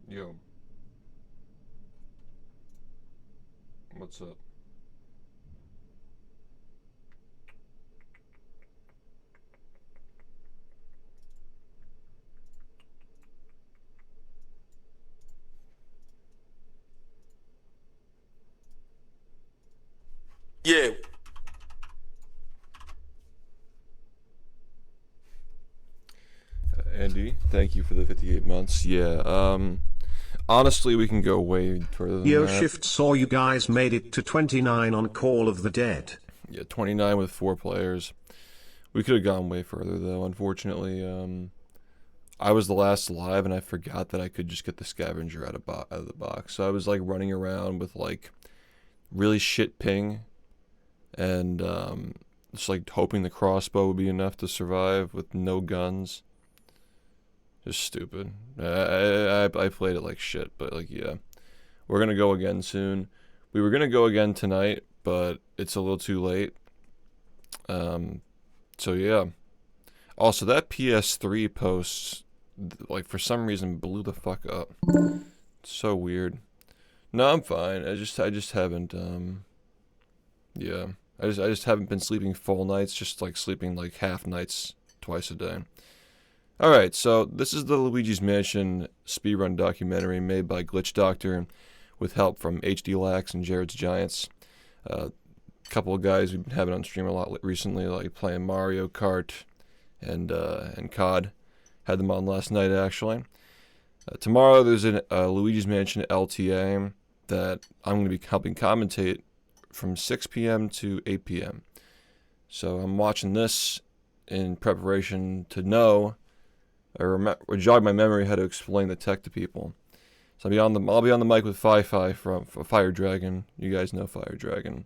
Yo. What's up? Yeah. Andy, thank you for the 58 months. Yeah, honestly, we can go way further than Yo, that. SHiFT saw you guys made it to 29 on Call of the Dead. Yeah, 29 with 4 players. We could have gone way further, though. Unfortunately, I was the last alive, and I forgot that I could just get the scavenger out of the box. So I was, like, running around with, like, really shit ping, and just, like, hoping the crossbow would be enough to survive with no guns. Just stupid. I played it like shit, but like, yeah. We're gonna go again soon. We were gonna go again tonight, but it's a little too late. So yeah. Also, that PS3 post, like, for some reason blew the fuck up. So weird. No, I'm fine. I just haven't, yeah. I just haven't been sleeping full nights, just like sleeping like half nights twice a day. Alright, so this is the Luigi's Mansion speedrun documentary made by Glitch Doctor with help from AUDhD and Jared's Giants. A couple of guys we've been having on stream a lot recently, like playing Mario Kart and COD. Had them on last night, actually. Tomorrow there's a Luigi's Mansion LTA that I'm going to be helping commentate from 6 p.m. to 8 p.m. So I'm watching this in preparation to know or jog my memory how to explain the tech to people. So I'll be on the mic with Fi-Fi from Fire Dragon. You guys know Fire Dragon.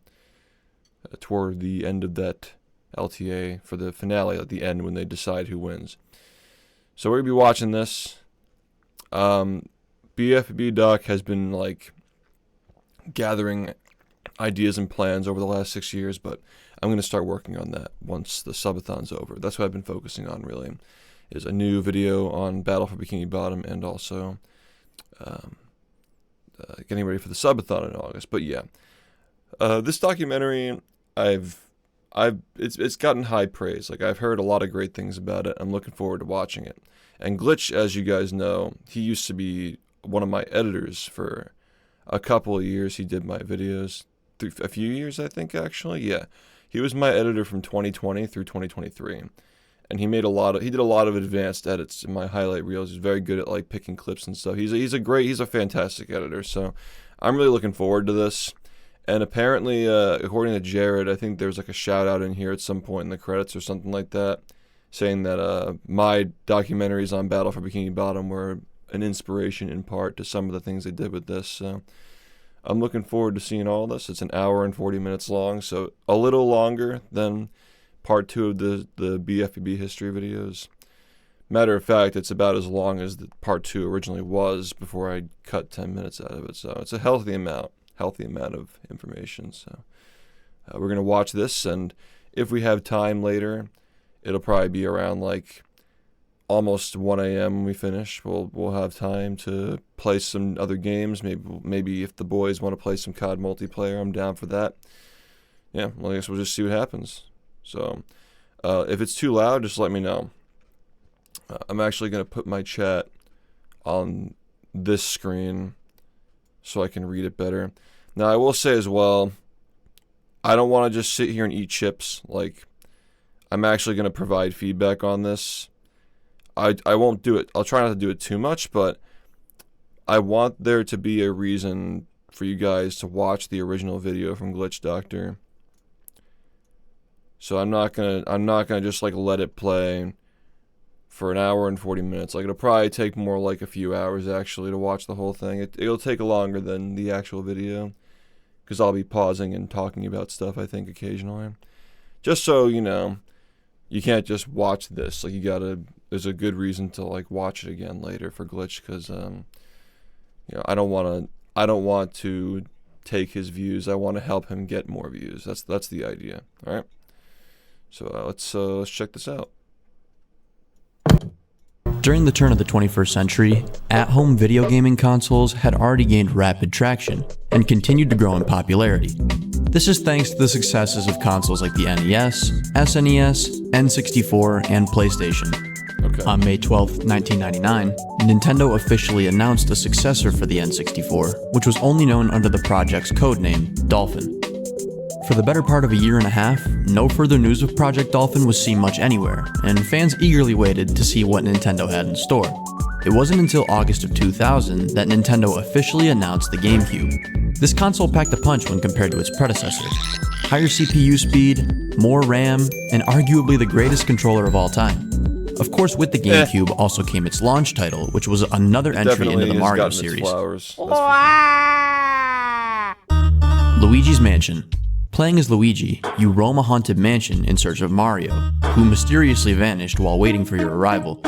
Toward the end of that LTA for the finale at the end when they decide who wins. So we're gonna be watching this. BfBB Doc has been like gathering ideas and plans over the last 6 years, but I'm gonna start working on that once the subathon's over. That's what I've been focusing on, really. Is a new video on Battle for Bikini Bottom and also getting ready for the subathon in August. But yeah, this documentary, it's gotten high praise. Like, I've heard a lot of great things about it. I'm looking forward to watching it. And Glitch, as you guys know, he used to be one of my editors for a couple of years. He did my videos through a few years, I think, actually. Yeah, he was my editor from 2020 through 2023. And he did a lot of advanced edits in my highlight reels. He's very good at like picking clips and stuff. He's a fantastic editor. So I'm really looking forward to this. And apparently, according to Jared, I think there's like a shout out in here at some point in the credits or something like that, saying that my documentaries on Battle for Bikini Bottom were an inspiration in part to some of the things they did with this. So I'm looking forward to seeing all this. It's an hour and 40 minutes long, so a little longer than part 2 of the BfBB history videos. Matter of fact, it's about as long as the part 2 originally was before I cut 10 minutes out of it. So it's a healthy amount of information. So we're gonna watch this, and if we have time later, it'll probably be around like almost 1 a.m. when we finish. We'll have time to play some other games. Maybe if the boys want to play some COD multiplayer, I'm down for that. Yeah, well, I guess we'll just see what happens. So, if it's too loud, just let me know. I'm actually going to put my chat on this screen so I can read it better. Now, I will say as well, I don't want to just sit here and eat chips. Like, I'm actually going to provide feedback on this. I won't do it. I'll try not to do it too much, but I want there to be a reason for you guys to watch the original video from Glitch Doctor. So I'm not gonna just like let it play for an hour and 40 minutes. Like, it'll probably take more like a few hours actually to watch the whole thing. It'll take longer than the actual video because I'll be pausing and talking about stuff, I think, occasionally. Just so, you know, you can't just watch this. Like, you gotta, there's a good reason to, like, watch it again later for Glitch, because, you know, I don't want to take his views. I want to help him get more views. That's the idea. All right. So let's check this out. During the turn of the 21st century, at-home video gaming consoles had already gained rapid traction and continued to grow in popularity. This is thanks to the successes of consoles like the NES, SNES, N64, and PlayStation. Okay. On May 12, 1999, Nintendo officially announced a successor for the N64, which was only known under the project's codename, Dolphin. For the better part of a year and a half, no further news of Project Dolphin was seen much anywhere, and fans eagerly waited to see what Nintendo had in store. It wasn't until August of 2000 that Nintendo officially announced the GameCube. This console packed a punch when compared to its predecessor. Higher CPU speed, more RAM, and arguably the greatest controller of all time. Of course, with the GameCube also came its launch title, which was another entry into the Mario series. Luigi's Mansion. Playing as Luigi, you roam a haunted mansion in search of Mario, who mysteriously vanished while waiting for your arrival.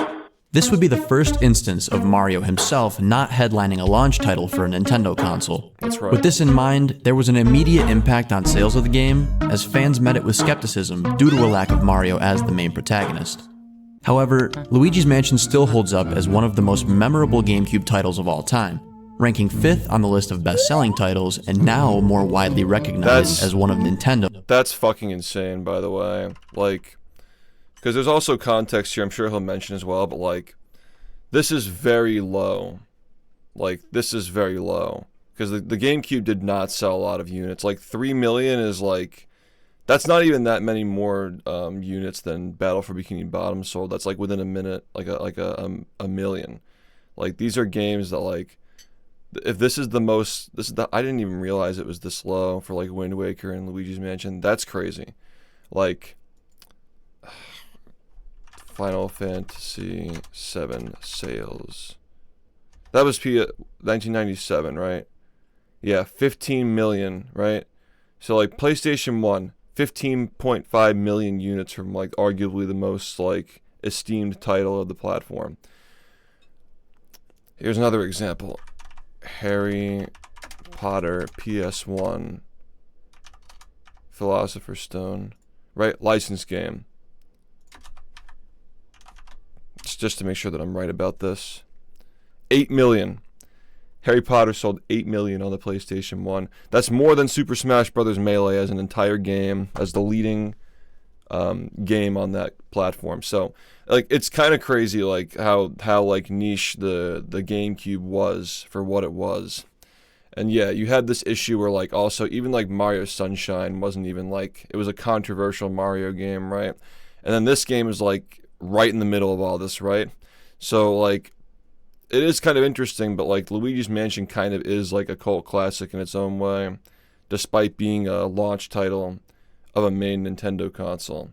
This would be the first instance of Mario himself not headlining a launch title for a Nintendo console. That's right. With this in mind, there was an immediate impact on sales of the game, as fans met it with skepticism due to a lack of Mario as the main protagonist. However, Luigi's Mansion still holds up as one of the most memorable GameCube titles of all time, ranking 5th on the list of best-selling titles and now more widely recognized as one of Nintendo. That's fucking insane, by the way. Like, because there's also context here, I'm sure he'll mention as well, but like, this is very low. Like, this is very low. Because the GameCube did not sell a lot of units. Like, 3 million is like, that's not even that many more units than Battle for Bikini Bottom sold. That's like within a minute, like a million. Like, these are games that, like, if this is the most, I didn't even realize it was this low for like Wind Waker and Luigi's Mansion. That's crazy. Like, Final Fantasy VII sales. That was 1997, right? Yeah, 15 million, right? So like PlayStation 1, 15.5 million units from like arguably the most like esteemed title of the platform. Here's another example. Harry Potter PS1 Philosopher's Stone, right? Licensed game. Just to make sure that I'm right about this. 8 million. Harry Potter sold 8 million on the PlayStation 1. That's more than Super Smash Bros. Melee as an entire game, as the leading game on that platform. So, like, it's kind of crazy, like, how like niche the GameCube was for what it was. And yeah, you had this issue where, like, also even like Mario Sunshine wasn't even like, it was a controversial Mario game, right? And then this game is like right in the middle of all this, right? So like, it is kind of interesting, but like Luigi's Mansion kind of is like a cult classic in its own way, despite being a launch title of a main Nintendo console.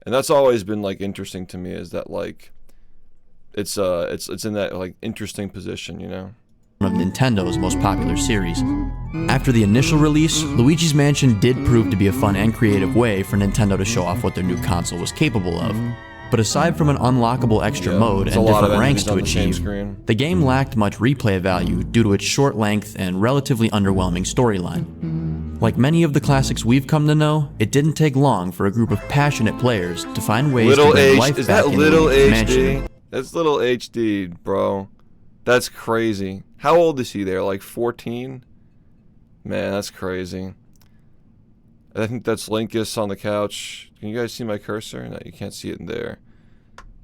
And that's always been like interesting to me, is that like it's in that like interesting position, you know? Of Nintendo's most popular series. After the initial release, Luigi's Mansion did prove to be a fun and creative way for Nintendo to show off what their new console was capable of. But aside from an unlockable extra mode and different ranks to achieve, the game lacked much replay value due to its short length and relatively underwhelming storyline. Like many of the classics we've come to know, it didn't take long for a group of passionate players to find ways to bring life back into Luigi's Mansion. That's little HD, bro. That's crazy. How old is he there? Like 14? Man, that's crazy. I think that's Linkus on the couch. Can you guys see my cursor? No, you can't see it in there.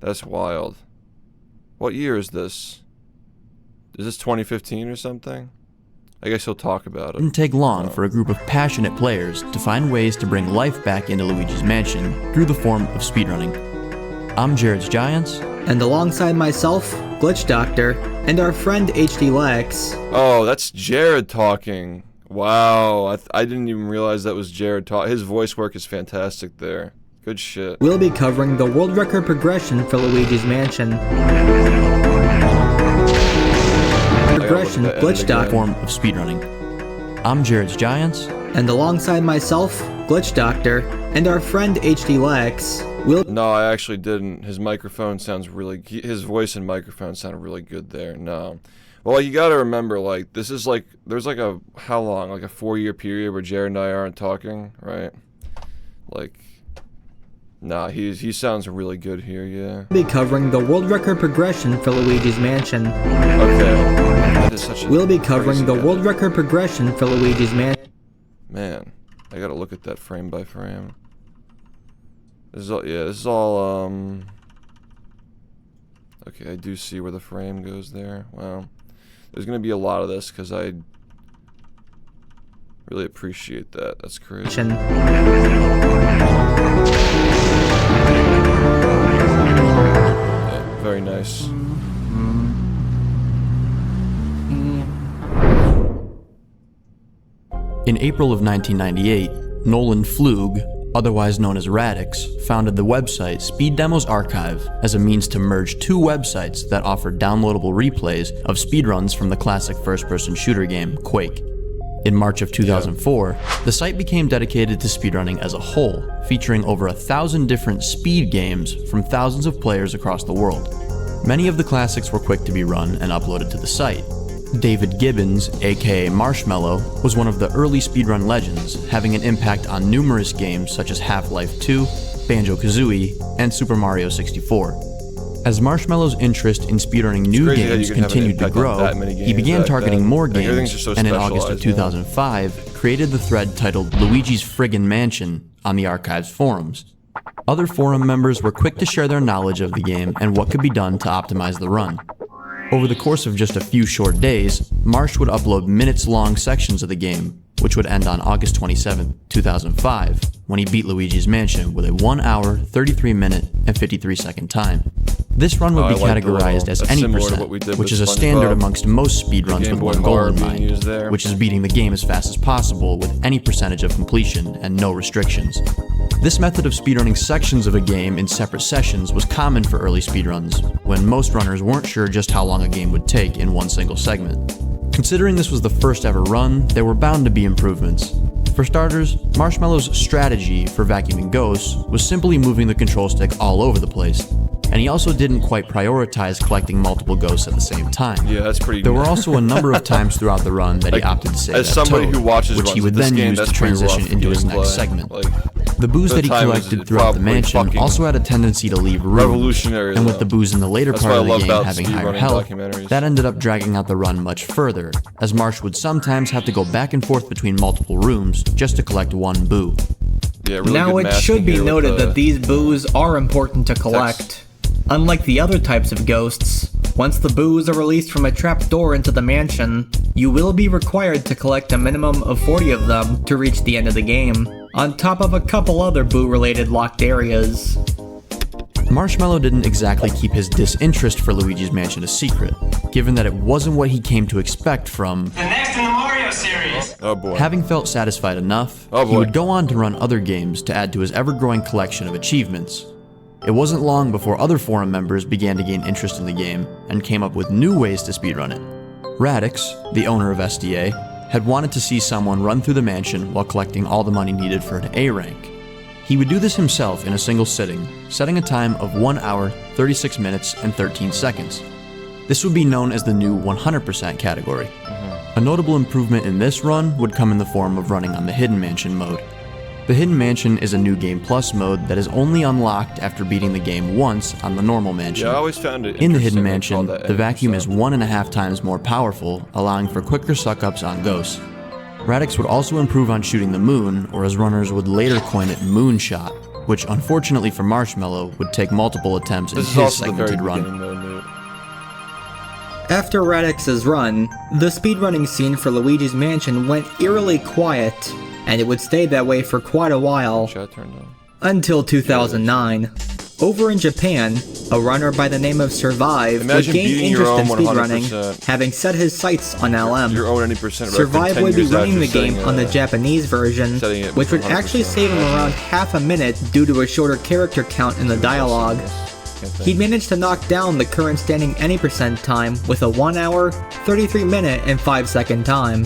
That's wild. What year is this? Is this 2015 or something? I guess he'll talk about it. It didn't take long for a group of passionate players to find ways to bring life back into Luigi's Mansion through the form of speedrunning. I'm Jared's Giants. And alongside myself, Glitch Doctor, and our friend HD Lex. Oh, that's Jared talking. Wow, I didn't even realize that was Jared talking. His voice work is fantastic there. Good shit. We'll be covering the world record progression for Luigi's Mansion. Progression, Glitch Doctor. Form of speedrunning. I'm Jared's Giants. And alongside myself, Glitch Doctor, and our friend HD Lex, we'll... No, I actually didn't. His microphone sounds really... His voice and microphone sounded really good there. No. Well, you gotta remember, like, this is like... There's like a... How long? Like a 4-year period where Jared and I aren't talking, right? Like... Nah, he sounds really good here, yeah. be covering the world record progression for Luigi's Mansion. Okay. That is such a We'll be covering the crazy world edit. record progression for Luigi's Mansion. Man, I gotta look at that frame by frame. This is all, yeah, this is all, okay, I do see where the frame goes there. Wow. There's gonna be a lot of this, because I really appreciate that. That's crazy. Yeah, very nice. In April of 1998, Nolan Flug, otherwise known as Radix, founded the website Speed Demos Archive as a means to merge two websites that offered downloadable replays of speedruns from the classic first-person shooter game, Quake. In March of 2004, the site became dedicated to speedrunning as a whole, featuring over 1,000 different speed games from thousands of players across the world. Many of the classics were quick to be run and uploaded to the site. David Gibbons, aka Marshmallow, was one of the early speedrun legends, having an impact on numerous games such as Half-Life 2, Banjo-Kazooie, and Super Mario 64. As Marshmallow's interest in speedrunning new games continued to grow, he began targeting more games, and in August of 2005, created the thread titled Luigi's Friggin' Mansion on the Archive's forums. Other forum members were quick to share their knowledge of the game and what could be done to optimize the run. Over the course of just a few short days, Marsh would upload minutes-long sections of the game, which would end on August 27, 2005, when he beat Luigi's Mansion with a 1 hour, 33 minute, and 53 second time. This run would be categorized as any percent, which is a standard amongst most speedruns with one goal in mind, which is beating the game as fast as possible with any percentage of completion and no restrictions. This method of speedrunning sections of a game in separate sessions was common for early speedruns, when most runners weren't sure just how long a game would take in one single segment. Considering this was the first ever run, there were bound to be improvements. For starters, Marshmallow's strategy for vacuuming ghosts was simply moving the control stick all over the place, and he also didn't quite prioritize collecting multiple ghosts at the same time. Yeah, that's pretty. There were also a number of times throughout the run that he opted to save as that somebody toad, who watches which he would runs, then game, use to transition into his next segment. The booze that he collected throughout the mansion also had a tendency to leave rooms, and with the booze in the later part of the game having higher health, that ended up dragging out the run much further, as Marsh would sometimes have to go back and forth between multiple rooms just to collect one boo. Yeah, really now it should be noted that these boos are important to collect. Unlike the other types of ghosts, once the boos are released from a trapdoor into the mansion, you will be required to collect a minimum of 40 of them to reach the end of the game, on top of a couple other boo-related locked areas. Marshmallow didn't exactly keep his disinterest for Luigi's Mansion a secret, given that it wasn't what he came to expect from the next in the Mario series. Oh boy. Having felt satisfied enough, he would go on to run other games to add to his ever-growing collection of achievements. It wasn't long before other forum members began to gain interest in the game and came up with new ways to speedrun it. Radix, the owner of SDA, had wanted to see someone run through the mansion while collecting all the money needed for an A rank. He would do this himself in a single sitting, setting a time of 1 hour, 36 minutes, and 13 seconds. This would be known as the new 100% category. A notable improvement in this run would come in the form of running on the Hidden Mansion mode. The Hidden Mansion is a new Game Plus mode that is only unlocked after beating the game once on the normal mansion. Yeah, I always found it in the Hidden Mansion, the vacuum is 1.5 times more powerful, allowing for quicker suck-ups on ghosts. Radix would also improve on shooting the moon, or as runners would later coin it, Moonshot, which unfortunately for Marshmallow would take multiple attempts in his segmented run. After Radix's run, the speedrunning scene for Luigi's Mansion went eerily quiet, and it would stay that way for quite a while, until 2009. Over in Japan, a runner by the name of Survive would gain interest in speedrunning, having set his sights on LM. Survive would be running the game on the Japanese version, which would actually save him around half a minute due to a shorter character count in the dialogue. He managed to knock down the current standing any percent time with a 1 hour, 33 minute, and 5 second time.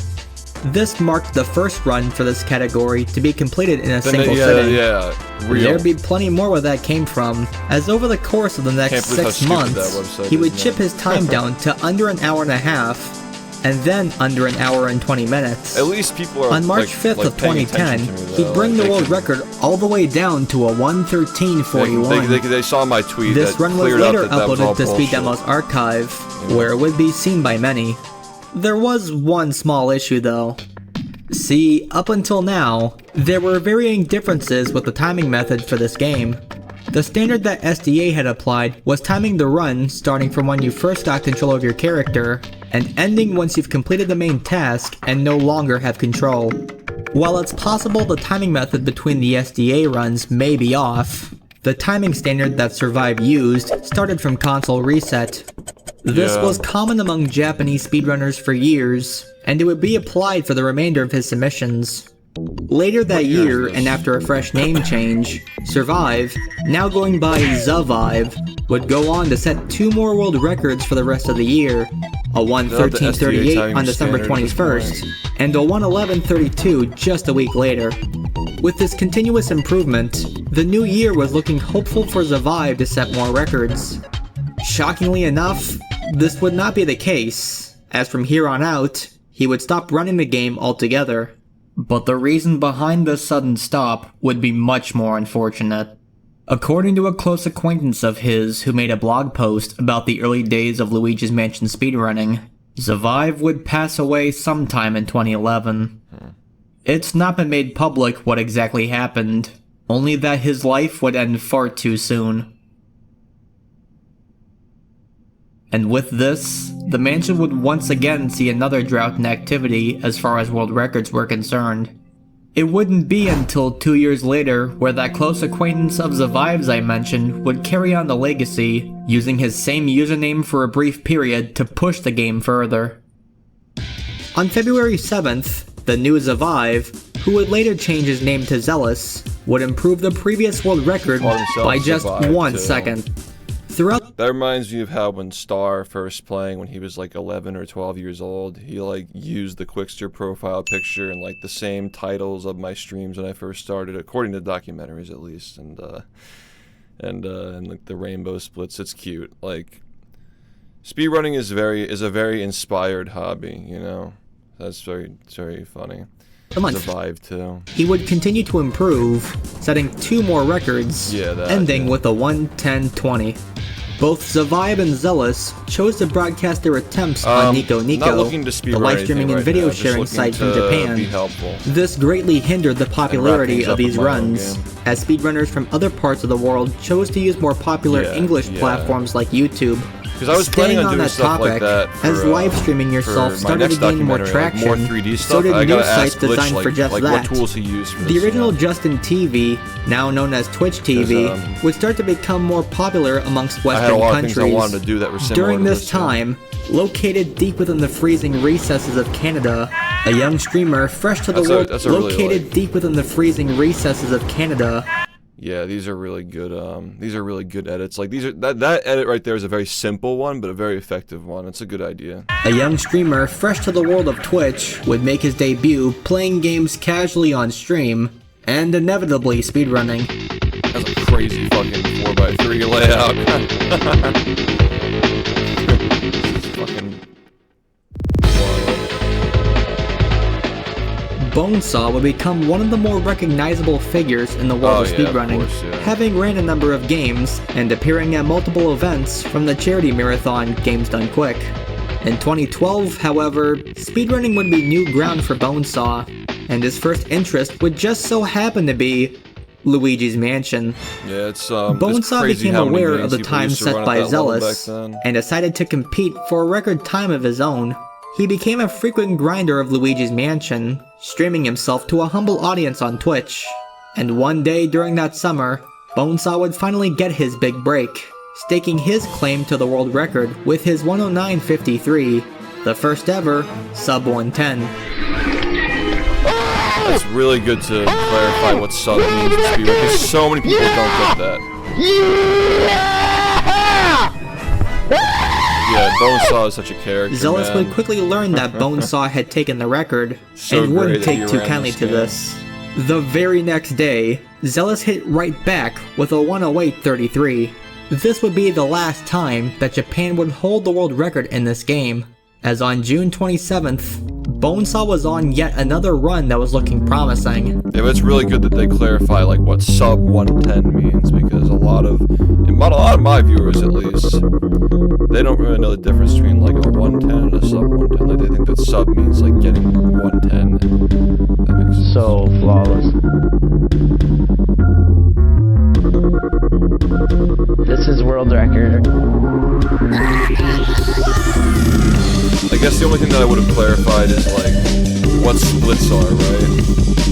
This marked the first run for this category to be completed in a single sitting. There'd be plenty more where that came from, as over the course of the next 6 months, he would chip his time down to under an hour and a half, and then under an hour and 20 minutes. At least people are on March 5th of 2010, he'd bring the world record all the way down to a 1:13:41. They saw my tweet. This run was later uploaded to Speed Demo's archive, where it would be seen by many. There was one small issue though. See, up until now, there were varying differences with the timing method for this game. The standard that SDA had applied was timing the run starting from when you first got control of your character, and ending once you've completed the main task and no longer have control. While it's possible the timing method between the SDA runs may be off, the timing standard that Survive used started from console reset. This was common among Japanese speedrunners for years, and it would be applied for the remainder of his submissions. Later that year, and after a fresh name change, Survive, now going by Survive, would go on to set 2 more world records for the rest of the year, a 1:13:38 on December 21st, and a 1:11:32 just a week later. With this continuous improvement, the new year was looking hopeful for Survive to set more records. Shockingly enough, this would not be the case, as from here on out, he would stop running the game altogether. But the reason behind this sudden stop would be much more unfortunate. According to a close acquaintance of his who made a blog post about the early days of Luigi's Mansion speedrunning, Survive would pass away sometime in 2011. It's not been made public what exactly happened, only that his life would end far too soon. And with this, the mansion would once again see another drought in activity as far as world records were concerned. It wouldn't be until 2 years later where that close acquaintance of Survive's I mentioned would carry on the legacy, using his same username for a brief period to push the game further. On February 7th, the new Survive, who would later change his name to Zealous, would improve the previous world record by just 1 second. That reminds me of how when Star first playing, when he was like 11 or 12 years old, he like used the Quickster profile picture and like the same titles of my streams when I first started, according to documentaries at least, and like the rainbow splits. It's cute. Like speedrunning is a very inspired hobby, you know. It's very funny. Survive too. He would continue to improve, setting 2 more records, ending with a 1:10:20. Both Survive and Zealous chose to broadcast their attempts on Nico Nico, the live streaming and video sharing site from Japan. This greatly hindered the popularity of these runs, as speedrunners from other parts of the world chose to use more popular English platforms like YouTube. Because I was planning on doing stuff like that as live streaming yourself started to gain more traction, like more 3D stuff, so did I news gotta sites ask Glitch, designed for just that. What tools he used for this, the original Justin TV, now known as Twitch TV, would start to become more popular amongst Western countries. I wanted to do that were similar During this time, located deep within the freezing recesses of Canada, a young streamer fresh to the world, located deep within the freezing recesses of Canada. Yeah, these are really good. These are really good edits. Like that edit right there is a very simple one, but a very effective one. It's a good idea. A young streamer fresh to the world of Twitch would make his debut playing games casually on stream, and inevitably speedrunning. That's a crazy fucking 4x3 layout. Fucking. Bonesaw would become one of the more recognizable figures in the world of speedrunning, having ran a number of games and appearing at multiple events from the charity marathon Games Done Quick. In 2012, however, speedrunning would be new ground for Bonesaw, and his first interest would just so happen to be Luigi's Mansion. Yeah, it's Bonesaw became aware of the time set by Zealous and decided to compete for a record time of his own. He became a frequent grinder of Luigi's Mansion, streaming himself to a humble audience on Twitch. And one day during that summer, Bonesaw would finally get his big break, staking his claim to the world record with his 109.53, the first ever sub 110. It's really good to clarify what sub means in speedrun, because so many people don't get that. Yeah, Bonesaw is such a character, Zealous man. would quickly learn that Bonesaw had taken the record, So and great wouldn't that take he too ran kindly this to game. this. The very next day, Zealous hit right back with a 108.33. This would be the last time that Japan would hold the world record in this game, as on June 27th, Bonesaw was on yet another run that was looking promising. Yeah, but it's really good that they clarify like what sub 110 means, because a lot of my viewers at least, they don't really know the difference between like a 110 and a sub 110. Like they think that sub means like getting 110. That makes sense. So flawless. This is world record. I guess the only thing that I would have clarified is like what splits are, right?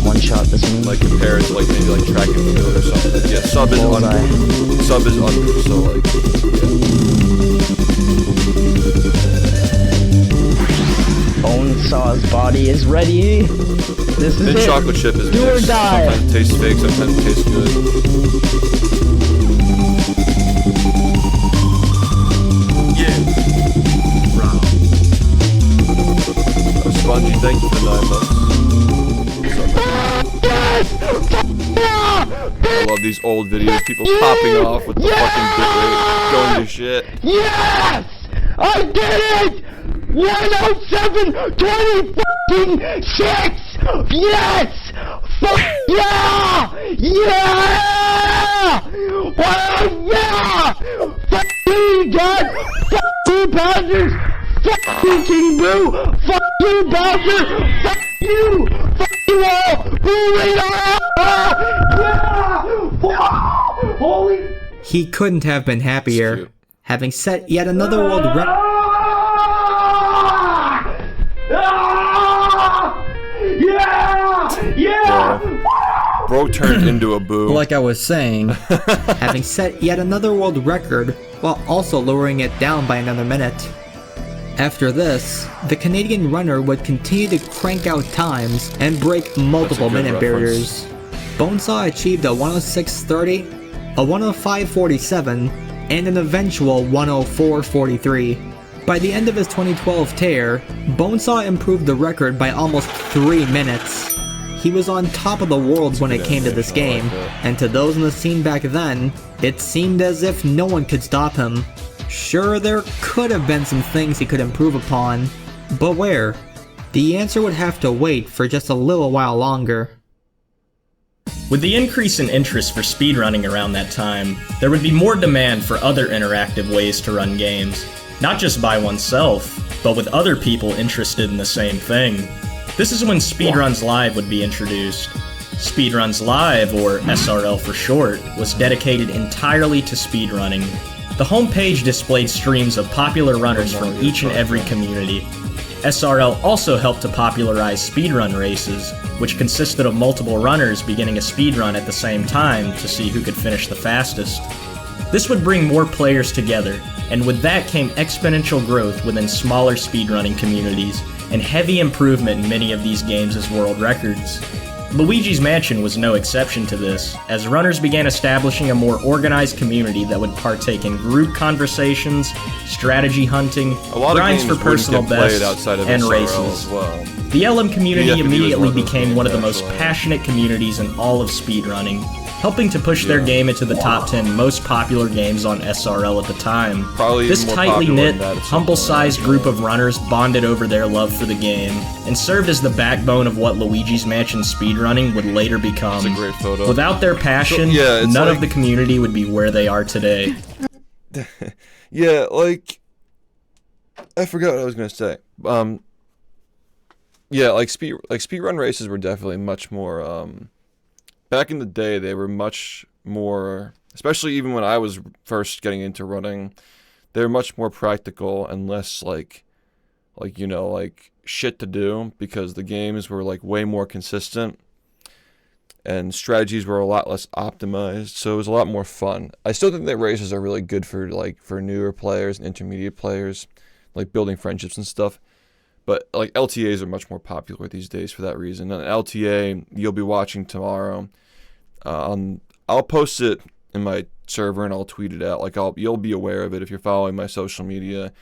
One shot this one. Like compared to like maybe like track and field or something. Yeah, sub is under. Sub is under, so like Bonesaw's body is ready. This is Mint it. chocolate chip is Do or mixed. die. Sometimes it tastes fake, sometimes it tastes good. Spongy, thank you for 9 months. I love these old videos, people popping off with the fucking bitrate, going to shit. Yes! I did it! 107.26! Yes! Fuck yeah! Yeah! Oh yeah! Fuck you, God! Fuck you, bastards! Fuck you, King Boo! Fuck you, Bowser! Fuck you! Fuck you all! Yeah! Holy... He couldn't have been happier, Cute. having set yet another world record. Bro turned into a boo. Like I was saying, having set yet another world record while also lowering it down by another minute. After this, the Canadian runner would continue to crank out times and break multiple That's a good minute reference. barriers. Bonesaw achieved a 106.30, a 105.47, and an eventual 104.43. By the end of his 2012 tear, Bonesaw improved the record by almost 3 minutes. He was on top of the world when it came to this game, and to those in the scene back then, it seemed as if no one could stop him. Sure, there could have been some things he could improve upon, but where? The answer would have to wait for just a little while longer. With the increase in interest for speedrunning around that time, there would be more demand for other interactive ways to run games, not just by oneself, but with other people interested in the same thing. This is when Speedruns Live would be introduced. Speedruns Live, or SRL for short, was dedicated entirely to speedrunning. The homepage displayed streams of popular runners from each and every community. SRL also helped to popularize speedrun races, which consisted of multiple runners beginning a speedrun at the same time to see who could finish the fastest. This would bring more players together, and with that came exponential growth within smaller speedrunning communities, and heavy improvement in many of these games as world records. Luigi's Mansion was no exception to this, as runners began establishing a more organized community that would partake in group conversations, strategy hunting, A lot grinds of for games personal wouldn't get played bests, outside of and SRL races. as well. The LM community VfBB was immediately one of those became games, one of the most actually. passionate communities in all of speedrunning, helping to push their game into the top 10 most popular games on SRL at the time. Probably even This more tightly popular knit, than that at some humble-sized point. group of runners bonded over their love for the game, and served as the backbone of what Luigi's Mansion speedrunning would later become. It's a great photo. Without their passion, So, yeah, it's none like- of the community would be where they are today. Yeah, like I forgot what I was gonna say. Yeah, like speedrun races were definitely much more. Back in the day, they were much more, especially even when I was first getting into running. They were much more practical and less like shit to do, because the games were like way more consistent and strategies were a lot less optimized, so it was a lot more fun. I still think that races are really good for newer players and intermediate players, like building friendships and stuff. But like LTAs are much more popular these days for that reason. And LTA you'll be watching tomorrow. I'll post it in my server and I'll tweet it out. Like you'll be aware of it if you're following my social media.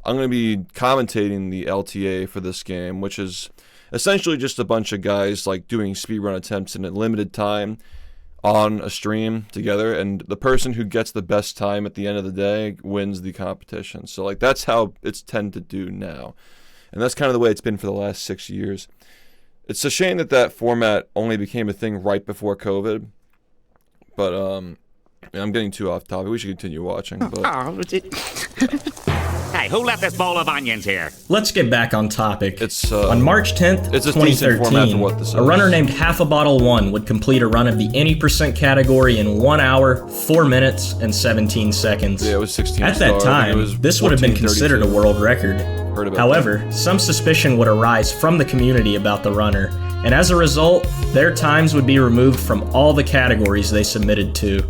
I'm going to be commentating the LTA for this game, which is essentially just a bunch of guys like doing speedrun attempts in a limited time on a stream together, and the person who gets the best time at the end of the day wins the competition. So like that's how it's tend to do now, and that's kind of the way it's been for the last 6 years. It's a shame that that format only became a thing right before COVID, but I'm getting too off topic. We should continue watching. But Hey, who left this bowl of onions here? Let's get back on topic. It's on March 10th, it's a decent format for what this is. A runner named Half a Bottle 1 would complete a run of the any % category in 1 hour, 4 minutes, and 17 seconds. Yeah, it was 16 At that time, this would have been considered a world record. However, some suspicion would arise from the community about the runner, and as a result, their times would be removed from all the categories they submitted to.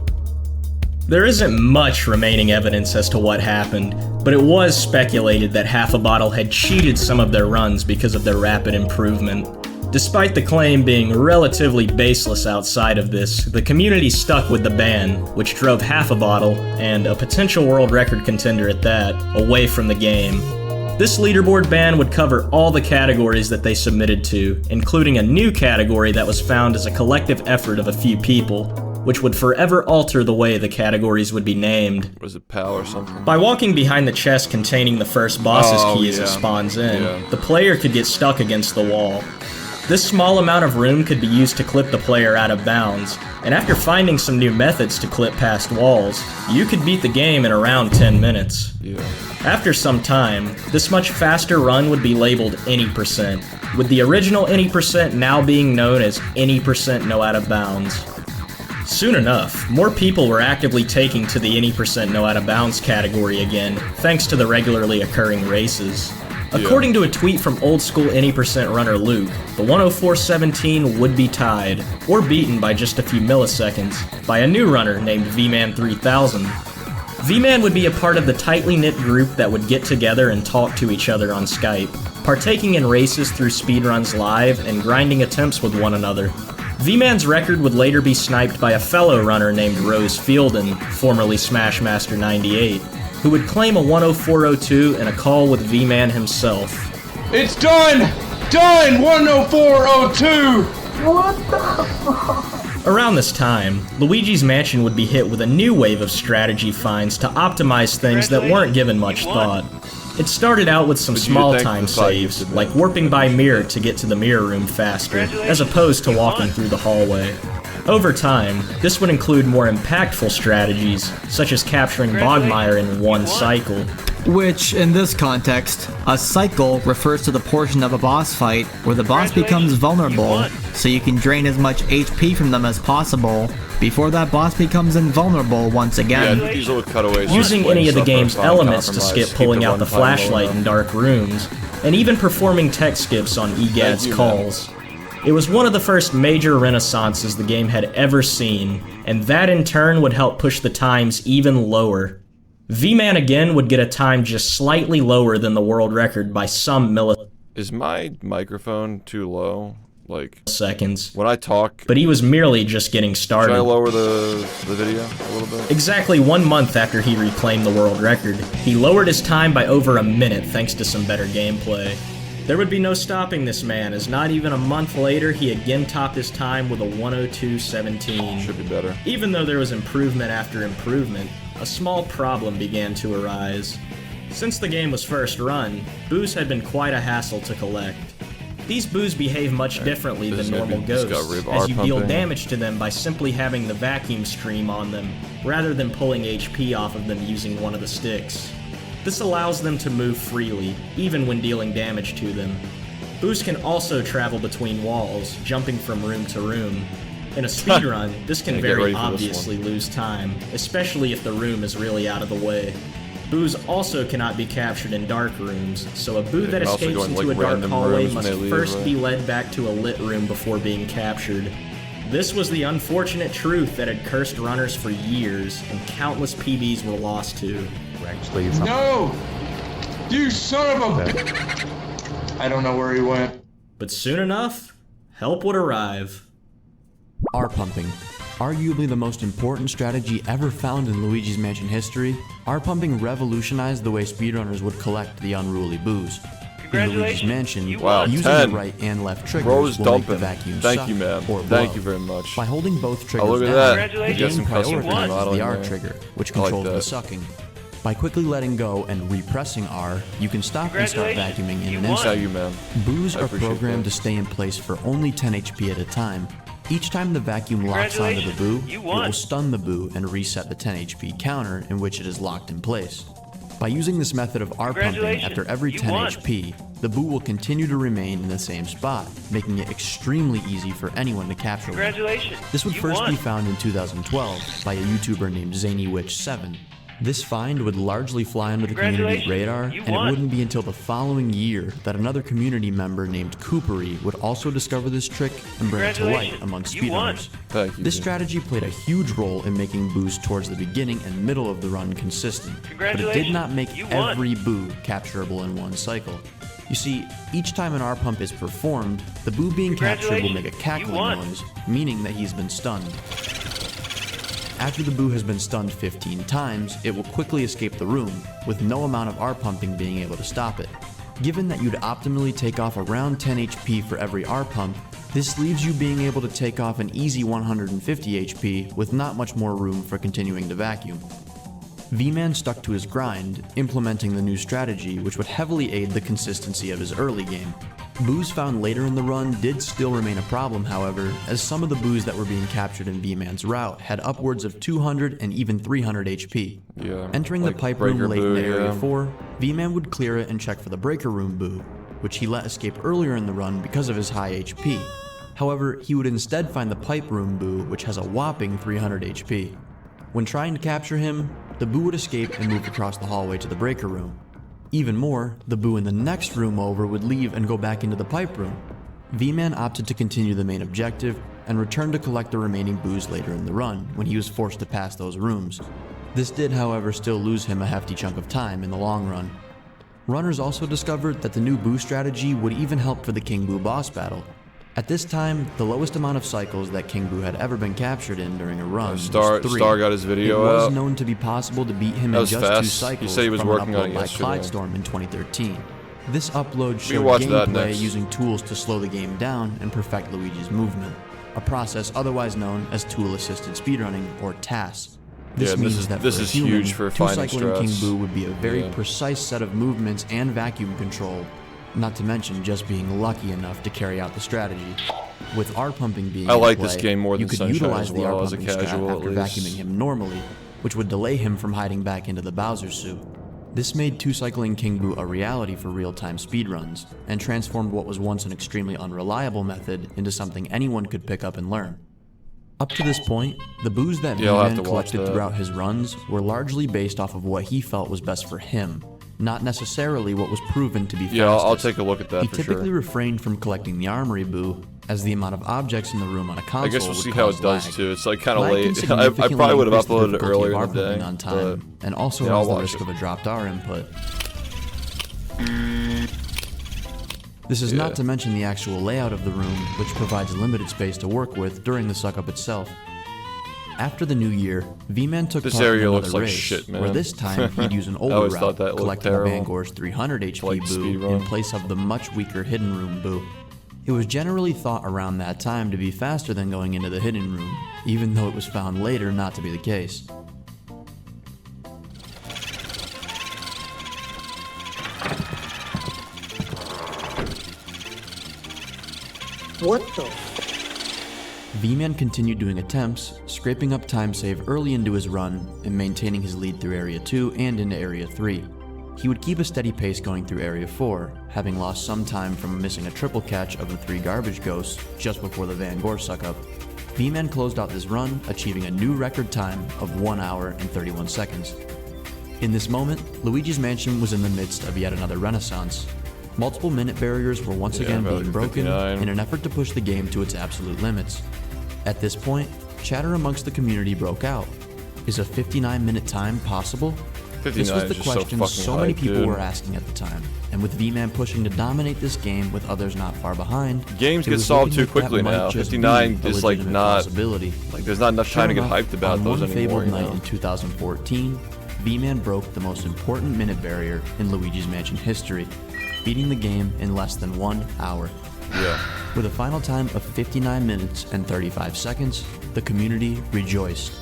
There isn't much remaining evidence as to what happened, but it was speculated that Half a Bottle had cheated some of their runs because of their rapid improvement. Despite the claim being relatively baseless outside of this, the community stuck with the ban, which drove Half a Bottle, and a potential world record contender at that, away from the game. This leaderboard ban would cover all the categories that they submitted to, including a new category that was found as a collective effort of a few people, which would forever alter the way the categories would be named. Was it PAL or something? By walking behind the chest containing the first boss's key as it spawns in, the player could get stuck against the wall. This small amount of room could be used to clip the player out of bounds, and after finding some new methods to clip past walls, you could beat the game in around 10 minutes. After some time, this much faster run would be labeled any %, with the original any % now being known as any % no out of bounds. Soon enough, more people were actively taking to the any % no out of bounds category again, thanks to the regularly occurring races. According to a tweet from old school any % runner Luke, the 104.17 would be tied, or beaten by just a few milliseconds, by a new runner named VMan3000. VMan would be a part of the tightly knit group that would get together and talk to each other on Skype, partaking in races through speedruns live and grinding attempts with one another. V-Man's record would later be sniped by a fellow runner named Rose Fielden, formerly Smashmaster 98, who would claim a 104.02 in a call with V-Man himself. It's done! Done! 104.02! What the fuck? Around this time, Luigi's Mansion would be hit with a new wave of strategy finds to optimize things that weren't given much thought. It started out with some small time saves, like warping by mirror to get to the mirror room faster, as opposed to walking through the hallway. Over time, this would include more impactful strategies, such as capturing Bogmire in one cycle. Which, in this context, a cycle refers to the portion of a boss fight where the boss becomes vulnerable, so you can drain as much HP from them as possible before that boss becomes invulnerable once again. Yeah, these little cutaways using any of the game's elements to skip pulling out the flashlight in dark rooms, and even performing tech skips on EGAD's calls. It was one of the first major renaissances the game had ever seen, and that in turn would help push the times even lower. V-Man again would get a time just slightly lower than the world record by some milliseconds. Is my microphone too low? Like seconds. When I talk, but he was merely just getting started. Should I lower the video a little bit? Exactly 1 month after he reclaimed the world record, he lowered his time by over a minute thanks to some better gameplay. There would be no stopping this man, as not even a month later he again topped his time with a 102.17. Should be better. Even though there was improvement after improvement, a small problem began to arise. Since the game was first run, boos had been quite a hassle to collect. These boos behave much differently than normal ghosts, as you deal damage to them by simply having the vacuum stream on them, rather than pulling HP off of them using one of the sticks. This allows them to move freely, even when dealing damage to them. Boos can also travel between walls, jumping from room to room. In a speedrun, this can very obviously lose time, especially if the room is really out of the way. Boos also cannot be captured in dark rooms, so a boo that escapes into a dark hallway must first be led back to a lit room before being captured. This was the unfortunate truth that had cursed runners for years, and countless PBs were lost to. No! You son of a... I don't know where he went. But soon enough, help would arrive. R-pumping. Arguably the most important strategy ever found in Luigi's Mansion history, R-pumping revolutionized the way speedrunners would collect the unruly boos. In Luigi's Mansion, using 10. the right and left triggers Bro's will make the dumping. vacuum Thank suck you, man. or Thank blow. you very much. By holding both Oh, triggers look at down, that. the You got game some custom prioritizes modeling the R there. trigger, which I like controls the that. sucking. By quickly letting go and repressing R, you can stop and start vacuuming in an instant. Thank you, man. Boos I are appreciate programmed that. to stay in place for only 10 HP at a time. Each time the vacuum locks onto the boo, it will stun the boo and reset the 10 HP counter in which it is locked in place. By using this method of R-pumping after every 10 HP, the boo will continue to remain in the same spot, making it extremely easy for anyone to capture one. This would first be found in 2012 by a YouTuber named ZanyWitch7. This find would largely fly under the community's radar, and it wouldn't be until the following year that another community member named Coopery would also discover this trick and bring it to light amongst speedrunners. Thank you. This strategy played a huge role in making boos towards the beginning and middle of the run consistent, but it did not make every boo capturable in one cycle. You see, each time an R-pump is performed, the boo being captured will make a cackling noise, meaning that he's been stunned. After the boo has been stunned 15 times, it will quickly escape the room, with no amount of R-pumping being able to stop it. Given that you'd optimally take off around 10 HP for every R-pump, this leaves you being able to take off an easy 150 HP with not much more room for continuing to vacuum. V-Man stuck to his grind, implementing the new strategy which would heavily aid the consistency of his early game. Boos found later in the run did still remain a problem, however, as some of the boos that were being captured in V-Man's route had upwards of 200 and even 300 HP. Yeah, Entering like the pipe room breaker late boo, into Area yeah. 4, V-Man would clear it and check for the breaker room boo, which he let escape earlier in the run because of his high HP. However, he would instead find the pipe room boo, which has a whopping 300 HP. When trying to capture him, the boo would escape and move across the hallway to the breaker room. Even more, the boo in the next room over would leave and go back into the pipe room. V-Man opted to continue the main objective and returned to collect the remaining boos later in the run when he was forced to pass those rooms. This did, however, still lose him a hefty chunk of time in the long run. Runners also discovered that the new boo strategy would even help for the King Boo boss battle. At this time, the lowest amount of cycles that King Boo had ever been captured in during a run was 3. Star got his video It was out. known to be possible to beat him in was just fast. 2 cycles He said he was from working an on it upload by yesterday. Clydestorm in 2013. This upload showed watch that gameplay next. using tools to slow the game down and perfect Luigi's movement, a process otherwise known as tool-assisted speedrunning, or TAS. This Yeah, means that this for a is human, huge for finding two-cycling King strats. Boo would be a very Yeah. precise set of movements and vacuum control, not to mention just being lucky enough to carry out the strategy. With R-pumping being I in like play, this game more you than could Sunshine utilize as the well, as a R-pumping strat casual, at after least. vacuuming him normally, which would delay him from hiding back into the Bowser suit. This made two-cycling King Boo a reality for real-time speedruns, and transformed what was once an extremely unreliable method into something anyone could pick up and learn. Up to this point, the boos that Yeah, I'll have V-Man to watch collected that. throughout his runs were largely based off of what he felt was best for him, not necessarily what was proven to be fastest. Yeah, I'll take a look at that He for typically sure. refrained from collecting the armory boo, as the amount of objects in the room on a console I guess we'll would see how it cause does lag. too. It's like kind of Lag can late. I significantly probably would have increase the uploaded it difficulty earlier of in the R-pumping day, on time, and also yeah, I'll has the watch risk it. of a dropped R input. This is Yeah. not to mention the actual layout of the room, which provides limited space to work with during the suck-up itself. After the new year, V-Man took This part in area another looks like race, shit, man. where this time he'd use an I older always route, thought that looked collecting terrible. Bangor's 300 HP Like boo speedrun. in place of the much weaker hidden room boo. It was generally thought around that time to be faster than going into the hidden room, even though it was found later not to be the case. What the? V-Man continued doing attempts, scraping up time save early into his run and maintaining his lead through Area 2 and into Area 3. He would keep a steady pace going through Area 4, having lost some time from missing a triple catch of the 3 garbage ghosts just before the Van Gore suck-up. V-Man closed out this run, achieving a new record time of 1 hour and 31 seconds. In this moment, Luigi's Mansion was in the midst of yet another renaissance. Multiple minute barriers were once again about being broken 59. in an effort to push the game to its absolute limits. At this point, chatter amongst the community broke out. Is a 59-minute time possible? This was the question so many people were asking at the time, and with V-Man pushing to dominate this game with others not far behind, games get solved too quickly now. 59 is like not like there's not enough time to get hyped about those anymore. On one fabled night in 2014, V-Man broke the most important minute barrier in Luigi's Mansion history, beating the game in less than 1 hour. Yeah. With a final time of 59 minutes and 35 seconds, the community rejoiced.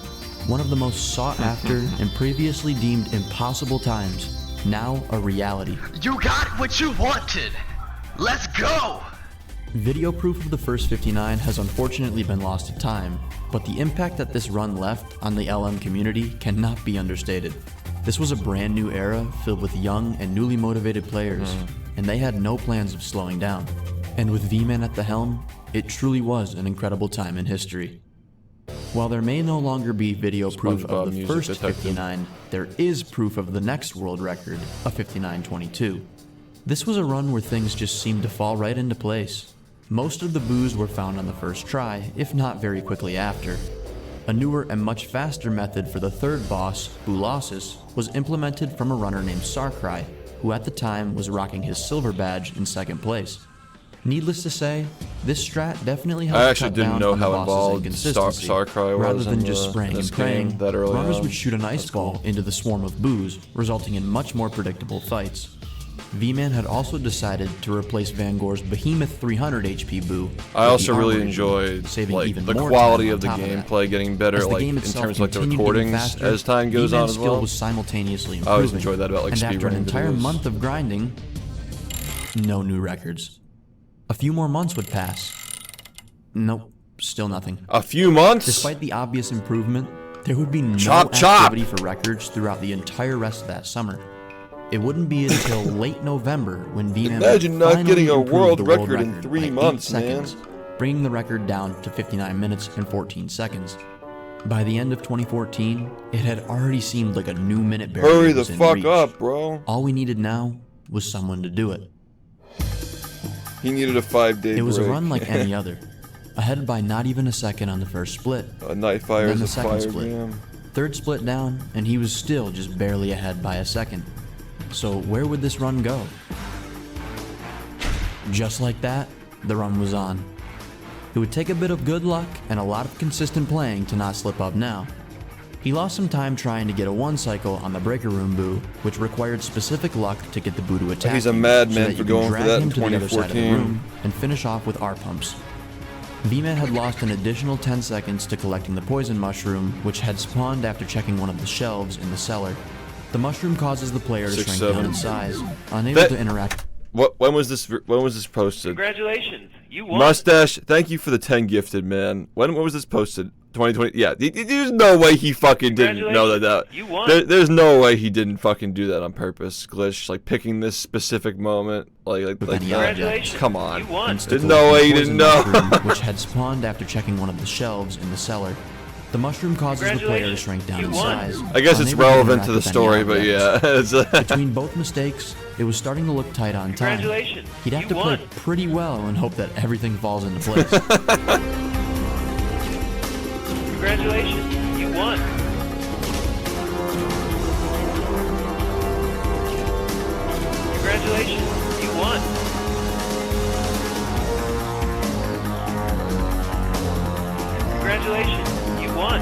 One of the most sought after and previously deemed impossible times, now a reality. You got what you wanted! Let's go! Video proof of the first 59 has unfortunately been lost to time, but the impact that this run left on the LM community cannot be understated. This was a brand new era filled with young and newly motivated players, and they had no plans of slowing down. And with V-Man at the helm, it truly was an incredible time in history. While there may no longer be video proof of the first 59, there is proof of the next world record, a 59.22. This was a run where things just seemed to fall right into place. Most of the boos were found on the first try, if not very quickly after. A newer and much faster method for the third boss, Boolossus, was implemented from a runner named Sarkrai, who at the time was rocking his silver badge in second place. Needless to say, this strat definitely helped. I actually didn't know how involved Sarkrai was. Rather than just spraying and praying, runners would shoot an ice ball into the swarm of boos, resulting in much more predictable fights. V-Man had also decided to replace Van Gore's Behemoth 300 HP boo. I also really enjoyed like the quality of the gameplay getting better, like in terms of like the recordings as time goes on as well. Skill was simultaneously improving. I always enjoyed that about like speedrunning. And after an entire month of grinding, no new records. A few more months would pass. Nope, still nothing. A few months? Despite the obvious improvement, there would be no activity for records throughout the entire rest of that summer. It wouldn't be until late November when V-Man imagine not getting a world record in 3 months, man. Bringing the record down to 59 minutes and 14 seconds. By the end of 2014, it had already seemed like a new minute barrier. Hurry the fuck up, bro. All we needed now was someone to do it. He needed a 5-day break. It was a run like any other, ahead by not even a second on the first split. A night fire is a fire split. jam. Third split down, and he was still just barely ahead by a second. So where would this run go? Just like that, the run was on. It would take a bit of good luck and a lot of consistent playing to not slip up now. He lost some time trying to get a 1 cycle on the breaker room boo, which required specific luck to get the boo to attack. He's a madman so for going for that in 2014. And finish off with R pumps. V-Man had lost an additional 10 seconds to collecting the poison mushroom, which had spawned after checking one of the shelves in the cellar. The mushroom causes the player to shrink down in size, unable to interact. When was this posted? Congratulations, you won. Mustache, thank you for the 10 gifted, man. When was this posted? 2020. Yeah, there's no way he fucking didn't know that. You won. There's no way he didn't fucking do that on purpose. Glitch, like picking this specific moment, like congratulations. Come on. You won. There's no way he didn't know. Which had spawned after checking one of the shelves in the cellar. The mushroom causes the player to shrink down in size. I guess it's relevant to the story, but yeah. Between both mistakes, it was starting to look tight on time. He'd have to play pretty well and hope that everything falls into place. Congratulations, you won. Congratulations, you won. Congratulations, you won.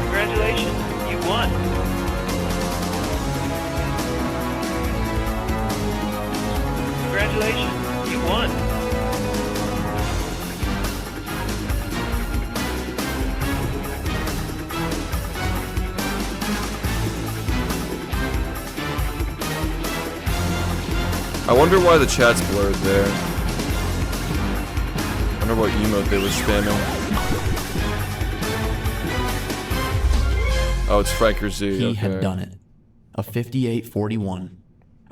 Congratulations, you won. Congratulations, you won. I wonder why the chat's blurred there. I wonder what emote they were spamming. Oh, it's Franker Z. He had done it. A 58-41.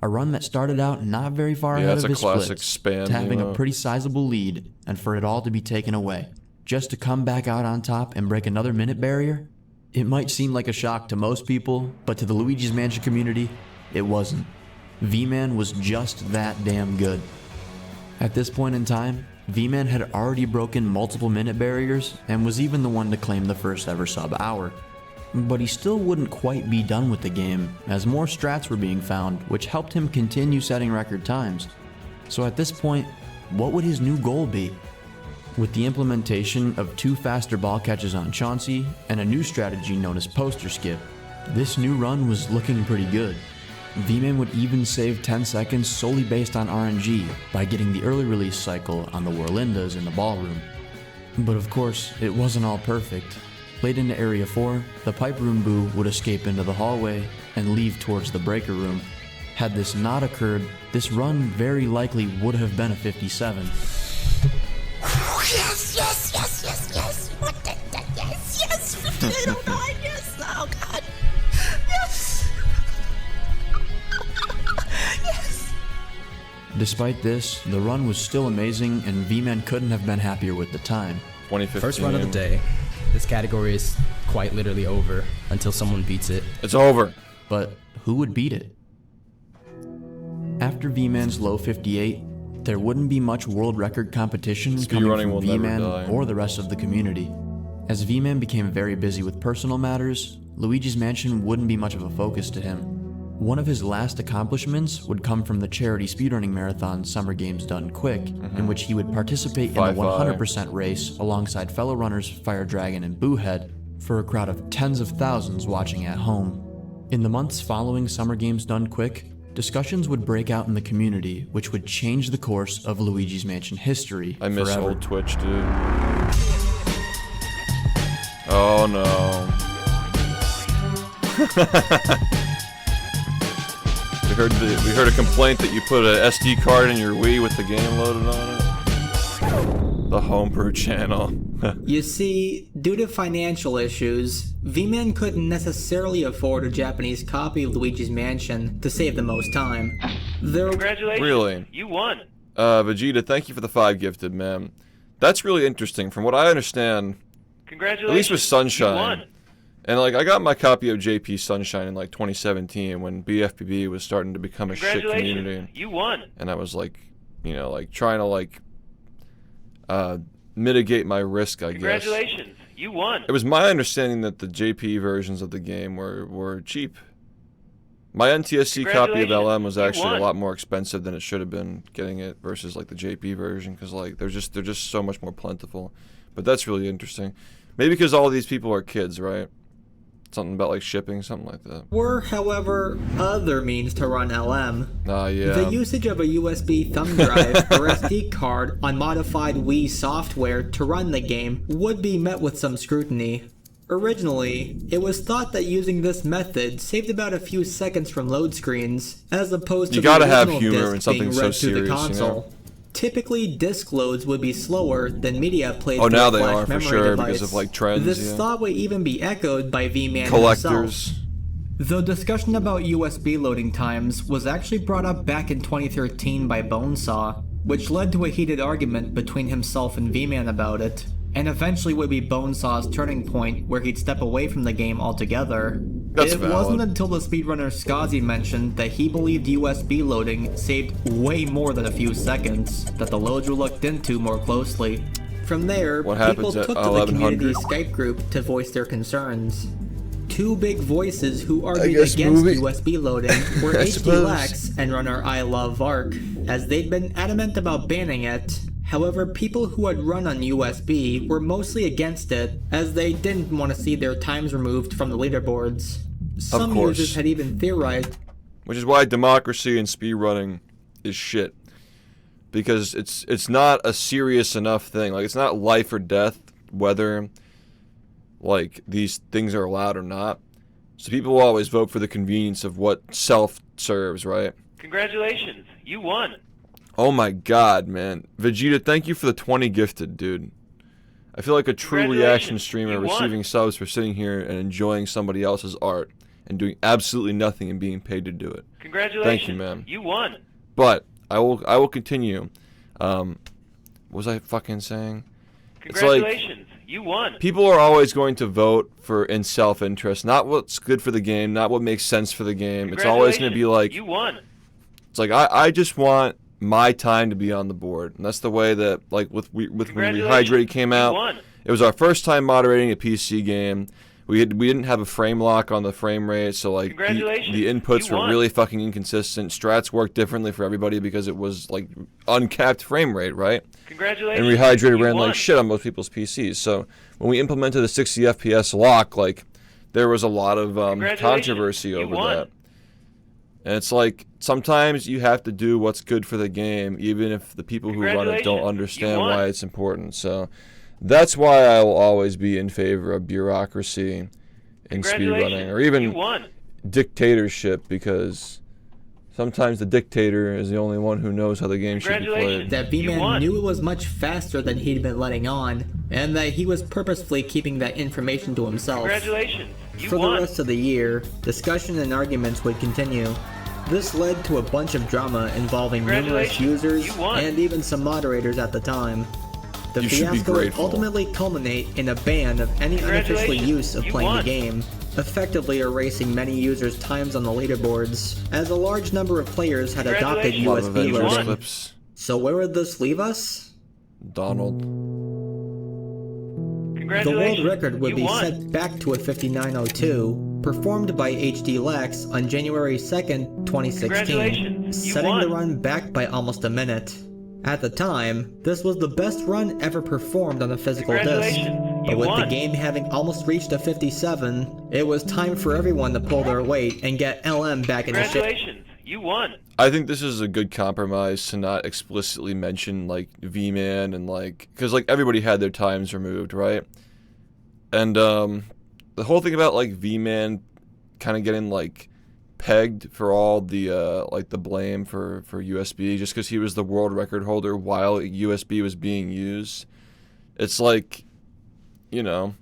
A run that started out not very far ahead of his splits, to having a pretty sizable lead, and for it all to be taken away. Just to come back out on top and break another minute barrier? It might seem like a shock to most people, but to the Luigi's Mansion community, it wasn't. V-Man was just that damn good. At this point in time, V-Man had already broken multiple minute barriers and was even the one to claim the first ever sub hour. But he still wouldn't quite be done with the game, as more strats were being found, which helped him continue setting record times. So at this point, what would his new goal be? With the implementation of 2 faster ball catches on Chauncey and a new strategy known as poster skip, this new run was looking pretty good. V-Man would even save 10 seconds solely based on RNG by getting the early release cycle on the Warlindas in the ballroom. But of course, it wasn't all perfect. Late into Area 4, the Pipe Room Boo would escape into the hallway and leave towards the Breaker Room. Had this not occurred, this run very likely would have been a 57. Yes, yes, yes, yes, yes. What the, yes, yes. 5809, yes. Oh, God. Yes. Yes. Despite this, the run was still amazing and V-Man couldn't have been happier with the time. 2015. First run of the day. This category is quite literally over until someone beats it. It's over. But who would beat it? After V-Man's low 58, there wouldn't be much world record competition coming from V-Man or the rest of the community. As V-Man became very busy with personal matters, Luigi's Mansion wouldn't be much of a focus to him. One of his last accomplishments would come from the charity speedrunning marathon Summer Games Done Quick, in which he would participate in the 100% race alongside fellow runners Fire Dragon and Boohead for a crowd of tens of thousands watching at home. In the months following Summer Games Done Quick, discussions would break out in the community, which would change the course of Luigi's Mansion history I miss forever. old Twitch, dude. Oh no. we heard a complaint that you put a SD card in your Wii with the game loaded on it. The homebrew channel. You see, due to financial issues, V-Man couldn't necessarily afford a Japanese copy of Luigi's Mansion to save the most time. Congratulations. Really? You won. Vegeta, thank you for the 5 gifted, man. That's really interesting. From what I understand, Congratulations. at least with You Sunshine, won. and like I got my copy of JP Sunshine in like 2017 when BfBB was starting to become a shit community. You won. And I was like, you know, like trying to like mitigate my risk, I guess. Congratulations. You won. It was my understanding that the JP versions of the game were cheap. My NTSC copy of LM was actually a lot more expensive than it should have been getting it versus like the JP version, because like they're just so much more plentiful. But that's really interesting. Maybe because all these people are kids, right? Something about like shipping, something like that. Were, however, other means to run LM. Yeah. The usage of a USB thumb drive or SD card on modified Wii software to run the game would be met with some scrutiny. Originally, it was thought that using this method saved about a few seconds from load screens, as opposed to the original disc being read through the console. You know? Typically, disc loads would be slower than media played through a now flash they are for memory sure device. because of like trends. This thought would even be echoed by V-Man collectors. himself. The discussion about USB loading times was actually brought up back in 2013 by Bonesaw, which led to a heated argument between himself and V-Man about it, and eventually would be Bonesaw's turning point where he'd step away from the game altogether. That's it valid. wasn't until the speedrunner Skazi mentioned that he believed USB loading saved way more than a few seconds that the loads were looked into more closely. From there, people took to the community Skype group to voice their concerns. Two big voices who argued against USB loading were HD Lex and runner I Love Vark, as they'd been adamant about banning it. However, people who had run on USB were mostly against it, as they didn't want to see their times removed from the leaderboards. Some users had even theorized, which is why democracy and speedrunning is shit. Because it's not a serious enough thing. Like, it's not life or death whether like these things are allowed or not. So people will always vote for the convenience of what self serves, right? Congratulations. You won. Oh my god, man. Vegeta, thank you for the 20 gifted, dude. I feel like a true reaction streamer receiving subs for sitting here and enjoying somebody else's art and doing absolutely nothing and being paid to do it. Congratulations. Thank you, man. You won. But I will continue. What was I fucking saying? Congratulations. You won. People are always going to vote for in self-interest, not what's good for the game, not what makes sense for the game. It's always going to be like, you won. It's like I just want my time to be on the board. And that's the way that, like, with when Rehydrated came out, it was our first time moderating a PC game. We didn't have a frame lock on the frame rate, so like the inputs were really fucking inconsistent. Strats worked differently for everybody because it was like uncapped frame rate, right? Congratulations. And Rehydrated ran like shit on most people's PCs. So when we implemented a 60 FPS lock, like there was a lot of controversy over that. And it's like sometimes you have to do what's good for the game, even if the people who run it don't understand why it's important. So that's why I will always be in favor of bureaucracy in speedrunning, or even dictatorship, because sometimes the dictator is the only one who knows how the game should be played. That V-Man knew it was much faster than he'd been letting on, and that he was purposefully keeping that information to himself. Congratulations, For the rest of the year, discussion and arguments would continue. This led to a bunch of drama involving numerous users and even some moderators at the time. The fiasco would ultimately culminate in a ban of any unofficial use of playing the game, effectively erasing many users' times on the leaderboards, as a large number of players had adopted USB loading. So where would this leave us? Donald. The world record would be set back to a 5902, performed by HD Lex on January 2nd, 2016, setting the run back by almost a minute. At the time, this was the best run ever performed on a physical disc, but with the game having almost reached a 57, it was time for everyone to pull their weight and get LM back in the ship. Congratulations, you won. I think this is a good compromise to not explicitly mention like V-Man and like, because like everybody had their times removed, right? And the whole thing about like V-Man kind of getting like pegged for all the like the blame for USB just because he was the world record holder while USB was being used. It's like, you know,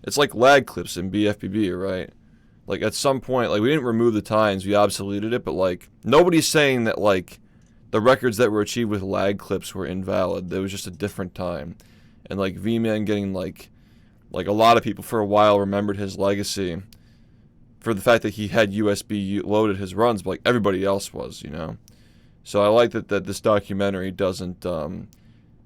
it's like lag clips in BfBB, right? Like at some point, like we didn't remove the times, we obsoleted it, but like nobody's saying that like the records that were achieved with lag clips were invalid. There was just a different time. And like V-Man getting like a lot of people for a while remembered his legacy for the fact that he had USB loaded his runs, but like everybody else was, you know. So I like that this documentary doesn't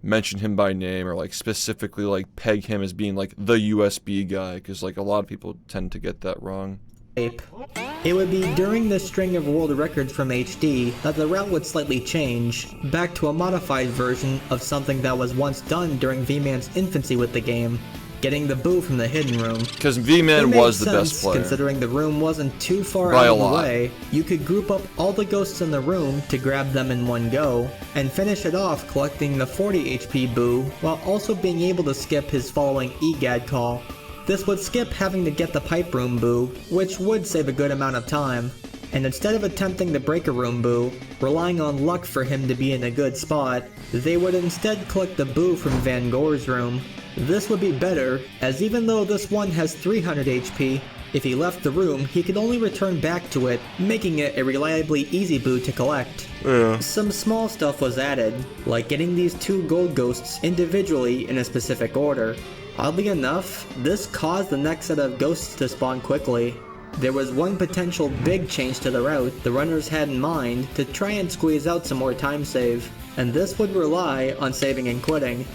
mention him by name or like specifically like peg him as being like the USB guy, because like a lot of people tend to get that wrong. It would be during this string of world records from HD that the route would slightly change, back to a modified version of something that was once done during V-Man's infancy with the game. Getting the boo from the hidden room. Because V-Man was the best player. Considering the room wasn't too far out of the way, you could group up all the ghosts in the room to grab them in one go, and finish it off collecting the 40 HP boo, while also being able to skip his following EGAD call. This would skip having to get the pipe room boo, which would save a good amount of time. And instead of attempting the breaker room boo, relying on luck for him to be in a good spot, they would instead collect the boo from Van Gore's room. This would be better, as even though this one has 300 HP, if he left the room, he could only return back to it, making it a reliably easy boo to collect. Some small stuff was added, like getting these two gold ghosts individually in a specific order. Oddly enough, this caused the next set of ghosts to spawn quickly. There was one potential big change to the route the runners had in mind to try and squeeze out some more time save, and this would rely on saving and quitting.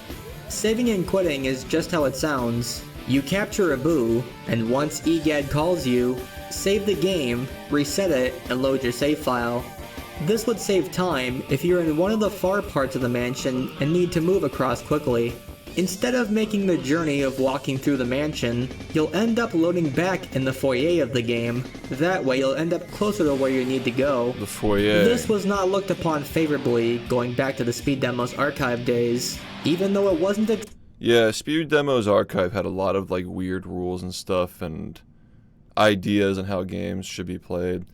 Saving and quitting is just how it sounds. You capture a boo, and once EGAD calls you, save the game, reset it, and load your save file. This would save time if you're in one of the far parts of the mansion and need to move across quickly. Instead of making the journey of walking through the mansion, you'll end up loading back in the foyer of the game. That way you'll end up closer to where you need to go. The foyer. This was not looked upon favorably going back to the Speed Demos archive days, even though it wasn't Yeah, Speed Demos archive had a lot of like weird rules and stuff and ideas on how games should be played.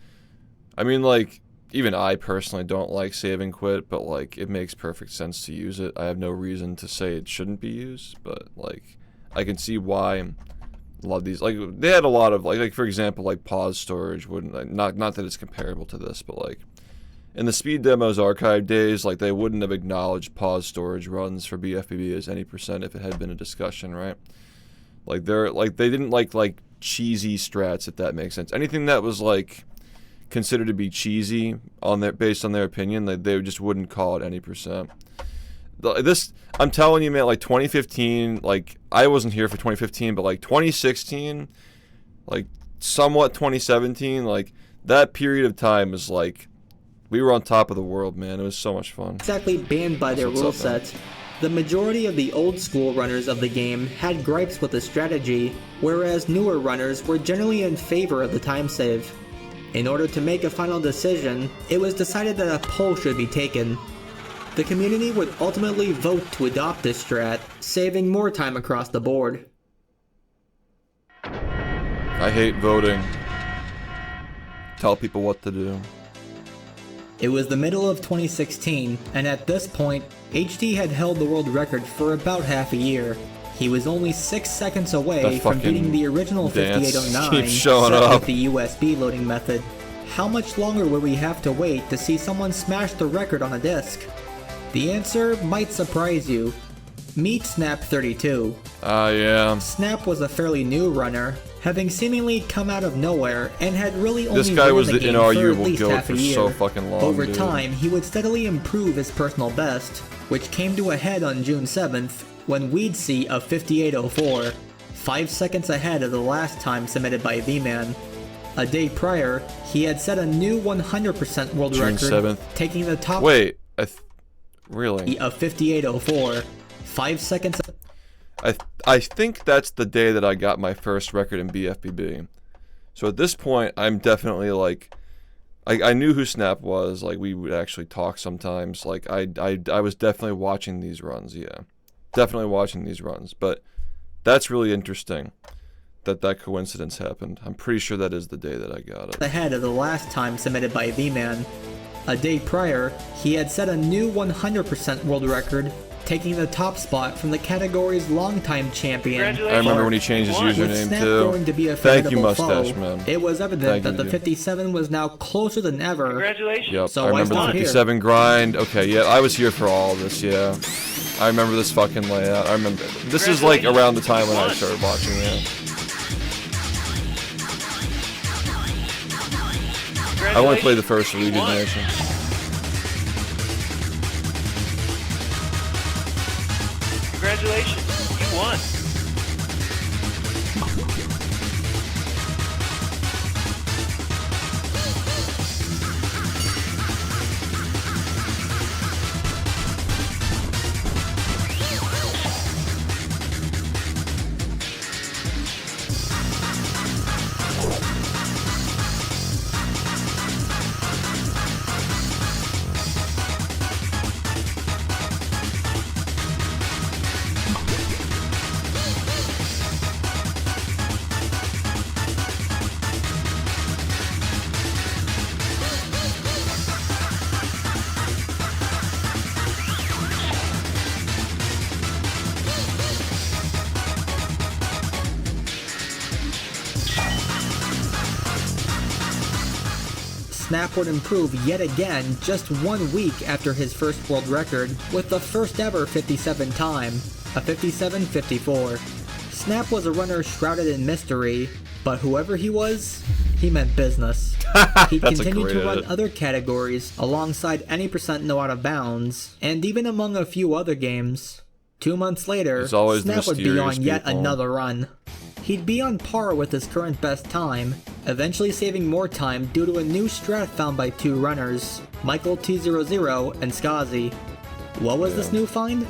I mean, like, even I personally don't like save and quit, but like it makes perfect sense to use it. I have no reason to say it shouldn't be used, but like I can see why a lot of these, like they had a lot of like for example like pause storage wouldn't, like, not that it's comparable to this, but like in the Speed Demos archive days, like they wouldn't have acknowledged pause storage runs for BfBB as any percent if it had been a discussion, right? Like they didn't like cheesy strats, if that makes sense. Anything that was like considered to be cheesy based on their opinion, they just wouldn't call it any percent. I'm telling you, man, like 2015, like I wasn't here for 2015, but like 2016, like somewhat 2017, like that period of time is like we were on top of the world, man. It was so much fun. Exactly banned by their rule set. The majority of the old school runners of the game had gripes with the strategy, whereas newer runners were generally in favor of the time save. In order to make a final decision, it was decided that a poll should be taken. The community would ultimately vote to adopt this strat, saving more time across the board. I hate voting. Tell people what to do. It was the middle of 2016, and at this point, HD had held the world record for about half a year. He was only 6 seconds away from beating the original 5809 set with the USB loading method. How much longer would we have to wait to see someone smash the record on a disc? The answer might surprise you. Meet Snap32. Yeah. Snap was a fairly new runner, having seemingly come out of nowhere and had really only been in the game for at least half a year. So fucking long, Over time, he would steadily improve his personal best, which came to a head on June 7th when we'd see a 5804, 5 seconds ahead of the last time submitted by V-Man. A day prior, he had set a new 100% world June record, 7th. taking the top. Wait, really? A 5804, 5 seconds. I think that's the day that I got my first record in BfBB. So at this point, I'm definitely like, I knew who Snap was. Like we would actually talk sometimes. Like I was definitely watching these runs. Yeah, definitely watching these runs. But that's really interesting that coincidence happened. I'm pretty sure that is the day that I got it. Ahead of the last time submitted by V-Man. A day prior, he had set a new 100% world record, taking the top spot from the category's longtime champion. I remember when he changed his username too. Thank you, Mustache Man. It was evident that the 57 was now closer than ever. Congratulations. Yep, so I remember the 57 grind. Okay, yeah, I was here for all of this, yeah. I remember this fucking layout. I remember. This is like around the time when I started watching it. I want to play the first Luigi's Mansion. Congratulations, you won. Snap would improve yet again just 1 week after his first world record with the first ever 57 time, a 57.54. Snap was a runner shrouded in mystery, but whoever he was, he meant business. He'd continue to run other categories alongside any percent no out of bounds, and even among a few other games. 2 months later, Snap would be on yet another run. He'd be on par with his current best time, eventually saving more time due to a new strat found by two runners, Michael T00 and Skazi. What was this new find?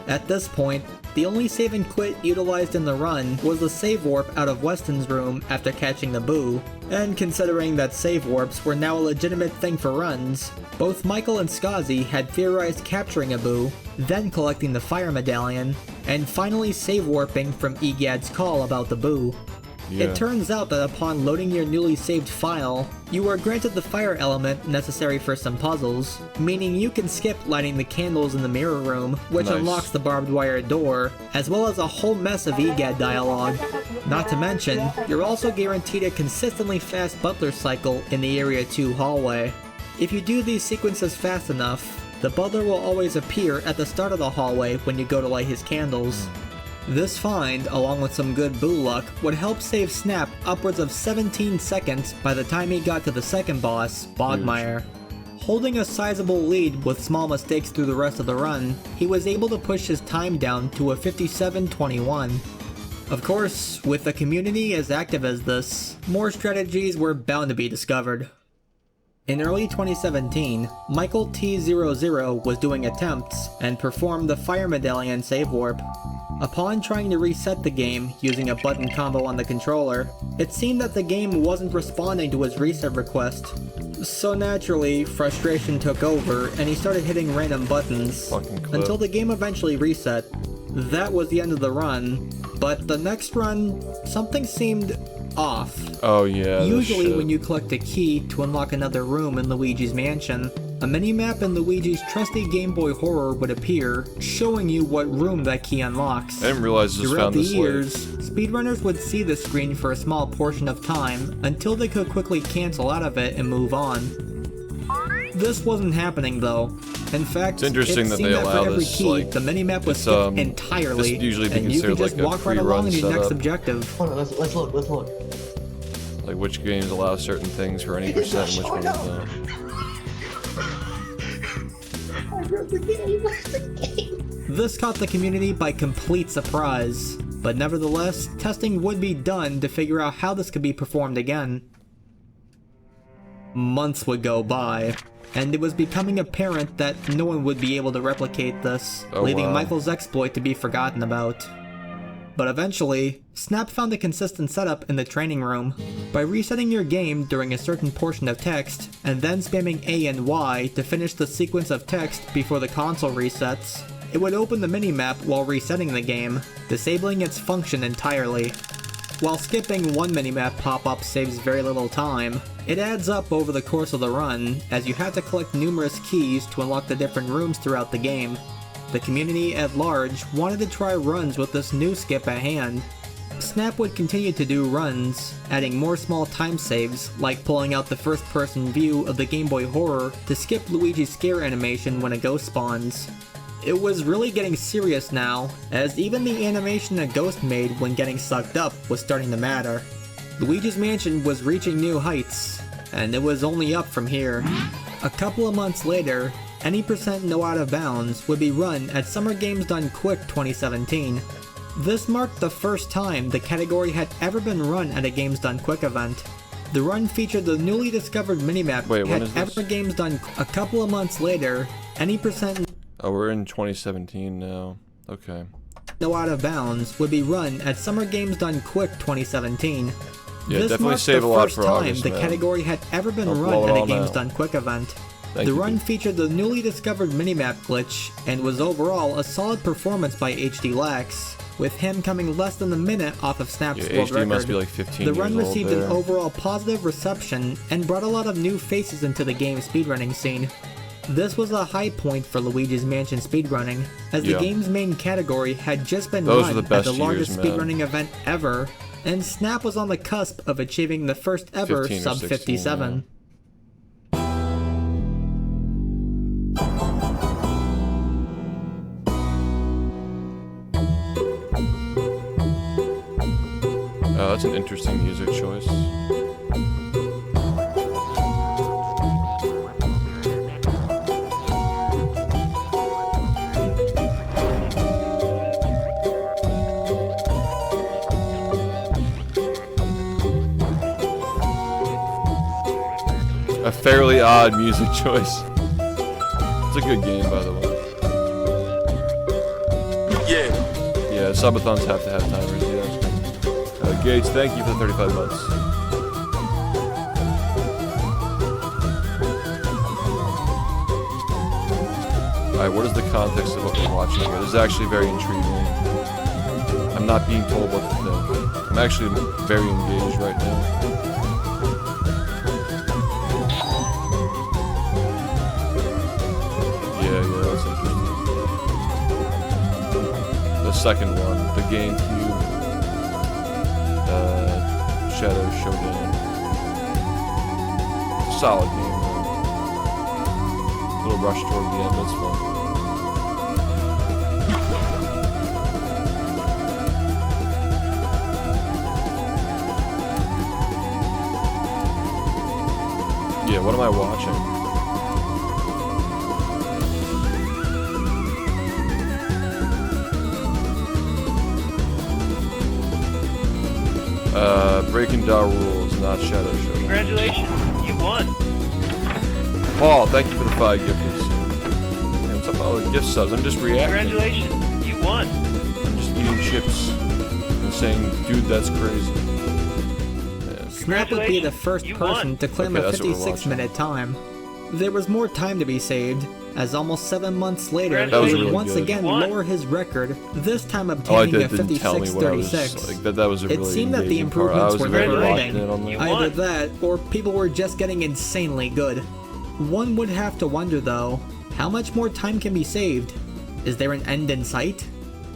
At this point, the only save and quit utilized in the run was the save warp out of Weston's room after catching the boo, and considering that save warps were now a legitimate thing for runs, both Michael and Skazi had theorized capturing a boo, then collecting the fire medallion, and finally save warping from EGAD's call about the boo. It turns out that upon loading your newly saved file, you are granted the fire element necessary for some puzzles, meaning you can skip lighting the candles in the mirror room, which unlocks the barbed wire door, as well as a whole mess of EGAD dialogue. Not to mention, you're also guaranteed a consistently fast butler cycle in the Area 2 hallway. If you do these sequences fast enough, the butler will always appear at the start of the hallway when you go to light his candles. This find, along with some good boo luck, would help save Snap upwards of 17 seconds by the time he got to the second boss, Bogmire. Holding a sizable lead with small mistakes through the rest of the run, he was able to push his time down to a 57:21. Of course, with a community as active as this, more strategies were bound to be discovered. In early 2017, Michael T00 was doing attempts and performed the Fire Medallion save warp. Upon trying to reset the game using a button combo on the controller, it seemed that the game wasn't responding to his reset request. So naturally, frustration took over and he started hitting random buttons until the game eventually reset. That was the end of the run, but the next run, something seemed off. Oh yeah. Usually when you collect a key to unlock another room in Luigi's mansion, a mini-map in Luigi's trusty Game Boy Horror would appear, showing you what room that key unlocks. I didn't realize this Throughout found the this years, speedrunners would see the screen for a small portion of time until they could quickly cancel out of it and move on. This wasn't happening though. In fact, it's interesting that they allow for every this. key, Like, the mini-map was skipped entirely, this usually be and you could just considered like walk a right along to pre-run your next setup. objective. Hold on, let's look. Like which games allow certain things for any percent and which ones don't. This caught the community by complete surprise, but nevertheless, testing would be done to figure out how this could be performed again. Months would go by, and it was becoming apparent that no one would be able to replicate this, leaving Michael's exploit to be forgotten about. But eventually, Snap found a consistent setup in the training room. By resetting your game during a certain portion of text, and then spamming A and Y to finish the sequence of text before the console resets, it would open the minimap while resetting the game, disabling its function entirely. While skipping one minimap pop-up saves very little time, it adds up over the course of the run, as you have to collect numerous keys to unlock the different rooms throughout the game. The community at large wanted to try runs with this new skip at hand. Snap would continue to do runs, adding more small time saves, like pulling out the first-person view of the Game Boy Horror to skip Luigi's scare animation when a ghost spawns. It was really getting serious now, as even the animation a ghost made when getting sucked up was starting to matter. Luigi's Mansion was reaching new heights, and it was only up from here. A couple of months later, any % no out of bounds would be run at Summer Games Done Quick 2017. This marked the first time the category had ever been run at a Games Done Quick event. The run featured the newly discovered minimap had ever Games Done. A couple of months later, any % Oh, we're in 2017 now. Okay. No out of bounds would be run at Summer Games Done Quick 2017. Yeah, this definitely marked save the a lot first for time August, the man. category had ever been I'll run blow it at a all Games now. Done Quick event. Thank The you, run dude. featured the newly discovered minimap glitch and was overall a solid performance by HD Lax, with him coming less than a minute off of Snap's Yeah, world HD record. must be like 15 The run years old received there. an overall positive reception and brought a lot of new faces into the game's speedrunning scene. This was a high point for Luigi's Mansion speedrunning, as the game's main category had just been Those run were the best at the largest years, man. speedrunning event ever, and Snap was on the cusp of achieving the first ever 15 or sub 16, 57. That's an interesting music choice. A fairly odd music choice. It's a good game, by the way. Yeah, subathons have to have timers, yeah. Gates, thank you for the 35 months. Alright, what is the context of what we're watching here? This is actually very intriguing. I'm not being told what to think. I'm actually very engaged right now. Yeah, that's interesting. The second one, the GameCube, Shadow Showdown. Solid game, though. Little rush toward the end, that's fun. Yeah, what am I watching? Breaking DAW rules, not Shadow Show. Congratulations, you won. Paul, thank you for the 5 gifters. Hey, what's up with all the gift subs? I'm just reacting. Congratulations, you won. I'm just eating chips and saying, dude, that's crazy. Yeah. Snap would be the first person to claim a 56-minute time. There was more time to be saved, as almost 7 months later, he would really once good. again lower his record, this time obtaining a 56-36. Like, that was a really It seemed that the engaging part. improvements I was were very never locked ending. in on that. Either that, or people were just getting insanely good. One would have to wonder though, how much more time can be saved? Is there an end in sight?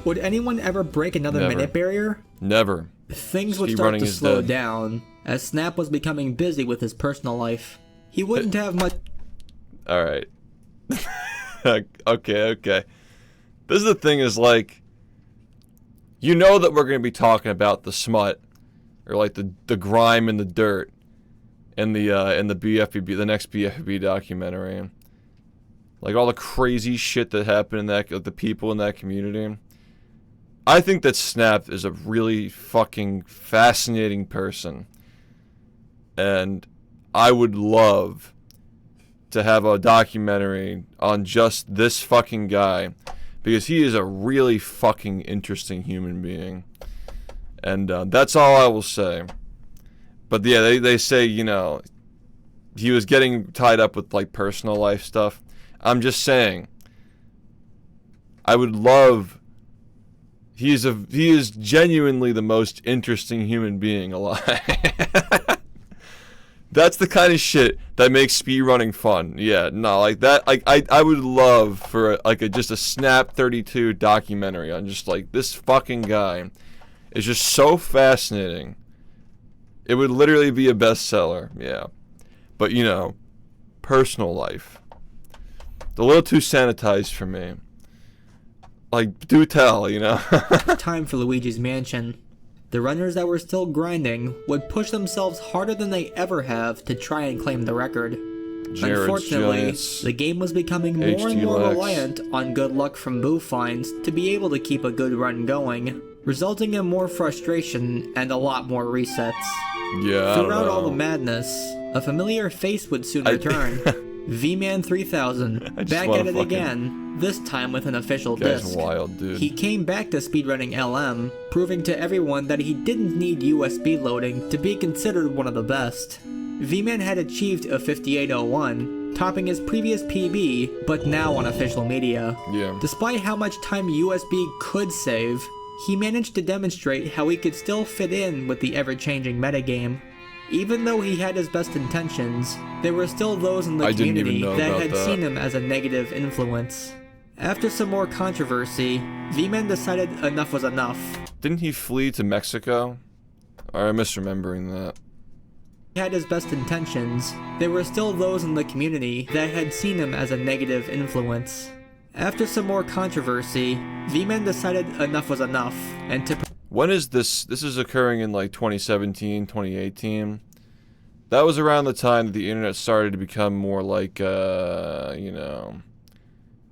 Would anyone ever break another Never. minute barrier? Never. Things would start Speedrunning to is slow dead. down, as Snap was becoming busy with his personal life. He wouldn't have much... Alright. Okay. This is the thing is, like, you know that we're going to be talking about the smut, or like the grime and the dirt, in the BfBB, the next BfBB documentary. Like, all the crazy shit that happened in that, the people in that community. I think that Snap is a really fucking fascinating person. And I would love to have a documentary on just this fucking guy, because he is a really fucking interesting human being. And that's all I will say. But yeah, they say, you know, he was getting tied up with like personal life stuff. I'm just saying, I would love... He is genuinely the most interesting human being alive. That's the kind of shit that makes speedrunning fun. Yeah, no, like that. Like I would love for just a Snap 32 documentary on just like this fucking guy. Is just so fascinating. It would literally be a bestseller. Yeah, but you know, personal life, a little too sanitized for me. Like, do tell, you know. time for Luigi's Mansion. The runners that were still grinding would push themselves harder than they ever have to try and claim the record. Unfortunately, Giants, the game was becoming more and HD more Lex. reliant on good luck from boo finds to be able to keep a good run going, resulting in more frustration and a lot more resets. Yeah, I don't Throughout all know. the madness, a familiar face would soon return. V-Man 3000, back at it again, this time with an official Guy's disc. wild, dude. He came back to speedrunning LM, proving to everyone that he didn't need USB loading to be considered one of the best. V-Man had achieved a 5801, topping his previous PB, but now on official media. Yeah. Despite how much time USB could save, he managed to demonstrate how he could still fit in with the ever-changing metagame. Even though he had his best intentions, there were still those in the community that had seen him as a negative influence. After some more controversy, V-Man decided enough was enough. Didn't he flee to Mexico? Or am I misremembering that? He had his best intentions, there were still those in the community that had seen him as a negative influence. After some more controversy, V-Man decided enough was enough, and to... When is this? This is occurring in like 2017, 2018. That was around the time that the internet started to become more like, you know,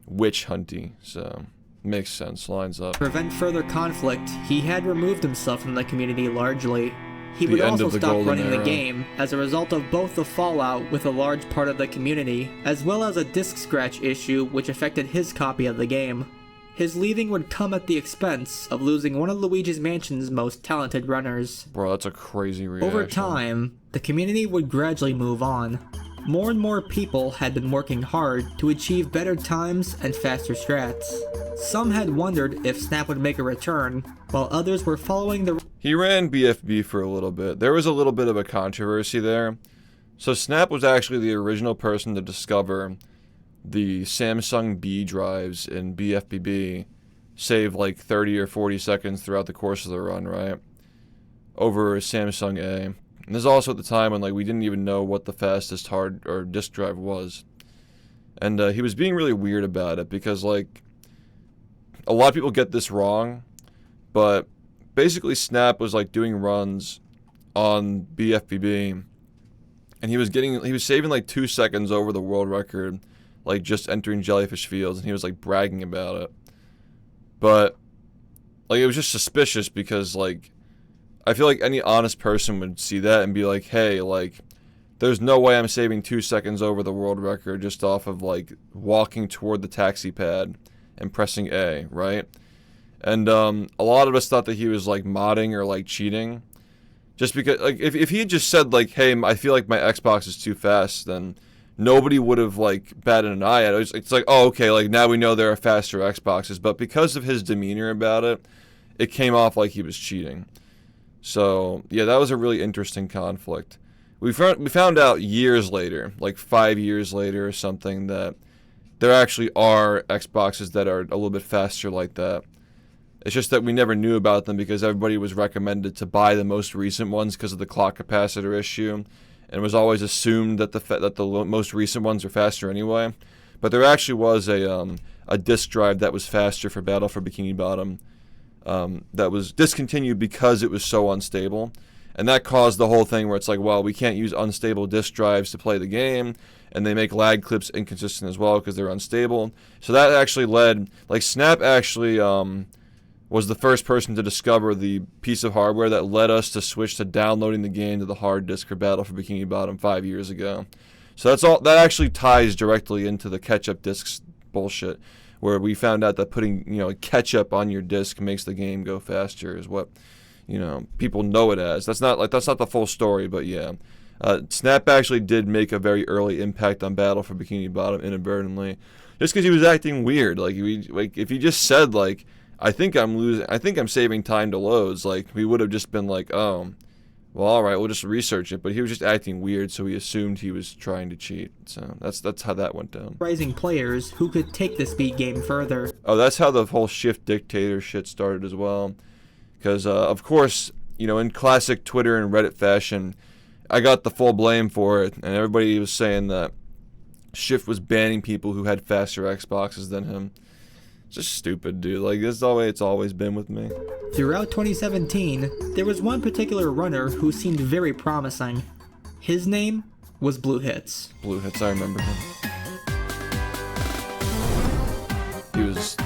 witch hunty. So, makes sense, lines up. To prevent further conflict, he had removed himself from the community largely. He The would end also of the stop golden running the era. game as a result of both the fallout with a large part of the community, as well as a disk scratch issue which affected his copy of the game. His leaving would come at the expense of losing one of Luigi's Mansion's most talented runners. Bro, that's a crazy reaction. Over time, the community would gradually move on. More and more people had been working hard to achieve better times and faster strats. Some had wondered if Snap would make a return, while others were following the... He ran BFB for a little bit. There was a little bit of a controversy there. So Snap was actually the original person to discover the Samsung B drives in BfBB save like 30 or 40 seconds throughout the course of the run, right? Over a Samsung A. And this is also at the time when like we didn't even know what the fastest hard or disk drive was. And he was being really weird about it because like a lot of people get this wrong, but basically Snap was like doing runs on BfBB and he was saving like 2 seconds over the world record, like just entering jellyfish fields, and he was like bragging about it. But like it was just suspicious because like I feel like any honest person would see that and be like, hey, like there's no way I'm saving 2 seconds over the world record just off of like walking toward the taxi pad and pressing A, right? And a lot of us thought that he was like modding or like cheating. Just because, like, if he had just said, like, hey, I feel like my Xbox is too fast, then nobody would have, like, batted an eye at it. It's like, oh, okay, like, now we know there are faster Xboxes. But because of his demeanor about it, it came off like he was cheating. So, yeah, that was a really interesting conflict. We found out years later, like 5 years later or something, that there actually are Xboxes that are a little bit faster like that. It's just that we never knew about them because everybody was recommended to buy the most recent ones because of the clock capacitor issue, and it was always assumed that the most recent ones are faster anyway. But there actually was a disk drive that was faster for Battle for Bikini Bottom that was discontinued because it was so unstable, and that caused the whole thing where it's like, well, we can't use unstable disk drives to play the game, and they make lag clips inconsistent as well because they're unstable. So that actually led, like, Snap actually was the first person to discover the piece of hardware that led us to switch to downloading the game to the hard disk for Battle for Bikini Bottom 5 years ago. So that's all. That actually ties directly into the ketchup discs bullshit, where we found out that putting, you know, ketchup on your disc makes the game go faster is what, you know, people know it as. That's not the full story, but yeah. Snap actually did make a very early impact on Battle for Bikini Bottom inadvertently, just because he was acting weird. Like if he just said like, I think I'm saving time to loads, like, we would have just been like, oh, well, all right, we'll just research it. But he was just acting weird, so we assumed he was trying to cheat. So that's how that went down. Rising players who could take the speed game further. Oh, that's how the whole SHiFT dictator shit started as well. Because, of course, you know, in classic Twitter and Reddit fashion, I got the full blame for it, and everybody was saying that SHiFT was banning people who had faster Xboxes than him. Just stupid, dude. Like, this is the way it's always been with me. Throughout 2017, there was one particular runner who seemed very promising. His name was Blue Hits. Blue Hits, I remember him. He was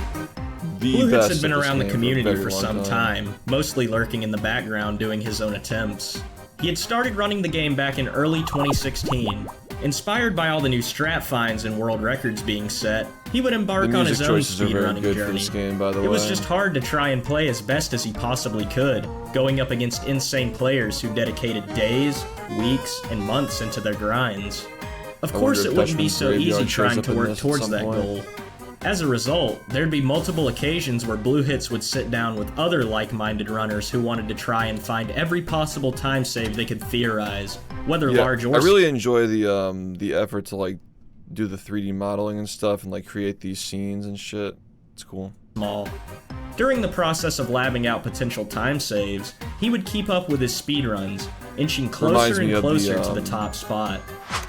the Blue Hits best had been at this around the game community a very for long some time, mostly lurking in the background doing his own attempts. He had started running the game back in early 2016. Inspired by all the new strat finds and world records being set, he would embark on his own speedrunning journey. It was just hard to try and play as best as he possibly could, going up against insane players who dedicated days, weeks, and months into their grinds. Of course, it wouldn't be so easy trying to work towards that goal. As a result, there'd be multiple occasions where Blue Hits would sit down with other like-minded runners who wanted to try and find every possible time save they could theorize, whether large or small. I really enjoy the effort to like do the 3D modeling and stuff and like create these scenes and shit. It's cool. During the process of labbing out potential time saves, he would keep up with his speedruns, inching closer and closer to the top spot.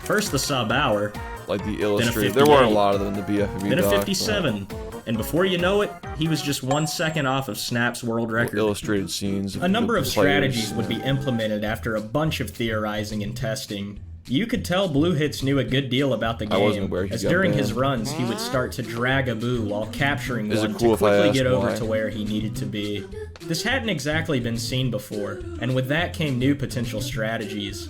First the sub-hour, like the illustrated. There weren't a lot of them in the BfBB then a 57, and before you know it, he was just 1 second off of Snap's world record. Illustrated scenes. A number of strategies would be implemented after a bunch of theorizing and testing. You could tell Blue Hits knew a good deal about the game, as during his runs he would start to drag a boo while capturing one to quickly get over to where he needed to be. This hadn't exactly been seen before, and with that came new potential strategies.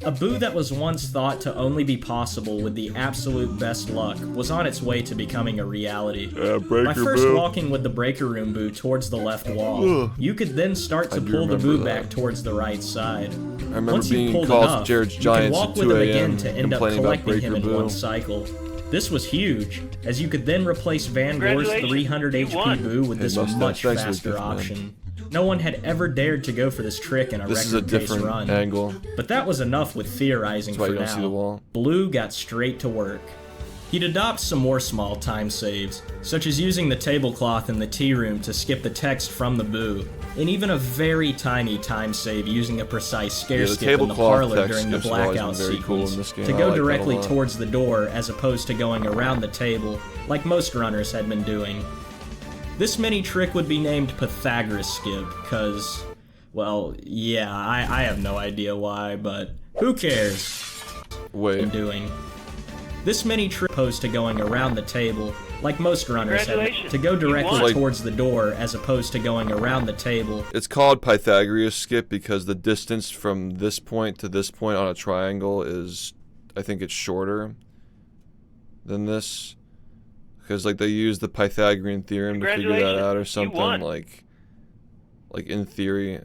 A boo that was once thought to only be possible with the absolute best luck was on its way to becoming a reality. By first walking with the breaker room boo towards the left wall, you could then start to pull the boo back towards the right side. Once you pulled enough, you can walk with him again to end up collecting him in one cycle. This was huge, as you could then replace Van Gore's 300 HP boo with this much faster option. No one had ever dared to go for this trick in a record-pace run. Angle. But that was enough with theorizing for now. Blue got straight to work. He'd adopt some more small time saves, such as using the tablecloth in the tea room to skip the text from the boo, and even a very tiny time save using a precise scare skip in the parlor during the blackout sequence to go directly towards the door as opposed to going around the table, like most runners had been doing. This mini trick would be named Pythagoras Skip, cause, well, yeah, I have no idea why, but who cares? Wait. Doing. This mini trick opposed to going around the table, like most runners have, to go directly towards the door as opposed to going around the table. It's called Pythagoras skip because the distance from this point to this point on a triangle is, I think it's shorter than this. Because like they use the Pythagorean theorem to figure that out or something, like in theory.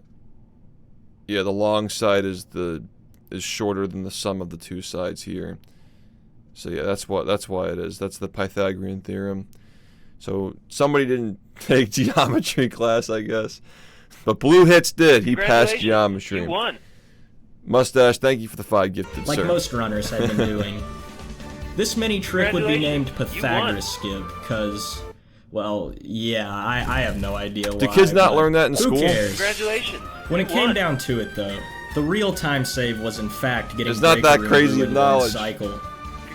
Yeah, the long side is shorter than the sum of the two sides here. So yeah, that's why it is. That's the Pythagorean theorem. So somebody didn't take geometry class, I guess. But Blue Hits did. He passed geometry. You won. Mustache, thank you for the 5 gifted, like sir. Most runners have been doing. This mini trick would be named Pythagoras skip, because, well, yeah, I have no idea why. Do kids not learn that in school? Who cares? Congratulations. When it came down to it, though, the real time save was in fact getting it's not that crazy of knowledge. Cycle.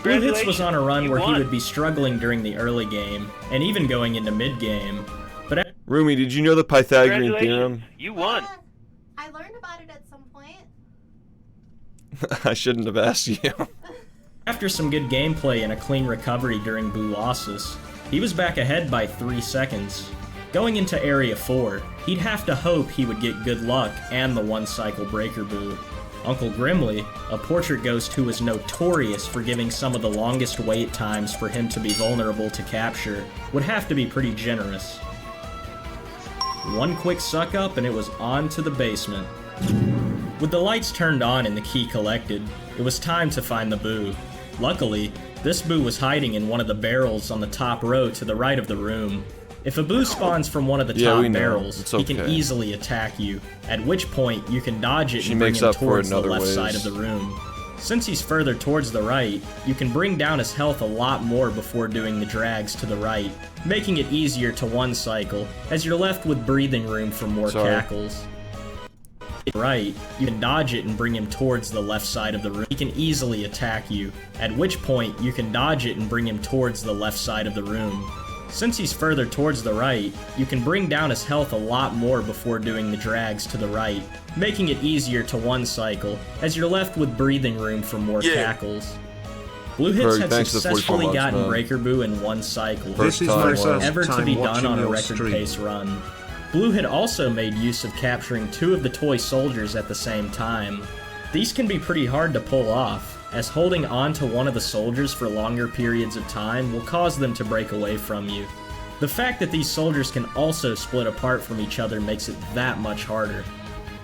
Blue Hits was on a run where he would be struggling during the early game, and even going into mid-game. But Rumi, did you know the Pythagorean theorem? You won. I learned about it at some point. I shouldn't have asked you. After some good gameplay and a clean recovery during Boo losses, he was back ahead by 3 seconds. Going into Area 4, he'd have to hope he would get good luck and the 1-cycle breaker Boo. Uncle Grimly, a portrait ghost who was notorious for giving some of the longest wait times for him to be vulnerable to capture, would have to be pretty generous. One quick suck up and it was on to the basement. With the lights turned on and the key collected, it was time to find the Boo. Luckily, this Boo was hiding in one of the barrels on the top row to the right of the room. If a Boo spawns from one of the top barrels, he can easily attack you, at which point you can dodge it and bring him towards the left side of the room. Since he's further towards the right, you can bring down his health a lot more before doing the drags to the right, making it easier to 1-cycle, as you're left with breathing room for more cackles. Right, you can dodge it and bring him towards the left side of the room. He can easily attack you, at which point you can dodge it and bring him towards the left side of the room. Since he's further towards the right, you can bring down his health a lot more before doing the drags to the right, making it easier to 1-cycle, as you're left with breathing room for more cackles. Blue Hits had successfully gotten Breaker Boo in 1 cycle, This is first my first ever to time be done on a watching record your pace run. Blue had also made use of capturing 2 of the toy soldiers at the same time. These can be pretty hard to pull off, as holding on to one of the soldiers for longer periods of time will cause them to break away from you. The fact that these soldiers can also split apart from each other makes it that much harder.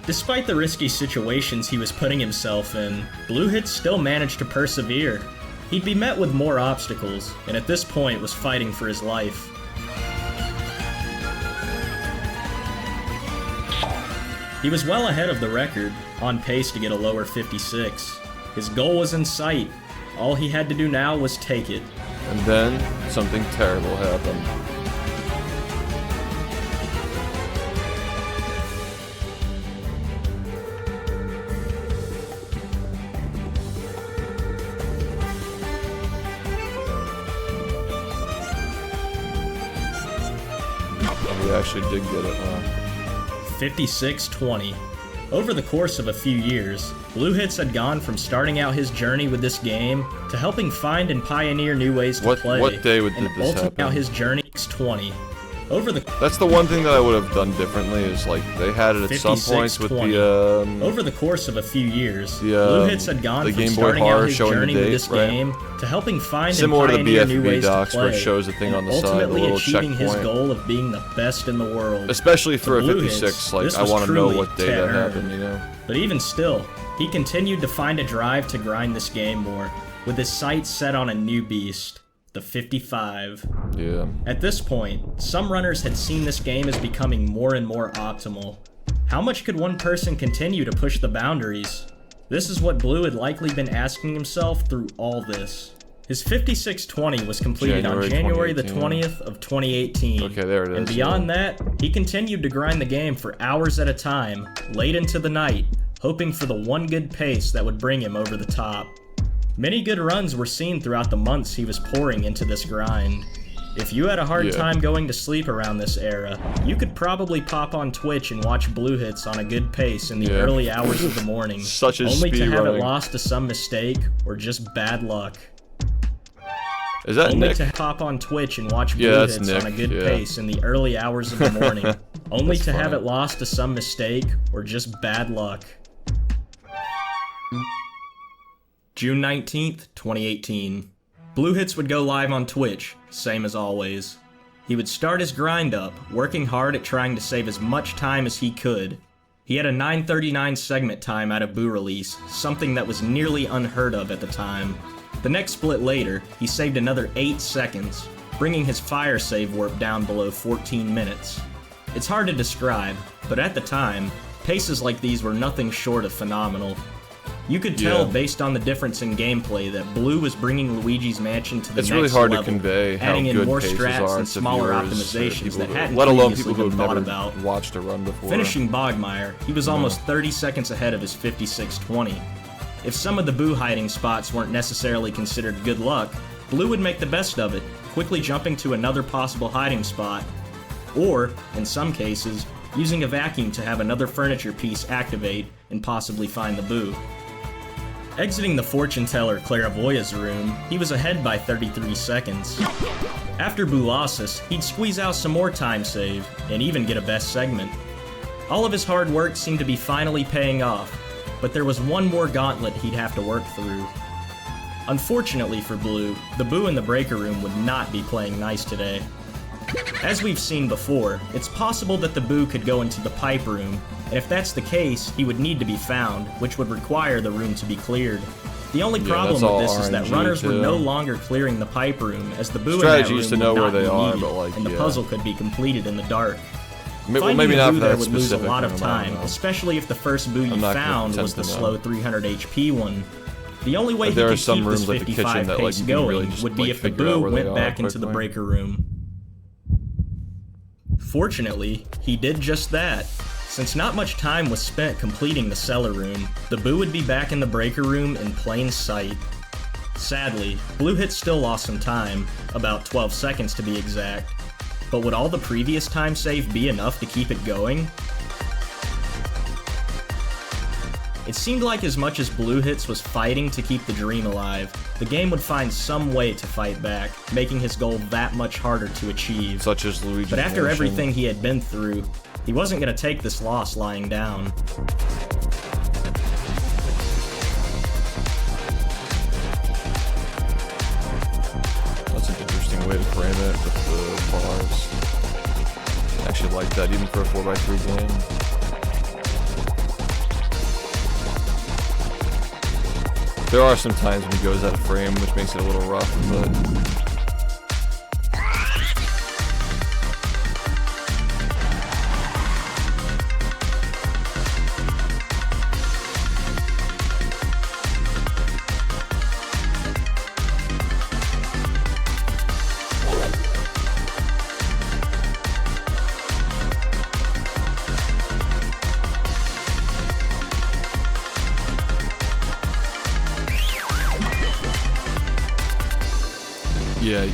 Despite the risky situations he was putting himself in, Blue Hits still managed to persevere. He'd be met with more obstacles, and at this point was fighting for his life. He was well ahead of the record, on pace to get a lower 56. His goal was in sight. All he had to do now was take it. And then, something terrible happened. We actually did get it, huh? 56-20. Over the course of a few years, Blue Hits had gone from starting out his journey with this game to helping find and pioneer new ways to play. What day did this happen? Out his journey 20. That's the one thing that I would have done differently is like they had it at some points with the over the course of a few years, Blue Hits had gone from starting out his journey with this game to helping find and pioneer new ways to play, where it shows the thing on the side, ultimately achieving his goal of being the best in the world. Especially for a 56, like I want to know what day that happened, you know. But even still, he continued to find a drive to grind this game more, with his sights set on a new beast. The 55. Yeah. At this point, some runners had seen this game as becoming more and more optimal. How much could one person continue to push the boundaries? This is what Blue had likely been asking himself through all this. His 56-20 was completed on January the 20th of 2018. Okay, there it is. And beyond that, he continued to grind the game for hours at a time, late into the night, hoping for the one good pace that would bring him over the top. Many good runs were seen throughout the months he was pouring into this grind. If you had a hard time going to sleep around this era, you could probably pop on Twitch and watch blue hits on a good pace in the early hours of the morning, Such as only to have it speedrunning. lost to some mistake or just bad luck. Is that Only Nick? to pop on Twitch and watch blue hits Nick, on a good pace in the early hours of the morning, only to have it lost to some mistake or just bad luck. June 19th, 2018. Blue Hits would go live on Twitch, same as always. He would start his grind up, working hard at trying to save as much time as he could. He had a 9:39 segment time out of Boo release, something that was nearly unheard of at the time. The next split later, he saved another 8 seconds, bringing his fire save warp down below 14 minutes. It's hard to describe, but at the time, paces like these were nothing short of phenomenal. You could tell based on the difference in gameplay that Blue was bringing Luigi's Mansion to the next level. It's really hard to convey how adding in good more paces strats are and to smaller viewers, optimizations that who, hadn't let alone previously people who've been thought never about. watched a run before. Finishing Bogmire, he was almost 30 seconds ahead of his 56:20. If some of the Boo hiding spots weren't necessarily considered good luck, Blue would make the best of it, quickly jumping to another possible hiding spot, or, in some cases, using a vacuum to have another furniture piece activate and possibly find the Boo. Exiting the fortune teller Clairvoya's room, he was ahead by 33 seconds. After Boolossus, he'd squeeze out some more time save, and even get a best segment. All of his hard work seemed to be finally paying off, but there was one more gauntlet he'd have to work through. Unfortunately for Blue, the Boo in the breaker room would not be playing nice today. As we've seen before, it's possible that the Boo could go into the pipe room, and if that's the case, he would need to be found, which would require the room to be cleared. The only problem with this is that runners were no longer clearing the pipe room, as the Boo in that room would not be needed, and the puzzle could be completed in the dark. Finding the Boo there would lose a lot of time, especially if the first Boo you found was the slow 300 HP one. The only way he could keep this 55 pace going would be if the Boo went back into the breaker room. Fortunately, he did just that. Since not much time was spent completing the cellar room, the Boo would be back in the breaker room in plain sight. Sadly, Blue Hit still lost some time, about 12 seconds to be exact. But would all the previous time save be enough to keep it going? It seemed like as much as Blue Hits was fighting to keep the dream alive, the game would find some way to fight back, making his goal that much harder to achieve. Such as Luigi's But after Mansion. everything he had been through, he wasn't going to take this loss lying down. That's an interesting way to frame it with the bars. I actually like that even for a 4x3 game. There are some times when he goes out of frame, which makes it a little rough, but... Yeah,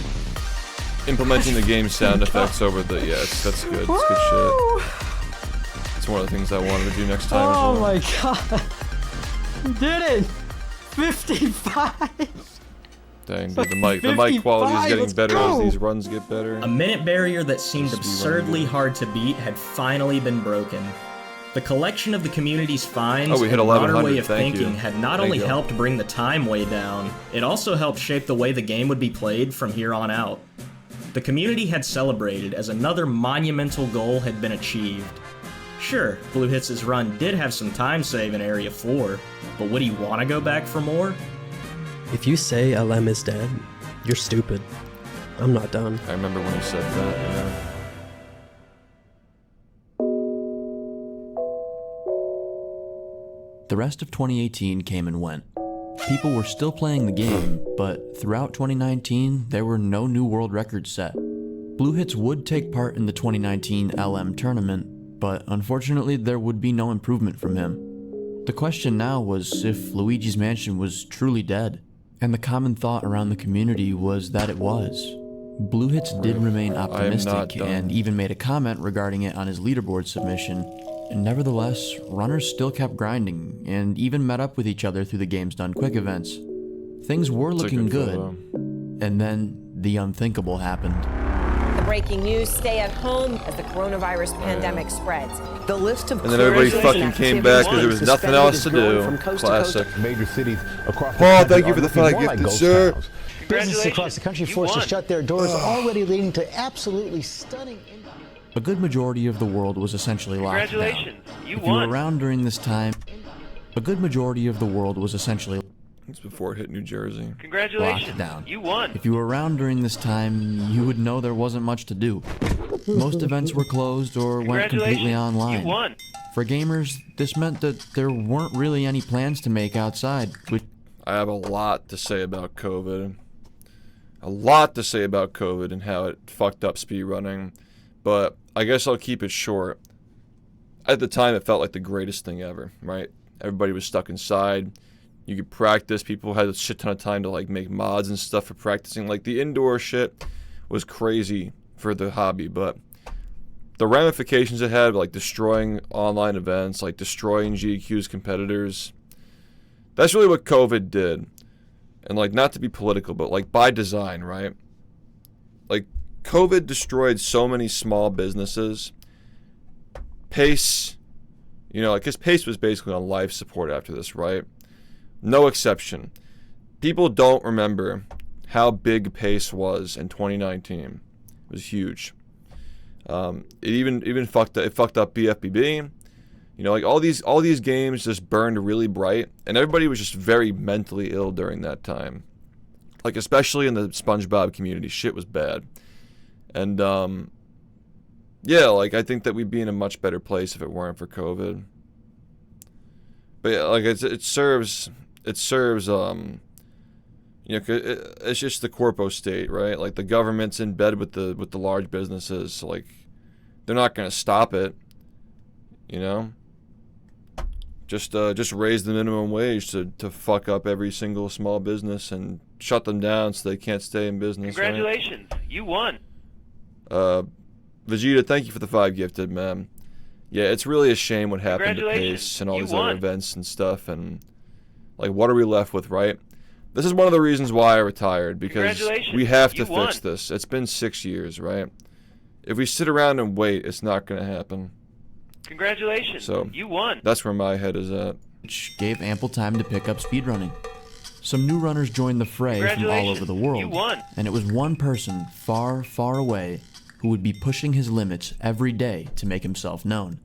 implementing the game sound effects over the that's good. It's good shit. It's one of the things I wanted to do next time. Oh my god! You did it! 55! Dang, dude, the mic quality is getting better as these runs get better. A minute barrier that seemed absurdly hard to beat had finally been broken. The collection of the community's finds and modern way of thinking had not only helped bring the time way down, it also helped shape the way the game would be played from here on out. The community had celebrated as another monumental goal had been achieved. Sure, Blue Hits' run did have some time save in Area 4, but would he want to go back for more? If you say LM is dead, you're stupid. I'm not done. I remember when you said that, yeah. The rest of 2018 came and went. People were still playing the game, but throughout 2019, there were no new world records set. Blue Hits would take part in the 2019 LM tournament, but unfortunately there would be no improvement from him. The question now was if Luigi's Mansion was truly dead, and the common thought around the community was that it was. Blue Hits did remain optimistic and even made a comment regarding it on his leaderboard submission. Nevertheless, runners still kept grinding and even met up with each other through the game's done quick events. Things were looking good, and then the unthinkable happened. The breaking news, stay at home as the coronavirus pandemic spreads. The list of and then everybody fucking came back because there was nothing else to do. Classic. Major cities across Paul, thank you for the 5 gifted, sir. Businesses across the country forced to shut their doors, already leading to absolutely stunning. A good majority of the world was essentially locked down. You if you were around during this time, a good majority of the world was essentially. It's before it hit New Jersey. Congratulations. Locked down. You won. If you were around during this time, you would know there wasn't much to do. Most events were closed or went completely online. You won. For gamers, this meant that there weren't really any plans to make outside. I have a lot to say about COVID. A lot to say about COVID and how it fucked up speedrunning. But I guess I'll keep it short. At the time, it felt like the greatest thing ever, right? Everybody was stuck inside. You could practice. People had a shit ton of time to like make mods and stuff for practicing. Like the indoor shit was crazy for the hobby, but the ramifications it had, like destroying online events, like destroying GQ's competitors, that's really what COVID did. And like, not to be political, but like by design, right? Like COVID destroyed so many small businesses. Pace, you know, because Pace was basically on life support after this, right? No exception. People don't remember how big Pace was in 2019. It was huge. It even fucked up BfBB. You know, like all these games just burned really bright, and everybody was just very mentally ill during that time. Like especially in the SpongeBob community, shit was bad. And yeah, like I think that we'd be in a much better place if it weren't for COVID. But yeah, like it serves you know, it's just the corpo state, right? Like the government's in bed with the large businesses, so like they're not gonna stop it, you know. Just raise the minimum wage to fuck up every single small business and shut them down so they can't stay in business. Congratulations, right? You won. Vegeta, thank you for the 5 gifted, man. Yeah, it's really a shame what happened to Pace and all these other events and stuff, and like what are we left with, right? This is one of the reasons why I retired, because we have to fix this. It's been 6 years, right? If we sit around and wait, it's not going to happen. Congratulations, so you won. That's where my head is at. Which gave ample time to pick up speedrunning. Some new runners joined the fray from all over the world, you won. And it was one person far, far away who would be pushing his limits every day to make himself known.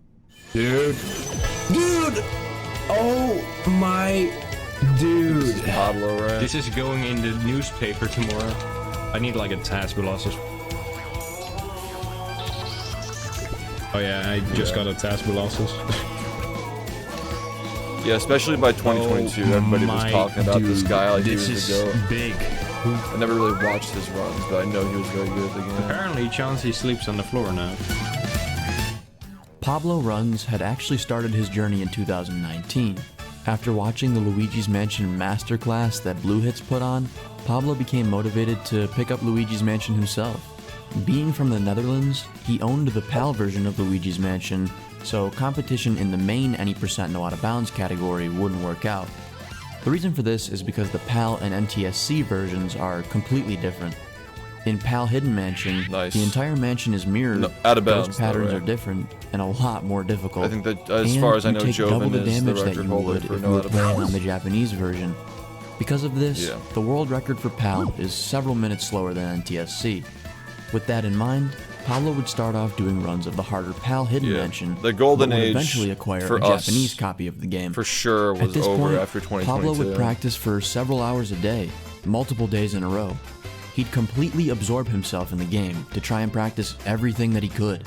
Dude! Oh my dude! Pablo, right? This is going in the newspaper tomorrow. I need like a task with losses. Oh yeah, I just got a task with losses. Yeah, especially by 2022, everybody was talking about this guy like he was the GOAT. Big. I never really watched his runs, but I know he was very good at the game. Apparently, Chauncey sleeps on the floor now. Pablo Runs had actually started his journey in 2019. After watching the Luigi's Mansion masterclass that Blue Hits put on, Pablo became motivated to pick up Luigi's Mansion himself. Being from the Netherlands, he owned the PAL version of Luigi's Mansion, so competition in the main Any % No Out of Bounds category wouldn't work out. The reason for this is because the PAL and NTSC versions are completely different. In PAL Hidden Mansion, the entire mansion is mirrored, out of bounds, ghost patterns are different, and a lot more difficult. I think that, as far as I know, Joven is the record holder for No Out of Bounds on the Japanese version. Because of this, the world record for PAL is several minutes slower than NTSC. With that in mind, Pablo would start off doing runs of the harder PAL Hidden Mansion, the golden but would age eventually acquire for a Japanese copy of the game. For sure was At this over point, after 2022. Pablo would practice for several hours a day, multiple days in a row. He'd completely absorb himself in the game to try and practice everything that he could.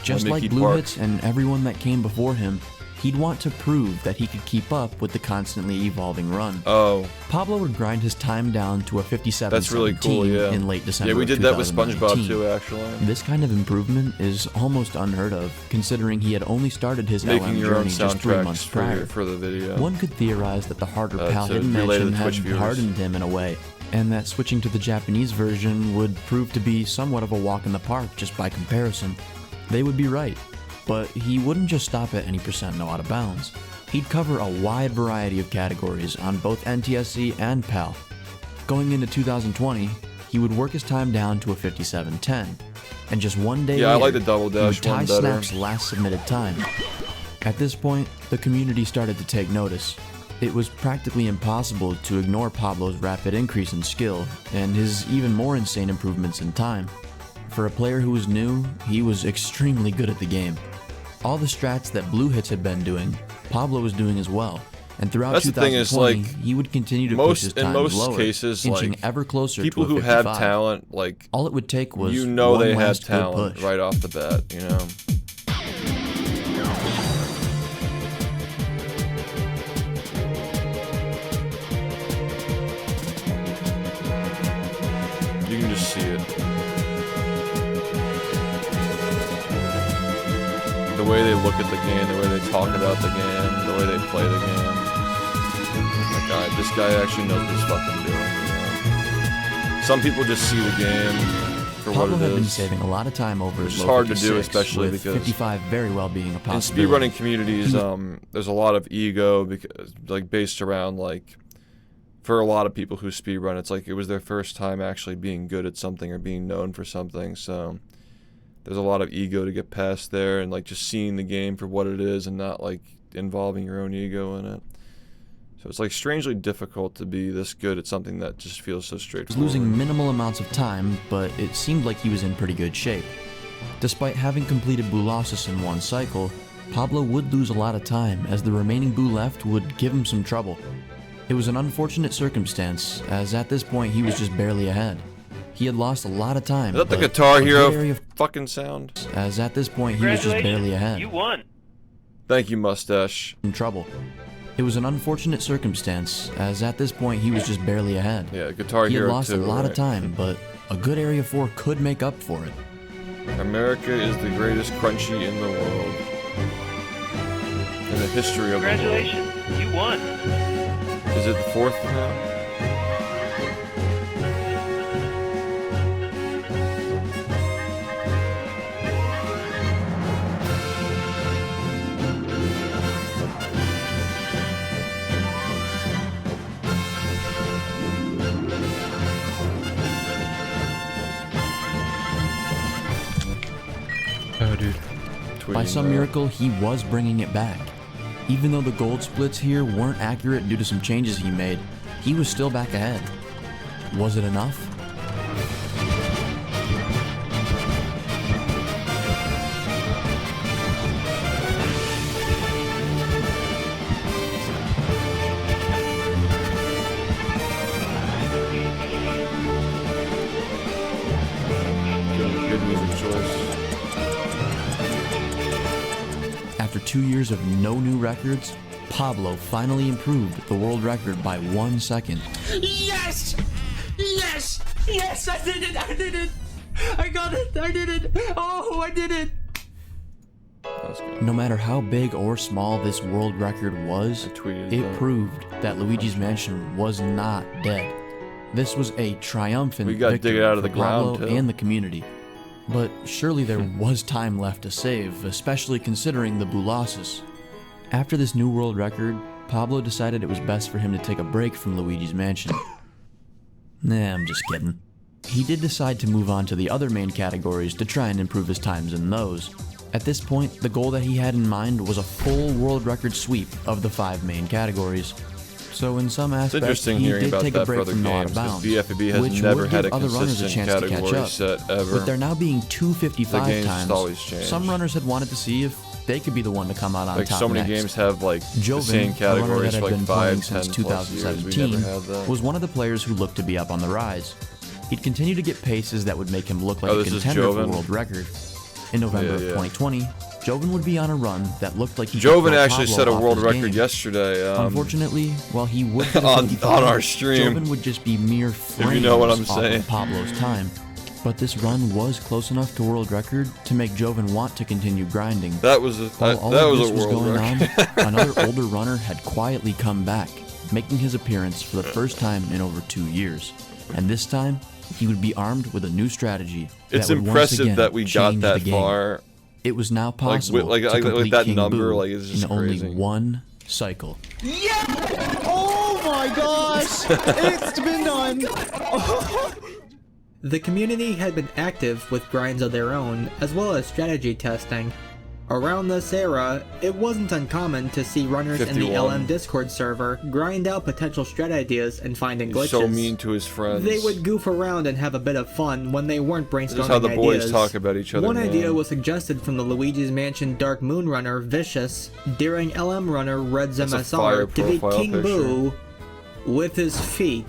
Just like Blue Hits and everyone that came before him, he'd want to prove that he could keep up with the constantly evolving run. Oh. Pablo would grind his time down to a 57-17 That's really cool, yeah. in late December. Yeah, we did that with SpongeBob too, actually. This kind of improvement is almost unheard of, considering he had only started his Making LM your own journey just 3 months prior. for the video. One could theorize that the harder PAL Hidden relate to Mansion the had Twitch viewers. hardened him in a way, and that switching to the Japanese version would prove to be somewhat of a walk in the park just by comparison. They would be right, but he wouldn't just stop at any percent no out of bounds. He'd cover a wide variety of categories on both NTSC and PAL. Going into 2020, he would work his time down to a 57:10, and just one day later, I like the double dash he would one tie better. Snap's last submitted time. At this point, the community started to take notice. It was practically impossible to ignore Pablo's rapid increase in skill and his even more insane improvements in time. For a player who was new, he was extremely good at the game. All the strats that Blue Hits had been doing, Pablo was doing as well. And throughout That's the thing 2020, is, like, he would continue to push his times in most lower, cases, inching like, ever closer people to a who have 55. talent, like, all it would take was you know one they have last good talent push. right off the bat, you know. You can just see it. The way they look at the game, the way they talk about the game, the way they play the game. Like, this guy actually knows what he's fucking doing. You know? Some people just see the game for Pablo what had it been is. saving a lot of time over Which his is low hard to do, 56, especially with because 55 very well being a in possibility. speedrunning communities, there's a lot of ego because, like, based around, like, for a lot of people who speedrun, it's like it was their first time actually being good at something or being known for something. So there's a lot of ego to get past there, and like just seeing the game for what it is and not like involving your own ego in it. So it's like strangely difficult to be this good at something that just feels so He was straightforward. losing minimal amounts of time, but it seemed like he was in pretty good shape. Despite having completed Boolossus in one cycle, Pablo would lose a lot of time as the remaining Boo left would give him some trouble. It was an unfortunate circumstance, as at this point he was just barely ahead. He had lost a lot of time. Is that the but Guitar a good Hero area of- fucking sound? As at this point he was just barely ahead. You won. Thank you, Mustache. In trouble. It was an unfortunate circumstance, as at this point he was just barely ahead. Yeah, Guitar He had Hero lost 2, a lot of right? time, but a good Area 4 could make up for it. America is the greatest crunchy in the world. In the history of the world. Congratulations, you won. Is it the fourth now? Oh, dude. By some miracle, he was bringing it back. Even though the gold splits here weren't accurate due to some changes he made, he was still back ahead. Was it enough? Good music choice. After 2 years of no new records, Pablo finally improved the world record by 1 second. Yes! Yes! Yes, I did it! I did it! I got it! I did it! Oh, I did it! No matter how big or small this world record was, it proved that Luigi's Mansion was not dead. This was a triumphant We gotta dig victory it out of for the ground, Pablo too. and the community. But surely there was time left to save, especially considering the Boolossus. After this new world record, Pablo decided it was best for him to take a break from Luigi's Mansion. Nah, I'm just kidding. He did decide to move on to the other main categories to try and improve his times in those. At this point, the goal that he had in mind was a full world record sweep of the 5 main categories. So in some It's aspects, interesting he hearing did about take a that for break other from no out games, of 'cause bounds, VfBB has which never would had give a other runners a consistent chance to catch category up. set ever. With there now being 255 The game's times, always changed. some runners had wanted to see if they could be the one to come out on Like top so many next. games have like the Joven, same a runner categories that for had like been 5, playing 10 since plus years. We 2017, never had that. was one of the players who looked to be up on the rise. He'd continue to get paces that would make him look like Oh, a this is contender for Joven? world record. In November of 2020, Joven would be on a run that looked like he could Joven throw actually Pablo set a off world his record game. yesterday. Unfortunately, while he would get a on 55, our stream. Joven would just be mere If you know what I'm flames off of saying. Pablo's time. But this run was close enough to world record to make Joven want to continue grinding. That was a While all that of was this a was world going record. on, another older runner had quietly come back, making his appearance for the first time in over 2 years. And this time, he would be armed with a new strategy. It's that would once impressive again that we got change that the game. far. It was now possible like to complete that King number, Boo like, it's just in crazy. only one cycle. Yeah! Oh my gosh! It's been done! The community had been active with grinds of their own, as well as strategy testing. Around this era, it wasn't uncommon to see runners in the 51. LM Discord server grind out potential strat ideas and finding He's glitches. so mean to his friends. They would goof around and have a bit of fun when they weren't brainstorming This is how the boys ideas. talk about each other, One man. idea was suggested from the Luigi's Mansion Dark Moon runner Vicious, daring LM runner Red's That's a fire MSR to beat profile King picture. Boo with his feet.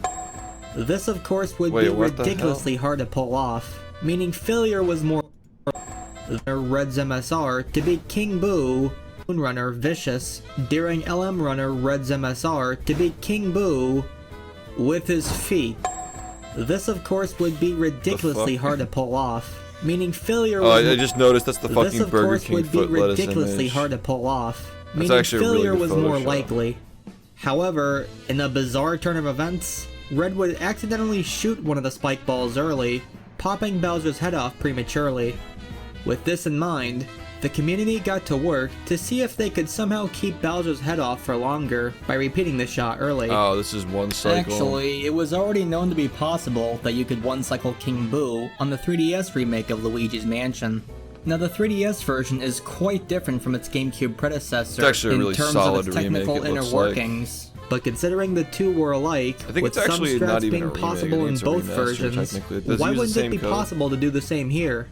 This of course would Wait, be what the ridiculously hard to pull off, meaning failure was more Red's MSR to beat King Boo, Moon runner Vicious, daring LM runner Red's MSR to beat King Boo with his feet. This of course would be ridiculously hard to pull off, meaning failure Oh, was I just noticed that's the this fucking of Burger course King would be foot lettuce ridiculously image. hard to pull off, That's meaning actually a really failure good was more Photoshop. likely. However, in a bizarre turn of events, Red would accidentally shoot one of the spike balls early, popping Bowser's head off prematurely. With this in mind, the community got to work to see if they could somehow keep Bowser's head off for longer by repeating the shot early. Oh, this is one cycle. Actually, it was already known to be possible that you could one-cycle King Boo on the 3DS remake of Luigi's Mansion. Now, the 3DS version is quite different from its GameCube predecessor It's actually a in really terms solid of its technical remake, it inner looks like. workings. But considering the two were alike, I think with it's some actually not strats even being a remake, possible I in think it's a both remaster, versions, technically. It does why use the wouldn't it same be code. possible to do the same here?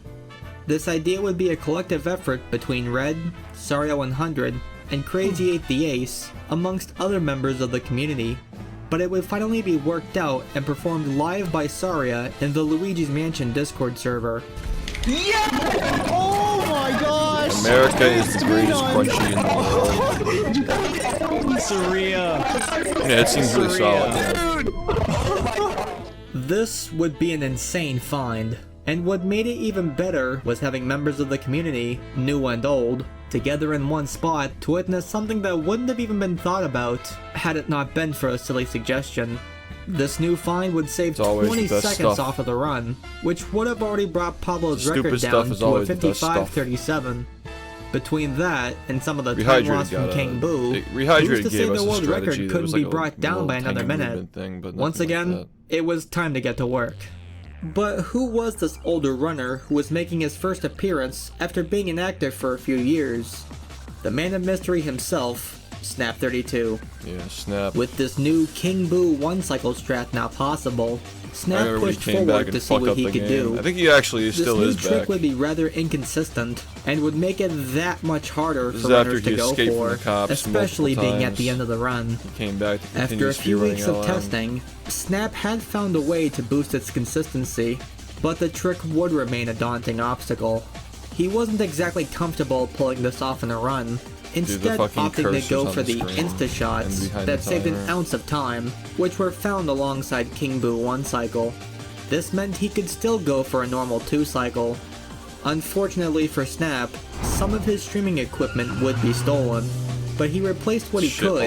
This idea would be a collective effort between Red, Saria100, and Crazy8 the Ace, amongst other members of the community. But it would finally be worked out and performed live by Saria in the Luigi's Mansion Discord server. Yeah! Oh my gosh! America is the greatest crunchy in the world. Saria. Yeah, it seems really solid. This would be an insane find, and what made it even better was having members of the community, new and old, together in one spot to witness something that wouldn't have even been thought about had it not been for a silly suggestion. This new find would save 20 seconds off of the run, which would have already brought Pablo's record down to a 55-37. Between that and some of the time lost from King Boo, who's to say the world record couldn't be brought down by another minute? Once again, it was time to get to work. But who was this older runner who was making his first appearance after being inactive for a few years? The man of mystery himself, Snap32. Yeah, Snap. With this new King Boo one-cycle strat now possible, Snap pushed forward to see what he could do. I think he actually still is This new trick back. would be rather inconsistent, and would make it that much harder This for is after runners he to go escaped from for, the cops especially multiple being at times. the end of the run. He came back to After continue a few speedrunning weeks of LM. testing, Snap had found a way to boost its consistency, but the trick would remain a daunting obstacle. He wasn't exactly comfortable pulling this off in a run, instead opting to go for the insta-shots that saved an ounce of time, which were found alongside King Boo 1 cycle. This meant he could still go for a normal 2 cycle. Unfortunately for Snap, some of his streaming equipment would be stolen, but he replaced what he could,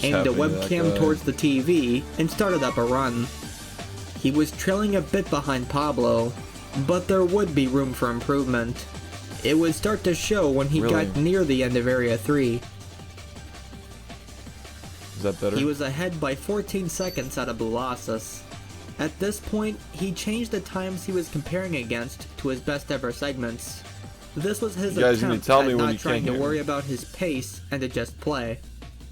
aimed a webcam towards the TV, and started up a run. He was trailing a bit behind Pablo, but there would be room for improvement. It would start to show when he got near the end of Area 3. Is that better? He was ahead by 14 seconds out of Bulasis. At this point, he changed the times he was comparing against to his best ever segments. This was his attempt at not trying to worry about his pace and to just play.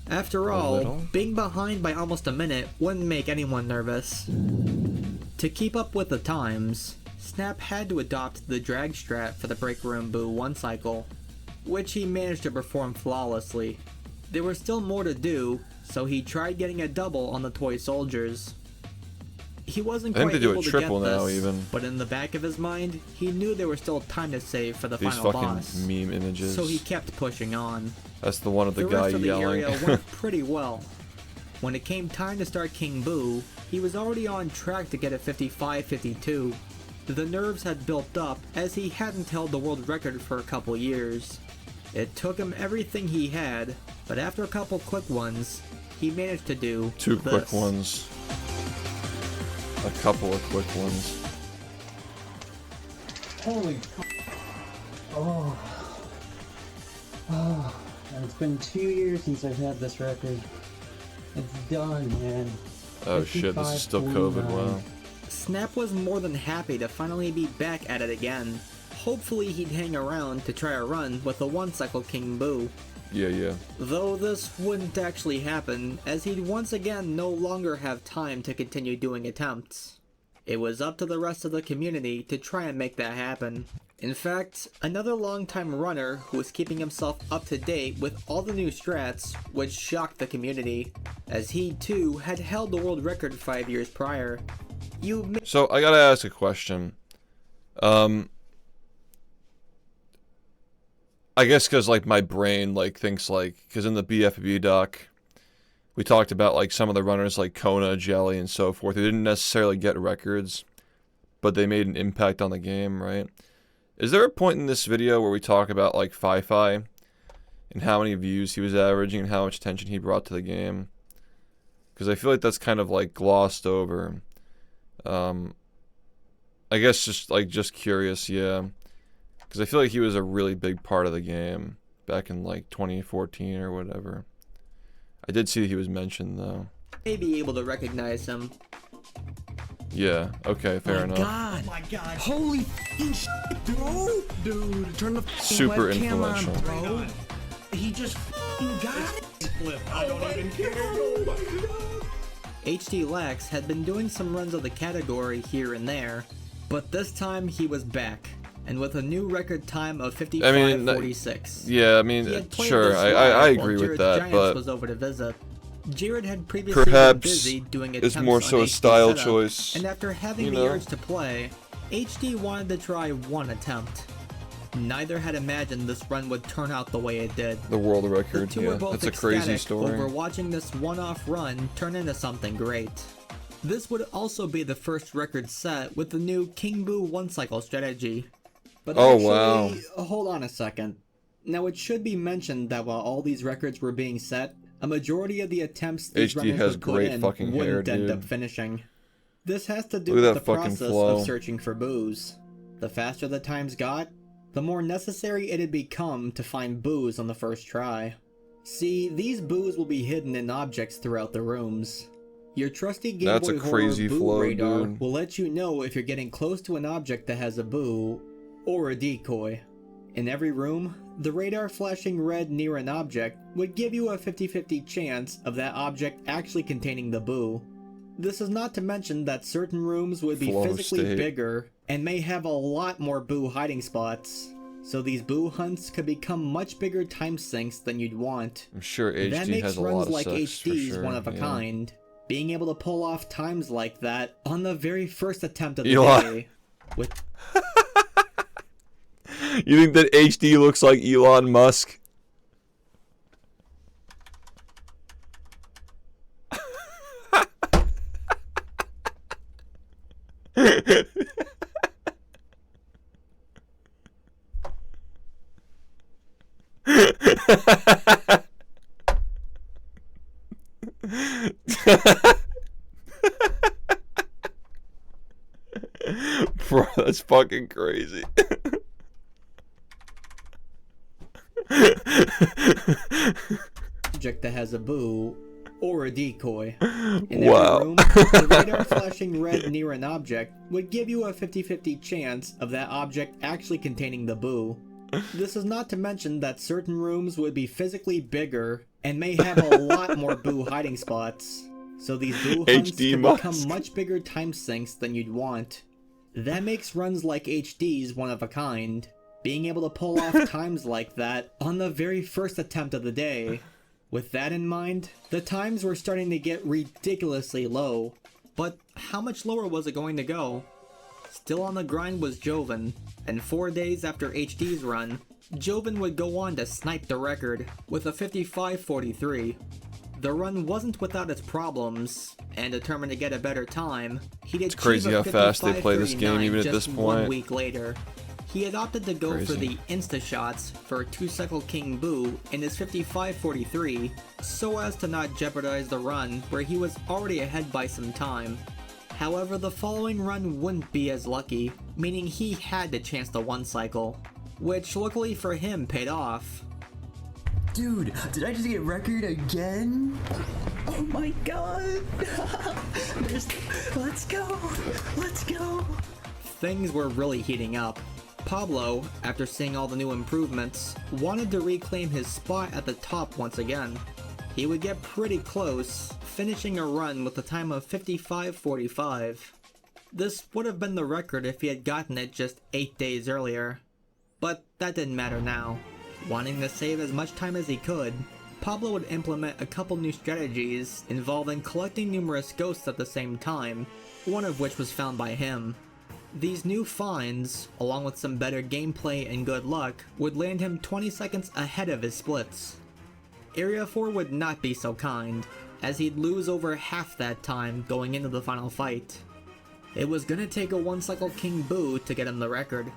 After all, being behind by almost a minute wouldn't make anyone nervous. To keep up with the times, Snap had to adopt the drag strat for the Break Room Boo 1 cycle, which he managed to perform flawlessly. There was still more to do, so he tried getting a double on the toy soldiers. He wasn't quite able to get this, but in the back of his mind, he knew there was still time to save for the final boss. Meme images. So he kept pushing on. That's the one of the guy rest of yelling. The area went pretty well. When it came time to start King Boo, he was already on track to get a 55-52. The nerves had built up as he hadn't held the world record for a couple years. It took him everything he had, but after a couple quick ones, he managed to do Two this. quick ones. a couple of quick ones. Holy oh. Oh, it's been 2 years since I've had this record. It's done, man. Oh shit, this is still COVID, wow. Snap was more than happy to finally be back at it again. Hopefully he'd hang around to try a run with the one-cycle King Boo. Yeah. Though this wouldn't actually happen, as he'd once again no longer have time to continue doing attempts. It was up to the rest of the community to try and make that happen. In fact, another longtime runner who was keeping himself up to date with all the new strats would shock the community, as he too had held the world record 5 years prior. So I gotta ask a question. I guess because like my brain like thinks like, because in the BfBB doc we talked about like some of the runners like Kona, Jelly, and so forth who didn't necessarily get records, but they made an impact on the game, right? Is there a point in this video where we talk about like Fi-Fi and how many views he was averaging and how much attention he brought to the game? Because I feel like that's kind of like glossed over. I guess just curious, yeah. Because I feel like he was a really big part of the game back in like 2014 or whatever. I did see he was mentioned though. May be able to recognize him. Yeah, okay, fair enough. God. Oh my god. Holy f***ing shit, dude. Dude, turn the super webcam influential. on, bro. He just f***ing got it. I don't even care. Oh my god. HD Lax had been doing some runs of the category here and there, but this time he was back, and with a new record time of 55:46. Yeah, I mean, sure, I agree with that, but was over to visit. Jared had previously been perhaps busy doing it's attempts more on so a HD style setup, choice. and after having the urge to play, HD wanted to try one attempt. Neither had imagined this run would turn out the way it did. The world record, The two were yeah, both that's a crazy ecstatic story. over watching this one-off run turn into something great. This would also be the first record set with the new King Boo one-cycle strategy. But wow. Hold on a second. Now it should be mentioned that while all these records were being set, a majority of the attempts these HD runners has would put great in fucking hair, wouldn't end dude. up finishing. This has to do Look at with that the fucking process flow. of searching for boos. The faster the times got, the more necessary it had become to find boos on the first try. See, these boos will be hidden in objects throughout the rooms. Your trusty Game That's Boy a crazy Horror boo flow, radar dude. will let you know if you're getting close to an object that has a boo or a decoy. In every room, the radar flashing red near an object would give you a 50-50 chance of that object actually containing the boo. This is not to mention that certain rooms would be Flow physically state. bigger and may have a lot more boo hiding spots. So these boo hunts could become much bigger time sinks than you'd want. I'm sure HD That makes has a runs lot of like sex for HD's sure. one of a yeah. kind. Being able to pull off times like that on the very first attempt of the Elon. day. With You think that HD looks like Elon Musk? Bro, that's fucking crazy. object that has a boo or a decoy. In Wow. every room, the radar flashing red near an object would give you a 50-50 chance of that object actually containing the boo. This is not to mention that certain rooms would be physically bigger and may have a lot more boo hiding spots. So these boo hunts HD could Musk. become much bigger time sinks than you'd want. That makes runs like HD's one of a kind. Being able to pull off times like that on the very first attempt of the day. With that in mind, the times were starting to get ridiculously low. But how much lower was it going to go? Still on the grind was Joven, and 4 days after HD's run, Joven would go on to snipe the record with a 55:43. The run wasn't without its problems, and determined to get a better time, he'd achieve crazy a how fast they play this game 55:39 even at just this 1 point. week later. He had opted to go for the insta-shots for a 2-cycle King Boo in his 55:43, so as to not jeopardize the run where he was already ahead by some time. However, the following run wouldn't be as lucky, meaning he had the chance to one cycle, which luckily for him paid off. Dude, did I just get record again? Oh my god! Let's go! Let's go! Things were really heating up. Pablo, after seeing all the new improvements, wanted to reclaim his spot at the top once again. He would get pretty close, finishing a run with a time of 55:45. This would have been the record if he had gotten it just 8 days earlier. But that didn't matter now. Wanting to save as much time as he could, Pablo would implement a couple new strategies involving collecting numerous ghosts at the same time, one of which was found by him. These new finds, along with some better gameplay and good luck, would land him 20 seconds ahead of his splits. Area 4 would not be so kind, as he'd lose over half that time going into the final fight. It was gonna take a one-cycle King Boo to get him the record.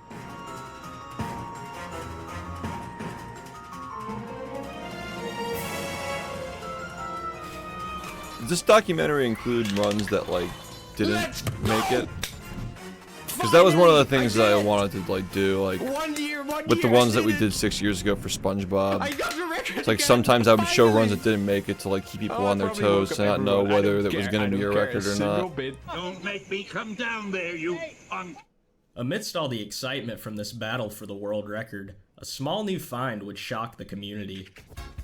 Does this documentary include runs that, like, didn't make it? Because that was one of the things that I wanted to, like, do, like, with the ones that we did 6 years ago for SpongeBob. It's like sometimes I would show runs that didn't make it to, like, keep people on their toes to not know whether that was going to be a record or not. Don't make me come down there, you Amidst all the excitement from this battle for the world record, a small new find would shock the community.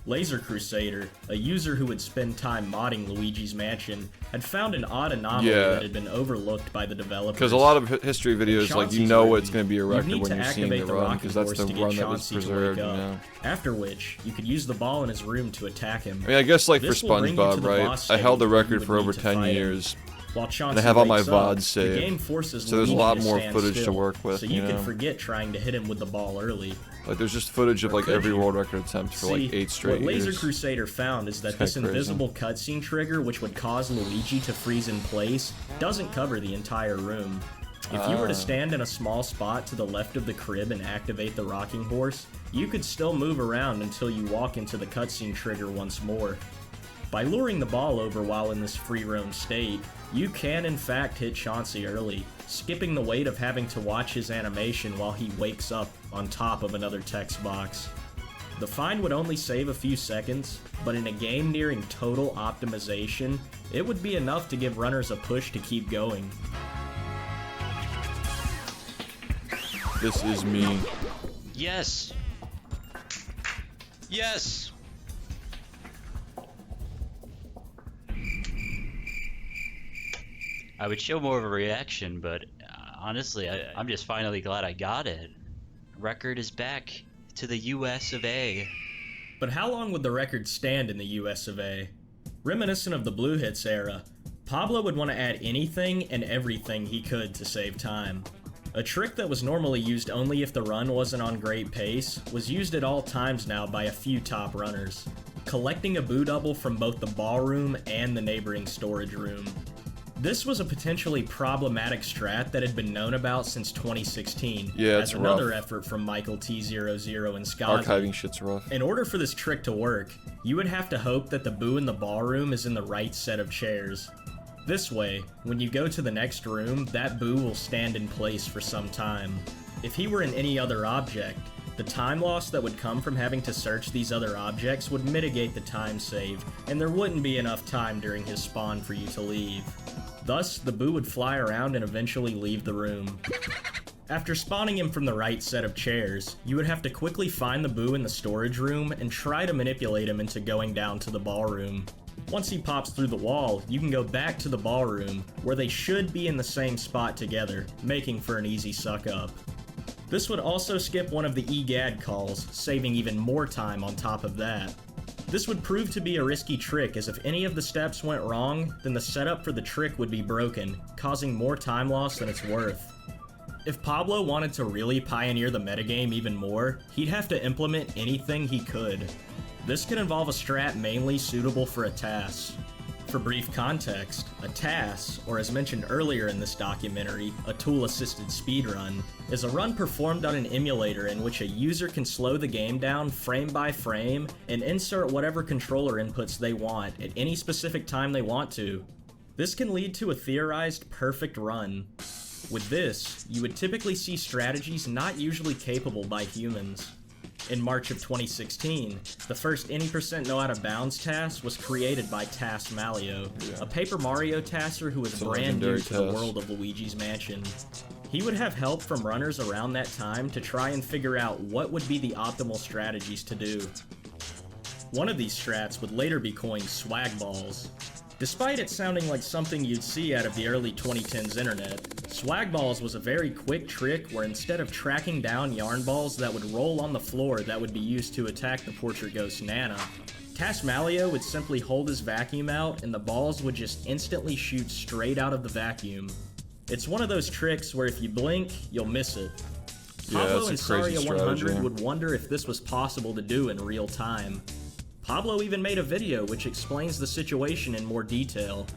Laser Crusader, a user who would spend time modding Luigi's Mansion, had found an odd anomaly that had been overlooked by the developers. Because a lot of history videos, like, you know it's going to be a record when you're seeing the run, because that's the run that was preserved, you know. After which, you could use the ball in his room to attack him. I mean, I guess, like, for SpongeBob, right, I held the record for over 10 years. And I have all my VODs saved, so there's a lot more footage to work with, so you can forget trying to hit him with the ball early. Like, there's just footage of, like, every world record attempt for, like, 8 straight years. What Laser Crusader found is that this invisible cutscene trigger, which would cause Luigi to freeze in place, doesn't cover the entire room. If you were to stand in a small spot to the left of the crib and activate the rocking horse, you could still move around until you walk into the cutscene trigger once more. By luring the ball over while in this free roam state, you can in fact hit Chauncey early, skipping the wait of having to watch his animation while he wakes up on top of another text box. The find would only save a few seconds, but in a game nearing total optimization, it would be enough to give runners a push to keep going. This is me. Yes! Yes! I would show more of a reaction, but honestly, I'm just finally glad I got it. Record is back to the US of A. But how long would the record stand in the US of A? Reminiscent of the Blue Hits era, Pablo would want to add anything and everything he could to save time. A trick that was normally used only if the run wasn't on great pace was used at all times now by a few top runners, collecting a boo double from both the ballroom and the neighboring storage room. This was a potentially problematic strat that had been known about since 2016. Yeah, it's another rough. Effort from Michael T00 and Skazi. Archiving shit's rough. In order for this trick to work, you would have to hope that the boo in the ballroom is in the right set of chairs. This way, when you go to the next room, that boo will stand in place for some time. If he were in any other object, the time loss that would come from having to search these other objects would mitigate the time saved, and there wouldn't be enough time during his spawn for you to leave. Thus, the boo would fly around and eventually leave the room. After spawning him from the right set of chairs, you would have to quickly find the boo in the storage room and try to manipulate him into going down to the ballroom. Once he pops through the wall, you can go back to the ballroom, where they should be in the same spot together, making for an easy suck-up. This would also skip one of the EGAD calls, saving even more time on top of that. This would prove to be a risky trick, as if any of the steps went wrong, then the setup for the trick would be broken, causing more time loss than it's worth. If Pablo wanted to really pioneer the metagame even more, he'd have to implement anything he could. This could involve a strat mainly suitable for a TAS. For brief context, a TAS, or as mentioned earlier in this documentary, a tool-assisted speedrun, is a run performed on an emulator in which a user can slow the game down frame by frame and insert whatever controller inputs they want at any specific time they want to. This can lead to a theorized perfect run. With this, you would typically see strategies not usually capable by humans. In March of 2016, the first Any Percent No Out of Bounds task was created by Tass Malio, a Paper Mario tasser who was brand new to the world of Luigi's Mansion. He would have help from runners around that time to try and figure out what would be the optimal strategies to do. One of these strats would later be coined swag balls. Despite it sounding like something you'd see out of the early 2010s internet, swag balls was a very quick trick where instead of tracking down yarn balls that would roll on the floor that would be used to attack the portrait ghost Nana, Tass Malio would simply hold his vacuum out and the balls would just instantly shoot straight out of the vacuum. It's one of those tricks where if you blink, you'll miss it. Pablo and Saria 100 would wonder if this was possible to do in real time. Pablo even made a video which explains the situation in more detail.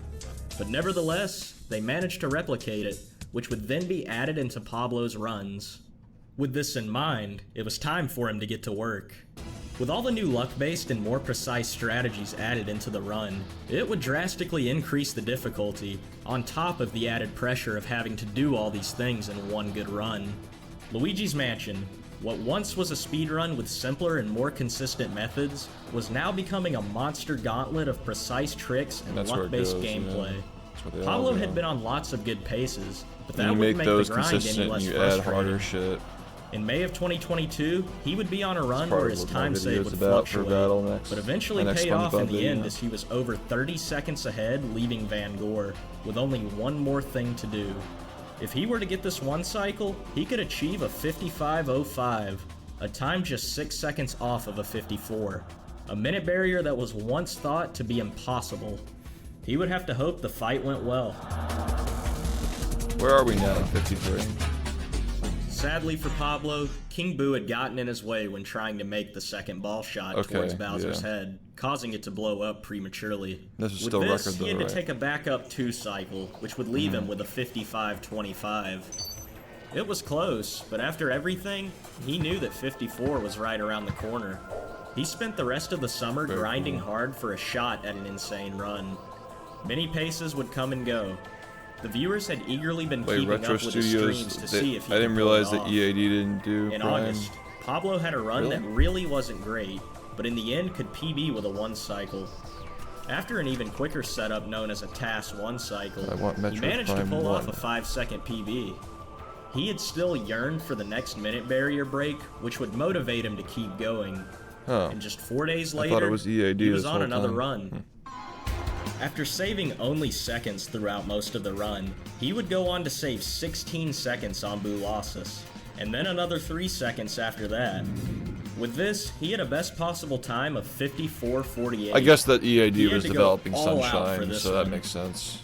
But nevertheless, they managed to replicate it, which would then be added into Pablo's runs. With this in mind, it was time for him to get to work. With all the new luck-based and more precise strategies added into the run, it would drastically increase the difficulty, on top of the added pressure of having to do all these things in one good run. Luigi's Mansion, what once was a speedrun with simpler and more consistent methods, was now becoming a monster gauntlet of precise tricks and luck-based gameplay. Pablo had been on lots of good paces, but that wouldn't make the grind any less frustrating. In May of 2022, he would be on a run where his time save would fluctuate, but eventually paid off in the end as he was over 30 seconds ahead leaving Van Gore, with only one more thing to do. If he were to get this one cycle, he could achieve a 55.05, a time just 6 seconds off of a 54, a minute barrier that was once thought to be impossible. He would have to hope the fight went well. Where are we now? 53. Sadly for Pablo, King Boo had gotten in his way when trying to make the second ball shot towards Bowser's head, causing it to blow up prematurely. This is still record though, he had to take a backup 2 cycle, which would leave him with a 55.25. It was close, but after everything, he knew that 54 was right around the corner. He spent the rest of the summer grinding hard for a shot at an insane run. Many paces would come and go. The viewers had eagerly been keeping up with his streams to see if he I didn't realize that EAD didn't do In Prime. August, Pablo had a run that really wasn't great, but in the end could PB with a 1 cycle. After an even quicker setup known as a TAS 1 cycle, he managed to pull off a 5-second PB. He had still yearned for the next minute barrier break, which would motivate him to keep going. And just 4 days later, he was on another run. After saving only seconds throughout most of the run, he would go on to save 16 seconds on Boolossus, and then another 3 seconds after that. With this, he had a best possible time of 54.48. I guess that EAD was developing Sunshine, so that makes sense.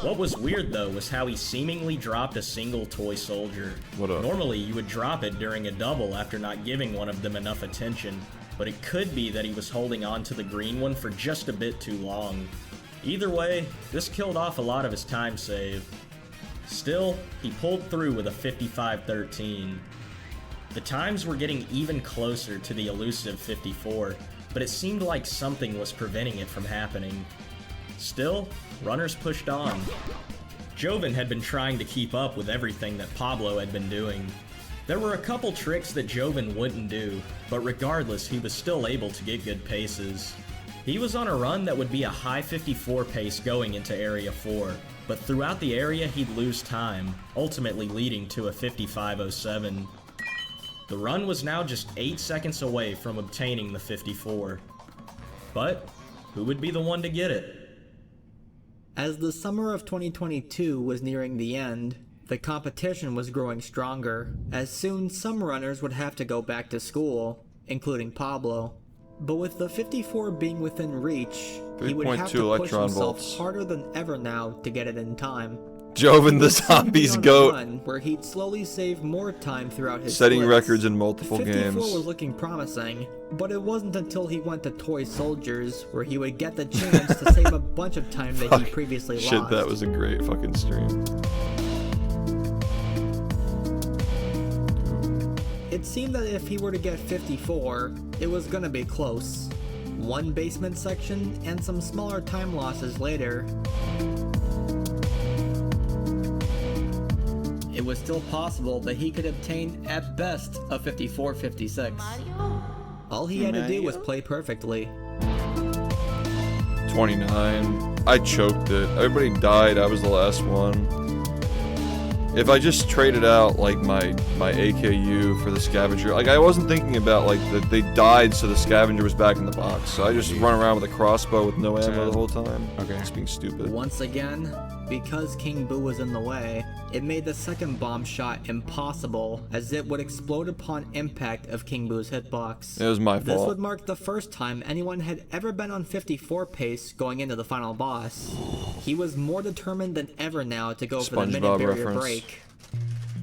What was weird though was how he seemingly dropped a single toy soldier. Normally you would drop it during a double after not giving one of them enough attention, but it could be that he was holding on to the green one for just a bit too long. Either way, this killed off a lot of his time save. Still, he pulled through with a 55.13. The times were getting even closer to the elusive 54, but it seemed like something was preventing it from happening. Still, runners pushed on. Joven had been trying to keep up with everything that Pablo had been doing. There were a couple tricks that Joven wouldn't do, but regardless, he was still able to get good paces. He was on a run that would be a high 54 pace going into Area 4, but throughout the area he'd lose time, ultimately leading to a 55.07. The run was now just 8 seconds away from obtaining the 54. But who would be the one to get it? As the summer of 2022 was nearing the end, the competition was growing stronger, as soon some runners would have to go back to school, including Pablo. But with the 54 being within reach, he would have to push himself harder than ever now to get it in time. Joven the Zombie's goat. Where he'd slowly save more time throughout his setting splits. records in multiple 54 games. was looking promising, but it wasn't until he went to Toy Soldiers where he would get the chance to save a bunch of time that he previously lost. Shit, that was a great fucking stream. It seemed that if he were to get 54, it was gonna be close. one basement section, and some smaller time losses later, it was still possible that he could obtain, at best, a 54-56. All he had to do was play perfectly. 29. I choked it. Everybody died. I was the last one. If I just traded out like my AKU for the scavenger, like I wasn't thinking about like that they died so the scavenger was back in the box. So I just run around with a crossbow with no ammo the whole time. Okay. Just being stupid. Once again, because King Boo was in the way, it made the second bomb shot impossible, as it would explode upon impact of King Boo's hitbox. It was my fault. This would mark the first time anyone had ever been on 54 pace going into the final boss. He was more determined than ever now to go for the minute barrier break.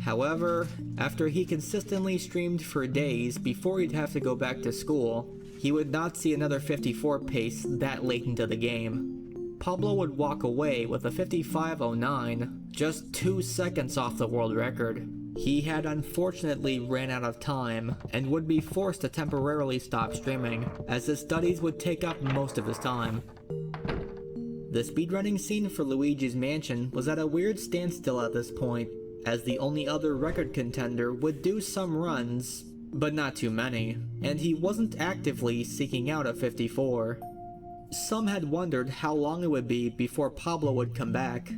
However, after he consistently streamed for days before he'd have to go back to school, he would not see another 54 pace that late into the game. Pablo would walk away with a 55.09, just 2 seconds off the world record. He had unfortunately ran out of time, and would be forced to temporarily stop streaming, as his studies would take up most of his time. The speedrunning scene for Luigi's Mansion was at a weird standstill at this point, as the only other record contender would do some runs, but not too many, and he wasn't actively seeking out a 54. Some had wondered how long it would be before Pablo would come back.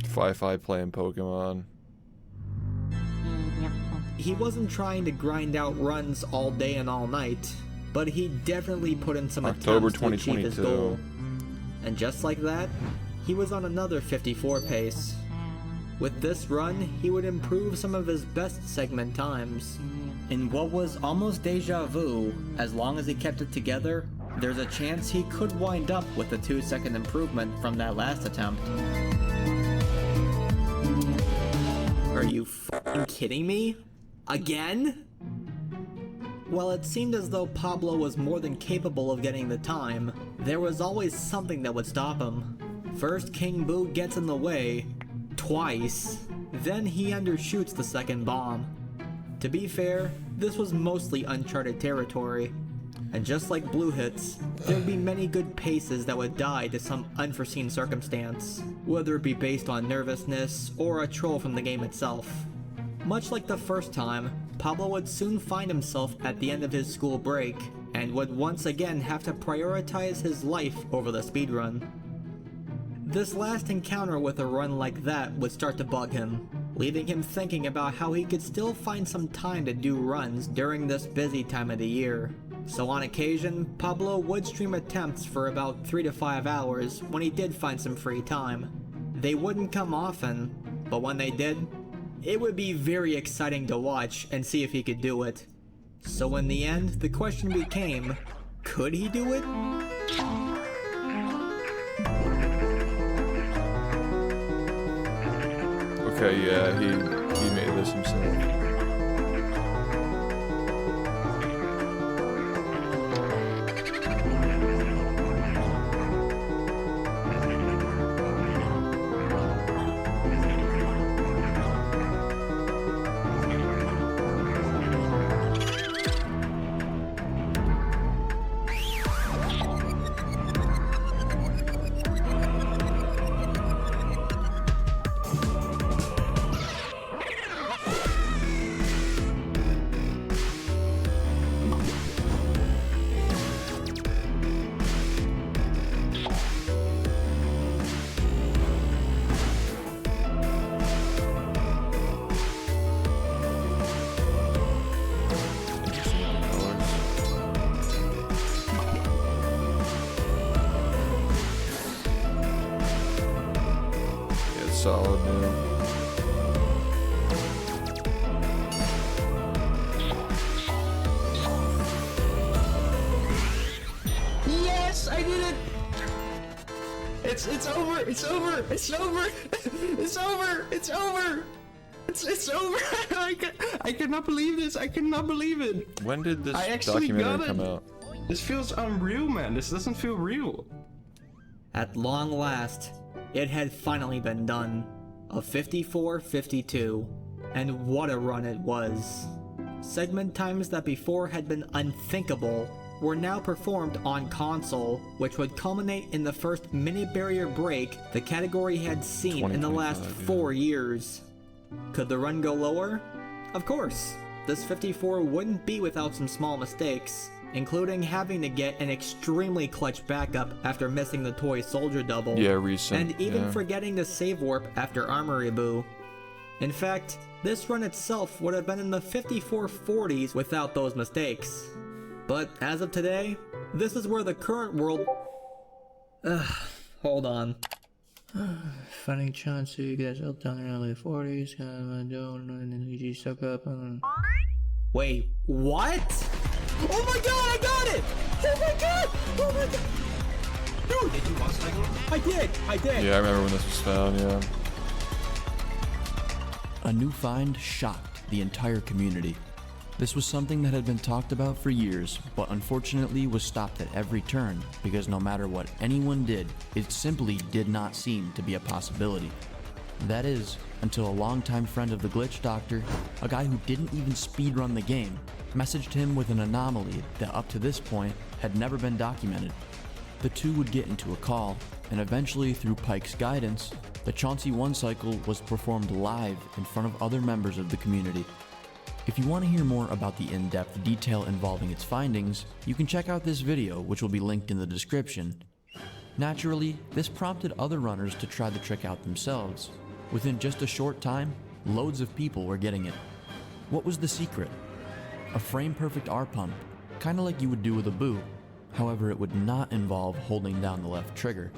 Fi-Fi playing Pokemon. He wasn't trying to grind out runs all day and all night, but he definitely put in some October attempts to achieve his 2022. goal. And just like that, he was on another 54 pace. With this run, he would improve some of his best segment times. In what was almost deja vu, as long as he kept it together, there's a chance he could wind up with a 2-second improvement from that last attempt. Are you f***ing kidding me? Again? While it seemed as though Pablo was more than capable of getting the time, there was always something that would stop him. First, King Boo gets in the way, twice, then he undershoots the second bomb. To be fair, this was mostly uncharted territory, and just like Blue hits, there'd be many good paces that would die to some unforeseen circumstance, whether it be based on nervousness or a troll from the game itself. Much like the first time, Pablo would soon find himself at the end of his school break, and would once again have to prioritize his life over the speedrun. This last encounter with a run like that would start to bug him, leaving him thinking about how he could still find some time to do runs during this busy time of the year. So on occasion, Pablo would stream attempts for about 3 to 5 hours when he did find some free time. They wouldn't come often, but when they did, it would be very exciting to watch and see if he could do it. So in the end, the question became, could he do it? Okay, yeah, he made this himself. Solid, man. Yes, I did it! It's over! It's over! It's over! It's over! It's over! It's over! I cannot believe this! I cannot believe it! When did this I actually got documentary it. come out? This feels unreal, man. This doesn't feel real. At long last, it had finally been done. A 54-52. And what a run it was. segment times that before had been unthinkable were now performed on console, which would culminate in the first minute barrier break the category had seen in the last 4 years. Could the run go lower? Of course. This 54 wouldn't be without some small mistakes, including having to get an extremely clutch backup after missing the toy soldier double, and even forgetting the save warp after Armory Boo. In fact, this run itself would have been in the 5440s without those mistakes. But as of today, this is where the current world... hold on. Finding Chauncey gets up down in the early 40s, and you suck up. Wait, what? Oh my god, I got it! Oh my god! Oh my god! Dude! Did you watch that? I did! Yeah, I remember when this was found, yeah. A new find shocked the entire community. This was something that had been talked about for years, but unfortunately was stopped at every turn, because no matter what anyone did, it simply did not seem to be a possibility. That is, until a longtime friend of the Glitch Doctor, a guy who didn't even speedrun the game, messaged him with an anomaly that up to this point had never been documented. The two would get into a call, and eventually through Pike's guidance, the Chauncey 1 cycle was performed live in front of other members of the community. If you want to hear more about the in-depth detail involving its findings, you can check out this video, which will be linked in the description. Naturally, this prompted other runners to try the trick out themselves. Within just a short time, loads of people were getting it. What was the secret? A frame-perfect R-pump, kinda like you would do with a boo. However, it would not involve holding down the left trigger.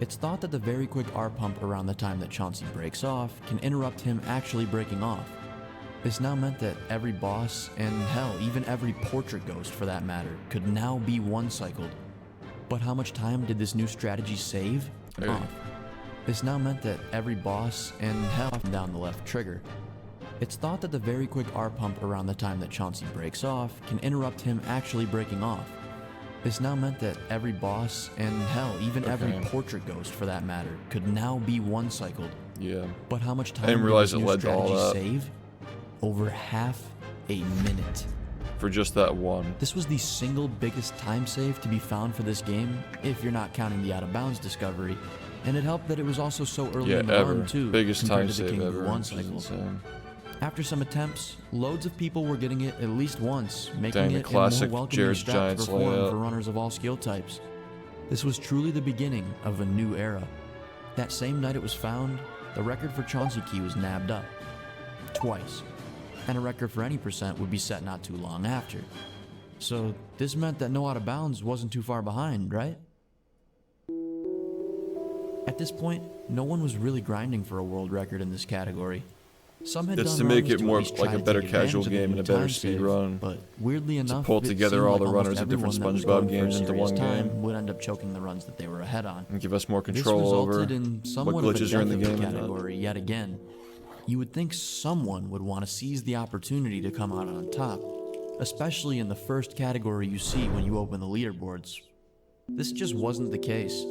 It's thought that the very quick R-pump around the time that Chauncey breaks off can interrupt him actually breaking off. This now meant that every boss, and hell, even every portrait ghost for that matter, could now be one-cycled. But how much time did this new strategy save? Off. This now meant that every boss, and hell, down the left trigger. It's thought that the very quick R-pump around the time that Chauncey breaks off can interrupt him actually breaking off. This now meant that every boss, and hell, even every portrait ghost for that matter, could now be one-cycled. Yeah. But how much time did this new strategy save? Over half a minute. For just that one. This was the single biggest time save to be found for this game, if you're not counting the out-of-bounds discovery. And it helped that it was also so early in the run too, biggest compared time to the save King ever. One cycle. After some attempts, loads of people were getting it at least once, making it a more welcoming Jared's step Giants to perform layout. for runners of all skill types. This was truly the beginning of a new era. That same night it was found, the record for Chauncey Key was nabbed up. Twice. And a record for any percent would be set not too long after. So this meant that no out of bounds wasn't too far behind, right? At this point, no one was really grinding for a world record in this category. Some had It's done to make runs it more at least like try a to better take casual advantage of game the and a better time speed save, run. But weirdly enough, to pull it together seemed all like the almost runners of different everyone that was SpongeBob going for games into serious one time game. would end up choking the runs that they were ahead on. And give us more This control over resulted in what somewhat of a glitches are in the death of game. category yet again. You would think someone would want to seize the opportunity to come out on top, especially in the first category you see when you open the leaderboards. This just wasn't the case.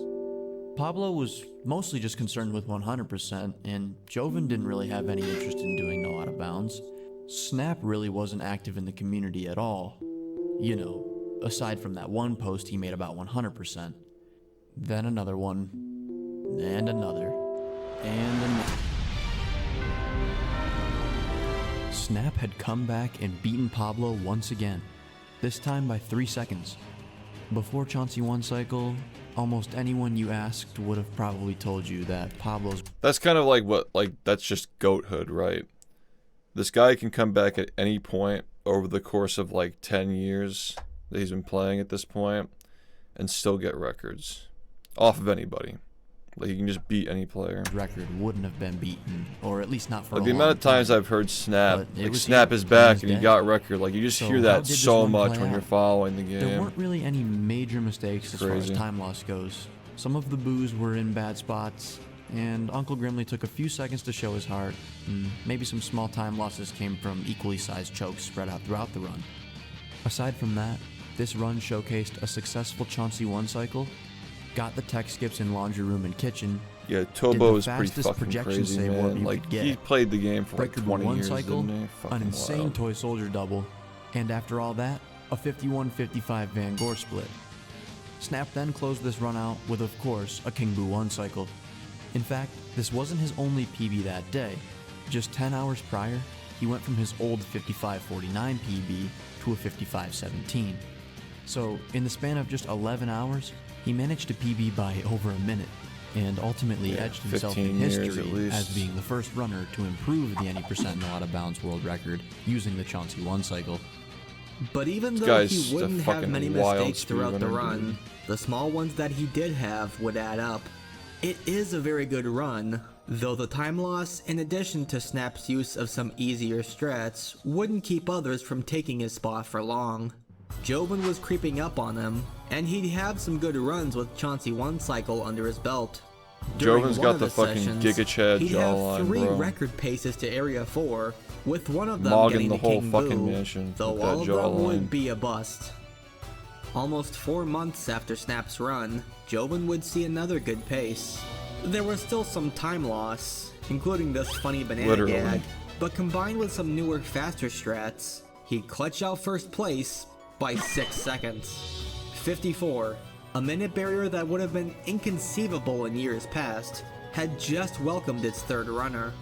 Pablo was mostly just concerned with 100%, and Joven didn't really have any interest in doing no out of bounds. Snap really wasn't active in the community at all. You know, aside from that one post he made about 100%. Then another one, and another, and another. Snap had come back and beaten Pablo once again, this time by 3 seconds. Before Chauncey 1 cycle, almost anyone you asked would have probably told you that Pablo's... That's kind of like that's just goathood, right? This guy can come back at any point over the course of like 10 years that he's been playing at this point and still get records off of anybody. Like, he can just beat any player. Record wouldn't have been beaten, or at least not for like a the long amount of times time. I've heard Snap, But it like was Snap here, is back and he dead. got record. Like, you just So hear how that did this so one much play when you're out? following the game. There weren't really any major mistakes as far as Crazy. time loss goes. Some of the boos were in bad spots, and Uncle Grimly took a few seconds to show his heart, and maybe some small time losses came from equally sized chokes spread out throughout the run. Aside from that, this run showcased a successful Chauncey 1 cycle, got the tech skips in laundry room and kitchen, Yeah, Did Tobo the is pretty fastest fucking projection crazy, save warp man. you Like, could get. he played the game for like Record 20 one years, cycle, didn't he? an Fucking insane wild. toy soldier double, and after all that, a 51-55 Van Gore split. Snap then closed this run out with, of course, a King Boo 1 cycle. In fact, this wasn't his only PB that day. Just 10 hours prior, he went from his old 55-49 PB to a 55-17. So, in the span of just 11 hours, he managed to PB by over a minute, and ultimately edged himself in 15 years at history least. as being the first runner to improve the any percent no out of bounds world record using the Chauncey 1 cycle. But even This though guy's he a wouldn't have fucking many wild mistakes throughout the speedrunner, run, dude. the small ones that he did have would add up. It is a very good run, though the time loss, in addition to Snap's use of some easier strats, wouldn't keep others from taking his spot for long. Joven was creeping up on him, and he'd have some good runs with Chauncey 1 cycle under his belt. During Joven's one got of the his fucking sessions, Giga Chad he'd jawline, have 3 bro. record paces to Area 4, with one of them Mogging getting the to whole King fucking Boo, mansion though with all that of them jawline. would be a bust. Almost 4 months after Snap's run, Joven would see another good pace. There was still some time loss, including this funny banana Literally. gag, but combined with some newer faster strats, he'd clutch out first place by 6 seconds. 54, a minute barrier that would have been inconceivable in years past, had just welcomed its third runner.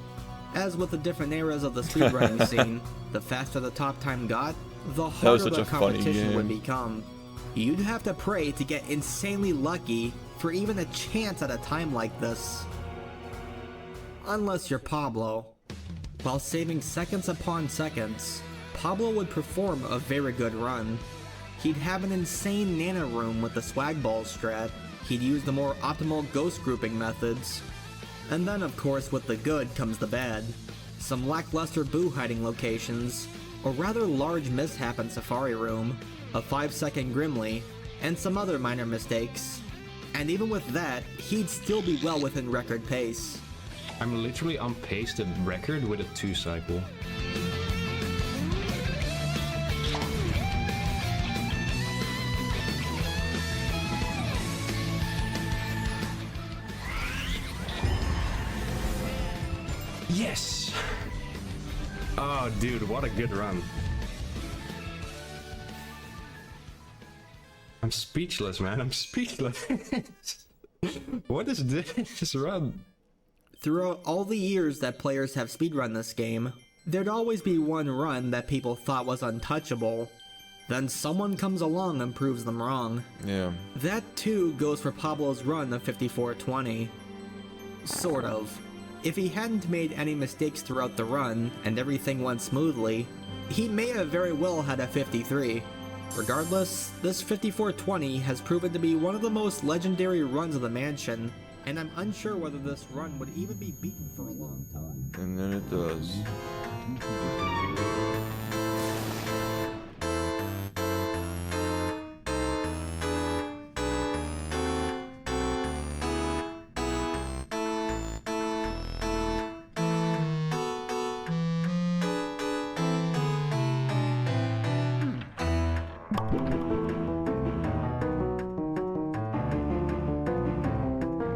As with the different eras of the speedrunning scene, the faster the top time got, the was harder such the a funny competition would game. become. You'd have to pray to get insanely lucky for even a chance at a time like this. Unless you're Pablo. While saving seconds upon seconds, Pablo would perform a very good run. He'd have an insane nano room with the swag ball strat, he'd use the more optimal ghost grouping methods, and then of course with the good comes the bad. Some lackluster boo hiding locations, a rather large mishap in Safari Room, a 5-second Grimly, and some other minor mistakes. And even with that, he'd still be well within record pace. I'm literally on pace to record with a 2 cycle. Yes! Oh, dude, what a good run. I'm speechless, man. I'm speechless. What is this run? Throughout all the years that players have speedrun this game, there'd always be one run that people thought was untouchable. Then someone comes along and proves them wrong. Yeah. That too goes for Pablo's run of 54-20. Sort of. If he hadn't made any mistakes throughout the run, and everything went smoothly, he may have very well had a 53. Regardless, this 54-20 has proven to be one of the most legendary runs of the mansion, and I'm unsure whether this run would even be beaten for a long time. And then it does.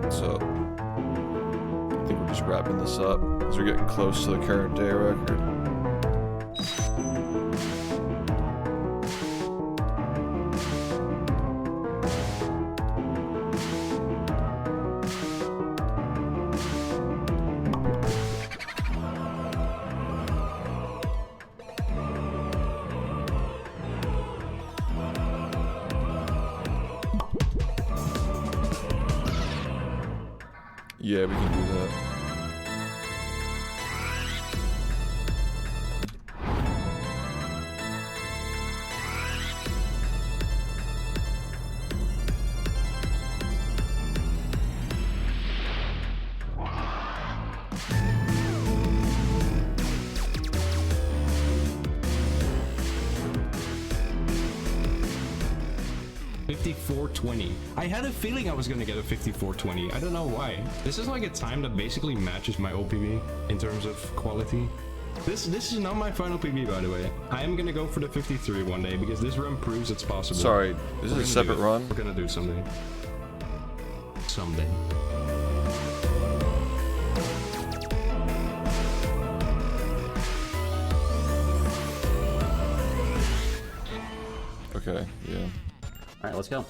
So, I think we're just wrapping this up as we're getting close to the current day record. Yeah, we can do that. $54.20. I had a feeling I was gonna get a $54.20. I don't know why. This is like a time that basically matches my OPB in terms of quality. This is not my final PB, by the way. I am gonna go for the 53 one day because this run proves it's possible. Sorry, this is a separate run? We're gonna do someday. Someday. Okay, yeah. Alright, let's go.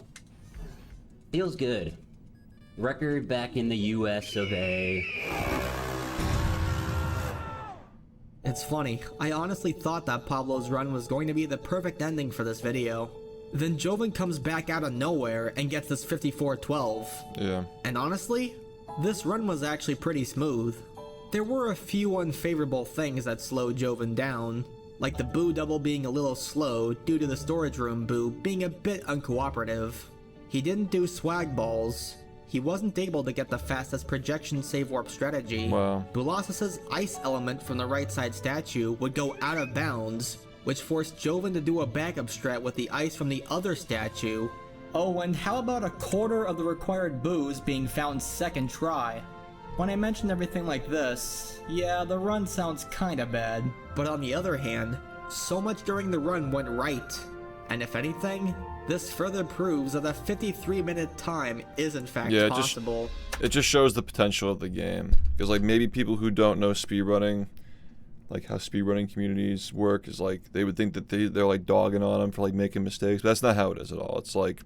Feels good. Record back in the US of A. It's funny, I honestly thought that Pablo's run was going to be the perfect ending for this video. Then Joven comes back out of nowhere and gets this 54-12. Yeah. And honestly, this run was actually pretty smooth. There were a few unfavorable things that slowed Joven down, like the boo double being a little slow due to the storage room boo being a bit uncooperative. He didn't do swag balls. He wasn't able to get the fastest projection save warp strategy. Wow. Bulasis' ice element from the right side statue would go out of bounds, which forced Joven to do a backup strat with the ice from the other statue. Oh, and how about a quarter of the required boos being found second try? When I mention everything like this, yeah, the run sounds kinda bad. But on the other hand, so much during the run went right. And if anything, this further proves that a 53-minute time is in fact possible. It just shows the potential of the game. Because like maybe people who don't know speedrunning, like how speedrunning communities work, is like they would think that they're like dogging on them for like making mistakes, but that's not how it is at all. It's like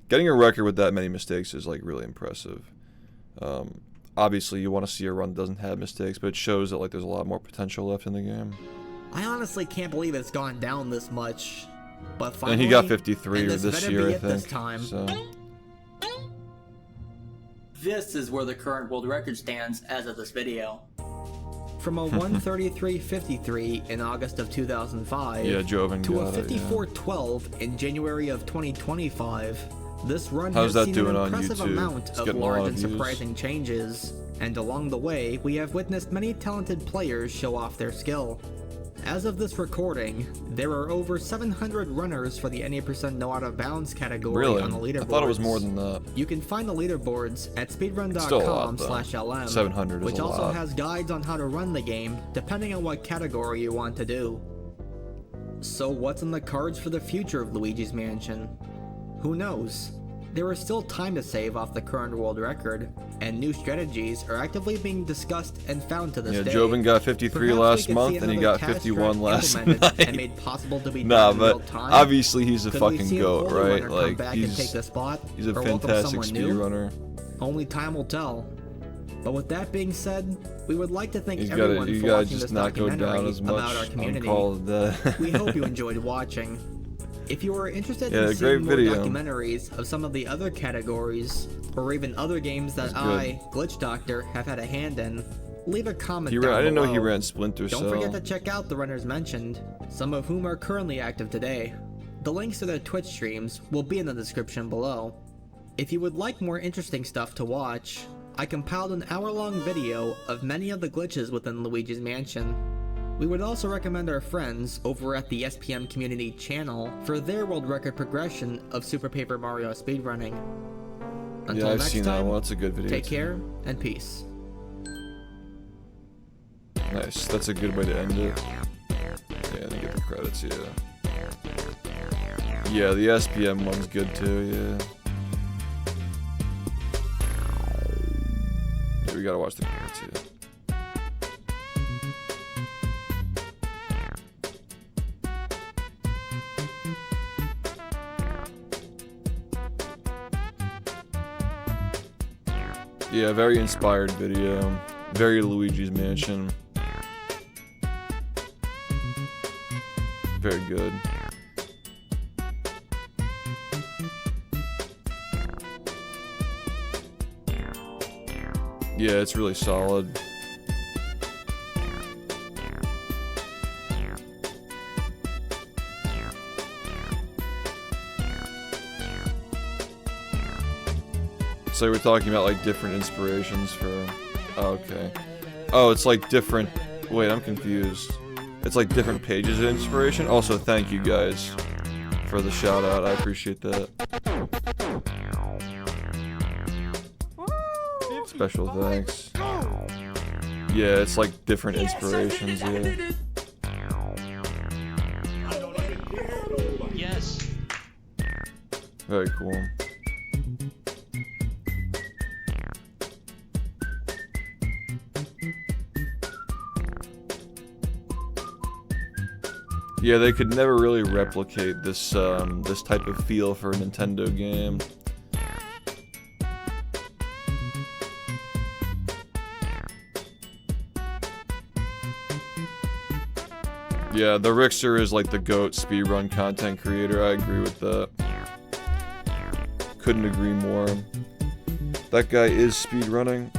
getting a record with that many mistakes is like really impressive. Obviously you want to see a run that doesn't have mistakes, but it shows that like there's a lot more potential left in the game. I honestly can't believe it's gone down this much. But finally, and he got 53 this this year, I think. This time. So. This is where the current world record stands as of this video. From a 133.53 in August of 2005 to a 54.12 in January of 2025, this run has seen an impressive amount of large and surprising changes, and along the way, we have witnessed many talented players show off their skill. As of this recording, there are over 700 runners for the any % no out of bounds category on the leaderboards. I thought it was more than that. You can find the leaderboards at speedrun.com/LM, 700 is which a also lot. has guides on how to run the game, depending on what category you want to do. So what's in the cards for the future of Luigi's Mansion? Who knows? There is still time to save off the current world record, and new strategies are actively being discussed and found to this day. Yeah, Joven got 53 last month, and he got 51 last night. And made possible to be nah, done in but real time. obviously he's a Could we fucking see an goat, older right? runner Like come back and take the spot, he's a or welcome fantastic someone new? speedrunner. Only time will tell. But with that being said, we would like to thank You everyone gotta for watching just this not go documentary down as much about our on community. Call of Death. We hope you enjoyed watching. If you are interested Yeah, in seeing great more video. documentaries of some of the other categories, or even other games that I, Glitch Doctor, have had a hand in, leave a comment down I didn't know below. he ran Splinter Don't Cell. forget to check out the runners mentioned, some of whom are currently active today. The links to their Twitch streams will be in the description below. If you would like more interesting stuff to watch, I compiled an hour-long video of many of the glitches within Luigi's Mansion. We would also recommend our friends over at the SPM Community channel for their world record progression of Super Paper Mario speedrunning. Until Yeah, I've next seen time, that one. That's a good video. take too. care and peace. Nice. That's a good way to end it. Yeah, and get the credits. Yeah. Yeah, the SPM one's good too. Yeah. Yeah, we gotta watch the credits. Yeah. Yeah, very inspired video. Very Luigi's Mansion. Very good. Yeah, it's really solid. So we're talking about like different inspirations for... Oh, okay. Oh, it's like different... Wait, I'm confused. It's like different pages of inspiration? Also, thank you guys for the shout out. I appreciate that. Special thanks. Yeah, it's like different inspirations, yeah. Yes. Very cool. Yeah, they could never really replicate this this type of feel for a Nintendo game. Yeah, the Rixer is like the GOAT speedrun content creator. I agree with that. Couldn't agree more. That guy is speedrunning.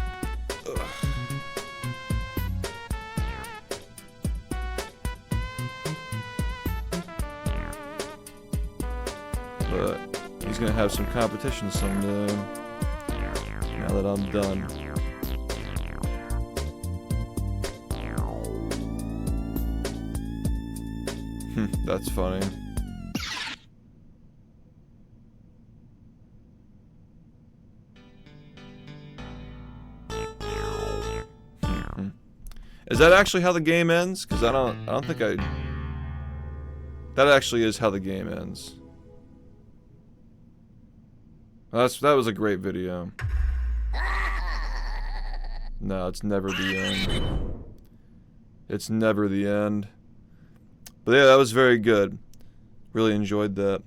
But he's gonna have some competition someday. Now that I'm done. That's funny. Is that actually how the game ends? Because I don't think I. That actually is how the game ends. That was a great video. No, it's never the end. It's never the end. But yeah, that was very good. Really enjoyed that.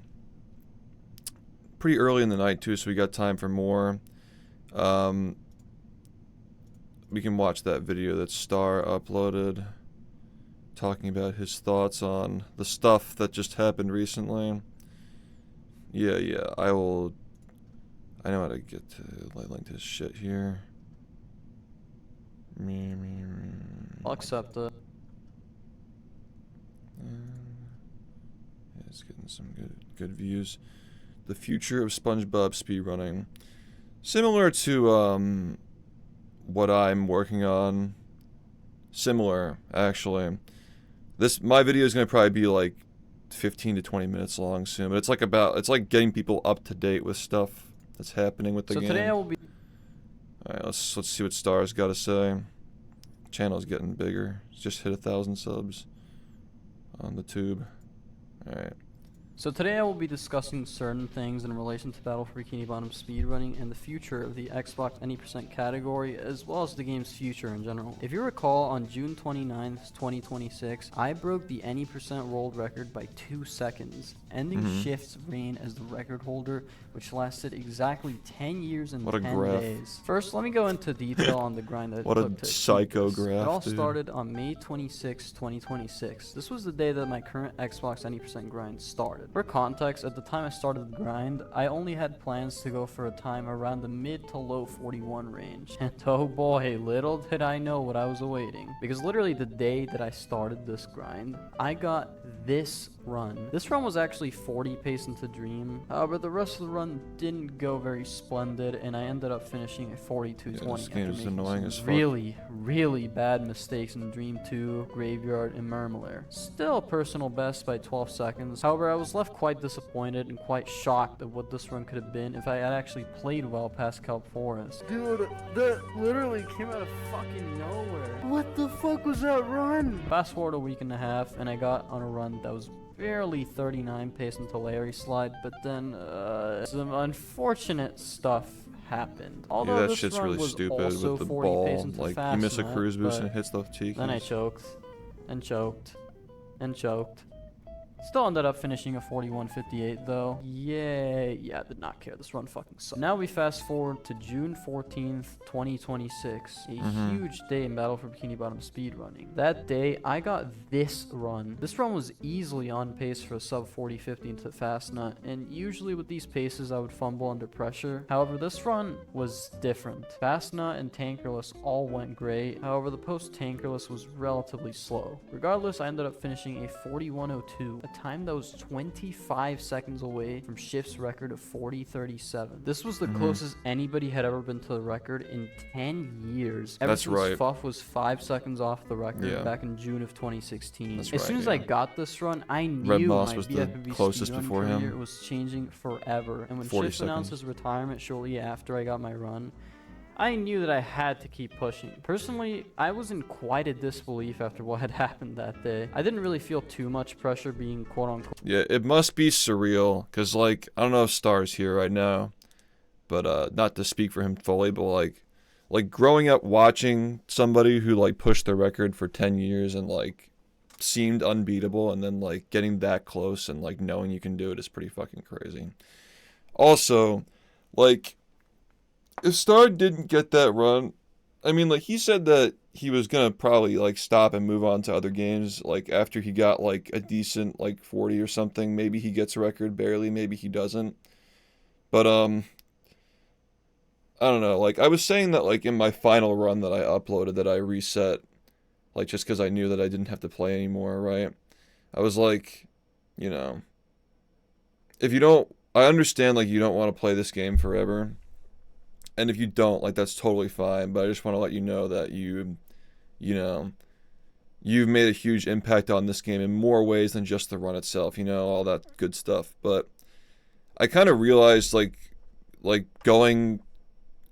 Pretty early in the night too, so we got time for more. We can watch that video that Star uploaded, talking about his thoughts on the stuff that just happened recently. Yeah, I know how to get to link to his shit here. I'll accept it. Yeah, it's getting some good views. The future of SpongeBob speedrunning, similar to what I'm working on. Similar, actually. My video is gonna probably be like 15 to 20 minutes long soon, but it's like getting people up to date with stuff that's happening with the game. So today I will be. All right, let's see what Star's got to say. Channel's getting bigger. It's just hit 1,000 subs on the tube. All right. So today I will be discussing certain things in relation to Battle for Bikini Bottom speedrunning and the future of the Xbox Any % category, as well as the game's future in general. If you recall, on June 29th, 2026, I broke the Any % rolled record by 2 seconds, ending SHiFT's reign as the record holder, which lasted exactly 10 years and 10 days. First, let me go into detail on the grind that what took a to psycho achieve this. graph, It all dude. started on May 26, 2026. This was the day that my current Xbox Any % grind started. For context, at the time I started the grind, I only had plans to go for a time around the mid to low 41 range. And oh boy, little did I know what I was awaiting. Because literally the day that I started this grind, I got this run. This run was actually 40 pace into Dream. However, the rest of the run didn't go very splendid, and I ended up finishing at 42:20 after making annoying as some fuck. really bad mistakes in Dream 2, Graveyard, and Murmler. Still personal best by 12 seconds. However, I was left quite disappointed and quite shocked at what this run could have been if I had actually played well past Kelp Forest. Dude, that literally came out of fucking nowhere. What the fuck was that run? Fast forward a week and a half, and I got on a run that was barely 39 pace into Larry Slide, but then some unfortunate stuff happened. Although yeah, that this shit's run really was stupid also with the 40 pace ball. into Like, Fast you miss a Nut, cruise boost but and it hits the cheeks. then I choked, and choked, and choked. Still ended up finishing a 41:58 though. Yeah, I did not care. This run fucking sucked. Now we fast forward to June 14th, 2026. A huge day in Battle for Bikini Bottom speedrunning. That day, I got this run. This run was easily on pace for a sub 40:50 into Fast Nut, and usually with these paces I would fumble under pressure. However, this run was different. Fast Nut and Tankerless all went great. However, the post Tankerless was relatively slow. Regardless, I ended up finishing a 41:02. A time that was 25 seconds away from SHiFT's record of 40:37. This was the closest anybody had ever been to the record in 10 years. Ever That's since right. Fuff was 5 seconds off the record back in June of 2016. That's as soon as I got this run, I knew Moss my was the BfBB closest speedrun before him. career was changing forever. And when 40 SHiFT announced seconds. his retirement shortly after I got my run, I knew that I had to keep pushing. Personally, I was in quite a disbelief after what had happened that day. I didn't really feel too much pressure being quote-unquote. Yeah, it must be surreal, because, like, I don't know if Star's here right now, but, not to speak for him fully, but, like growing up watching somebody who, like, pushed the record for 10 years and, like, seemed unbeatable, and then like getting that close and like knowing you can do it is pretty fucking crazy. Also, like, if Star didn't get that run, I mean, like, he said that he was gonna probably like stop and move on to other games, like after he got like a decent like 40 or something. Maybe he gets a record, barely, maybe he doesn't. But I don't know, like, I was saying that, like, in my final run that I uploaded, that I reset, like, just because I knew that I didn't have to play anymore, right? I was like, you know, if you don't, I understand, like, you don't want to play this game forever, and if you don't, like, that's totally fine, but I just want to let you know that you know, you've made a huge impact on this game in more ways than just the run itself, you know, all that good stuff. But I kind of realized, like going...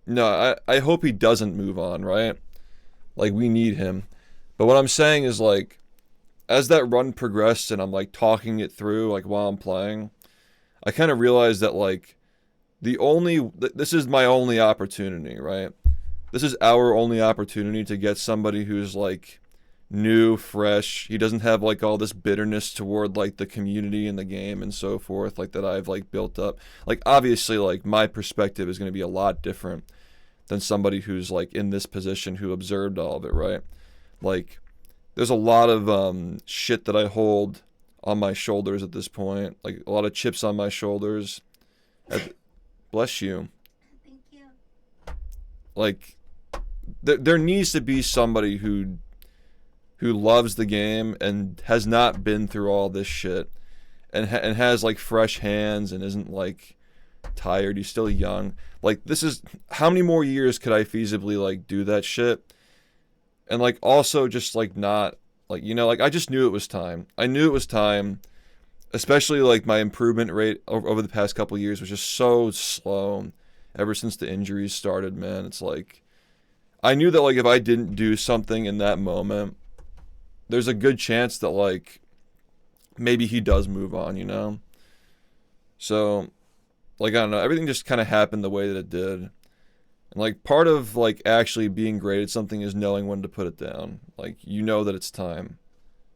No, I hope he doesn't move on, right? Like, we need him. But what I'm saying is, like, as that run progressed and I'm, like, talking it through, like, while I'm playing, I kind of realized that, like, this is my only opportunity, right? This is our only opportunity to get somebody who's, like, new, fresh. He doesn't have, like, all this bitterness toward, like, the community and the game and so forth, like, that I've, like, built up. Like, obviously, like, my perspective is going to be a lot different than somebody who's, like, in this position who observed all of it, right? Like, there's a lot of shit that I hold on my shoulders at this point. Like, a lot of chips on my shoulders. Bless you. Thank you. Like, there needs to be somebody who loves the game and has not been through all this shit and has, like, fresh hands and isn't, like, tired. He's still young. Like, this is, how many more years could I feasibly, like, do that shit? And, like, also just, like, not, like, you know, like, I just knew it was time. I knew it was time, especially, like, my improvement rate over the past couple years was just so slow ever since the injuries started, man. It's like, I knew that, like, if I didn't do something in that moment, there's a good chance that, like, maybe he does move on, you know? So, like, I don't know, everything just kind of happened the way that it did. And, like, part of, like, actually being great at something is knowing when to put it down. Like, you know that it's time.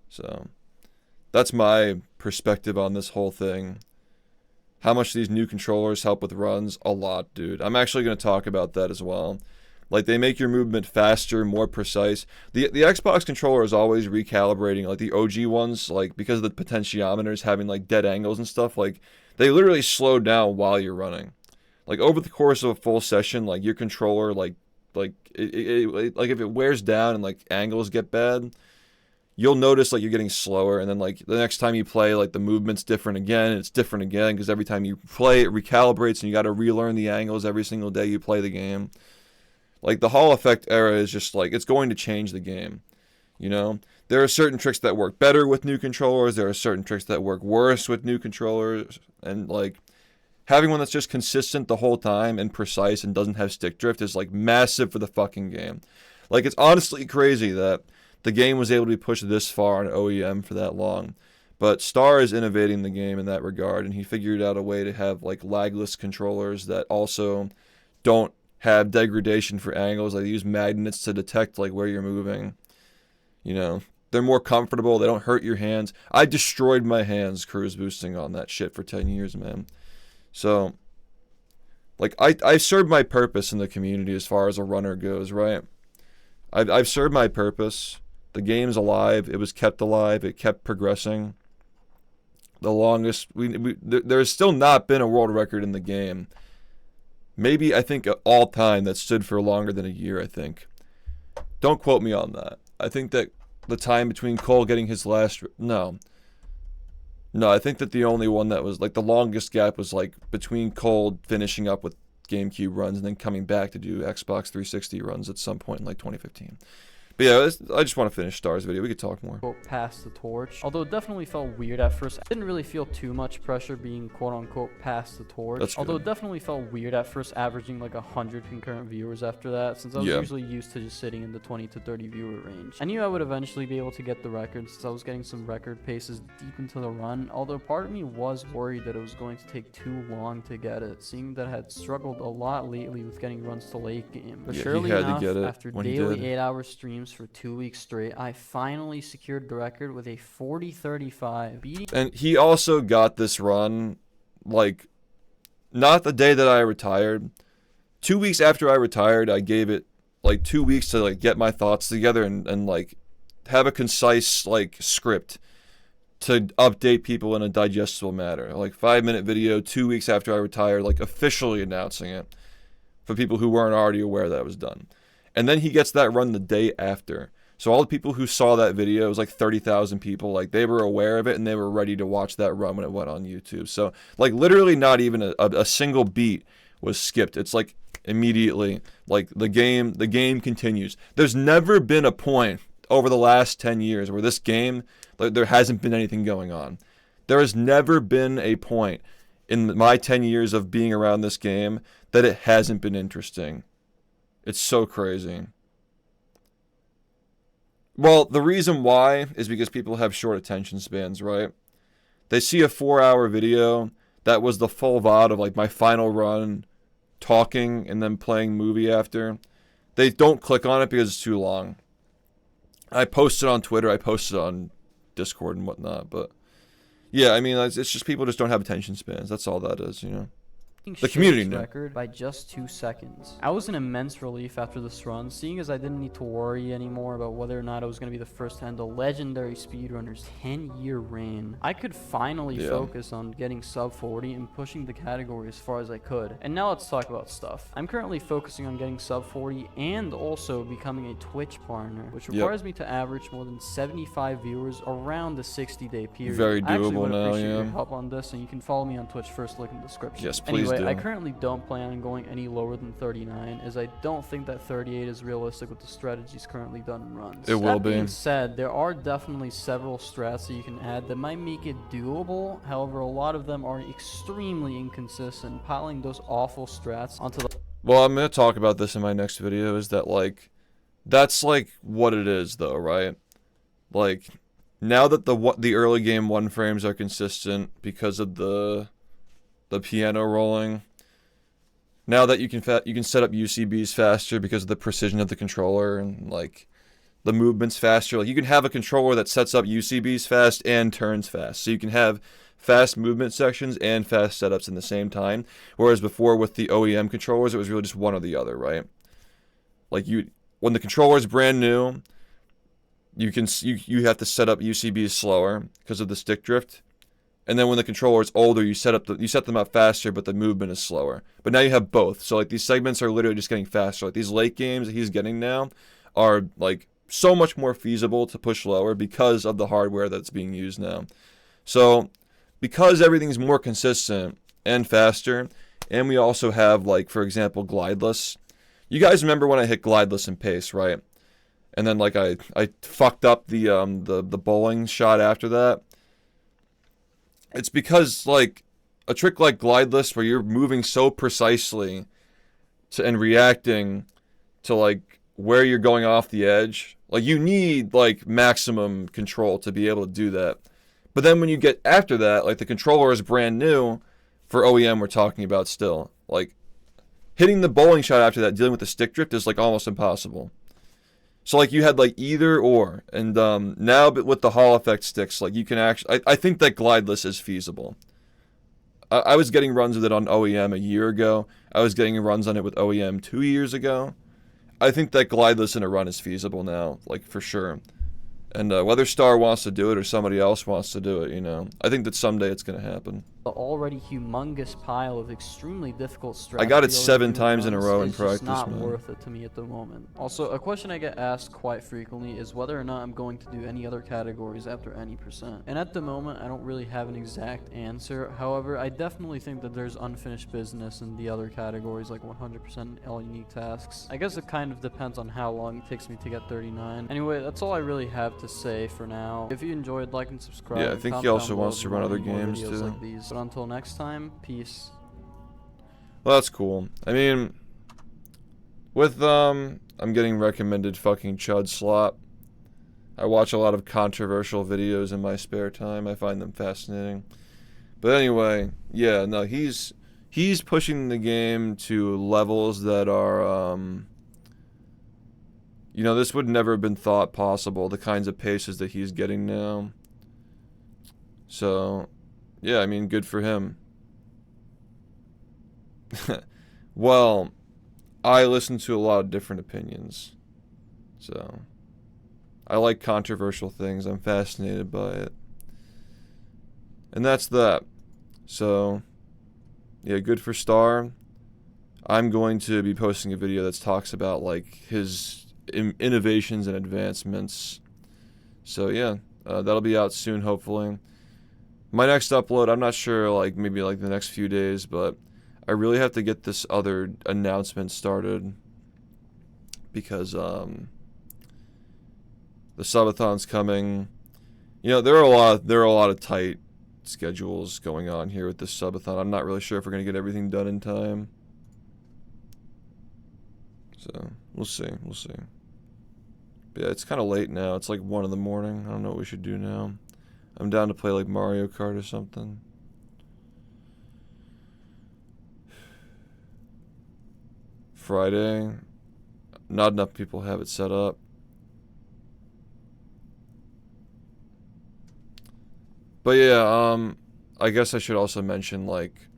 So, that's my perspective on this whole thing. How much these new controllers help with runs? A lot, dude. I'm actually going to talk about that as well. Like, they make your movement faster, more precise. The Xbox controller is always recalibrating. Like, the OG ones, like, because of the potentiometers having, like, dead angles and stuff, like, they literally slow down while you're running. Like, over the course of a full session, like, your controller, like if it wears down and, like, angles get bad, you'll notice, like, you're getting slower, and then, like, the next time you play, like, the movement's different again, and it's different again, because every time you play, it recalibrates, and you gotta relearn the angles every single day you play the game. Like, the Hall effect era is just, like, it's going to change the game, you know? There are certain tricks that work better with new controllers, there are certain tricks that work worse with new controllers, and, like, having one that's just consistent the whole time and precise and doesn't have stick drift is, like, massive for the fucking game. Like, it's honestly crazy that the game was able to be pushed this far on OEM for that long. But Star is innovating the game in that regard, and he figured out a way to have, like, lagless controllers that also don't have degradation for angles. Like, they use magnets to detect, like, where you're moving. You know, they're more comfortable. They don't hurt your hands. I destroyed my hands cruise boosting on that shit for 10 years, man. So, like, I served my purpose in the community as far as a runner goes, right? I've served my purpose. The game's alive. It was kept alive. It kept progressing. The longest... There's still not been a world record in the game. Maybe, I think, all time that stood for longer than a year, I think. Don't quote me on that. I think that the time between Cole getting his last... No, I think that the only one that was, like, the longest gap was, like, between Cole finishing up with GameCube runs and then coming back to do Xbox 360 runs at some point in, like, 2015. But yeah, I just want to finish Star's video. We could talk more. Pass the torch. Although it definitely felt weird at first. I didn't really feel too much pressure being quote-unquote pass the torch. That's good. Although it definitely felt weird at first, averaging like 100 concurrent viewers after that, since I was usually used to just sitting in the 20 to 30 viewer range. I knew I would eventually be able to get the record since I was getting some record paces deep into the run, although part of me was worried that it was going to take too long to get it, seeing that I had struggled a lot lately with getting runs to late game. But surely enough, after daily 8-hour streams games for 2 weeks straight, I finally secured the record with a 40-35, beating. And he also got this run, like, not the day that I retired. 2 weeks after I retired, I gave it, like, 2 weeks to, like, get my thoughts together and like, have a concise, like, script to update people in a digestible manner. Like, 5-minute video, 2 weeks after I retired, like, officially announcing it for people who weren't already aware that it was done. And then he gets that run the day after. So all the people who saw that video, it was like 30,000 people, like, they were aware of it and they were ready to watch that run when it went on YouTube. So, like, literally not even a single beat was skipped. It's like immediately, like, the game continues. There's never been a point over the last 10 years where this game, like, there hasn't been anything going on. There has never been a point in my 10 years of being around this game that it hasn't been interesting. It's so crazy. Well, the reason why is because people have short attention spans, right? They see a 4-hour video that was the full VOD of, like, my final run, talking, and then playing movie after. They don't click on it because it's too long. I posted on Twitter, I posted on Discord and whatnot, but yeah, I mean, it's just people just don't have attention spans. That's all that is, you know. The community knew. Record by just 2 seconds. I was an immense relief after this run, seeing as I didn't need to worry anymore about whether or not I was going to be the first to end a legendary speedrunner's 10-year reign. I could finally focus on getting sub 40 and pushing the category as far as I could. And now let's talk about stuff. I'm currently focusing on getting sub 40 and also becoming a Twitch partner, which requires me to average more than 75 viewers around the 60-day period. Very I actually doable would now, appreciate your help on this, and you can follow me on Twitch, first link in the description. Yes, please. Anyway, I currently don't plan on going any lower than 39, as I don't think that 38 is realistic with the strategies currently done in runs. It will be. That being said, there are definitely several strats that you can add that might make it doable. However, a lot of them are extremely inconsistent. Piling those awful strats onto the... Well, I'm going to talk about this in my next video, is that, like, that's, like, what it is, though, right? Like, now that the early game 1 frames are consistent because of the piano rolling. Now that you can set up UCBs faster because of the precision of the controller and, like, the movements faster. Like, you can have a controller that sets up UCBs fast and turns fast. So you can have fast movement sections and fast setups in the same time. Whereas before with the OEM controllers, it was really just one or the other, right? Like, when the controller is brand new, you have to set up UCBs slower because of the stick drift. And then when the controller is older, you set them up faster, but the movement is slower. But now you have both. So, like, these segments are literally just getting faster. Like, these late games that he's getting now are, like, so much more feasible to push lower because of the hardware that's being used now. So, because everything's more consistent and faster, and we also have, like, for example, glideless. You guys remember when I hit glideless and pace, right? And then, like, I fucked up the bowling shot after that. It's because, like, a trick like glideless where you're moving so precisely and reacting to, like, where you're going off the edge. Like, you need, like, maximum control to be able to do that. But then when you get after that, like, the controller is brand new for OEM we're talking about still. Like, hitting the bowling shot after that, dealing with the stick drift is, like, almost impossible. So, like, you had, like, either or. And now, but with the Hall effect sticks, like, you can actually... I think that glideless is feasible. I was getting runs with it on OEM a year ago. I was getting runs on it with OEM 2 years ago. I think that glideless in a run is feasible now, like, for sure. And whether Star wants to do it or somebody else wants to do it, you know, I think that someday it's going to happen. The already humongous pile of extremely difficult strats. I got it 7 times in a row in practice, man. It's not man. worth it to me at the moment. Also, a question I get asked quite frequently is whether or not I'm going to do any other categories after any %. And at the moment, I don't really have an exact answer. However, I definitely think that there's unfinished business in the other categories, like 100% all unique tasks. I guess it kind of depends on how long it takes me to get 39. Anyway, that's all I really have to say for now. If you enjoyed, like and subscribe. Yeah, I think he also wants to run other games too. Like these. But until next time, peace. Well, that's cool. I mean, with I'm getting recommended fucking Chud Slop. I watch a lot of controversial videos in my spare time. I find them fascinating. But anyway, yeah, no, he's pushing the game to levels that are You know, this would never have been thought possible, the kinds of paces that he's getting now. So, yeah, I mean, good for him. Well, I listen to a lot of different opinions. So, I like controversial things. I'm fascinated by it. And that's that. So, yeah, good for Star. I'm going to be posting a video that talks about, like, his innovations and advancements. So, yeah, that'll be out soon, hopefully. My next upload, I'm not sure, like, maybe, like, the next few days, but I really have to get this other announcement started. Because, the subathon's coming. You know, there are a lot of tight schedules going on here with this subathon. I'm not really sure if we're going to get everything done in time. So, we'll see. But yeah, it's kind of late now. It's like 1 in the morning. I don't know what we should do now. I'm down to play like Mario Kart or something. Friday. Not enough people have it set up. But yeah, I guess I should also mention, like,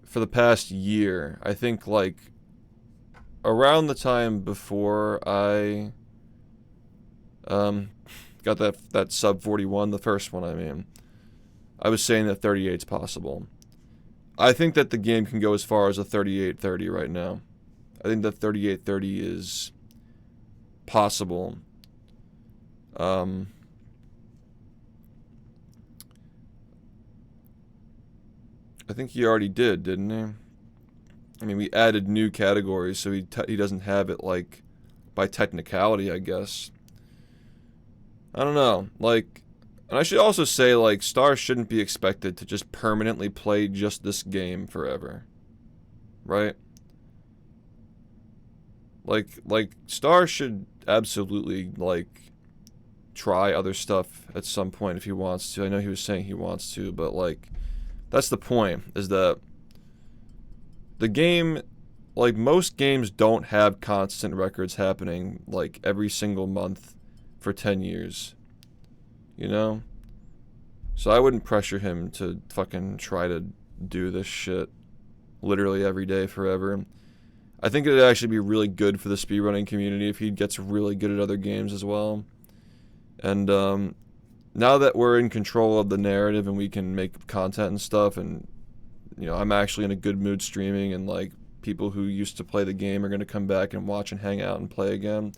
for the past year, I think, like, around the time before I got that sub 41, the first one, I mean, I was saying that 38's possible. I think that the game can go as far as a 38-30 right now. I think that 38-30 is possible. I think he already did, didn't he? I mean, we added new categories, so he doesn't have it, like, by technicality, I guess. I don't know. Like, and I should also say, like, Star shouldn't be expected to just permanently play just this game forever. Right? Like, Star should absolutely, like, try other stuff at some point if he wants to. I know he was saying he wants to, but, like, that's the point, is that the game, like, most games don't have constant records happening, like, every single month for 10 years. You know? So I wouldn't pressure him to fucking try to do this shit literally every day forever. I think it'd actually be really good for the speedrunning community if he gets really good at other games as well. And, now that we're in control of the narrative and we can make content and stuff, and, you know, I'm actually in a good mood streaming, and, like, people who used to play the game are going to come back and watch and hang out and play again.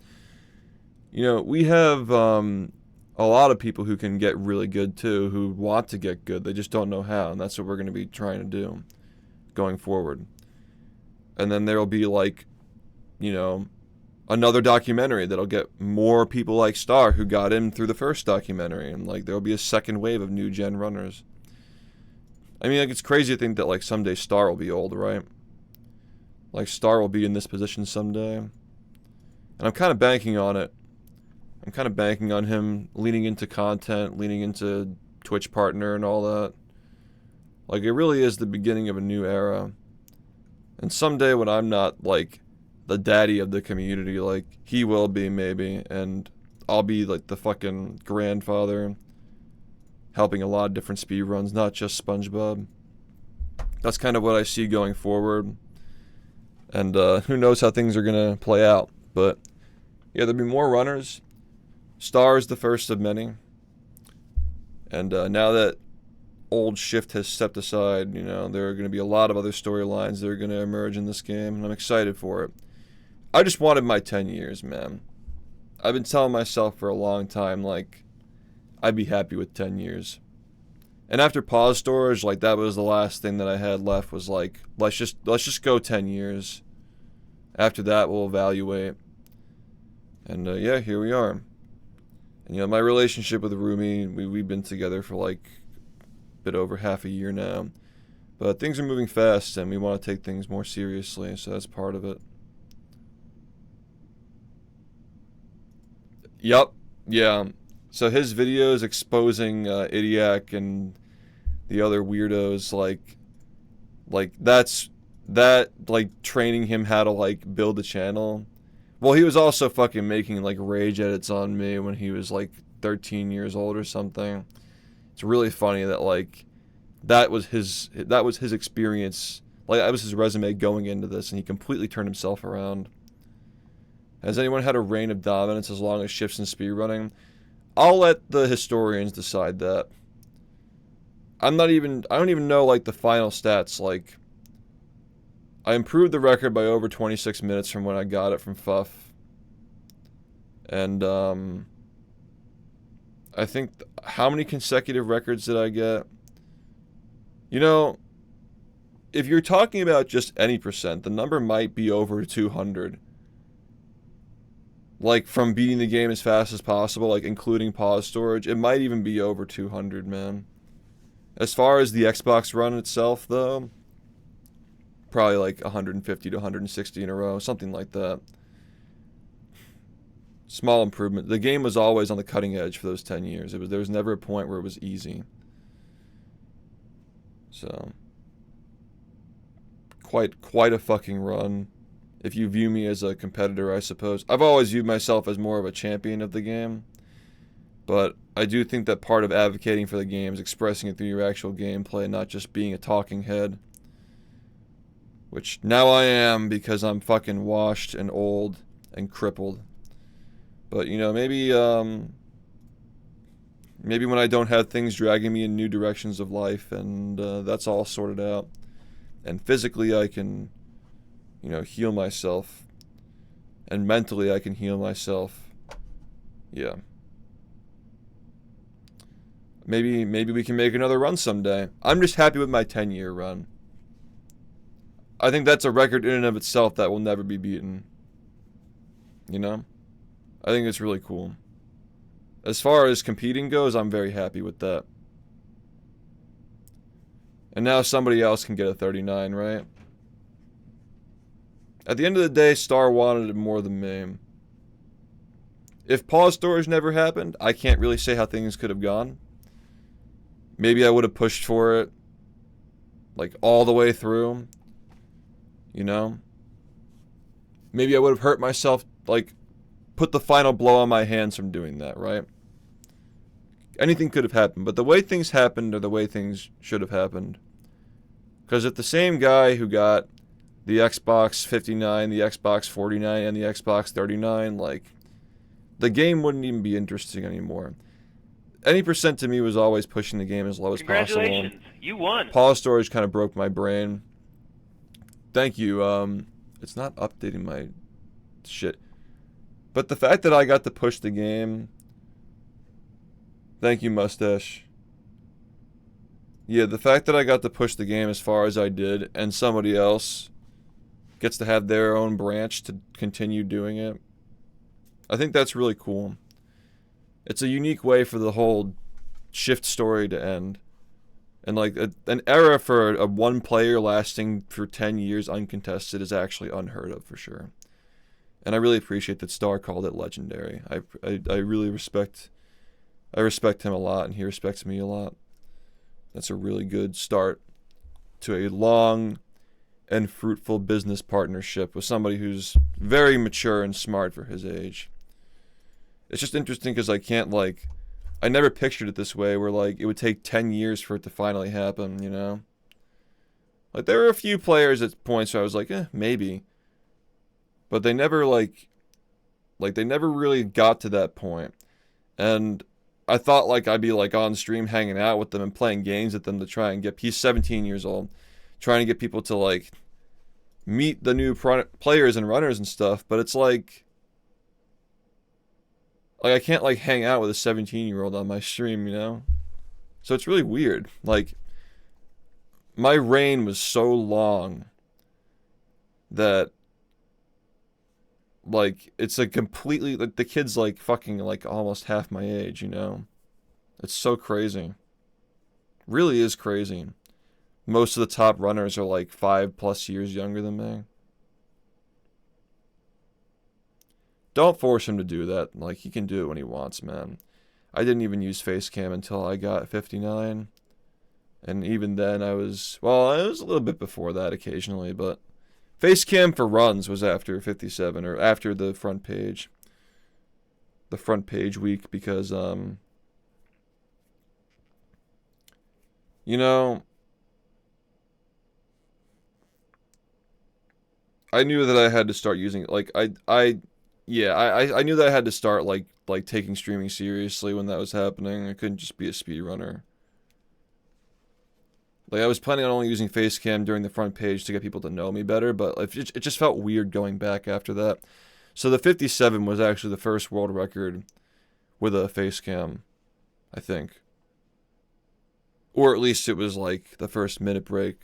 You know, we have a lot of people who can get really good too, who want to get good. They just don't know how, and that's what we're going to be trying to do going forward. And then there'll be, like, you know, another documentary that'll get more people like Star who got in through the first documentary, and, like, there'll be a second wave of new gen runners. I mean, like, it's crazy to think that, like, someday Star will be old, right? Like, Star will be in this position someday. And I'm kind of banking on it. I'm kind of banking on him leaning into content, leaning into Twitch partner and all that. Like, it really is the beginning of a new era. And someday when I'm not, like, the daddy of the community, like, he will be, maybe, and I'll be, like, the fucking grandfather, helping a lot of different speedruns, not just SpongeBob. That's kind of what I see going forward, and who knows how things are gonna play out, but yeah, there'll be more runners. Star is the first of many, and now that old SHiFT has stepped aside, you know, there are going to be a lot of other storylines that are going to emerge in this game, and I'm excited for it. I just wanted my 10 years, man. I've been telling myself for a long time, like, I'd be happy with 10 years. And after pause storage, like, that was the last thing that I had left, was like, let's just go 10 years. After that, we'll evaluate. And yeah, here we are. And, you know, my relationship with Rumi, we've been together for like a bit over half a year now. But things are moving fast, and we want to take things more seriously, so that's part of it. Yup, yeah. So his videos exposing Idiac and the other weirdos, like training him how to, like, build a channel Well, he was also fucking making like rage edits on me when he was like 13 years old or something. It's really funny that like that was his experience. Like that was his resume going into this, and he completely turned himself around. Has anyone had a reign of dominance as long as shifts in speedrunning? I'll let the historians decide that. I don't even know like the final stats. Like, I improved the record by over 26 minutes from when I got it from Fuff. And I think how many consecutive records did I get? You know, if you're talking about just any percent, the number might be over 200. Like, from beating the game as fast as possible, like, including pause storage, it might even be over 200, man. As far as the Xbox run itself, though, probably like 150 to 160 in a row, something like that. Small improvement. The game was always on the cutting edge for those 10 years. There was never a point where it was easy. So, quite a fucking run. If you view me as a competitor, I suppose. I've always viewed myself as more of a champion of the game. But I do think that part of advocating for the game is expressing it through your actual gameplay, not just being a talking head. Which now I am, because I'm fucking washed and old and crippled. But, you know, maybe when I don't have things dragging me in new directions of life, and that's all sorted out, and physically I can, you know, heal myself, and mentally I can heal myself. Yeah. Maybe we can make another run someday. I'm just happy with my 10-year run. I think that's a record in and of itself that will never be beaten. You know? I think it's really cool. As far as competing goes, I'm very happy with that. And now somebody else can get a 39, right? At the end of the day, Star wanted it more than me. If pause storage never happened, I can't really say how things could have gone. Maybe I would have pushed for it, like, all the way through. You know? Maybe I would have hurt myself, like, put the final blow on my hands from doing that, right? Anything could have happened, but the way things happened are the way things should have happened. Because if the same guy who got the Xbox 59, the Xbox 49, and the Xbox 39, like, the game wouldn't even be interesting anymore. Any percent to me was always pushing the game as low as possible. Congratulations, you won. Pause storage kind of broke my brain. Thank you. It's not updating my shit. But the fact that I got to push the game... Thank you, Mustache. Yeah, the fact that I got to push the game as far as I did, and somebody else gets to have their own branch to continue doing it, I think that's really cool. It's a unique way for the whole SHiFT story to end. And like an era for a one player lasting for 10 years uncontested is actually unheard of for sure. And I really appreciate that Star called it legendary. I really respect him a lot, and he respects me a lot. That's a really good start to a long and fruitful business partnership with somebody who's very mature and smart for his age. It's just interesting because I never pictured it this way, where like it would take 10 years for it to finally happen, you know? Like there were a few players at points where I was like, maybe. But they never they never really got to that point. And I thought like I'd be like on stream hanging out with them and playing games with them to try and get, he's 17 years old, trying to get people to like meet the new players and runners and stuff, but it's like I can't like hang out with a 17-year-old on my stream, you know? So it's really weird. Like my reign was so long that like it's a completely, like the kid's like fucking like almost half my age, you know? It's so crazy. Really is crazy. Most of the top runners are like 5+ years younger than me. Don't force him to do that. Like, he can do it when he wants, man. I didn't even use Facecam until I got 59. And even then I was, well, I was a little bit before that occasionally, but Face cam for runs was after 57, or after the front page. The front page week, because, you know, I knew that I had to start using, like, I knew that I had to start, like taking streaming seriously when that was happening. I couldn't just be a speedrunner. Like, I was planning on only using Facecam during the front page to get people to know me better, but it just felt weird going back after that. So the 57 was actually the first world record with a Facecam, I think. Or at least it was, like, the first minute break.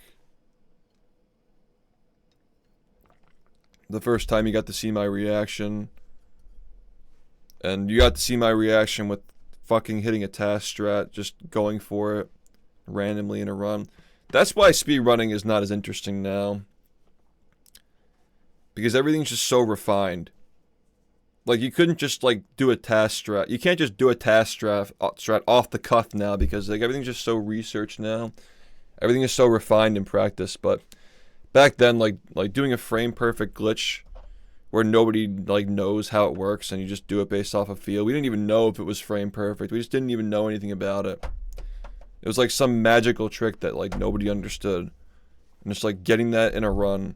The first time you got to see my reaction. And you got to see my reaction with fucking hitting a task strat, just going for it randomly in a run. That's why speedrunning is not as interesting now. Because everything's just so refined. Like, you couldn't just, like, do a task strat. You can't just do a task strat off the cuff now, because, like, everything's just so researched now. Everything is so refined in practice. But back then, like doing a frame perfect glitch where nobody, like, knows how it works and you just do it based off of feel. We didn't even know if it was frame perfect. We just didn't even know anything about it. It was like some magical trick that, like, nobody understood. And just, like, getting that in a run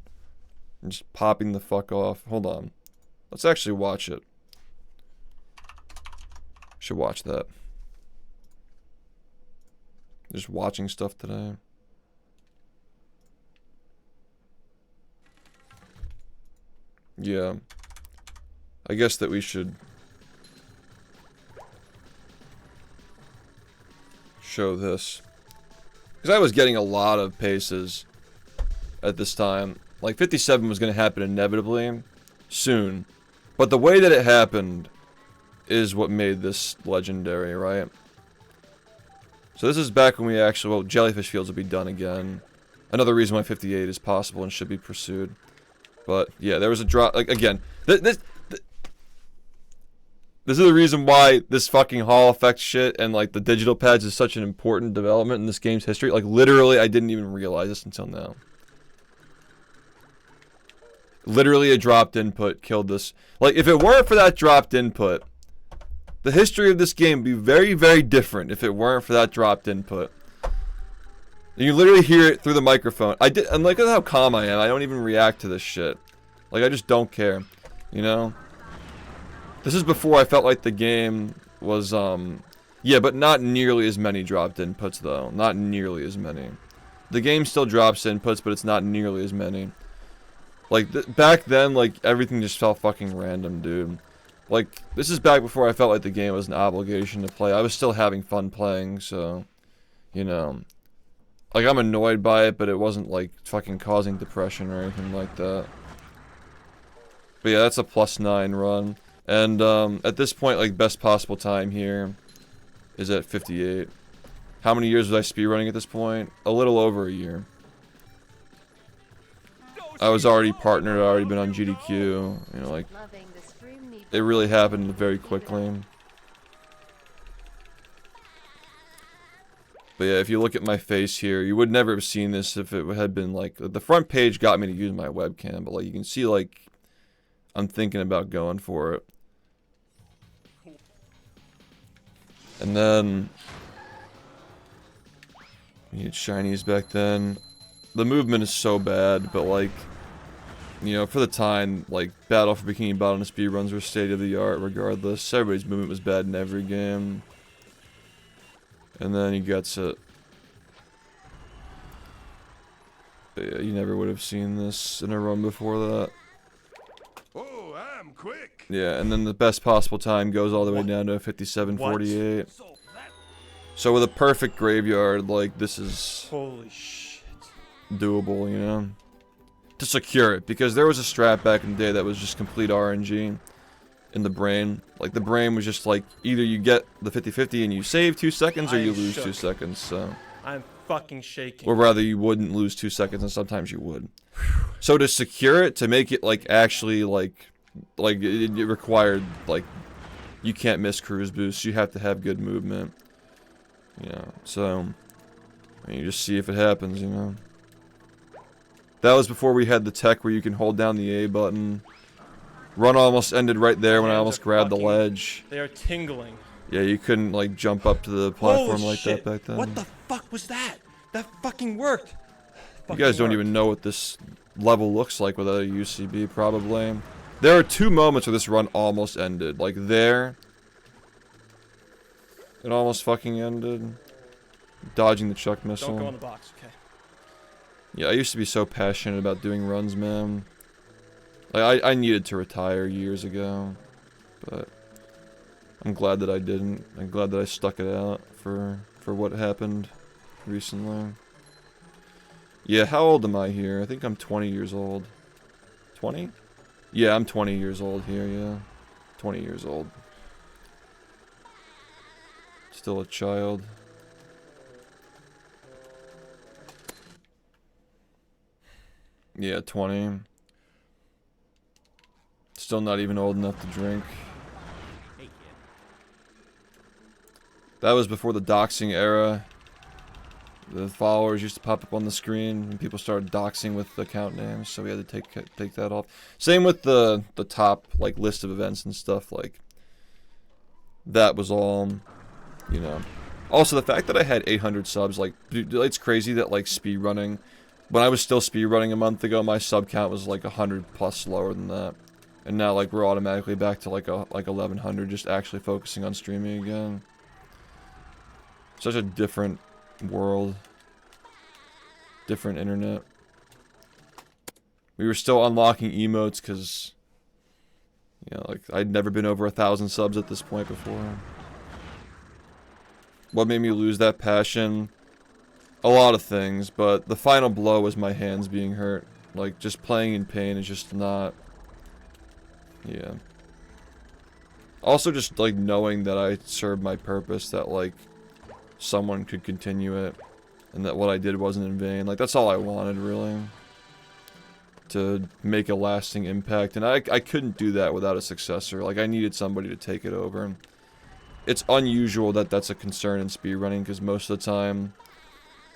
and just popping the fuck off. Hold on. Let's actually watch it. Should watch that. Just watching stuff today. Yeah. I guess that we should show this. Because I was getting a lot of paces at this time. Like, 57 was going to happen inevitably soon. But the way that it happened is what made this legendary, right? So this is back when we actually, well, jellyfish fields will be done again. Another reason why 58 is possible and should be pursued. But yeah, there was a drop. Like, again, this is the reason why this fucking Hall effect shit and, like, the digital pads is such an important development in this game's history. Like, literally, I didn't even realize this until now. Literally, a dropped input killed this. Like, if it weren't for that dropped input, the history of this game would be very, very different if it weren't for that dropped input. You literally hear it through the microphone. And look at how calm I am. I don't even react to this shit. Like, I just don't care. You know? This is before I felt like the game was, yeah, but not nearly as many dropped inputs, though. Not nearly as many. The game still drops inputs, but it's not nearly as many. Like, back then, like, everything just felt fucking random, dude. Like, this is back before I felt like the game was an obligation to play. I was still having fun playing, so, you know. Like, I'm annoyed by it, but it wasn't, like, fucking causing depression or anything like that. But yeah, that's a +9 run. And, at this point, like, best possible time here is at 58. How many years was I speedrunning at this point? A little over a year. I was already partnered, I'd already been on GDQ, you know, like, it really happened very quickly. But yeah, if you look at my face here, you would never have seen this if it had been, like, the front page got me to use my webcam, but, like, you can see, like, I'm thinking about going for it. And then, you had shinies back then. The movement is so bad, but, like, you know, for the time, like, Battle for Bikini Bottom and speedruns were state-of-the-art regardless. Everybody's movement was bad in every game. And then he gets it. But yeah, you never would have seen this in a run before that. Oh, I'm quick. Yeah, and then the best possible time goes all the way down to a 57:48. So with a perfect graveyard, like, this is Holy shit. doable, you know? To secure it, because there was a strat back in the day that was just complete RNG in the brain. Like, the brain was just like, either you get the 50-50 and you save 2 seconds, or you lose 2 seconds, so. I'm fucking shaking. Or rather, you wouldn't lose 2 seconds, and sometimes you would. So to secure it, to make it, like, actually, like it required, like, you can't miss cruise boosts, you have to have good movement. You know, so, you just see if it happens, you know. That was before we had the tech where you can hold down the A button. Run almost ended right there when I almost grabbed the ledge. They are tingling. Yeah, you couldn't like jump up to the platform like that back then. What the fuck was that? That fucking worked. You guys don't even know what this level looks like without a UCB, probably. There are 2 moments where this run almost ended. Like there. It almost fucking ended. Dodging the chuck missile. Don't go in the box, okay. Yeah, I used to be so passionate about doing runs, man. Like, I needed to retire years ago. But I'm glad that I didn't. I'm glad that I stuck it out for what happened recently. Yeah, how old am I here? I think I'm 20 years old. 20? Yeah, I'm 20 years old here, yeah. 20 years old. Still a child. Yeah, 20. Still not even old enough to drink. That was before the doxing era. The followers used to pop up on the screen and people started doxing with the account names, so we had to take that off. Same with the top like list of events and stuff, like that was all, you know. Also the fact that I had 800 subs, like dude, it's crazy that like speedrunning, when I was still speedrunning a month ago, my sub count was like 100 plus lower than that. And now like we're automatically back to like 1100, just actually focusing on streaming again. Such a different world. Different internet. We were still unlocking emotes because, you know, like I'd never been over 1,000 subs at this point before. What made me lose that passion? A lot of things, but the final blow was my hands being hurt. Like, just playing in pain is just not... Yeah. Also just, like, knowing that I served my purpose, that, like, someone could continue it, and that what I did wasn't in vain. Like, that's all I wanted, really. To make a lasting impact, and I couldn't do that without a successor. Like, I needed somebody to take it over. It's unusual that that's a concern in speedrunning, because most of the time,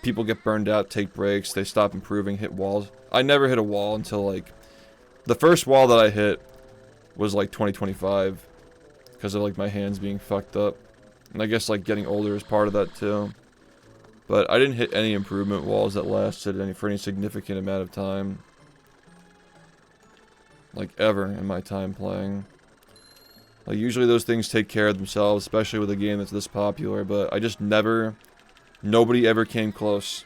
people get burned out, take breaks, they stop improving, hit walls. I never hit a wall until, like, the first wall that I hit was, like, 2025, because of, like, my hands being fucked up. And I guess, like, getting older is part of that, too. But I didn't hit any improvement walls that lasted for any significant amount of time. Like, ever in my time playing. Like, usually those things take care of themselves, especially with a game that's this popular, but I just never... Nobody ever came close.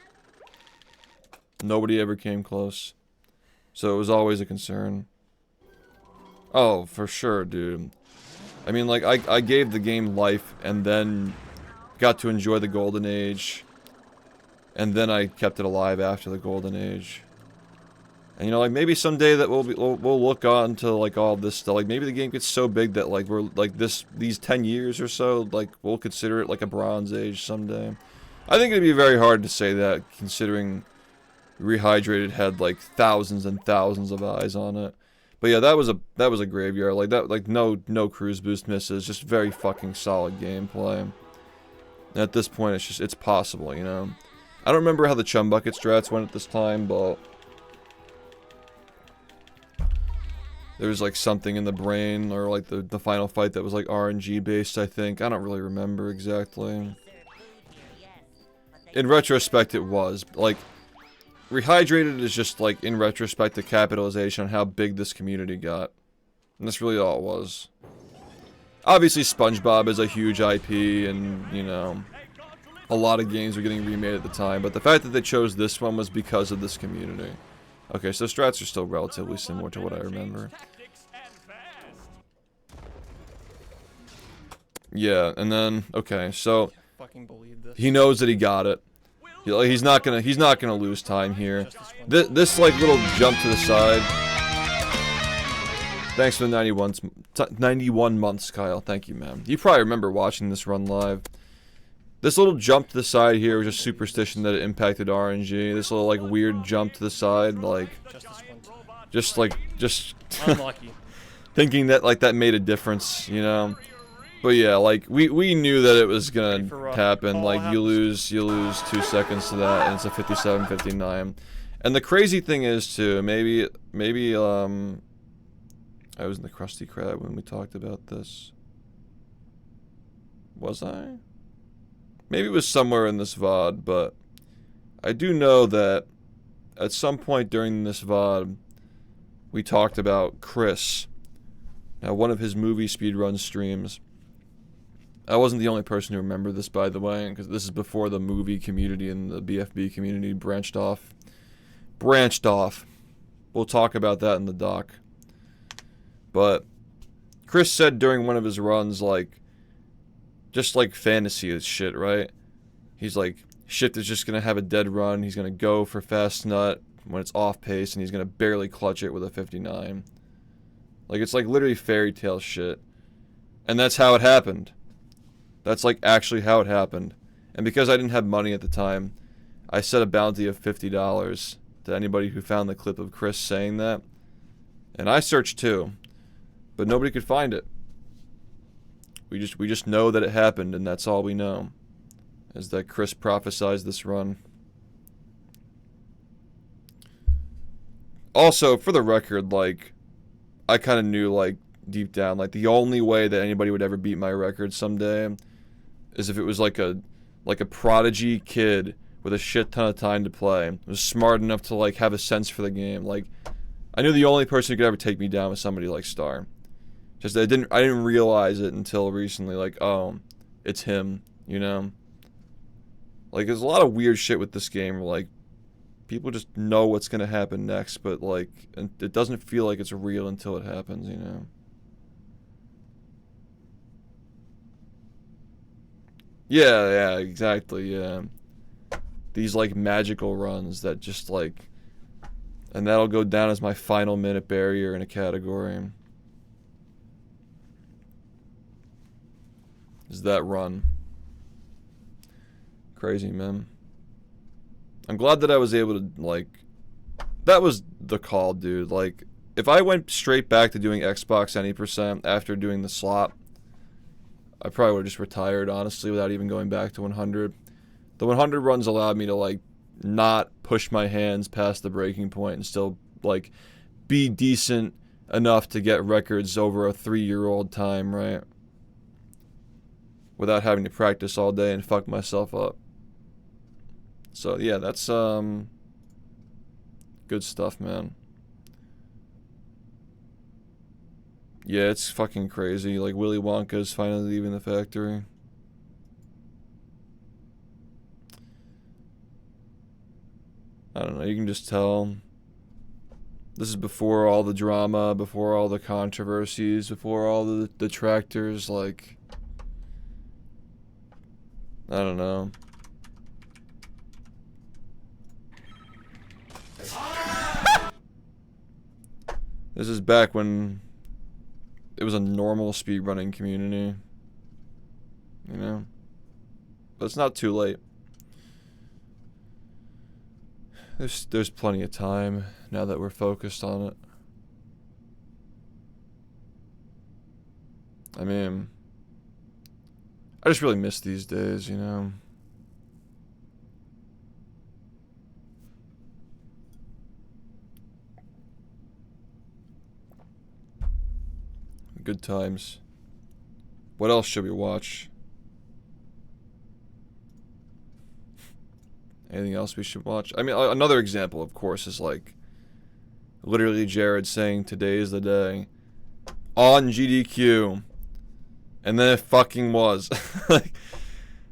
Nobody ever came close. So it was always a concern. Oh, for sure, dude. I mean, like, I gave the game life, and then got to enjoy the golden age. And then I kept it alive after the golden age. And, you know, like, maybe someday that we'll look on to, like, all this stuff. Like, maybe the game gets so big that, like, we're, like, these 10 years or so, like, we'll consider it, like, a bronze age someday. I think it'd be very hard to say that, considering Rehydrated had, like, thousands and thousands of eyes on it. But yeah, that was a graveyard. Like, that, like, no cruise boost misses, just very fucking solid gameplay. And at this point, it's possible, you know? I don't remember how the chum bucket strats went at this time, but... There was, like, something in the brain, or, like, the final fight that was, like, RNG based, I think. I don't really remember exactly. In retrospect, it was. Like, Rehydrated is just, like, in retrospect, the capitalization on how big this community got. And that's really all it was. Obviously, SpongeBob is a huge IP, and, you know, a lot of games were getting remade at the time, but the fact that they chose this one was because of this community. Okay, so strats are still relatively similar to what I remember. Yeah, and then, okay, so he knows that he got it. He's not gonna lose time here. This like little jump to the side. Thanks for the 91 months, Kyle. Thank you, man. You probably remember watching this run live. This little jump to the side here was just superstition that it impacted RNG. This little like weird jump to the side, like just unlucky. Thinking that like that made a difference, you know. But yeah, like we knew that it was gonna happen. Like you lose 2 seconds to that, and it's a 57-59. And the crazy thing is too, maybe I was in the Krusty Krab when we talked about this. Was I? Maybe it was somewhere in this VOD, but I do know that at some point during this VOD, we talked about Chris. Now, one of his movie speedrun streams. I wasn't the only person who remembered this, by the way, because this is before the movie community and the BFB community branched off. We'll talk about that in the doc. But Chris said during one of his runs, like, just like fantasy is shit, right? He's like, SHiFT is just going to have a dead run. He's going to go for fast nut when it's off pace, and he's going to barely clutch it with a 59. Like, it's like literally fairy tale shit. And that's how it happened. That's like actually how it happened. And because I didn't have money at the time, I set a bounty of $50 to anybody who found the clip of Chris saying that. And I searched too, but nobody could find it. We just know that it happened, and that's all we know. Is that Chris prophesized this run. Also, for the record, like, I kind of knew, like, deep down, like, the only way that anybody would ever beat my record someday is if it was like a prodigy kid with a shit ton of time to play, was smart enough to, like, have a sense for the game. Like, I knew the only person who could ever take me down was somebody like Star. Just I didn't realize it until recently, like, oh, it's him, you know? Like, there's a lot of weird shit with this game where, like, people just know what's gonna happen next, but, like, it doesn't feel like it's real until it happens, you know? Yeah, exactly, yeah. These, like, magical runs that just, like... And that'll go down as my final minute barrier in a category. Is that run. Crazy, man. I'm glad that I was able to, like... That was the call, dude. Like, if I went straight back to doing Xbox any % after doing the slot, I probably would have just retired, honestly, without even going back to 100. The 100 runs allowed me to, like, not push my hands past the breaking point and still, like, be decent enough to get records over a 3-year-old time, right? Without having to practice all day and fuck myself up. So, yeah, that's, good stuff, man. Yeah, it's fucking crazy. Like, Willy Wonka's finally leaving the factory. I don't know, you can just tell. This is before all the drama, before all the controversies, before all the detractors, like... I don't know. This is back when it was a normal speedrunning community. You know? But it's not too late. There's plenty of time now that we're focused on it. I mean, I just really miss these days, you know? Good times. What else should we watch? Anything else we should watch? I mean, another example, of course, is like literally Jared saying today is the day on GDQ, and then it fucking was. Like,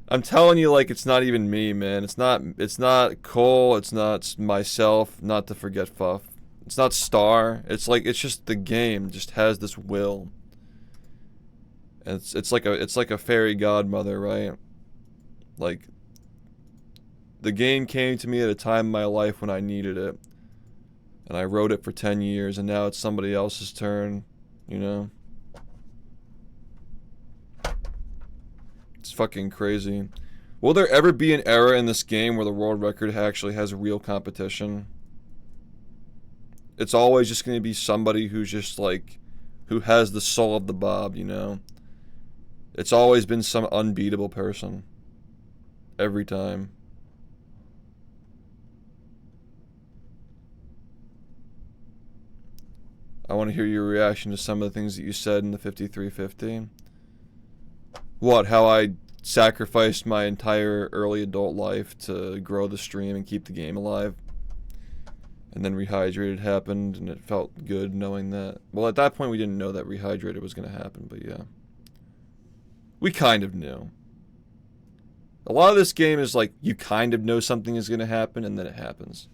I'm telling you, like, it's not even me, man. It's not Cole. It's not myself. Not to forget Fuff. It's not Star. It's like, it's just the game just has this will. And it's like a fairy godmother, right? Like, the game came to me at a time in my life when I needed it. And I wrote it for 10 years, and now it's somebody else's turn, you know? It's fucking crazy. Will there ever be an era in this game where the world record actually has real competition? It's always just going to be somebody who's just like, who has the soul of the Bob, you know? It's always been some unbeatable person. Every time. I want to hear your reaction to some of the things that you said in the 5350. What, how I sacrificed my entire early adult life to grow the stream and keep the game alive. And then Rehydrated happened, and it felt good knowing that. Well, at that point, we didn't know that Rehydrated was going to happen, but yeah. We kind of knew. A lot of this game is like, you kind of know something is going to happen, and then it happens.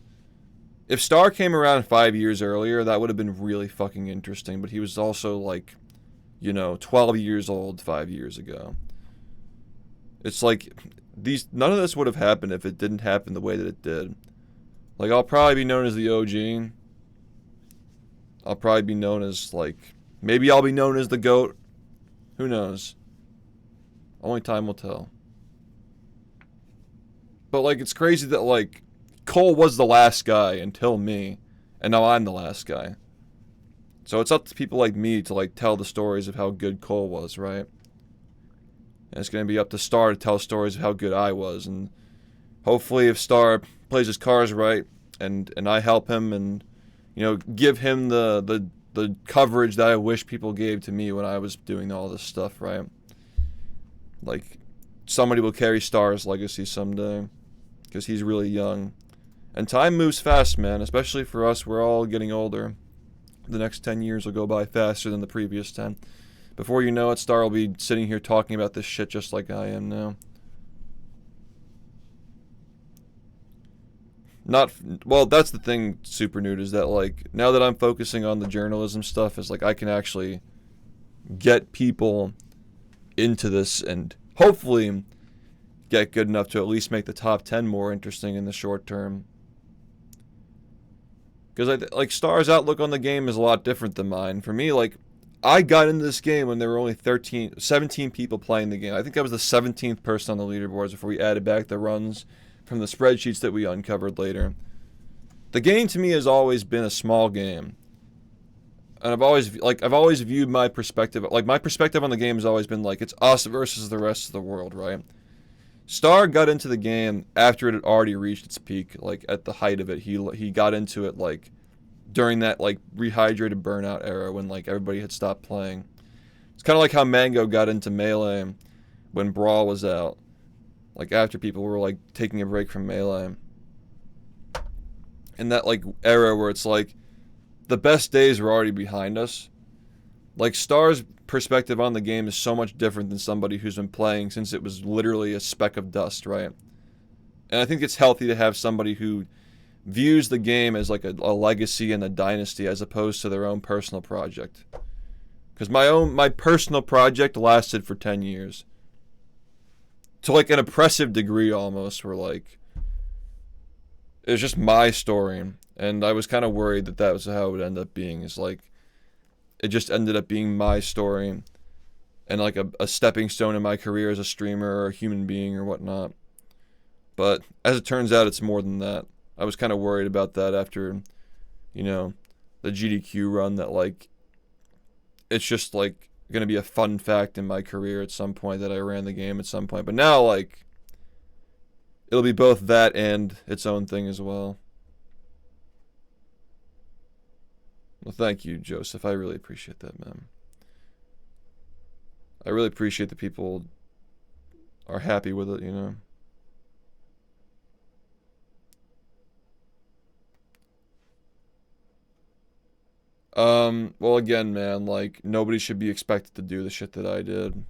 If Star came around 5 years earlier, that would have been really fucking interesting, but he was also like, you know, 12 years old 5 years ago. It's like, none of this would have happened if it didn't happen the way that it did. Like, I'll probably be known as the OG. I'll probably be known as, like, maybe I'll be known as the GOAT. Who knows? Only time will tell. But, like, it's crazy that, like, Cole was the last guy until me, and now I'm the last guy. So it's up to people like me to, like, tell the stories of how good Cole was, right? And it's going to be up to Star to tell stories of how good I was, and hopefully if Star plays his cards right, and I help him, and, you know, give him the coverage that I wish people gave to me when I was doing all this stuff, right? Like, somebody will carry Star's legacy someday, because he's really young. And time moves fast, man, especially for us. We're all getting older. The next 10 years will go by faster than the previous 10. Before you know it, Star will be sitting here talking about this shit just like I am now. Well, that's the thing, Super Nude, is that, like, now that I'm focusing on the journalism stuff, is like I can actually get people into this and hopefully get good enough to at least make the top 10 more interesting in the short term. Because, like, Star's outlook on the game is a lot different than mine. For me, like, I got into this game when there were only 17 people playing the game. I think I was the 17th person on the leaderboards before we added back the runs from the spreadsheets that we uncovered later. The game to me has always been a small game. And I've always viewed my perspective, like, my perspective on the game has always been like, it's us versus the rest of the world, right? Star got into the game after it had already reached its peak, like, at the height of it. He got into it, like, during that, like, Rehydrated burnout era when, like, everybody had stopped playing. It's kind of like how Mango got into Melee when Brawl was out. Like, after people were, like, taking a break from Melee. In that, like, era where it's like, the best days were already behind us. Like, Star's perspective on the game is so much different than somebody who's been playing since it was literally a speck of dust, right? And I think it's healthy to have somebody who views the game as like a legacy and a dynasty as opposed to their own personal project. Because my personal project lasted for 10 years. To, like, an oppressive degree almost, where, like, it was just my story. And I was kind of worried that that was how it would end up being. Is like, it just ended up being my story and, like, a stepping stone in my career as a streamer or a human being or whatnot. But as it turns out, it's more than that. I was kind of worried about that after, you know, the GDQ run, that, like, it's just, like, going to be a fun fact in my career at some point that I ran the game at some point. But now, like, it'll be both that and its own thing as well. Well, thank you, Joseph. I really appreciate that, man. I really appreciate that people are happy with it, you know. Well, again, man, like, nobody should be expected to do the shit that I did.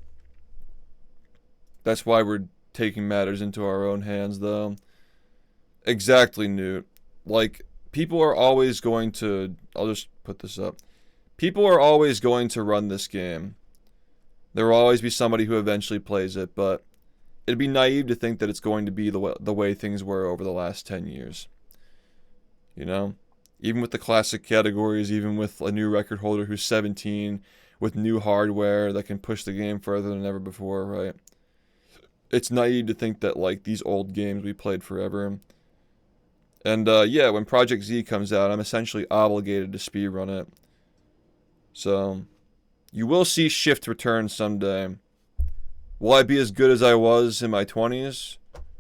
That's why we're taking matters into our own hands, though. Exactly, Newt. Like, people are always going to... I'll just put this up. People are always going to run this game. There will always be somebody who eventually plays it, but it'd be naive to think that it's going to be the way things were over the last 10 years. You know? Even with the classic categories, even with a new record holder who's 17, with new hardware that can push the game further than ever before, right? It's naive to think that, like, these old games we played forever. And, yeah, when Project Z comes out, I'm essentially obligated to speedrun it. So, you will see SHiFT return someday. Will I be as good as I was in my 20s?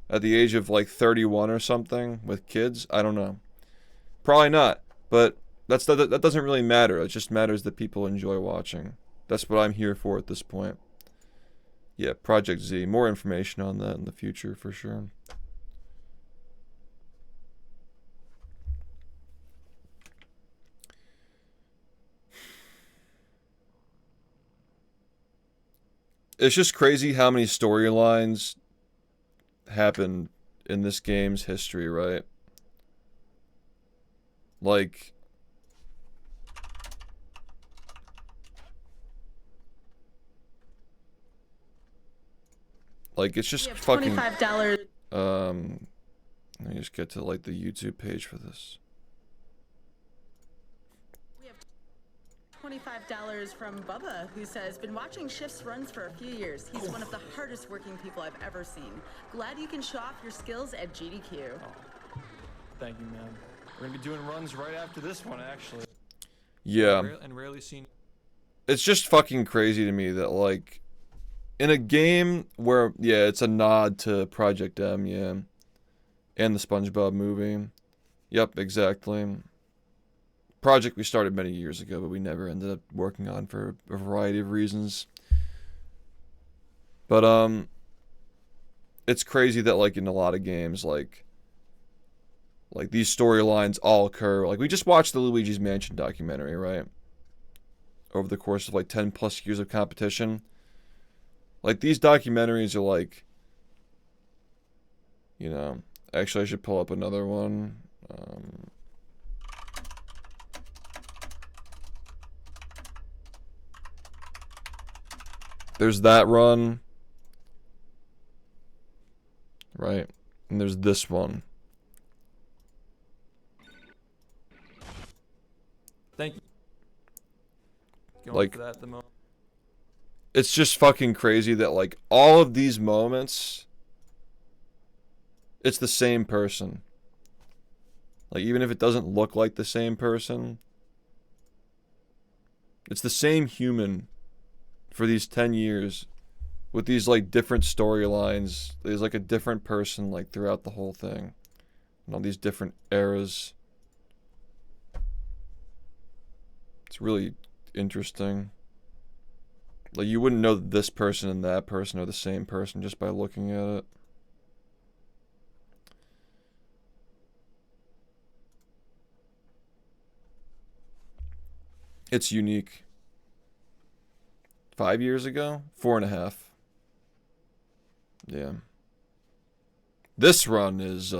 At the age of, like, 31 or something, with kids? I don't know. Probably not. But that doesn't really matter. It just matters that people enjoy watching. That's what I'm here for at this point. Yeah, Project Z. More information on that in the future for sure. It's just crazy how many storylines happen in this game's history, right? Like, it's just fucking $25. Let me just get to like the YouTube page for this. $25 from Bubba, who says, been watching SHiFT's runs for a few years. He's one of the hardest working people I've ever seen. Glad you can show off your skills at GDQ. Thank you, man. We're gonna be doing runs right after this one, actually. Yeah. And rarely seen. It's just fucking crazy to me that, like, in a game where, yeah, it's a nod to Project M, yeah, and the SpongeBob movie. Yep, exactly. Project we started many years ago, but we never ended up working on for a variety of reasons. But, it's crazy that, like, in a lot of games, like these storylines all occur. Like, we just watched the Luigi's Mansion documentary, right? Over the course of, like, 10 plus years of competition. Like, these documentaries are, like, you know, actually I should pull up another one. There's that run. Right? And there's this one. Thank you. Going Like, for that at the moment. It's just fucking crazy that, like, all of these moments, it's the same person. Like, even if it doesn't look like the same person, it's the same human for these 10 years with these, like, different storylines. There's, like, a different person, like, throughout the whole thing. And all these different eras. It's really interesting. Like, you wouldn't know that this person and that person are the same person just by looking at it. It's unique. 5 years ago? 4.5. Yeah. This run is,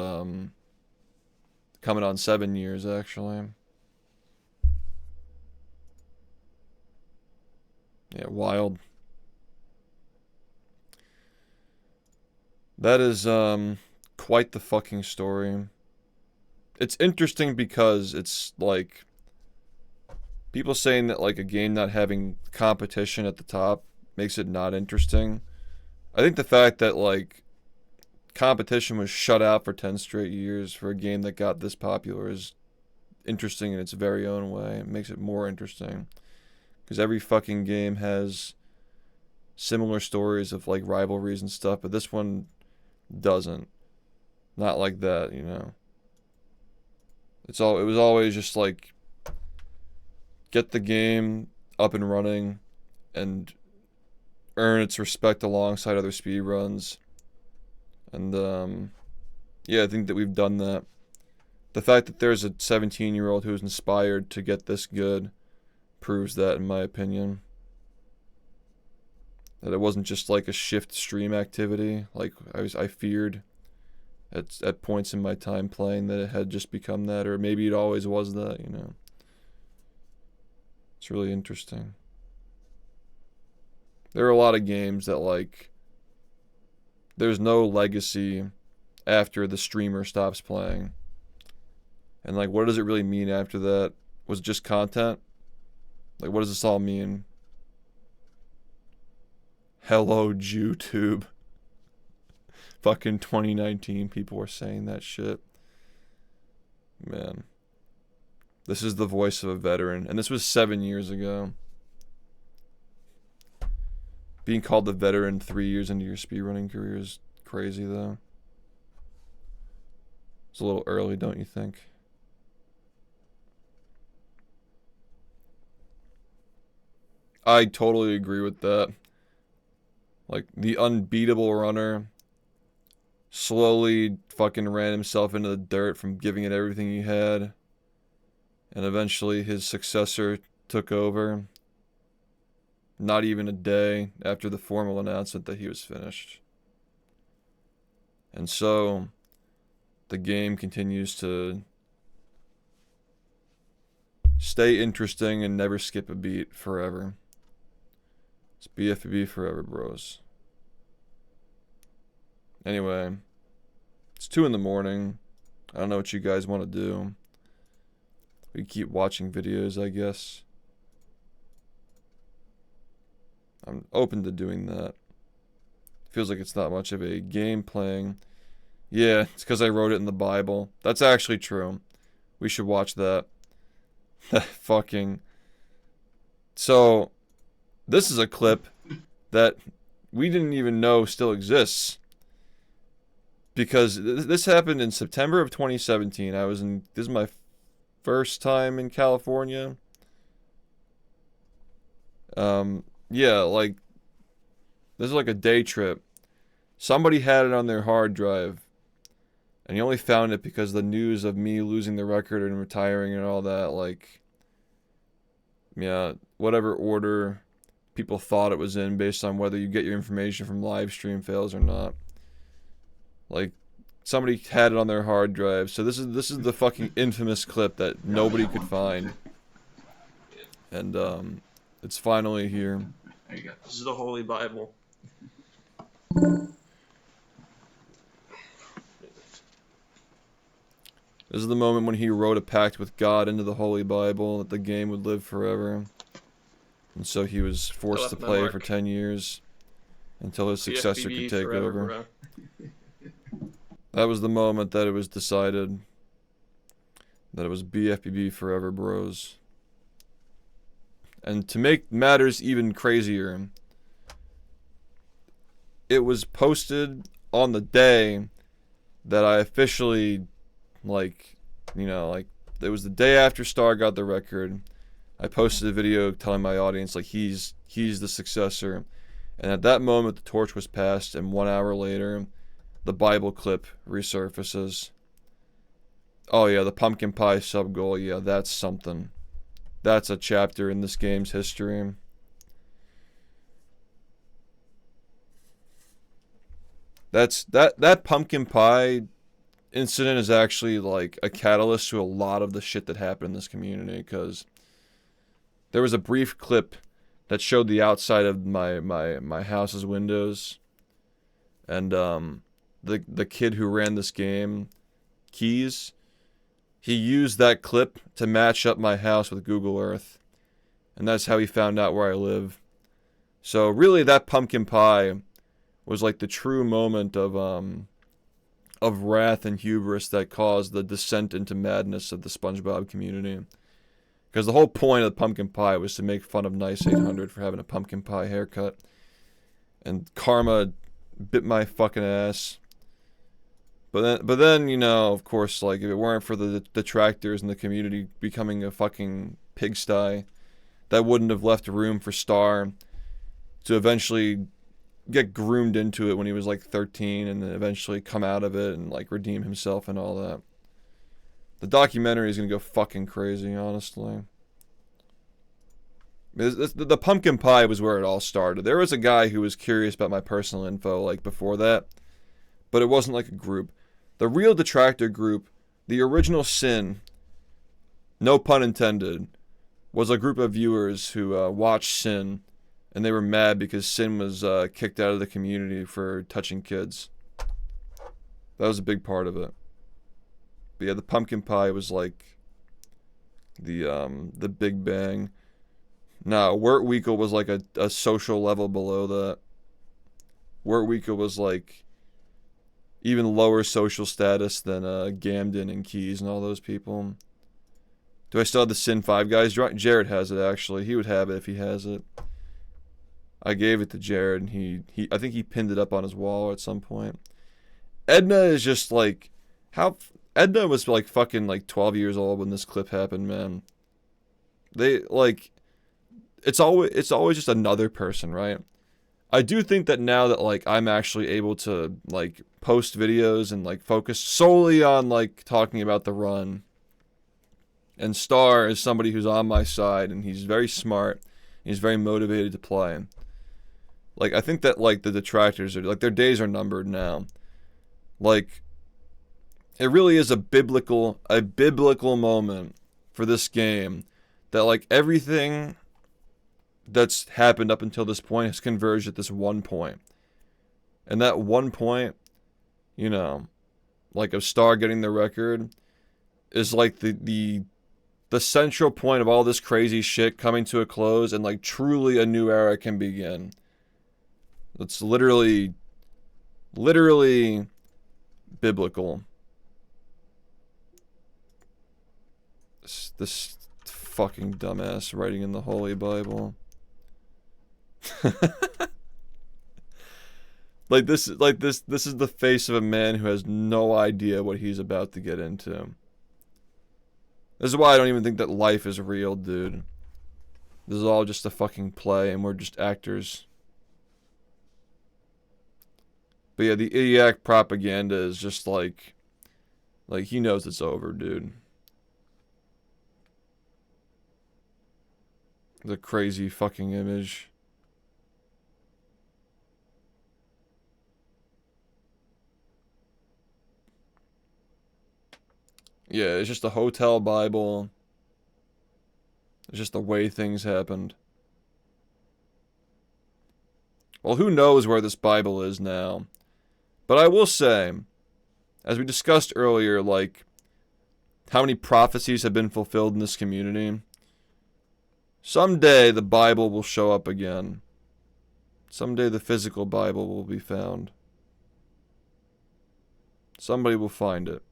coming on 7 years, actually. Yeah, wild. That is, quite the fucking story. It's interesting because it's, like, people saying that, like, a game not having competition at the top makes it not interesting. I think the fact that, like, competition was shut out for 10 straight years for a game that got this popular is interesting in its very own way. It makes it more interesting. Because every fucking game has similar stories of, like, rivalries and stuff, but this one doesn't. Not like that, you know. It was always just, like, get the game up and running and earn its respect alongside other speedruns. And, yeah, I think that we've done that. The fact that there's a 17-year-old who's inspired to get this good proves that, in my opinion. That it wasn't just like a SHiFT stream activity, like I feared at points in my time playing that it had just become that, or maybe it always was that, you know. It's really interesting. There are a lot of games that, like, there's no legacy after the streamer stops playing. And, like, what does it really mean after that? Was it just content? Like, what does this all mean? Hello, YouTube. Fucking 2019, people were saying that shit. Man. This is the voice of a veteran. And this was 7 years ago. Being called the veteran 3 years into your speedrunning career is crazy, though. It's a little early, don't you think? I totally agree with that. Like, the unbeatable runner slowly fucking ran himself into the dirt from giving it everything he had. And eventually his successor took over. Not even a day after the formal announcement that he was finished. And so, the game continues to stay interesting and never skip a beat forever. It's BfBB forever, bros. Anyway, it's 2 in the morning. I don't know what you guys want to do. We keep watching videos, I guess. I'm open to doing that. Feels like it's not much of a game playing. Yeah, it's because I wrote it in the Bible. That's actually true. We should watch that. Fucking. So, this is a clip that we didn't even know still exists. Because this happened in September of 2017. This is my first time in California. Yeah, like, this is like a day trip. Somebody had it on their hard drive. And he only found it because the news of me losing the record and retiring and all that, like, yeah, whatever order people thought it was in based on whether you get your information from live stream fails or not. Like, somebody had it on their hard drive. So this is the fucking infamous clip that nobody could find. And it's finally here. There you go. This is the Holy Bible. This is the moment when he wrote a pact with God into the Holy Bible that the game would live forever. And so he was forced to play for 10 years until his successor could take over. That was the moment that it was decided that it was BfBB forever, bros. And to make matters even crazier, it was posted on the day that I officially, like, you know, like, it was the day after Star got the record. I posted a video telling my audience, like, he's the successor. And at that moment, the torch was passed, and 1 hour later, the Bible clip resurfaces. Oh yeah, the pumpkin pie sub goal, yeah, that's something. That's a chapter in this game's history. That pumpkin pie incident is actually like a catalyst to a lot of the shit that happened in this community, because there was a brief clip that showed the outside of my house's windows, and the kid who ran this game, Keys, he used that clip to match up my house with Google Earth, and that's how he found out where I live. So really, that pumpkin pie was like the true moment of wrath and hubris that caused the descent into madness of the SpongeBob community. Because the whole point of the pumpkin pie was to make fun of Nice 800 for having a pumpkin pie haircut. And karma bit my fucking ass. But then, you know, of course, like, if it weren't for the detractors in the community becoming a fucking pigsty, that wouldn't have left room for Star to eventually get groomed into it when he was like 13, and then eventually come out of it and like redeem himself and all that. The documentary is gonna go fucking crazy, honestly. The pumpkin pie was where it all started. There was a guy who was curious about my personal info like before that, but it wasn't like a group. The real detractor group, the original sin, no pun intended, was a group of viewers who watched Sin, and they were mad because Sin was kicked out of the community for touching kids. That was a big part of it. But yeah, the pumpkin pie was like the Big Bang. Nah, Wertweekle was like a social level below that. Wertweekle was like even lower social status than Gamden and Keys and all those people. Do I still have the Sin 5 guys? Jared has it, actually. He would have it if he has it. I gave it to Jared, and he I think he pinned it up on his wall at some point. Edna is just like, Edna was like fucking like 12 years old when this clip happened, man. They, like, it's always just another person, right? I do think that now that like I'm actually able to like post videos and like focus solely on like talking about the run, and Star is somebody who's on my side and he's very smart, he's very motivated to play. Like I think that like the detractors are like their days are numbered now. Like it really is a biblical moment for this game, that like everything that's happened up until this point has converged at this one point. And that one point, you know, like of Star getting the record is like the central point of all this crazy shit coming to a close, and like truly a new era can begin. It's literally biblical. This fucking dumbass writing in the Holy Bible. This is the face of a man who has no idea what he's about to get into. This is why I don't even think that life is real, dude. This is all just a fucking play, and we're just actors. But yeah, the idiotic propaganda is just like he knows it's over, dude. The crazy fucking image. Yeah, it's just a hotel Bible. It's just the way things happened. Well, who knows where this Bible is now? But I will say, as we discussed earlier, like, how many prophecies have been fulfilled in this community. Someday the Bible will show up again. Someday the physical Bible will be found. Somebody will find it.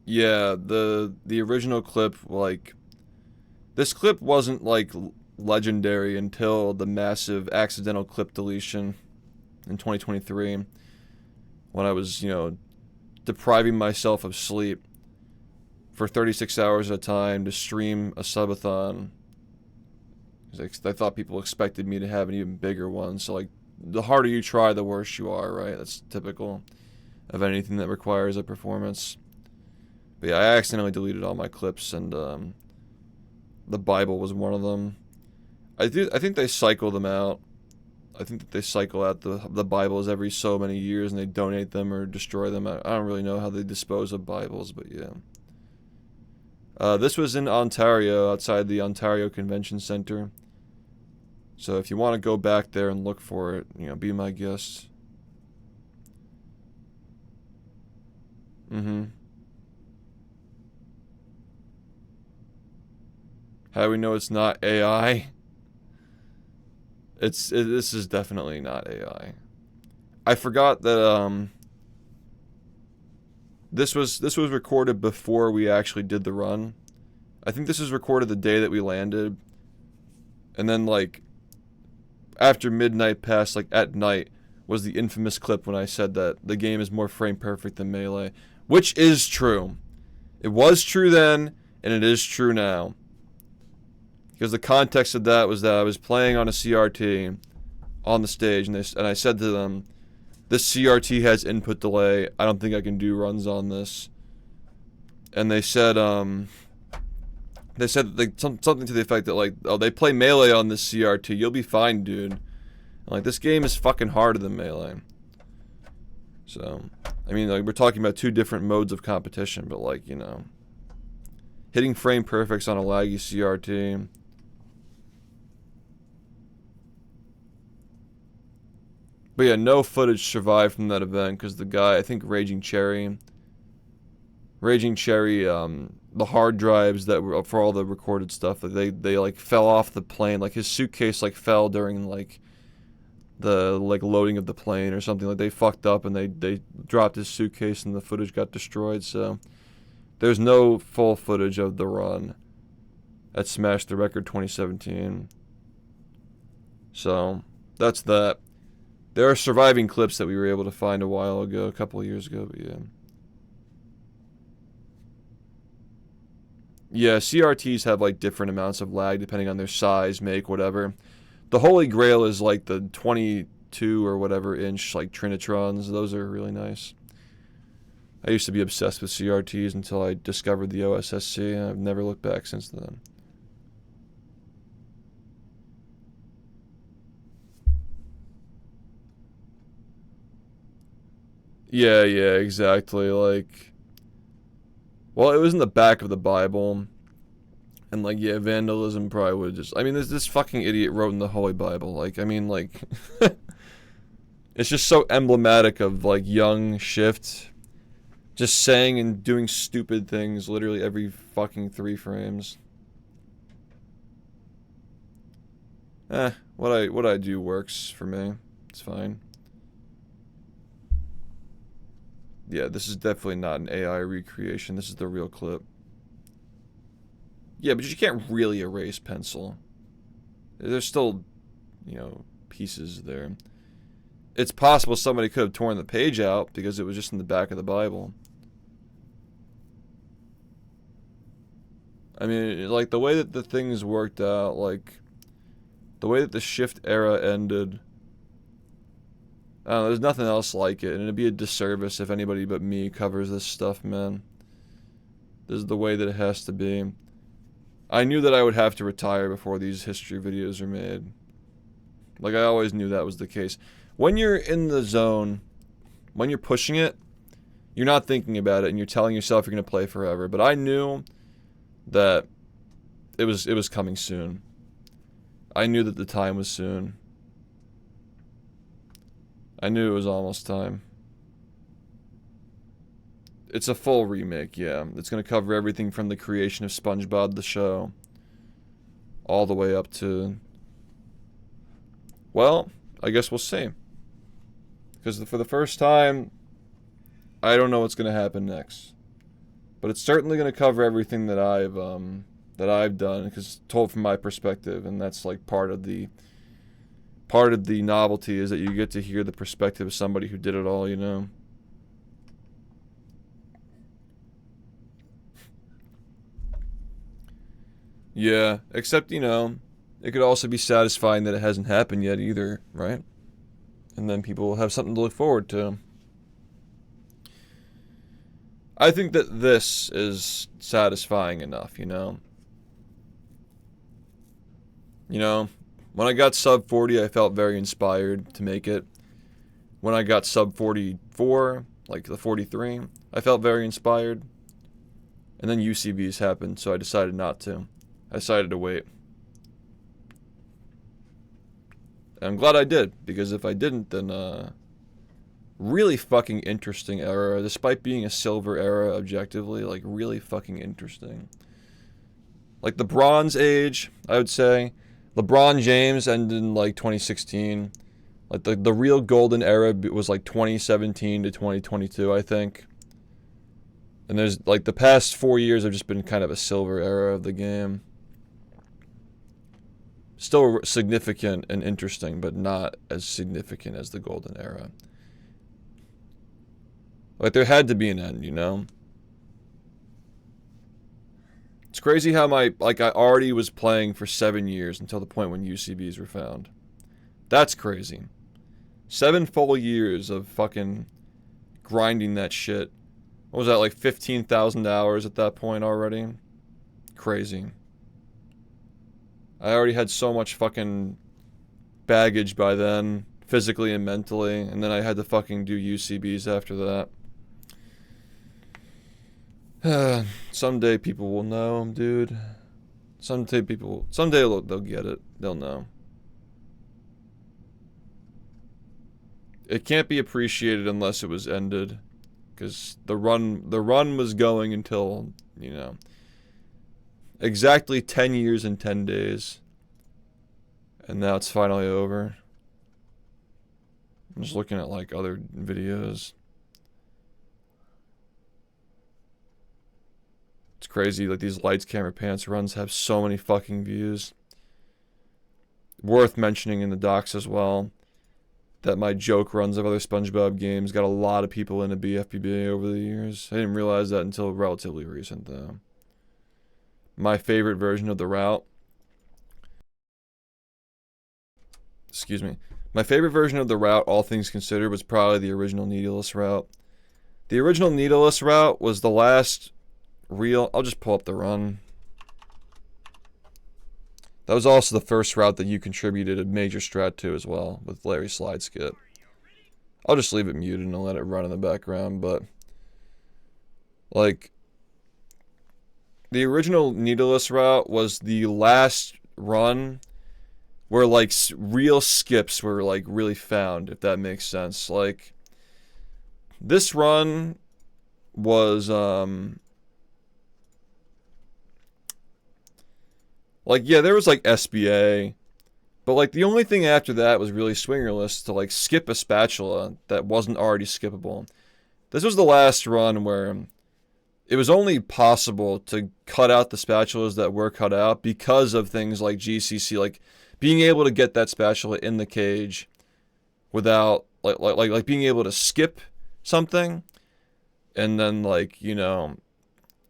Yeah, the original clip, like, this clip wasn't, like, legendary until the massive accidental clip deletion in 2023, when I was, you know, depriving myself of sleep for 36 hours at a time to stream a subathon. I thought people expected me to have an even bigger one, so, like, the harder you try, the worse you are, right? That's typical of anything that requires a performance. But yeah, I accidentally deleted all my clips, and the Bible was one of them. I think they cycle them out. I think that they cycle out the Bibles every so many years, and they donate them or destroy them. I don't really know how they dispose of Bibles, but yeah. This was in Ontario, outside the Ontario Convention Center. So if you want to go back there and look for it, you know, be my guest. How do we know it's not AI? This is definitely not AI. I forgot that this was recorded before we actually did the run. I think this was recorded the day that we landed. And then like after midnight passed, like at night, was the infamous clip when I said that the game is more frame perfect than Melee, which is true. It was true then, and it is true now. Because the context of that was that I was playing on a CRT on the stage, and I said to them, this CRT has input delay. I don't think I can do runs on this. And they said something to the effect that, like, oh, they play Melee on this CRT. You'll be fine, dude. And, like, this game is fucking harder than Melee. So, I mean, like, we're talking about two different modes of competition, but, like, you know, hitting frame perfects on a laggy CRT. But yeah, no footage survived from that event because the guy, I think Raging Cherry, the hard drives that were for all the recorded stuff, they like fell off the plane. Like his suitcase like fell during like the loading of the plane or something. Like they fucked up and they dropped his suitcase and the footage got destroyed. So there's no full footage of the run at Smash the Record 2017. So that's that. There are surviving clips that we were able to find a while ago, a couple of years ago, but yeah. Yeah, CRTs have like different amounts of lag depending on their size, make, whatever. The Holy Grail is like the 22 or whatever inch like Trinitrons. Those are really nice. I used to be obsessed with CRTs until I discovered the OSSC, and I've never looked back since then. Yeah, exactly. Like, well, it was in the back of the Bible, and like, yeah, vandalism probably would just. I mean, this fucking idiot wrote in the Holy Bible. Like, I mean, like, it's just so emblematic of like young SHiFT, just saying and doing stupid things literally every fucking 3 frames. What I do works for me. It's fine. Yeah, this is definitely not an AI recreation. This is the real clip. Yeah, but you can't really erase pencil. There's still, you know, pieces there. It's possible somebody could have torn the page out because it was just in the back of the Bible. I mean, like, the way that the things worked out, like, the way that the SHiFT era ended, I don't know, there's nothing else like it, and it'd be a disservice if anybody but me covers this stuff, man. This is the way that it has to be. I knew that I would have to retire before these history videos are made. Like, I always knew that was the case. When you're in the zone, when you're pushing it, you're not thinking about it, and you're telling yourself you're going to play forever. But I knew that it was coming soon. I knew that the time was soon. I knew it was almost time. It's a full remake, yeah. It's going to cover everything from the creation of SpongeBob the show all the way up to... Well, I guess we'll see. Because for the first time, I don't know what's going to happen next. But it's certainly going to cover everything that I've done, because it's told from my perspective, and that's like part of the novelty is that you get to hear the perspective of somebody who did it all, you know. Yeah, except, you know, it could also be satisfying that it hasn't happened yet either, right? And then people will have something to look forward to. I think that this is satisfying enough, you know? You know, when I got sub 40, I felt very inspired to make it. When I got sub 44, like the 43, I felt very inspired. And then UCBs happened, so I decided not to. I decided to wait. And I'm glad I did, because if I didn't, then, really fucking interesting era, despite being a silver era objectively, like, really fucking interesting. Like, the Bronze Age, I would say. LeBron James ended in, like, 2016. Like, the real golden era was, like, 2017 to 2022, I think. And there's, like, the past 4 years have just been kind of a silver era of the game. Still significant and interesting, but not as significant as the golden era. Like, there had to be an end, you know? It's crazy how I already was playing for 7 years until the point when UCBs were found. That's crazy. 7 full years of fucking grinding that shit. What was that, like 15,000 hours at that point already? Crazy. I already had so much fucking baggage by then, physically and mentally, and then I had to fucking do UCBs after that. Someday people will know, dude. Someday they'll get it. They'll know. It can't be appreciated unless it was ended, because the run was going until, you know, exactly 10 years and 10 days. And now it's finally over. I'm just looking at, like, other videos. It's crazy, like, these lights, camera, pants runs have so many fucking views. Worth mentioning in the docs as well that my joke runs of other SpongeBob games got a lot of people into BfBB over the years. I didn't realize that until relatively recent, though. My favorite version of the route... Excuse me. My favorite version of the route, all things considered, was probably the original needleless route. The original needleless route was the last real... I'll just pull up the run. That was also the first route that you contributed a major strat to as well, with Larry Slide Skip. I'll just leave it muted and let it run in the background, but... Like... The original needleless route was the last run where, like, real skips were, like, really found, if that makes sense. Like, this run was, like, yeah, there was, like, SBA, but, like, the only thing after that was really swingerless to, like, skip a spatula that wasn't already skippable. This was the last run where it was only possible to cut out the spatulas that were cut out because of things like GCC, like, being able to get that spatula in the cage without, like being able to skip something, and then, like, you know,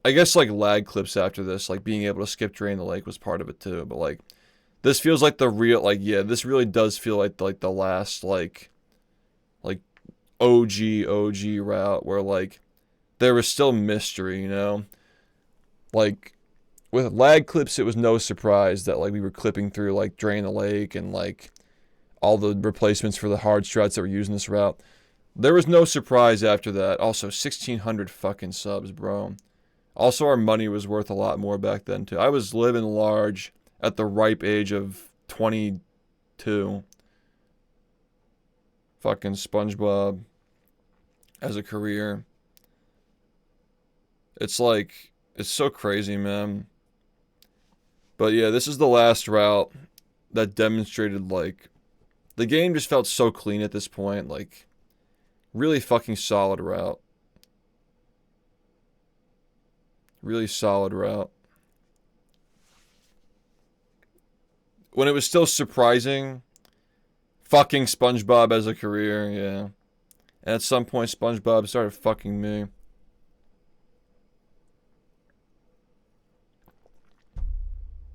I guess, like, lag clips after this, like, being able to skip Drain the Lake was part of it, too, but, like, this feels like the real, like, yeah, this really does feel like the last, like, OG route, where, like, there was still mystery, you know? Like, with lag clips, it was no surprise that, like, we were clipping through, like, Drain the Lake and, like, all the replacements for the hard strats that were using this route. There was no surprise after that. Also, 1,600 fucking subs, bro. Also, our money was worth a lot more back then, too. I was living large at the ripe age of 22. Fucking SpongeBob as a career. It's like, it's so crazy, man. But yeah, this is the last route that demonstrated, like, the game just felt so clean at this point. Like, really fucking solid route. Really solid route. When it was still surprising, fucking SpongeBob as a career, yeah. And at some point, SpongeBob started fucking me.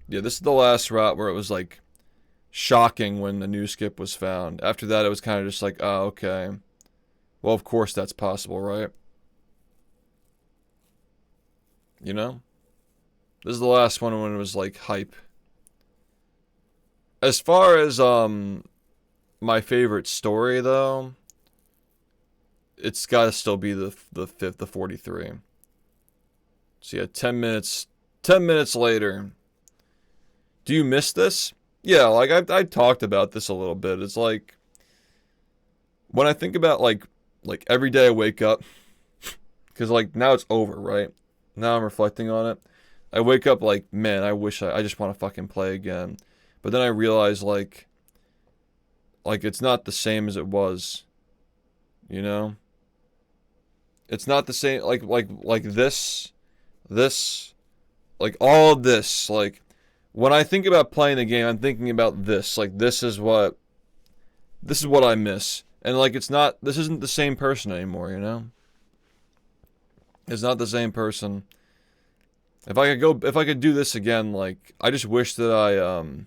Yeah, this is the last route where it was, like, shocking when the new skip was found. After that, it was kind of just like, oh, okay. Well, of course that's possible, right? You know? This is the last one when it was, like, hype. As far as, my favorite story, though, it's gotta still be the 43. So yeah, 10 minutes later. Do you miss this? Yeah, like, I talked about this a little bit. It's like, when I think about, like every day I wake up, because, like, now it's over, right? Now I'm reflecting on it. I wake up like, man, I wish I just want to fucking play again. But then I realize, like, it's not the same as it was, you know? It's not the same, like this, like, all of this, like, when I think about playing the game, I'm thinking about this. Like, this is what I miss. And, like, this isn't the same person anymore, you know? It's not the same person. If I could do this again, like, I just wish that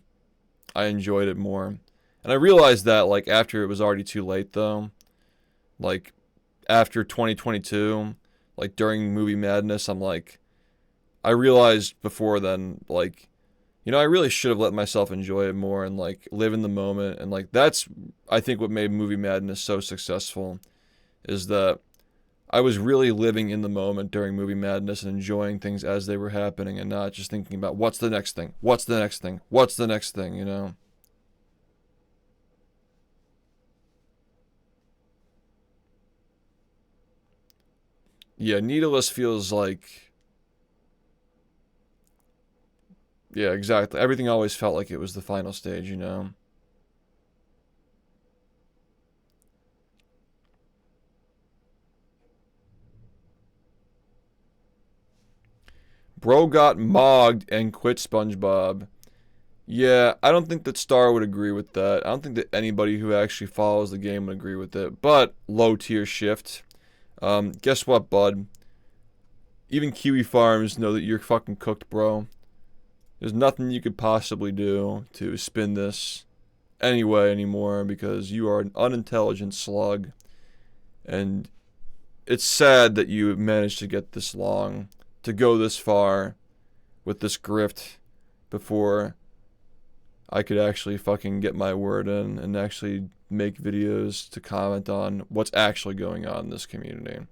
I enjoyed it more. And I realized that, like, after it was already too late, though. Like, after 2022, like, during Movie Madness, I'm like, I realized before then, like, you know, I really should have let myself enjoy it more and, like, live in the moment. And, like, that's, I think, what made Movie Madness so successful, is that I was really living in the moment during Movie Madness and enjoying things as they were happening and not just thinking about what's the next thing, what's the next thing, what's the next thing, you know? Yeah, Needleless feels like... Yeah, exactly. Everything always felt like it was the final stage, you know? Bro got mogged and quit SpongeBob. Yeah, I don't think that Star would agree with that. I don't think that anybody who actually follows the game would agree with it. But low tier SHiFT. Guess what, bud? Even Kiwi Farms know that you're fucking cooked, bro. There's nothing you could possibly do to spin this anyway anymore because you are an unintelligent slug. And it's sad that you managed to get this long, to go this far with this grift before I could actually fucking get my word in and actually make videos to comment on what's actually going on in this community.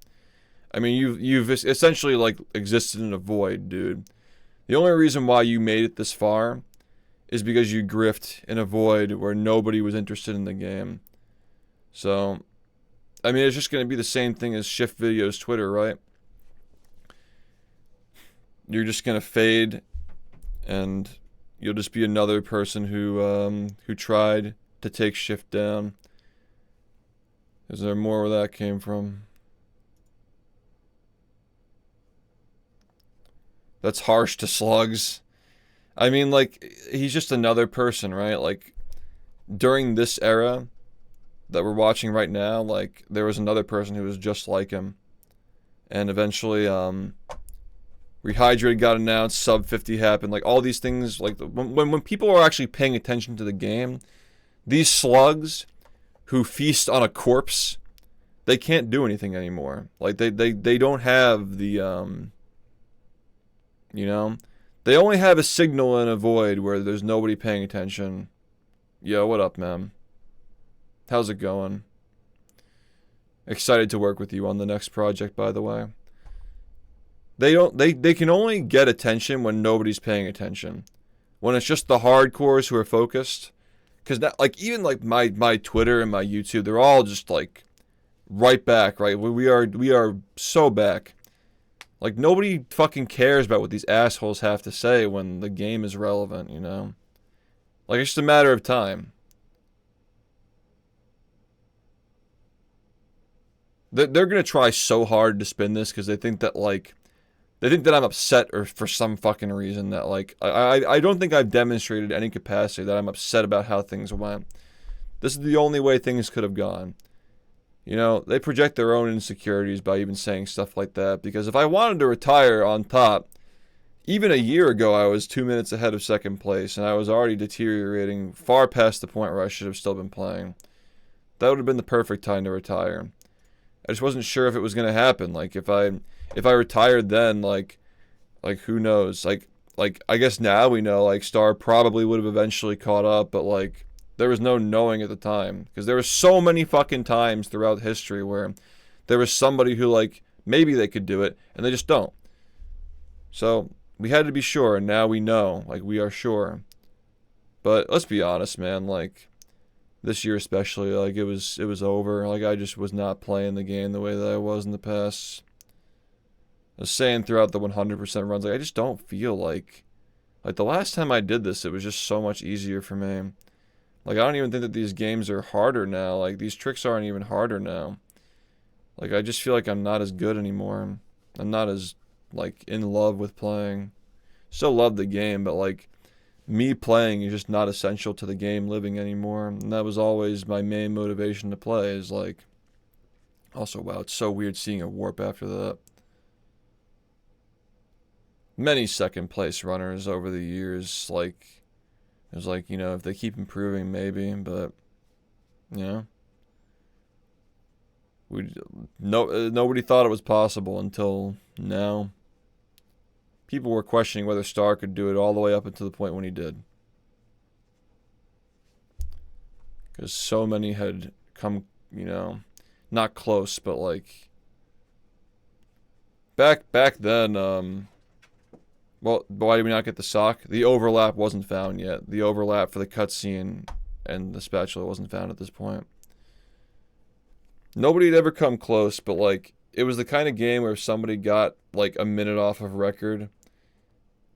I mean, you've essentially like existed in a void, dude. The only reason why you made it this far is because you grift in a void where nobody was interested in the game. So, I mean, it's just going to be the same thing as SHiFT Videos Twitter, right? You're just going to fade and you'll just be another person who tried to take SHiFT down. Is there more where that came from? That's harsh to slugs. I mean, like, he's just another person, right? Like, during this era that we're watching right now, like, there was another person who was just like him. And eventually, Rehydrated got announced, sub 50 happened, like, all these things, like, when people are actually paying attention to the game, these slugs who feast on a corpse, they can't do anything anymore. Like, they don't have the, you know? They only have a signal in a void where there's nobody paying attention. Yo, what up, man? How's it going? Excited to work with you on the next project, by the way. They can only get attention when nobody's paying attention. When it's just the hardcores who are focused. Because that, like, even like my Twitter and my YouTube, they're all just like right back, right? We are so back. Like, nobody fucking cares about what these assholes have to say when the game is relevant, you know? Like, it's just a matter of time. They're gonna try so hard to spin this because they think that, like, they think that I'm upset or for some fucking reason that, like, I don't think I've demonstrated any capacity that I'm upset about how things went. This is the only way things could have gone. You know, they project their own insecurities by even saying stuff like that. Because if I wanted to retire on top, even a year ago I was 2 minutes ahead of second place. And I was already deteriorating far past the point where I should have still been playing. That would have been the perfect time to retire. I just wasn't sure if it was going to happen. Like, if I retired then, like who knows? Like I guess now we know, like, Star probably would have eventually caught up. But, like, there was no knowing at the time. Because there were so many fucking times throughout history where there was somebody who, like, maybe they could do it, and they just don't. So, we had to be sure, and now we know. Like, we are sure. But, let's be honest, man. Like, this year especially, like, it was over. Like, I just was not playing the game the way that I was in the past. I was saying throughout the 100% runs, like, I just don't feel like the last time I did this, it was just so much easier for me. Like, I don't even think that these games are harder now. Like, these tricks aren't even harder now. Like, I just feel like I'm not as good anymore. I'm not as, like, in love with playing. Still love the game, but, like, me playing is just not essential to the game living anymore. And that was always my main motivation to play, is, like... Also, wow, it's so weird seeing a warp after that. Many second place runners over the years, like... It was like, you know, if they keep improving, maybe, but, you know. Nobody thought it was possible until now. People were questioning whether Star could do it all the way up until the point when he did. Because so many had come, you know, not close, but, like, back then, well, why did we not get the sock? The overlap wasn't found yet. The overlap for the cutscene and the spatula wasn't found at this point. Nobody had ever come close, but, like, it was the kind of game where if somebody got, like, a minute off of record,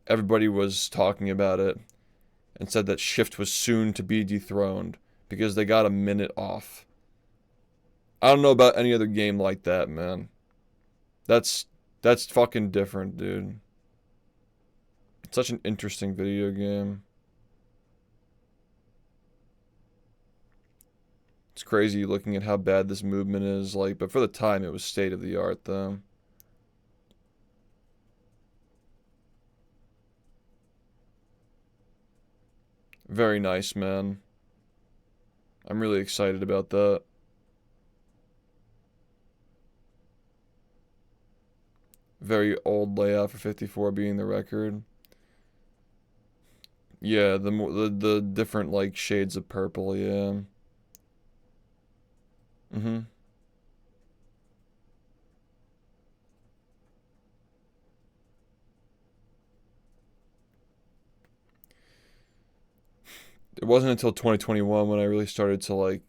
everybody was talking about it and said that SHiFT was soon to be dethroned because they got a minute off. I don't know about any other game like that, man. That's fucking different, dude. It's such an interesting video game. It's crazy looking at how bad this movement is, like, but for the time it was state of the art though. Very nice, man. I'm really excited about that. Very old layout for 54 being the record. Yeah, the different like shades of purple, yeah. It wasn't until 2021 when I really started to like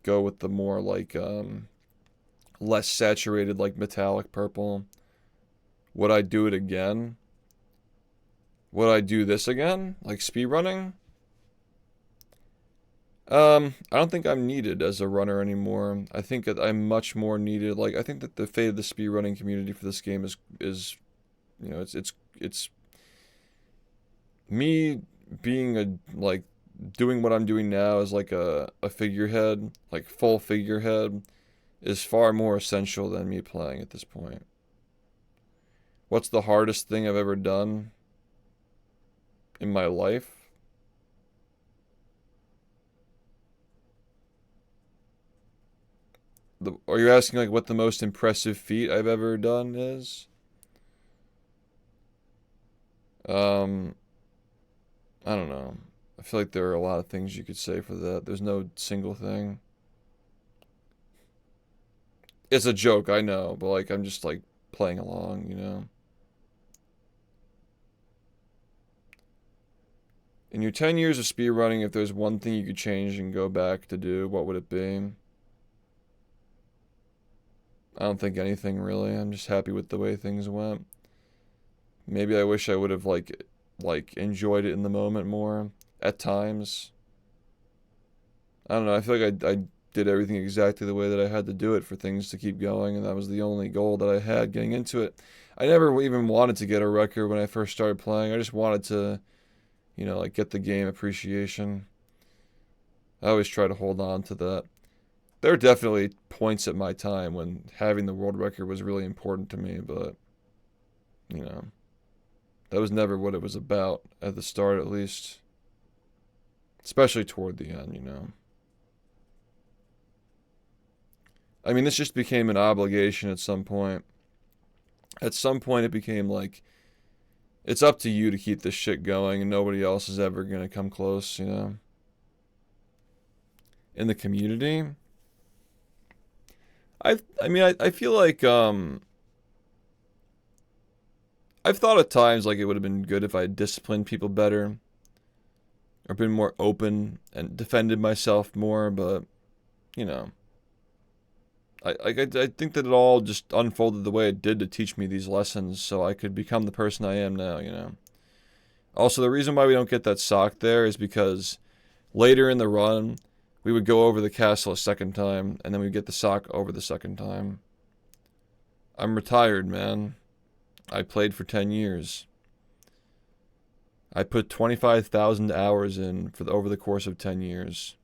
go with the more like less saturated like metallic purple. Would I do it again? Would I do this again? Like speedrunning? I don't think I'm needed as a runner anymore. I think that I'm much more needed. Like, I think that the fate of the speedrunning community for this game is, you know, it's me being like, doing what I'm doing now as like a figurehead, like full figurehead, is far more essential than me playing at this point. What's the hardest thing I've ever done in my life? Are you asking like what the most impressive feat I've ever done is? I don't know. I feel like there are a lot of things you could say for that. There's no single thing. It's a joke, I know, but like I'm just like playing along, you know. In your 10 years of speedrunning, if there's one thing you could change and go back to do, what would it be? I don't think anything really. I'm just happy with the way things went. Maybe I wish I would have like enjoyed it in the moment more at times. I don't know. I feel like I did everything exactly the way that I had to do it for things to keep going, and that was the only goal that I had getting into it. I never even wanted to get a record when I first started playing. I just wanted to, you know, like get the game appreciation. I always try to hold on to that. There are definitely points at my time when having the world record was really important to me, but, you know, that was never what it was about, at the start at least. Especially toward the end, you know. I mean, this just became an obligation at some point. At some point it became like, it's up to you to keep this shit going and nobody else is ever going to come close, you know. In the community, I feel like, I've thought at times like it would have been good if I had disciplined people better, or been more open and defended myself more, but, you know, I think that it all just unfolded the way it did to teach me these lessons so I could become the person I am now, you know. Also, the reason why we don't get that sock there is because later in the run, we would go over the castle a second time, and then we'd get the sock over the second time. I'm retired, man. I played for 10 years. I put 25,000 hours in over the course of 10 years.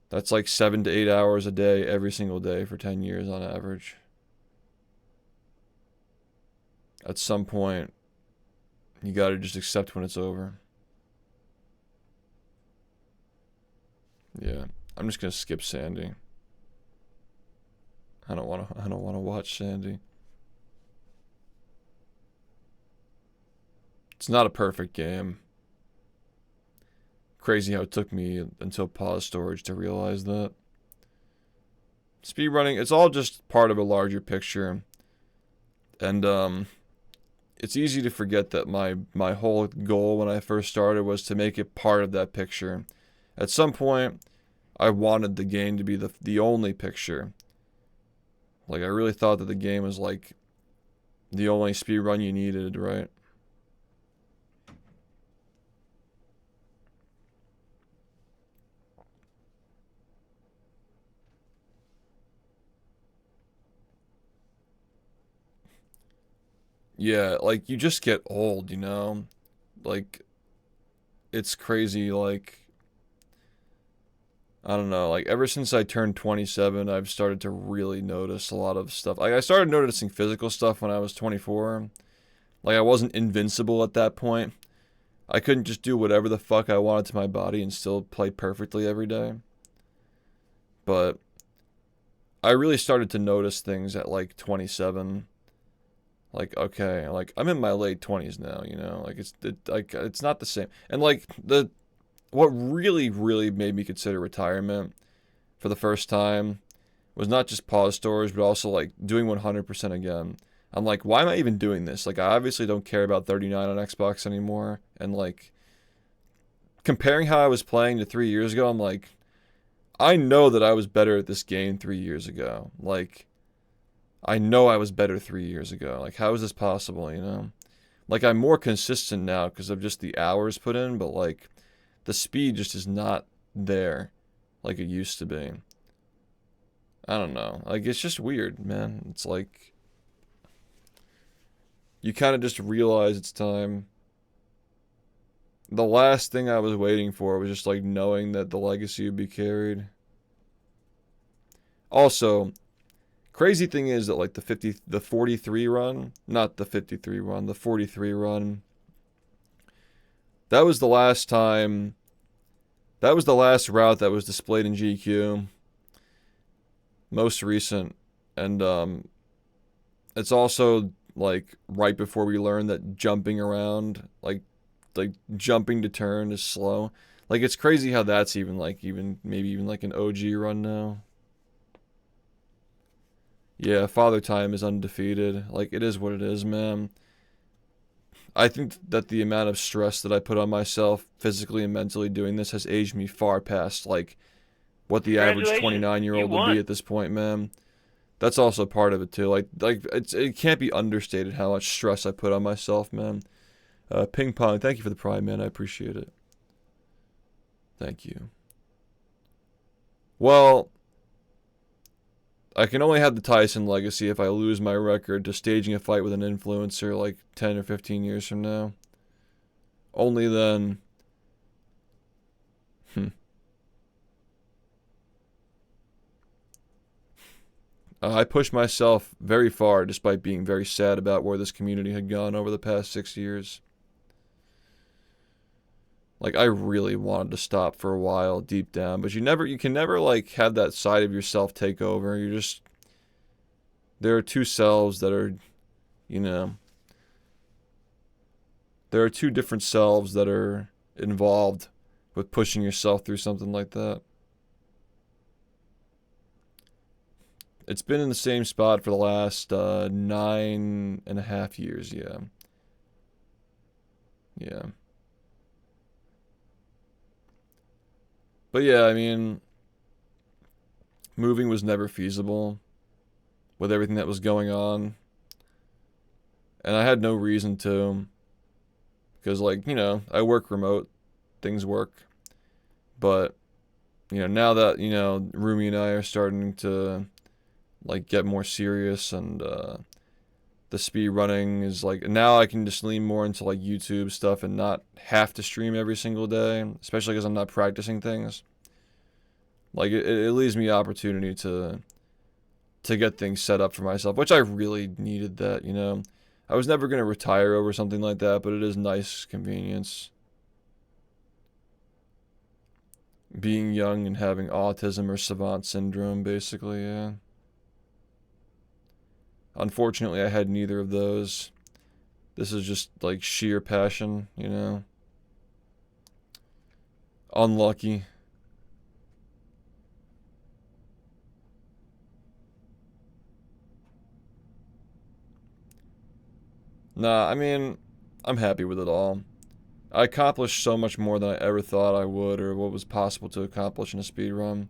That's like 7 to 8 hours a day, every single day for 10 years on average. At some point, you gotta just accept when it's over. Yeah, I'm just gonna skip Sandy. I don't wanna watch Sandy. It's not a perfect game. Crazy how it took me until pause storage to realize that. Speedrunning, it's all just part of a larger picture. And it's easy to forget that my whole goal when I first started was to make it part of that picture. At some point, I wanted the game to be the only picture. Like, I really thought that the game was like the only speedrun you needed, right? Yeah, like, you just get old, you know? Like, it's crazy, like, I don't know, like, ever since I turned 27, I've started to really notice a lot of stuff. Like, I started noticing physical stuff when I was 24. Like, I wasn't invincible at that point. I couldn't just do whatever the fuck I wanted to my body and still play perfectly every day. But I really started to notice things at, like, 27. Like, okay, like, I'm in my late 20s now, you know? Like, it's not the same. And, like, what really, really made me consider retirement for the first time was not just pause storage, but also, like, doing 100% again. I'm like, why am I even doing this? Like, I obviously don't care about 39 on Xbox anymore. And, like, comparing how I was playing to 3 years ago, I'm like, I know that I was better at this game 3 years ago. Like, I know I was better 3 years ago. Like, how is this possible, you know? Like, I'm more consistent now because of just the hours put in, but, like, the speed just is not there like it used to be. I don't know. Like, it's just weird, man. It's like, you kind of just realize it's time. The last thing I was waiting for was just, like, knowing that the legacy would be carried. Also, crazy thing is that, like, the 43 run, not the 53 run, the 43 run, that was the last time, that was the last route that was displayed in GQ. Most recent. And, it's also, like, right before we learned that jumping around, like jumping to turn is slow. Like, it's crazy how that's even, like, maybe even, like, an OG run now. Yeah, Father Time is undefeated. Like, it is what it is, man. I think that the amount of stress that I put on myself, physically and mentally doing this, has aged me far past, like, what the average 29-year-old would be at this point, man. That's also part of it, too. Like it can't be understated how much stress I put on myself, man. Ping Pong, thank you for the prime, man. I appreciate it. Thank you. Well, I can only have the Tyson legacy if I lose my record to staging a fight with an influencer like 10 or 15 years from now. Only then. I pushed myself very far despite being very sad about where this community had gone over the past 6 years. Like, I really wanted to stop for a while deep down, but you can never, like, have that side of yourself take over. You're just, there are two selves that are, you know, there are two different selves that are involved with pushing yourself through something like that. It's been in the same spot for the last 9.5 years, yeah. Yeah. But yeah, I mean, moving was never feasible with everything that was going on. And I had no reason to, because, like, you know, I work remote, things work. But, you know, now that, you know, Rumi and I are starting to, like, get more serious, and the speed running is, like, now I can just lean more into, like, YouTube stuff and not have to stream every single day, especially because I'm not practicing things. Like, it leaves me opportunity to get things set up for myself, which I really needed that, you know. I was never going to retire over something like that, but it is nice convenience. Being young and having autism or savant syndrome, basically, yeah. Unfortunately, I had neither of those. This is just, like, sheer passion, you know. Unlucky. Nah, I mean, I'm happy with it all. I accomplished so much more than I ever thought I would, or what was possible to accomplish in a speedrun.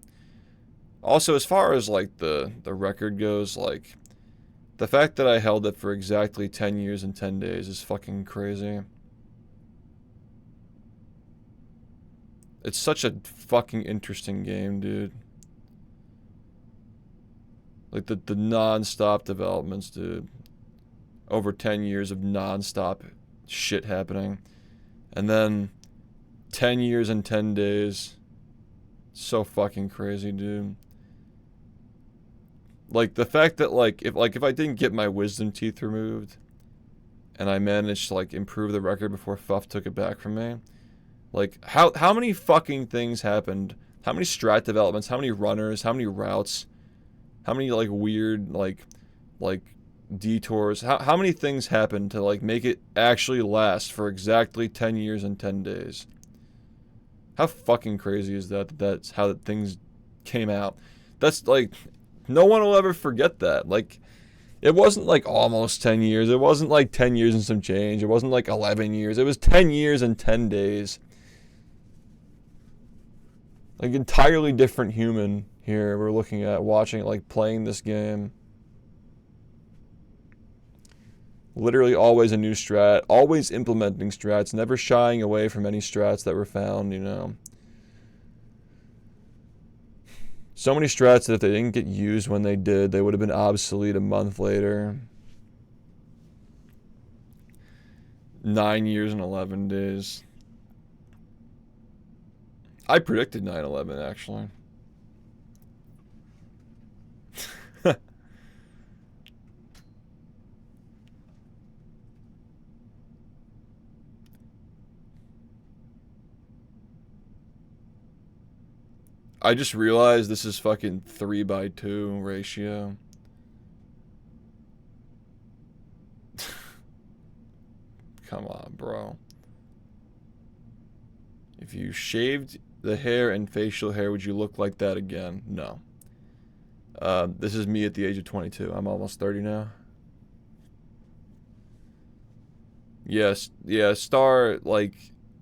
Also, as far as, like, the record goes, like, the fact that I held it for exactly 10 years and 10 days is fucking crazy. It's such a fucking interesting game, dude. Like, the non-stop developments, dude. Over 10 years of non-stop shit happening. And then 10 years and 10 days. So fucking crazy, dude. Like, the fact that, like, if I didn't get my wisdom teeth removed, and I managed to, like, improve the record before Fuff took it back from me, like, how many fucking things happened? How many strat developments? How many runners? How many routes? How many, like, weird, like, detours? How many things happened to, like, make it actually last for exactly 10 years and 10 days? How fucking crazy is that? That's how things came out. That's, like, no one will ever forget that. Like, it wasn't, like, almost 10 years. It wasn't, like, 10 years and some change. It wasn't, like, 11 years. It was 10 years and 10 days. Like, entirely different human here we're looking at, watching, like, playing this game. Literally always a new strat, always implementing strats, never shying away from any strats that were found, you know. So many strats that if they didn't get used when they did, they would have been obsolete a month later. 9 years and 11 days. I predicted 9/11, actually. I just realized this is fucking 3:2 ratio. Come on, bro. If you shaved the hair and facial hair, would you look like that again? No. This is me at the age of 22. I'm almost 30 now. Yes, yeah, Star, like,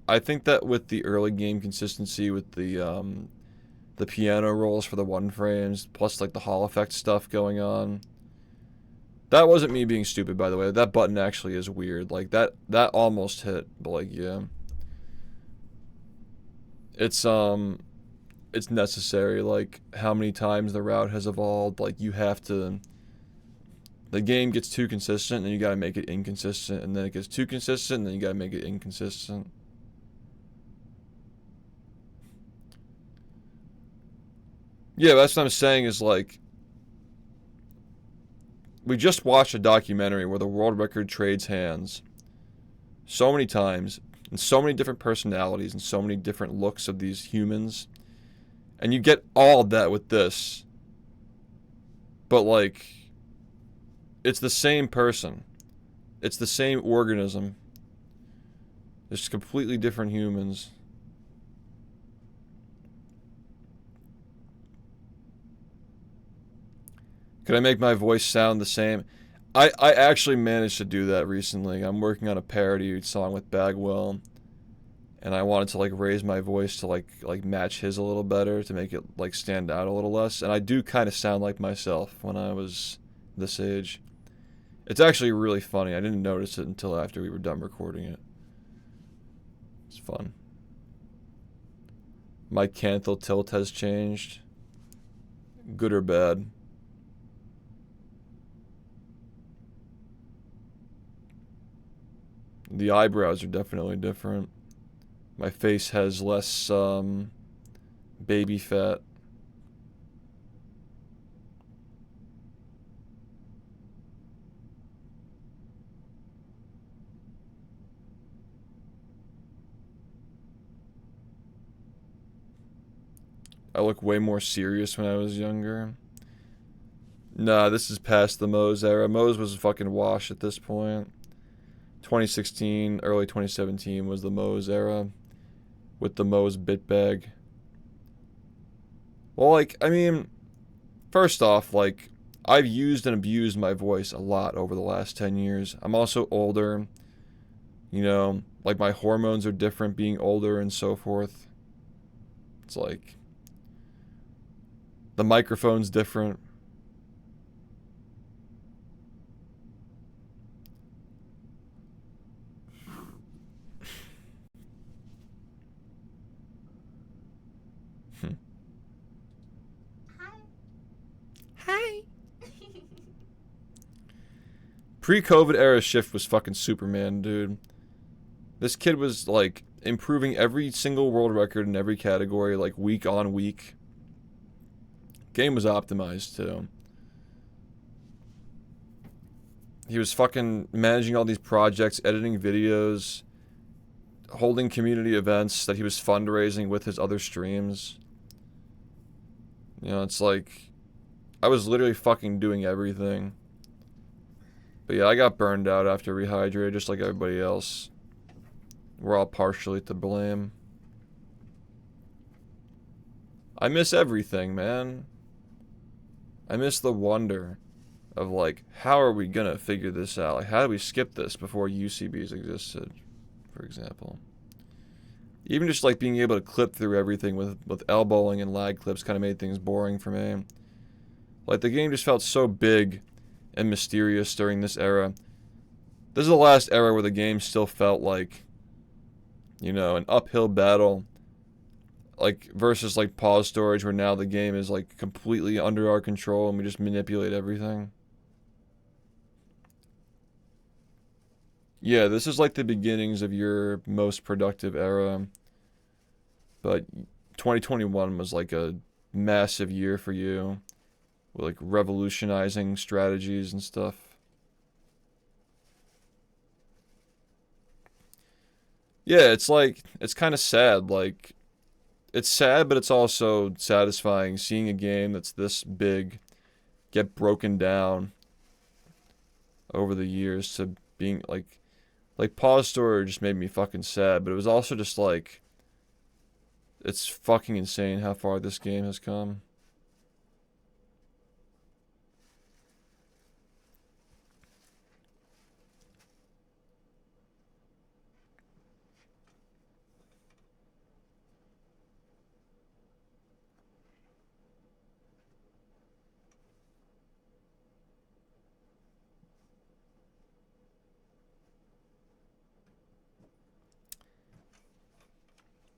I think that with the early game consistency, with the piano rolls for the 1 frames, plus, like, the Hall effect stuff going on. That wasn't me being stupid, by the way. That button actually is weird. Like, that almost hit, but, like, yeah. It's necessary, like, how many times the route has evolved. Like, you have to... The game gets too consistent, and you gotta make it inconsistent, and then it gets too consistent, and then you gotta make it inconsistent. Yeah, that's what I'm saying is, like, we just watched a documentary where the world record trades hands so many times, and so many different personalities, and so many different looks of these humans, and you get all of that with this, but, like, it's the same person, it's the same organism, it's completely different humans. Could I make my voice sound the same? I actually managed to do that recently. I'm working on a parody song with Bagwell, and I wanted to, like, raise my voice to like match his a little better, to make it, like, stand out a little less. And I do kind of sound like myself when I was this age. It's actually really funny. I didn't notice it until after we were done recording it. It's fun. My canthal tilt has changed. Good or bad? The eyebrows are definitely different. My face has less baby fat. I look way more serious when I was younger. Nah, this is past the Mose era. Mose was fucking washed at this point. 2016, early 2017 was the Mose era, with the Mose bit bag. Well, like, I mean, first off, like, I've used and abused my voice a lot over the last 10 years. I'm also older, you know, like, my hormones are different being older and so forth. It's like, the microphone's different. Hi. Pre-COVID era SHiFT was fucking Superman, dude. This kid was like improving every single world record in every category, like week on week. Game was optimized too. He was fucking managing all these projects, editing videos, holding community events that he was fundraising with his other streams. You know, it's like, I was literally fucking doing everything. But yeah, I got burned out after Rehydrate, just like everybody else. We're all partially to blame. I miss everything, man. I miss the wonder of, like, how are we gonna figure this out? Like, how do we skip this before UCBs existed, for example? Even just, like, being able to clip through everything with elbowing and lag clips kind of made things boring for me. Like, the game just felt so big and mysterious during this era. This is the last era where the game still felt like, you know, an uphill battle. Like, versus, like, pause storage, where now the game is, like, completely under our control and we just manipulate everything. Yeah, this is, like, the beginnings of your most productive era. But 2021 was, like, a massive year for you. With, like, revolutionizing strategies and stuff. Yeah, it's, like, it's kind of sad, like... It's sad, but it's also satisfying seeing a game that's this big get broken down over the years to being like pause storage just made me fucking sad, but it was also just like, it's fucking insane how far this game has come.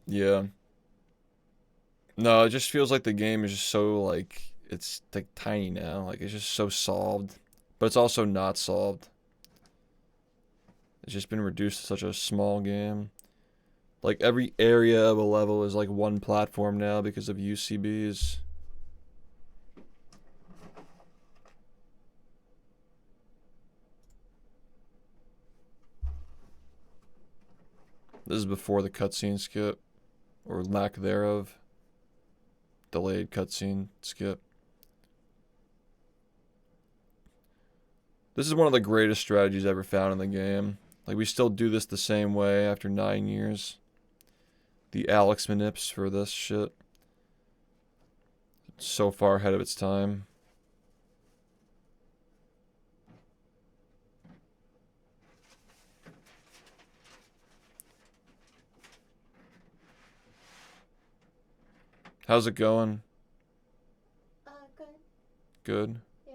Yeah. No, it just feels like the game is just so, like, it's, like, tiny now. Like, it's just so solved. But it's also not solved. It's just been reduced to such a small game. Like, every area of a level is, like, one platform now because of UCBs. This is before the cutscene skip. Or lack thereof. Delayed cutscene skip. This is one of the greatest strategies ever found in the game. Like, we still do this the same way after 9 years. The Alex manips for this shit. It's so far ahead of its time. How's it going? Good. Good? Yeah.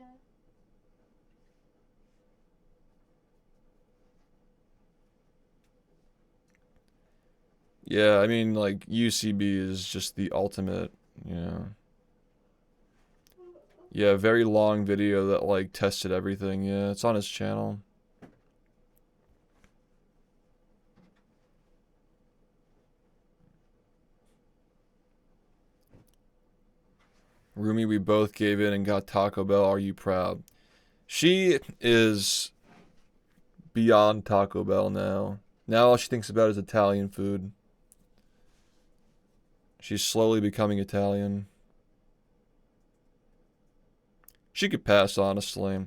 Yeah, I mean, like, UCB is just the ultimate, you know. Yeah, very long video that, like, tested everything. Yeah, it's on his channel. Rumi, we both gave in and got Taco Bell. Are you proud? She is beyond Taco Bell now. Now all she thinks about is Italian food. She's slowly becoming Italian. She could pass, honestly.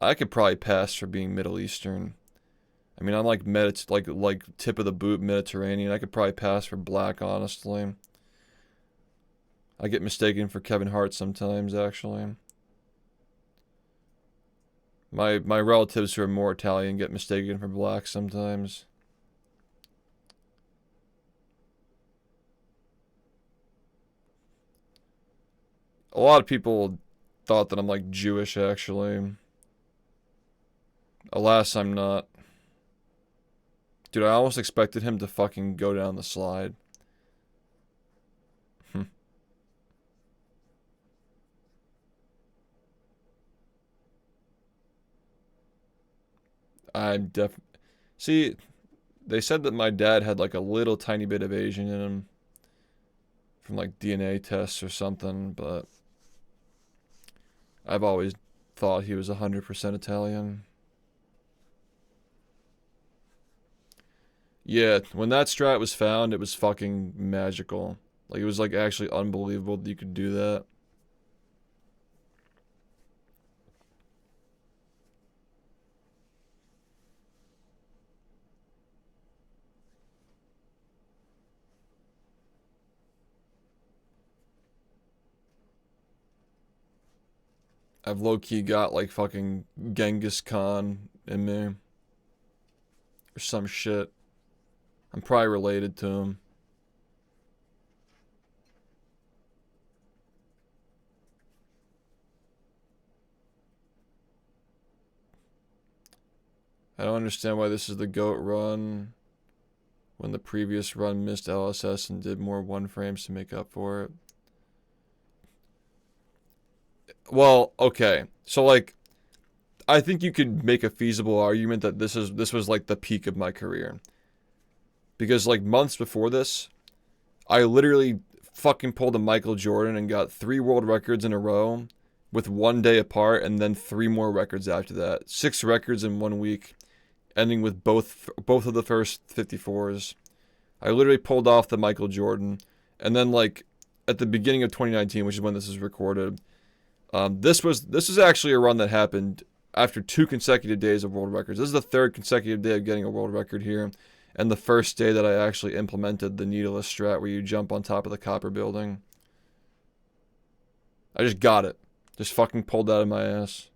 I could probably pass for being Middle Eastern. I mean, I'm like tip of the boot Mediterranean. I could probably pass for black, honestly. I get mistaken for Kevin Hart sometimes, actually. My relatives who are more Italian get mistaken for black sometimes. A lot of people thought that I'm like Jewish, actually. Alas, I'm not. Dude, I almost expected him to fucking go down the slide. I'm See, they said that my dad had like a little tiny bit of Asian in him from like DNA tests or something, but I've always thought he was 100% Italian. Yeah, when that strat was found, it was fucking magical. Like, it was like actually unbelievable that you could do that. I've low-key got like fucking Genghis Khan in me. Or some shit. I'm probably related to him. I don't understand why this is the GOAT run when the previous run missed LSS and did more one frames to make up for it. Well, okay. So like I think you could make a feasible argument that this was like the peak of my career. Because like months before this, I literally fucking pulled a Michael Jordan and got 3 world records in a row with 1 day apart, and then 3 more records after that. 6 records in 1 week, ending with both of the first 54s. I literally pulled off the Michael Jordan, and then like at the beginning of 2019, which is when this is recorded, this was actually a run that happened after 2 consecutive days of world records. This is the 3rd consecutive day of getting a world record here, and the first day that I actually implemented the needleless strat where you jump on top of the copper building. I just got it. Just fucking pulled that out of my ass.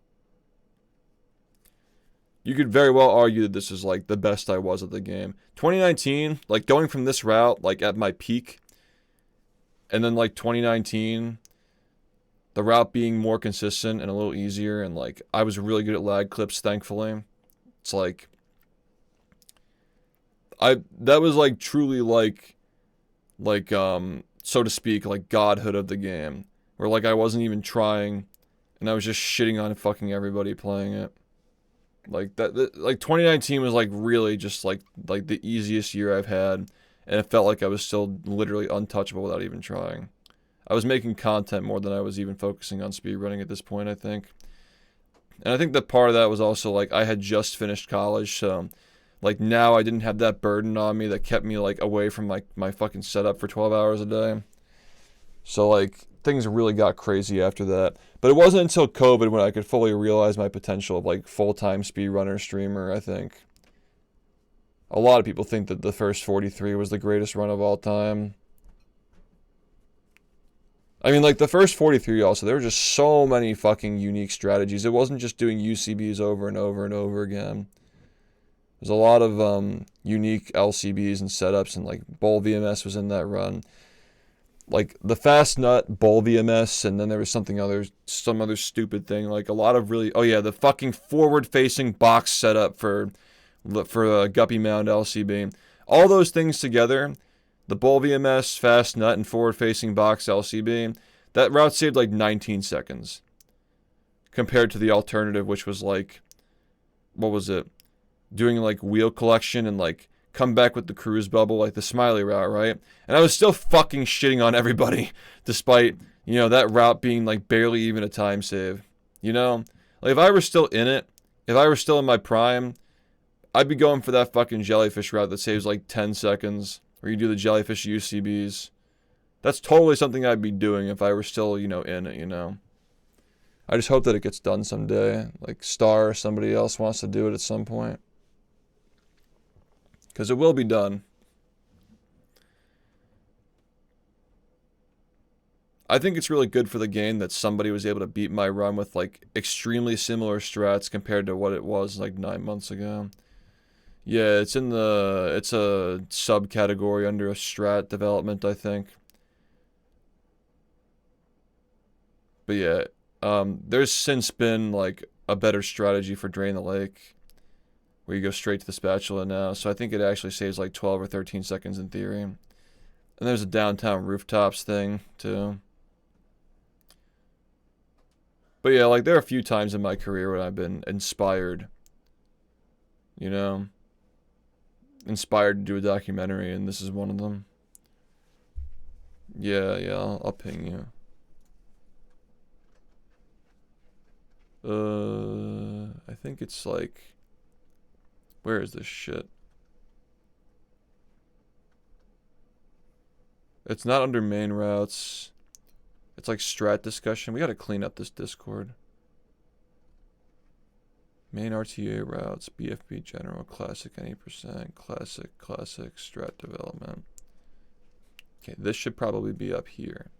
You could very well argue that this is like the best I was at the game. 2019, like going from this route, like at my peak, and then like 2019, the route being more consistent and a little easier, and like I was really good at lag clips, thankfully. It's like that was like truly like so to speak, like godhood of the game, where like I wasn't even trying and I was just shitting on fucking everybody playing it. Like like 2019 was like really just like the easiest year I've had, and it felt like I was still literally untouchable without even trying. I was making content more than I was even focusing on speedrunning at this point, I think. And I think that part of that was also like I had just finished college, so like now I didn't have that burden on me that kept me like away from like my fucking setup for 12 hours a day. So like things really got crazy after that. But it wasn't until COVID when I could fully realize my potential of like full-time speedrunner streamer, I think. A lot of people think that the first 43 was the greatest run of all time. I mean, like, the first 43 also, there were just so many fucking unique strategies. It wasn't just doing UCBs over and over and over again. There's a lot of unique LCBs and setups, and, like, Bull VMS was in that run. Like, the Fast Nut, Bull VMS, and then there was some other stupid thing. Like, a lot of really... Oh, yeah, the fucking forward-facing box setup for Guppy Mound LCB. All those things together... The Bull VMS, Fast Nut, and forward-facing box LCB, that route saved like 19 seconds. Compared to the alternative, which was like, what was it? Doing like wheel collection and like come back with the cruise bubble, like the smiley route, right? And I was still fucking shitting on everybody, despite, you know, that route being like barely even a time save. You know? Like if I were still in it, if I were still in my prime, I'd be going for that fucking jellyfish route that saves like 10 seconds. Where you do the jellyfish UCBs. That's totally something I'd be doing if I were still, you know, in it, you know. I just hope that it gets done someday. Like Star or somebody else wants to do it at some point. Because it will be done. I think it's really good for the game that somebody was able to beat my run with like extremely similar strats compared to what it was like 9 months ago. Yeah, it's a subcategory under a strat development, I think. But yeah, there's since been like a better strategy for Drain the Lake, where you go straight to the spatula now. So I think it actually saves like 12 or 13 seconds in theory. And there's a downtown rooftops thing too. But yeah, like there are a few times in my career when I've been inspired, you know. inspired to do a documentary, and this is one of them. Yeah, I'll ping you. I think it's like, where is this shit? It's not under main routes. It's like strat discussion. We gotta clean up this Discord. Main RTA routes, BFB general, classic any percent, classic, strat development. Okay, this should probably be up here.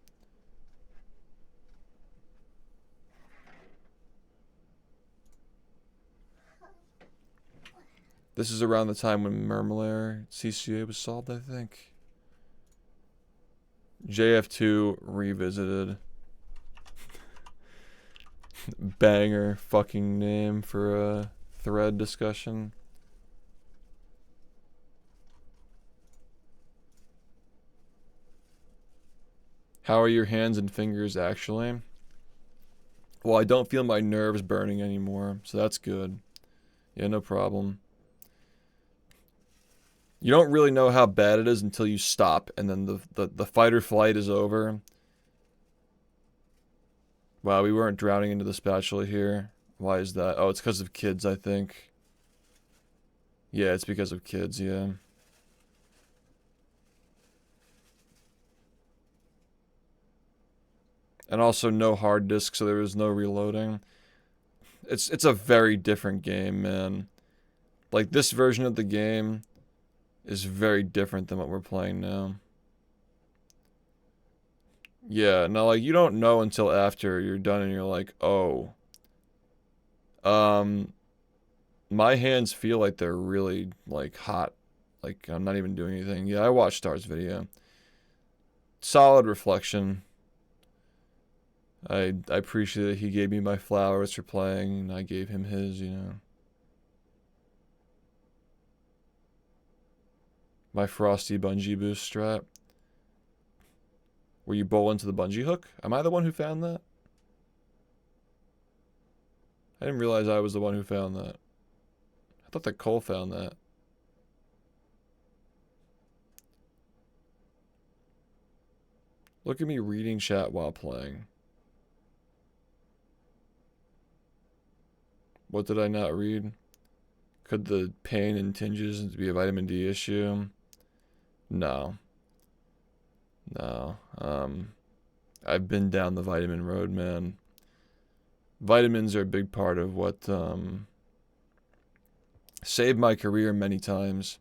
This is around the time when Murmulaire CCA was solved, I think. JF2 revisited. Banger fucking name for a thread discussion. How are your hands and fingers actually? Well, I don't feel my nerves burning anymore, so that's good. Yeah, no problem. You don't really know how bad it is until you stop, and then the fight or flight is over. Wow, we weren't drowning into the spatula here. Why is that? Oh, it's because of kids, I think. Yeah, it's because of kids, yeah. And also no hard disk, so there was no reloading. It's a very different game, man. Like, this version of the game is very different than what we're playing now. Yeah, no, like, you don't know until after you're done and you're like, oh. My hands feel like they're really, like, hot. Like, I'm not even doing anything. Yeah, I watched Star's video. Solid reflection. I appreciate that he gave me my flowers for playing, and I gave him his, you know. My frosty bungee boost strap. Were you bowl into the bungee hook? Am I the one who found that? I didn't realize I was the one who found that. I thought that Cole found that. Look at me reading chat while playing. What did I not read? Could the pain and tinges be a vitamin D issue? No. No. I've been down the vitamin road, man. Vitamins are a big part of what saved my career many times.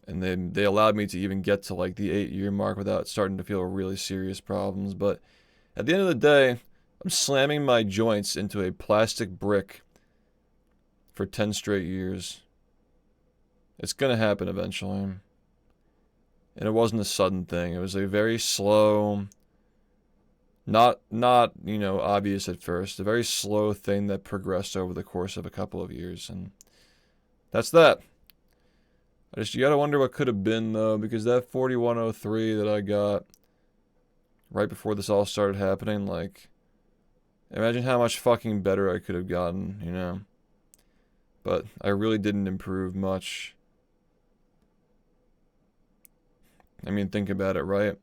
And they allowed me to even get to like the 8-year mark without starting to feel really serious problems. But at the end of the day, I'm slamming my joints into a plastic brick for 10 straight years. It's gonna happen eventually. And it wasn't a sudden thing. It was a very slow, not you know, obvious at first, a very slow thing that progressed over the course of a couple of years, and that's that. You gotta wonder what could have been though, because that 4103 that I got right before this all started happening, like, imagine how much fucking better I could have gotten, you know? But I really didn't improve much. I mean, think about it, right?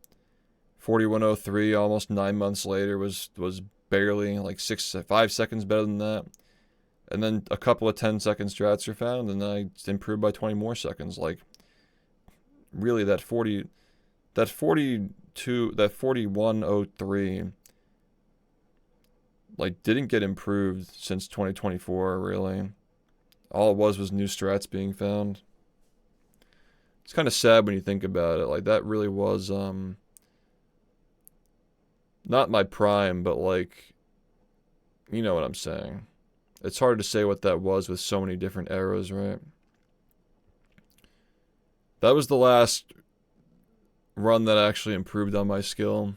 4103, almost 9 months later, was barely like 5 seconds better than that. And then a couple of 10-second strats are found, and I improved by 20 more seconds. Like, really, that 4103, like, didn't get improved since 2024, really. All it was new strats being found. It's kind of sad when you think about it. Like, that really was, not my prime, but, like, you know what I'm saying. It's hard to say what that was with so many different eras, right? That was the last run that actually improved on my skill.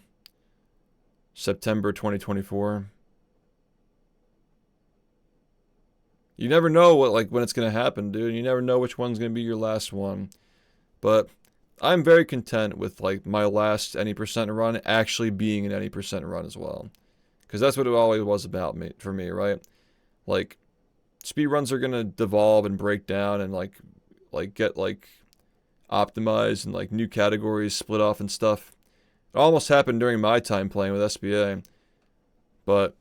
September 2024. You never know when it's going to happen, dude. You never know which one's going to be your last one. But I'm very content with, like, my last any percent run actually being an any percent run as well. Because that's what it always was about for me, right? Like, speedruns are going to devolve and break down, and, like get like optimized and like new categories split off and stuff. It almost happened during my time playing with SBA. But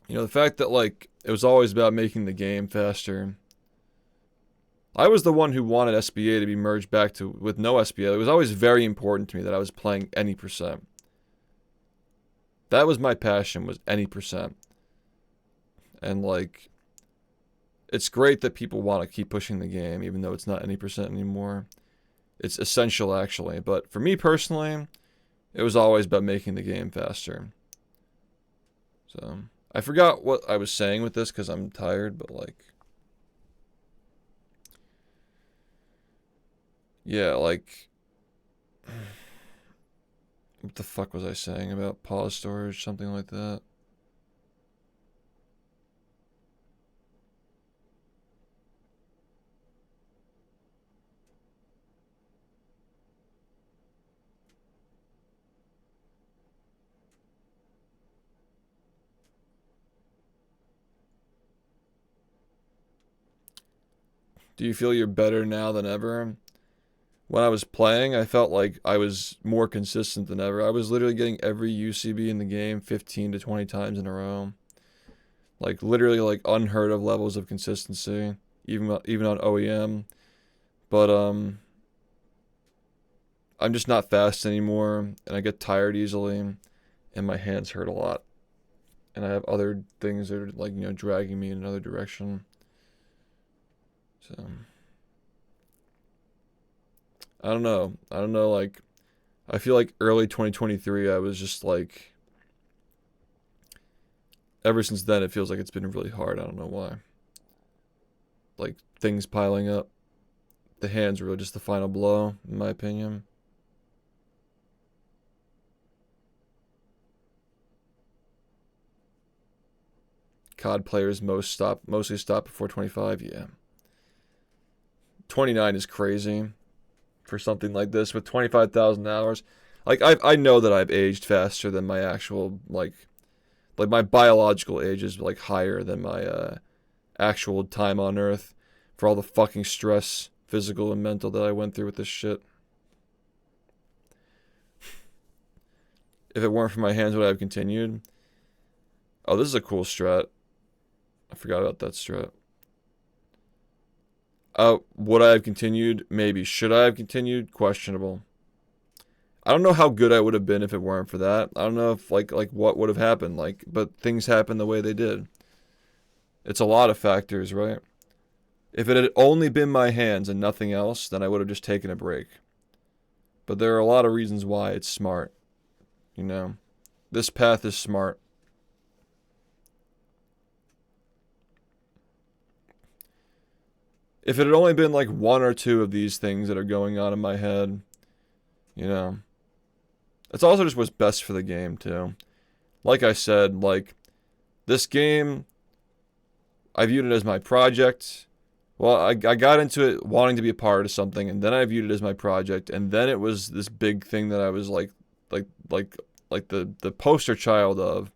you know, the fact that like it was always about making the game faster. I was the one who wanted SBA to be merged back to with no SBA. It was always very important to me that I was playing any percent. That was my passion, was any percent. And like, it's great that people want to keep pushing the game, even though it's not any percent anymore. It's essential, actually. But for me personally, it was always about making the game faster. So, I forgot what I was saying with this because I'm tired, but like... Yeah, like... What the fuck was I saying about pause storage? Something like that. Do you feel you're better now than ever? When I was playing, I felt like I was more consistent than ever. I was literally getting every UCB in the game 15 to 20 times in a row. Like, literally, like, unheard of levels of consistency, even on OEM. But, I'm just not fast anymore, and I get tired easily, and my hands hurt a lot. And I have other things that are, like, you know, dragging me in another direction. So... I don't know, like, I feel like early 2023, I was just, like, ever since then, it feels like it's been really hard, I don't know why. Like, things piling up. The hands were really just the final blow, in my opinion. COD players mostly stop before 25, yeah. 29 is crazy. For something like this with 25,000 hours. Like, I know that I've aged faster than my actual, like my biological age is, like, higher than my, actual time on Earth for all the fucking stress, physical and mental, that I went through with this shit. If it weren't for my hands, would I have continued? Oh, this is a cool strat. I forgot about that strat. Would I have continued? Maybe. Should I have continued? Questionable. I don't know how good I would have been if it weren't for that. I don't know if, like what would have happened, like, but things happened the way they did. It's a lot of factors, right? If it had only been my hands and nothing else, then I would have just taken a break. But there are a lot of reasons why it's smart. You know? This path is smart. If it had only been like one or two of these things that are going on in my head, you know, it's also just what's best for the game too. Like I said, like, this game, I viewed it as my project. Well, I got into it wanting to be a part of something, and then I viewed it as my project, and then it was this big thing that I was like the poster child of,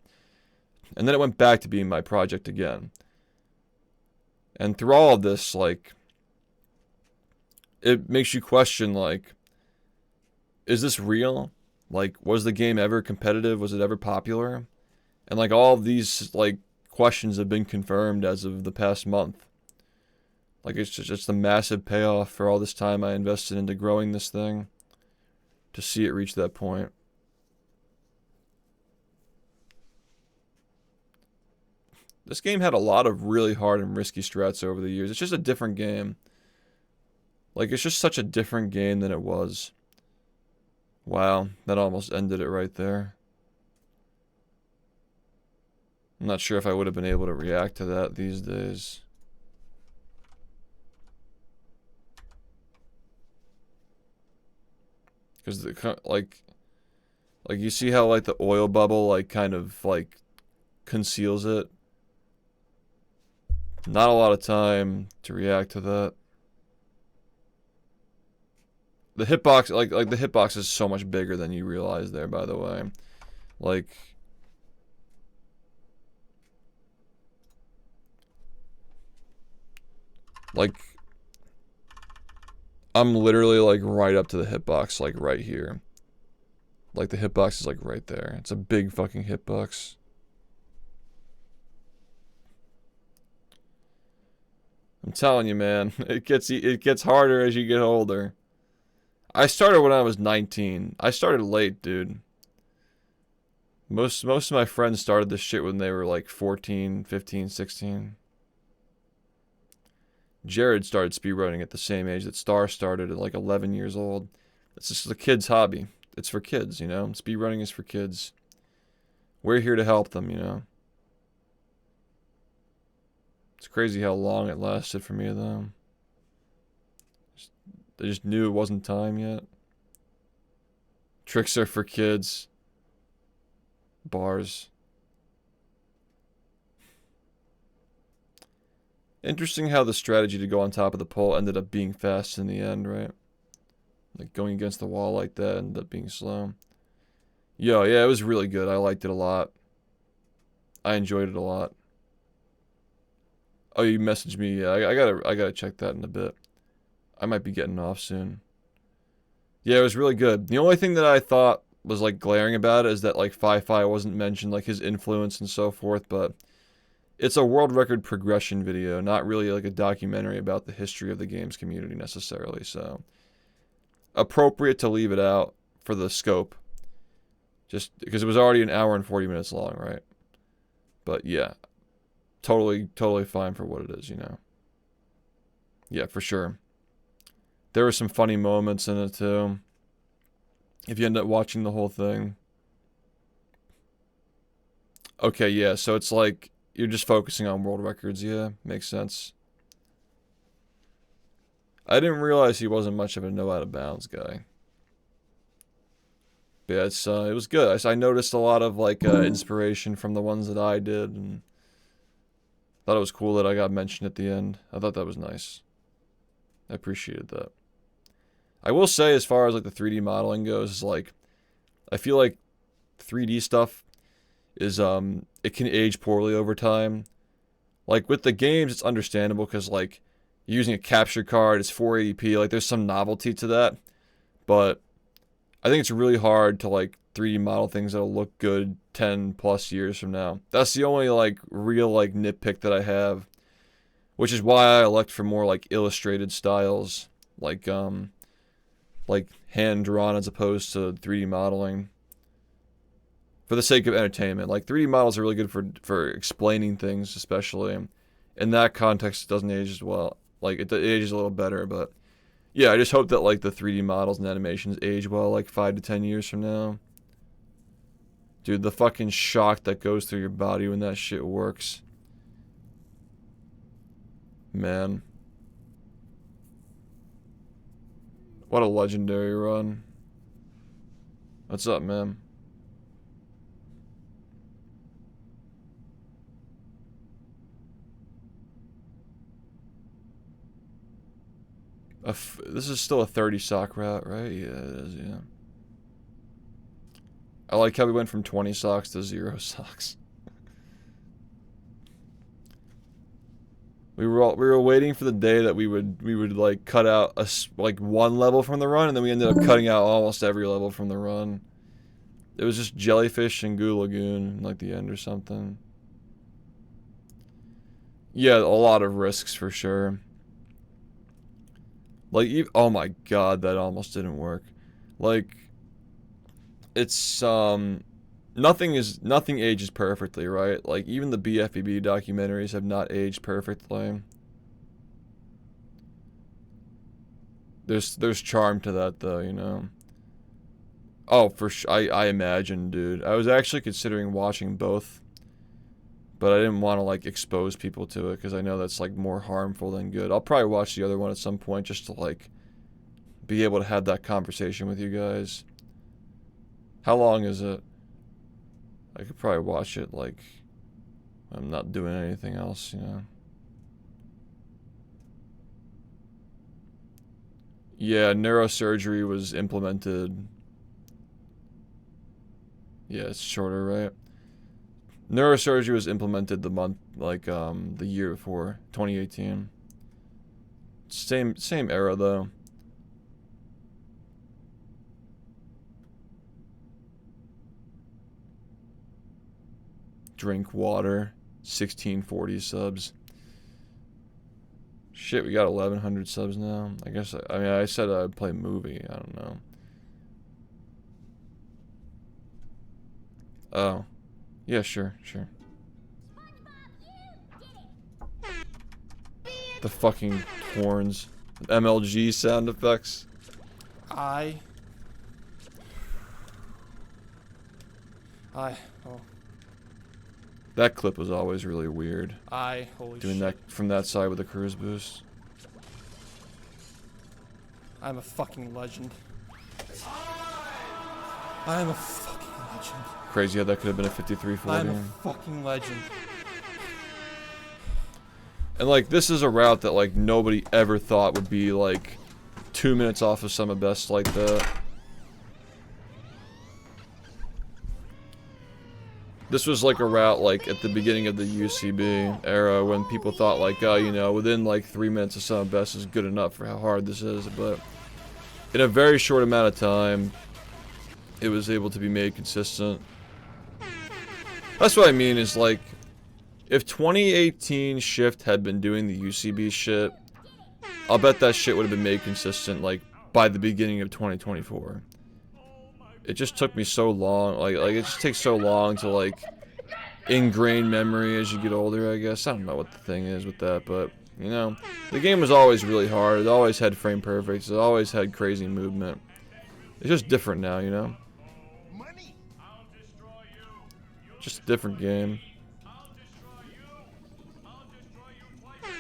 and then it went back to being my project again. And through all of this, like, it makes you question, like, is this real? Like, was the game ever competitive? Was it ever popular? And, like, all of these, like, questions have been confirmed as of the past month. Like, it's just a massive payoff for all this time I invested into growing this thing to see it reach that point. This game had a lot of really hard and risky strats over the years. It's just a different game. Like, it's just such a different game than it was. Wow, that almost ended it right there. I'm not sure if I would have been able to react to that these days. Because, like, you see how, like, the oil bubble, like, kind of, like, conceals it? Not a lot of time to react to that. The hitbox, like the hitbox is so much bigger than you realize there, by the way. Like, I'm literally like right up to the hitbox, like right here. Like the hitbox is like right there. It's a big fucking hitbox. I'm telling you, man, it gets harder as you get older. I started when I was 19. I started late, dude. Most of my friends started this shit when they were like 14, 15, 16. Jared started speedrunning at the same age that Star started at like 11 years old. It's just a kid's hobby. It's for kids, you know? Speedrunning is for kids. We're here to help them, you know? It's crazy how long it lasted for me, though. They just knew it wasn't time yet. Tricks are for kids. Bars. Interesting how the strategy to go on top of the pole ended up being fast in the end, right? Like going against the wall like that ended up being slow. Yo, yeah, it was really good. I liked it a lot. I enjoyed it a lot. Oh, you messaged me. Yeah, I gotta check that in a bit. I might be getting off soon. Yeah, it was really good. The only thing that I thought was like glaring about it is that like Fi wasn't mentioned, like his influence and so forth, but it's a world record progression video, not really like a documentary about the history of the games community necessarily, so appropriate to leave it out for the scope. Just because it was already an hour and 40 minutes long, right? But yeah, totally fine for what it is, you know? Yeah, for sure. There were some funny moments in it too. If you end up watching the whole thing. Okay, yeah, so it's like you're just focusing on world records, yeah, makes sense. I didn't realize he wasn't much of a no out of bounds guy. But yeah, it was good. I noticed a lot of like inspiration from the ones that I did, and thought it was cool that I got mentioned at the end. I thought that was nice. I appreciated that. I will say, as far as like the 3D modeling goes, is like I feel like 3D stuff is it can age poorly over time. Like with the games, it's understandable because like using a capture card, it's 480p. Like there's some novelty to that, but I think it's really hard to like 3D model things that'll look good 10 plus years from now. That's the only like real like nitpick that I have, which is why I elect for more like illustrated styles, like hand drawn as opposed to 3D modeling. For the sake of entertainment, like 3D models are really good for explaining things, especially in that context. It doesn't age as well. Like it ages a little better, but yeah, I just hope that like the 3D models and animations age well, like 5 to 10 years from now. Dude, the fucking shock that goes through your body when that shit works. Man. What a legendary run. What's up, man? This is still a 30 sock route, right? Yeah, it is, yeah. I like how we went from 20 socks to 0 socks. We were waiting for the day that we would like cut out like one level from the run, and then we ended up cutting out almost every level from the run. It was just Jellyfish and Goo Lagoon, like the end or something. Yeah, a lot of risks for sure. Like, oh my god, that almost didn't work. Like, it's, nothing ages perfectly, right? Like, even the BfBB documentaries have not aged perfectly. There's charm to that, though, you know? Oh, for sure, I imagine, dude. I was actually considering watching both, but I didn't want to, like, expose people to it, because I know that's, like, more harmful than good. I'll probably watch the other one at some point, just to, like, be able to have that conversation with you guys. How long is it? I could probably watch it, like, I'm not doing anything else, you know? Yeah, neurosurgery was implemented. Yeah, it's shorter, right? Neurosurgery was implemented the month, like, the year before, 2018. Same era, though. drink water. 1640 subs. Shit, we got 1100 subs now. I guess, I mean, I said I'd play movie. I don't know. Oh. Yeah, sure. The fucking horns. MLG sound effects. Oh. That clip was always really weird. Holy Doing shit. that from that side with the cruise boost. I'm a fucking legend. I'm a fucking legend. Crazy how that could have been a 53-40. I'm a fucking legend. And like, this is a route that like nobody ever thought would be like 2 minutes off of some of best like that. This was like a route like at the beginning of the UCB era when people thought like, oh, you know, within like 3 minutes of some best is good enough for how hard this is, but in a very short amount of time, it was able to be made consistent. That's what I mean is like, if 2018 SHiFT had been doing the UCB shit, I'll bet that shit would have been made consistent like by the beginning of 2024. It just took me so long, like it just takes so long to like ingrain memory as you get older, I guess. I don't know what the thing is with that, but you know, the game was always really hard. It always had frame perfects. It always had crazy movement. It's just different now, you know? Just a different game.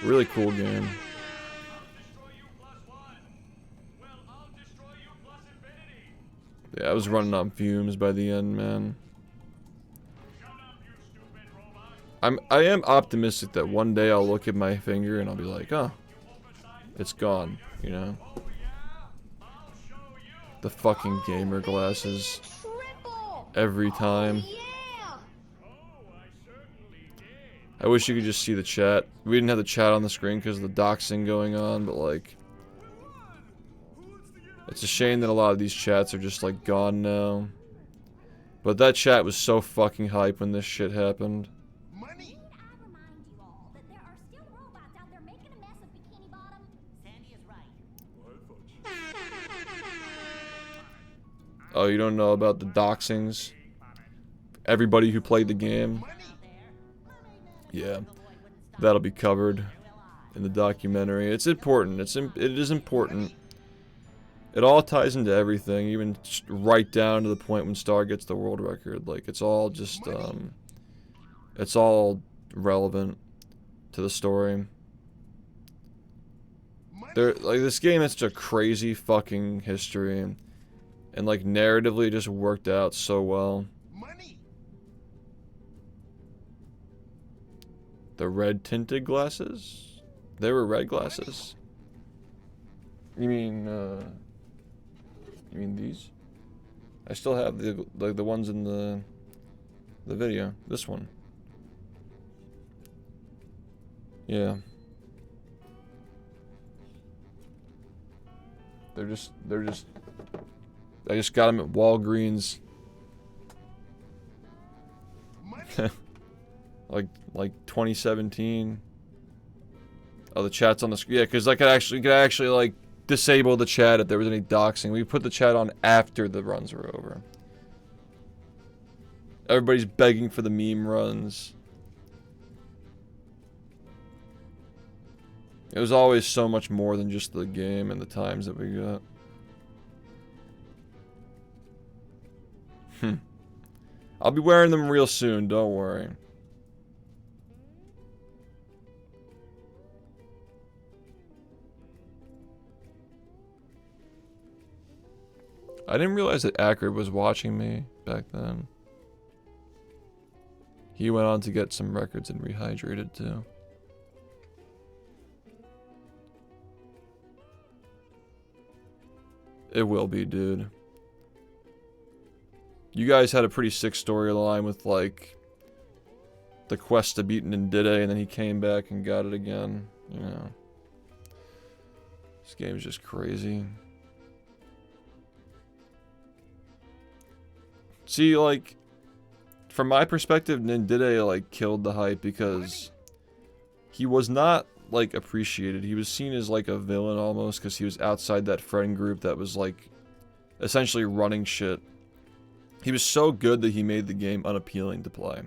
Really cool game. Yeah, I was running on fumes by the end, man. I am optimistic that one day I'll look at my finger and I'll be like, oh, it's gone, you know? The fucking gamer glasses. Every time. I wish you could just see the chat. We didn't have the chat on the screen because of the doxing going on, but like, it's a shame that a lot of these chats are just like gone now. But that chat was so fucking hype when this shit happened. Oh, you don't know about the doxings? Everybody who played the game? Yeah, that'll be covered in the documentary. It's important. It is important. It all ties into everything, even right down to the point when Star gets the world record. Like, it's all just, it's all relevant to the story. Like, this game has such a crazy fucking history, and like, narratively, it just worked out so well. The red tinted glasses? They were red glasses? You mean these? I still have the ones in the video. This one. Yeah. They're just I just got them at Walgreens. like 2017. Oh, the chat's on the screen. Yeah, because I could actually like disable the chat if there was any doxing. We put the chat on after the runs were over. Everybody's begging for the meme runs. It was always so much more than just the game and the times that we got. I'll be wearing them real soon, don't worry. I didn't realize that Acrid was watching me back then. He went on to get some records and rehydrated too. It will be, dude. You guys had a pretty sick storyline with like the quest to beat Ndide, and then he came back and got it again. You know, this game is just crazy. See, like, from my perspective, Nindide like killed the hype because he was not like appreciated. He was seen as like a villain almost because he was outside that friend group that was like essentially running shit. He was so good that he made the game unappealing to play.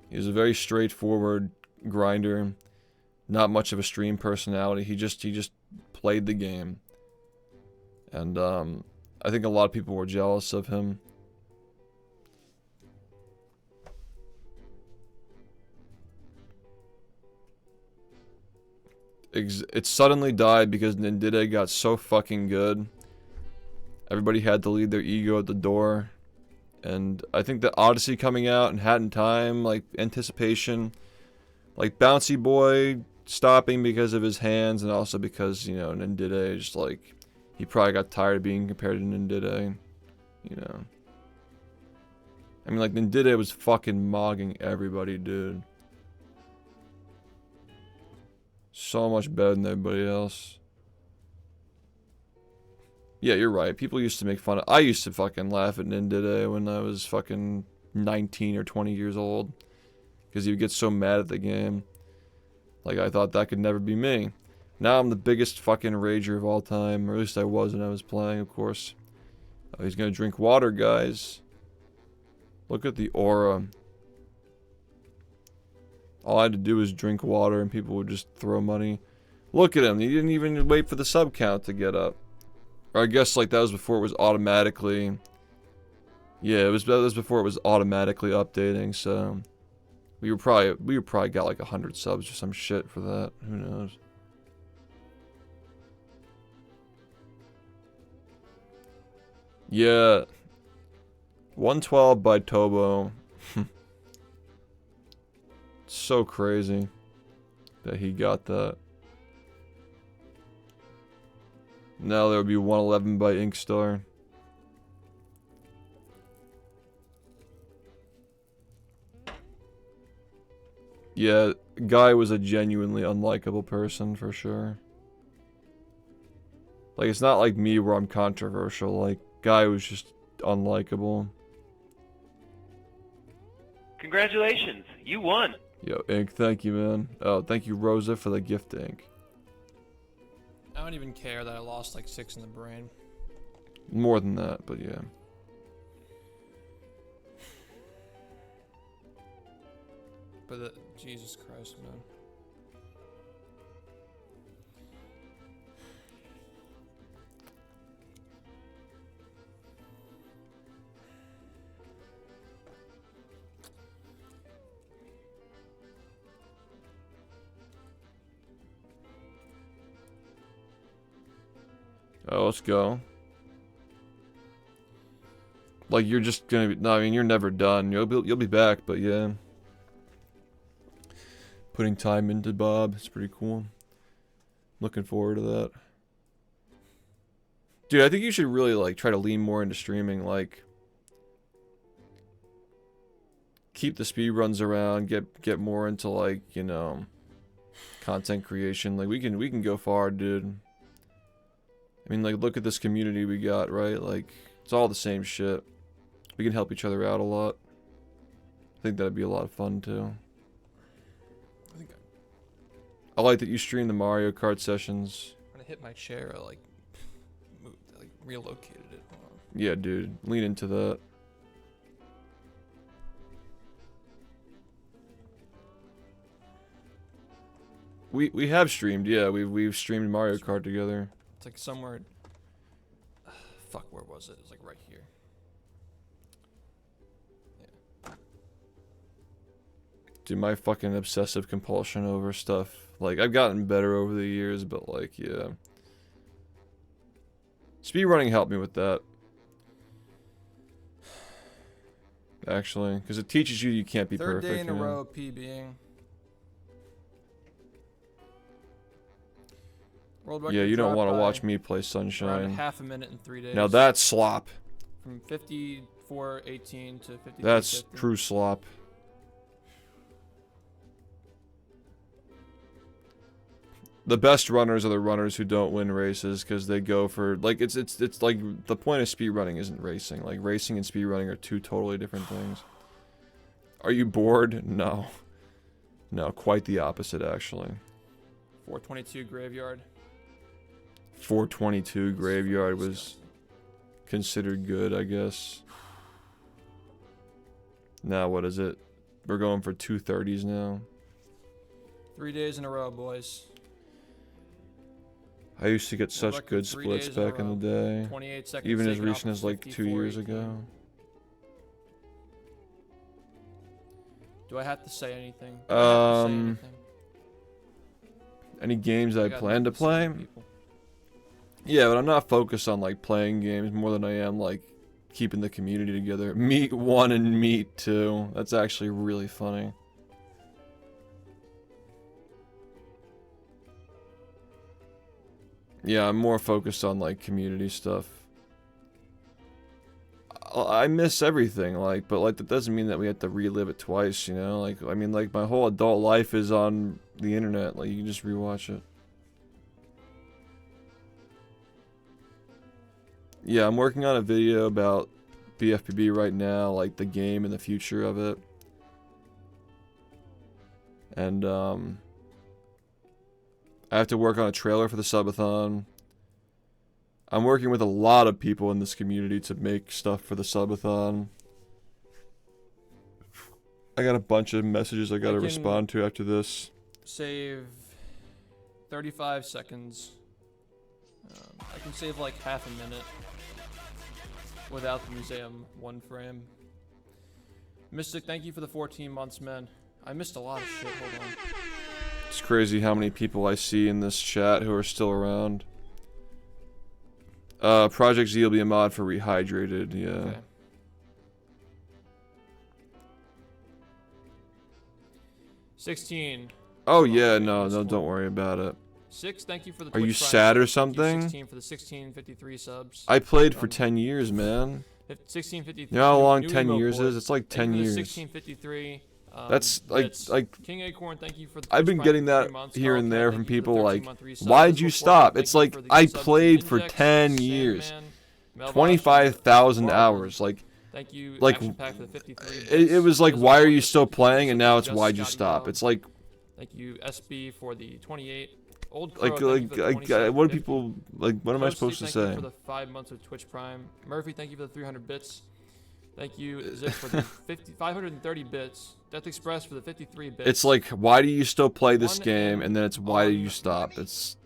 He was a very straightforward grinder, not much of a stream personality. He just played the game. And I think a lot of people were jealous of him. It suddenly died because Nindide got so fucking good. Everybody had to leave their ego at the door. And I think the Odyssey coming out and Hat in Time, like anticipation, like Bouncy Boy stopping because of his hands and also because, you know, Nindide just like, he probably got tired of being compared to Nindide, you know. I mean, like, Nindide was fucking mogging everybody, dude. So much better than everybody else. Yeah, you're right. People used to make fun of... I used to fucking laugh at Nindide when I was fucking 19 or 20 years old. Because he would get so mad at the game. Like, I thought that could never be me. Now I'm the biggest fucking rager of all time. Or at least I was when I was playing, of course. Oh, he's gonna drink water, guys. Look at the aura. All I had to do was drink water and people would just throw money. Look at him. He didn't even wait for the sub count to get up. Or I guess like that was before it was automatically... Yeah, that was before it was automatically updating, so... We probably got like 100 subs or some shit for that. Who knows? Yeah. 112 by Tobo. So crazy that he got that. Now there would be 111 by Inkstar. Yeah, Guy was a genuinely unlikable person for sure. Like, it's not like me where I'm controversial. Like, Guy was just unlikable. Congratulations, you won. Yo, Ink, thank you, man. Oh, thank you, Rosa, for the gift, Ink. I don't even care that I lost like 6 in the brain. More than that, but yeah. But Jesus Christ, man. Oh, let's go. Like, you're just gonna be... No, I mean, you're never done. You'll be back, but yeah. Putting time into Bob. It's pretty cool. Looking forward to that. Dude, I think you should really, like, try to lean more into streaming. Like, keep the speedruns around. Get more into, like, you know, content creation. Like, we can go far, dude. I mean, like, look at this community we got, right? Like, it's all the same shit. We can help each other out a lot. I think that'd be a lot of fun, too. I like that you stream the Mario Kart sessions. When I hit my chair, I, like, moved, like, relocated it. Yeah, dude. Lean into that. We have streamed, yeah. We've streamed Mario Kart together. It's like somewhere... fuck, where was it? It was like right here. Yeah. Dude, my fucking obsessive compulsion over stuff. Like, I've gotten better over the years, but like, yeah. Speedrunning helped me with that. Actually, because it teaches you can't be perfect. Third day in a you know? row PBing. Yeah, you don't want to watch me play Sunshine. Around half a minute in 3 days. Now that's slop. From 54.18 to 53.50. That's true slop. the best runners are the runners who don't win races because they go for like it's like the point of speedrunning isn't racing. Like racing and speedrunning are two totally different things. Are you bored? No. No, quite the opposite actually. 422 graveyard. 422 graveyard was considered good, I guess. Now what is it? We're going for 230s now. 3 days in a row, boys. I used to get such good splits back in the day, 28 seconds even as taken off recent as like 2 54 years each ago. Do I have to say anything? Any games that I got plan to play? Yeah, but I'm not focused on like playing games more than I am like keeping the community together. Meet 1 and Meet 2. That's actually really funny. Yeah, I'm more focused on like community stuff. I miss everything, like, but like that doesn't mean that we have to relive it twice, you know? Like, I mean, like my whole adult life is on the internet. Like, you can just rewatch it. Yeah, I'm working on a video about BfBB right now, like the game and the future of it. And I have to work on a trailer for the subathon. I'm working with a lot of people in this community to make stuff for the subathon. I got a bunch of messages I gotta respond to after this. Save 35 seconds. I can save like half a minute without the museum 1 frame. Mystic, thank you for the 14 months, man. I missed a lot of shit. Hold on. It's crazy how many people I see in this chat who are still around. Project Z will be a mod for Rehydrated, yeah. Okay. $16. Oh yeah, no, don't worry about it. 6, thank you for the Are you Twitch Prime sad or sub. Thank you, something? 16 for the 1653 subs. I played for 10 years, man. 1653. You know how long new 10 emote years boy. is? It's like 10 Thank you for years. the 1653. That's like King Acorn, thank you for the I've been Twitch getting Prime for that 3 months. here Carl and Cat, there thank from you for the people like, 13-month resub. why'd you Visual stop? Force, It's thank like, you for the I subs. played for Index, 10 years. Sandman, Melbosh, 25,000 Barber. hours, like, Thank you, like, Action Pack for the 53 it was like, bits. why are you still playing? And now it's, Just why'd you Scotty stop? Bell. It's like, Thank you, SB, for the 28. Old Crow, like, thank you for the 27.50. what do people, like, what am I Toasty, supposed to thank you say? for the 5 months of Twitch Prime. Murphy, thank you for the 300 bits. Thank you, Zip, for the 530 bits. Death Express for the 53 bits. It's like, why do you still play this game? And then it's, why do you stop? It's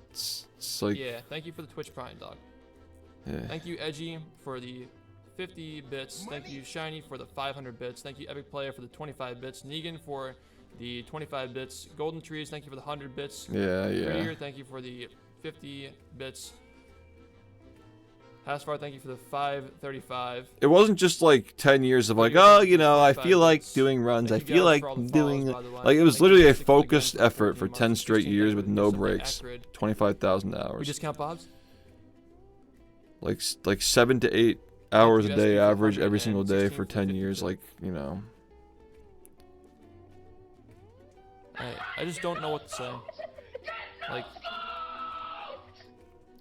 like... Yeah, thank you for the Twitch Prime, dog. Yeah. Thank you, Edgy, for the 50 bits. Thank you, Shiny, for the 500 bits. Thank you, Epic Player, for the 25 bits. Negan, for the 25 bits. Golden Trees, thank you for the 100 bits. Yeah. Prettier, thank you for the 50 bits. Hasfar, thank you for the 535. It wasn't just like 10 years of like, oh, you know, I feel like doing runs. I feel like doing, like, it was literally a focused effort for 10 straight years with no breaks. 25,000 hours. We just count Bob's? Like 7 to 8 hours a day average every single day for 10 years, like, you know. I just don't know what to say. Like,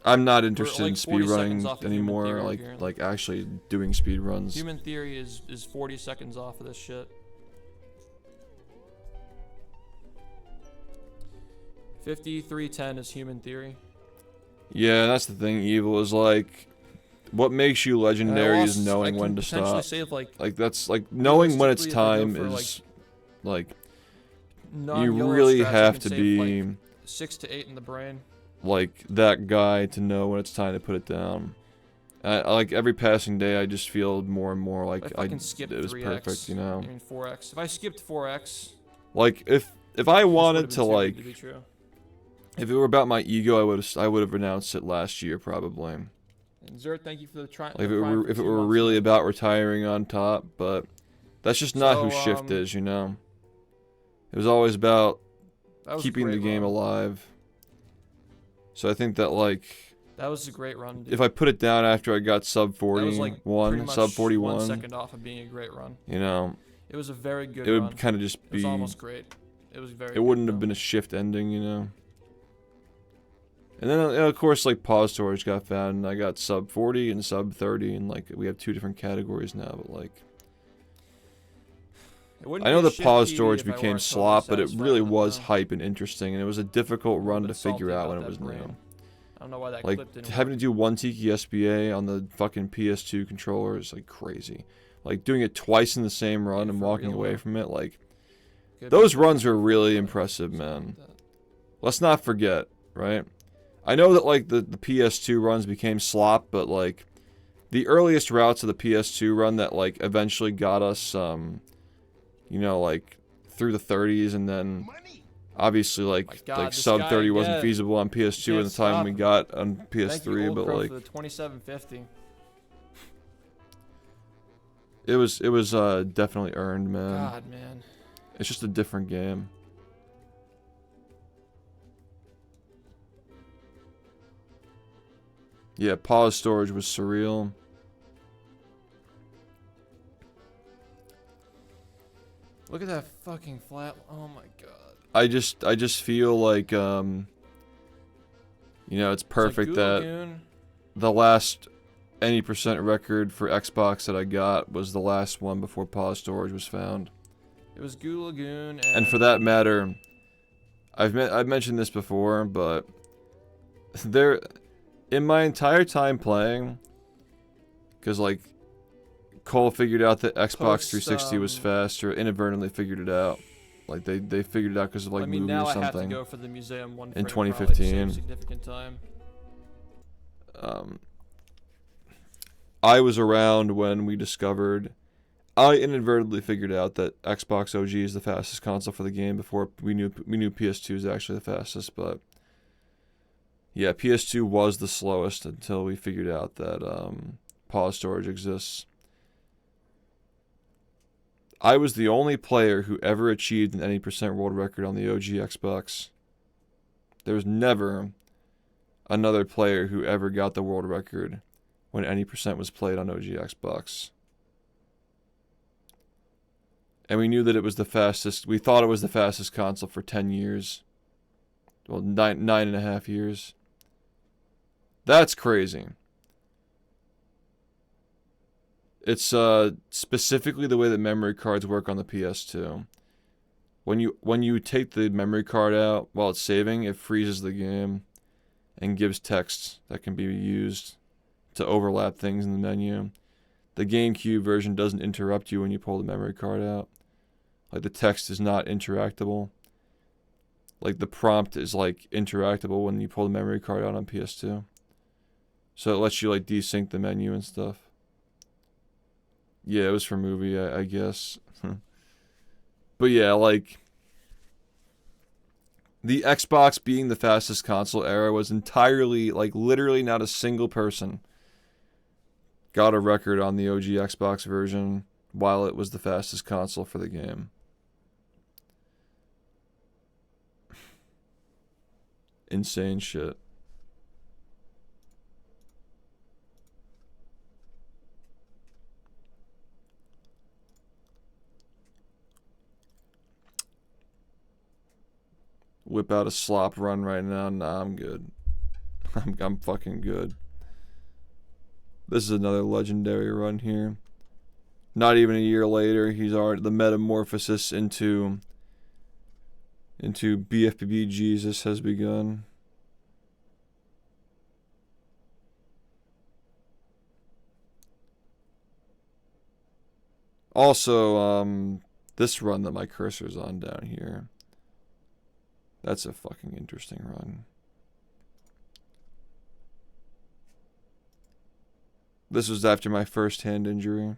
I'm not interested like in 40 seconds off speedrunning of anymore, Human Theory here. like actually doing speedruns. Human Theory is 40 seconds off of this shit. 5310 is Human Theory. Yeah, that's the thing. Evil is like, what makes you legendary is knowing when to stop. Save like that's like knowing when it's time is like you really have to be like 6 to 8 in the brain. Like that guy to know when it's time to put it down. Like every passing day, I just feel more and more like I can skip it was 3x, perfect, you know. I mean 4x. If I skipped 4x, like if I wanted to too good like, to be true. if it were about my ego, I would have announced it last year probably. And Zert, thank you for the Like if it were really about retiring on top, but that's just not who SHiFT is, you know. It was always about keeping the game alive. So I think that like that was a great run. Dude. If I put it down after I got sub 41, sub 41, 1 second off of being a great run. You know, it was a very good. It would run. kind of just be. It was almost great. It was very. It wouldn't have been a SHiFT ending, you know. And then, of course, like, pause storage got found, and I got sub 40 and sub 30, and, like, we have 2 different categories now, but, like... I know the pause storage became slop, but it really was hype and interesting, and it was a difficult run to figure out when it was new. I don't know why that like, clip didn't having work. to do 1 Tiki SBA on the fucking PS2 controller is, like, crazy. Like, doing it twice in the same run and walking away from it, like... Those runs are really impressive, man. Let's not forget, right? I know that, like, the PS2 runs became slop, but, like, the earliest routes of the PS2 run that, like, eventually got us, you know, like, through the 30s, and then, obviously, like, sub 30 wasn't feasible on PS2 at the time we got on PS3, but, like... For the 2750. It was definitely earned, man. God, man. It's just a different game. Yeah, pause storage was surreal. Look at that fucking flat. Oh my god. I just feel like, you know, it's perfect that the last any percent record for Xbox that I got was the last one before pause storage was found. It was Goo Lagoon, and for that matter, I've mentioned this before, but in my entire time playing, because, like, Cole figured out that Xbox 360 was fast, or inadvertently figured it out. Like, they figured it out because of, like, movie or something. I have to go for the Museum one in frame 2015. Significant time. I was around when we discovered... I inadvertently figured out that Xbox OG is the fastest console for the game before we knew PS2 is actually the fastest, but... Yeah, PS2 was the slowest until we figured out that pause storage exists. I was the only player who ever achieved an any percent world record on the OG Xbox. There was never another player who ever got the world record when any percent was played on OG Xbox. And we knew that it was the fastest. We thought it was the fastest console for 10 years. Well, nine and a half years. That's crazy. It's specifically the way that memory cards work on the PS2. When you take the memory card out while it's saving, it freezes the game and gives text that can be used to overlap things in the menu. The GameCube version doesn't interrupt you when you pull the memory card out. Like, the text is not interactable. Like, the prompt is, like, interactable when you pull the memory card out on PS2. So it lets you, like, desync the menu and stuff. Yeah, it was for movie, I guess. But yeah, like... The Xbox being the fastest console era was entirely, like, literally not a single person got a record on the OG Xbox version while it was the fastest console for the game. Insane shit. Whip out a slop run right now. Nah, I'm good. I'm fucking good. This is another legendary run here. Not even a year later, he's already the metamorphosis into BfBB Jesus has begun. Also, this run that my cursor's on down here. That's a fucking interesting run. This was after my first hand injury.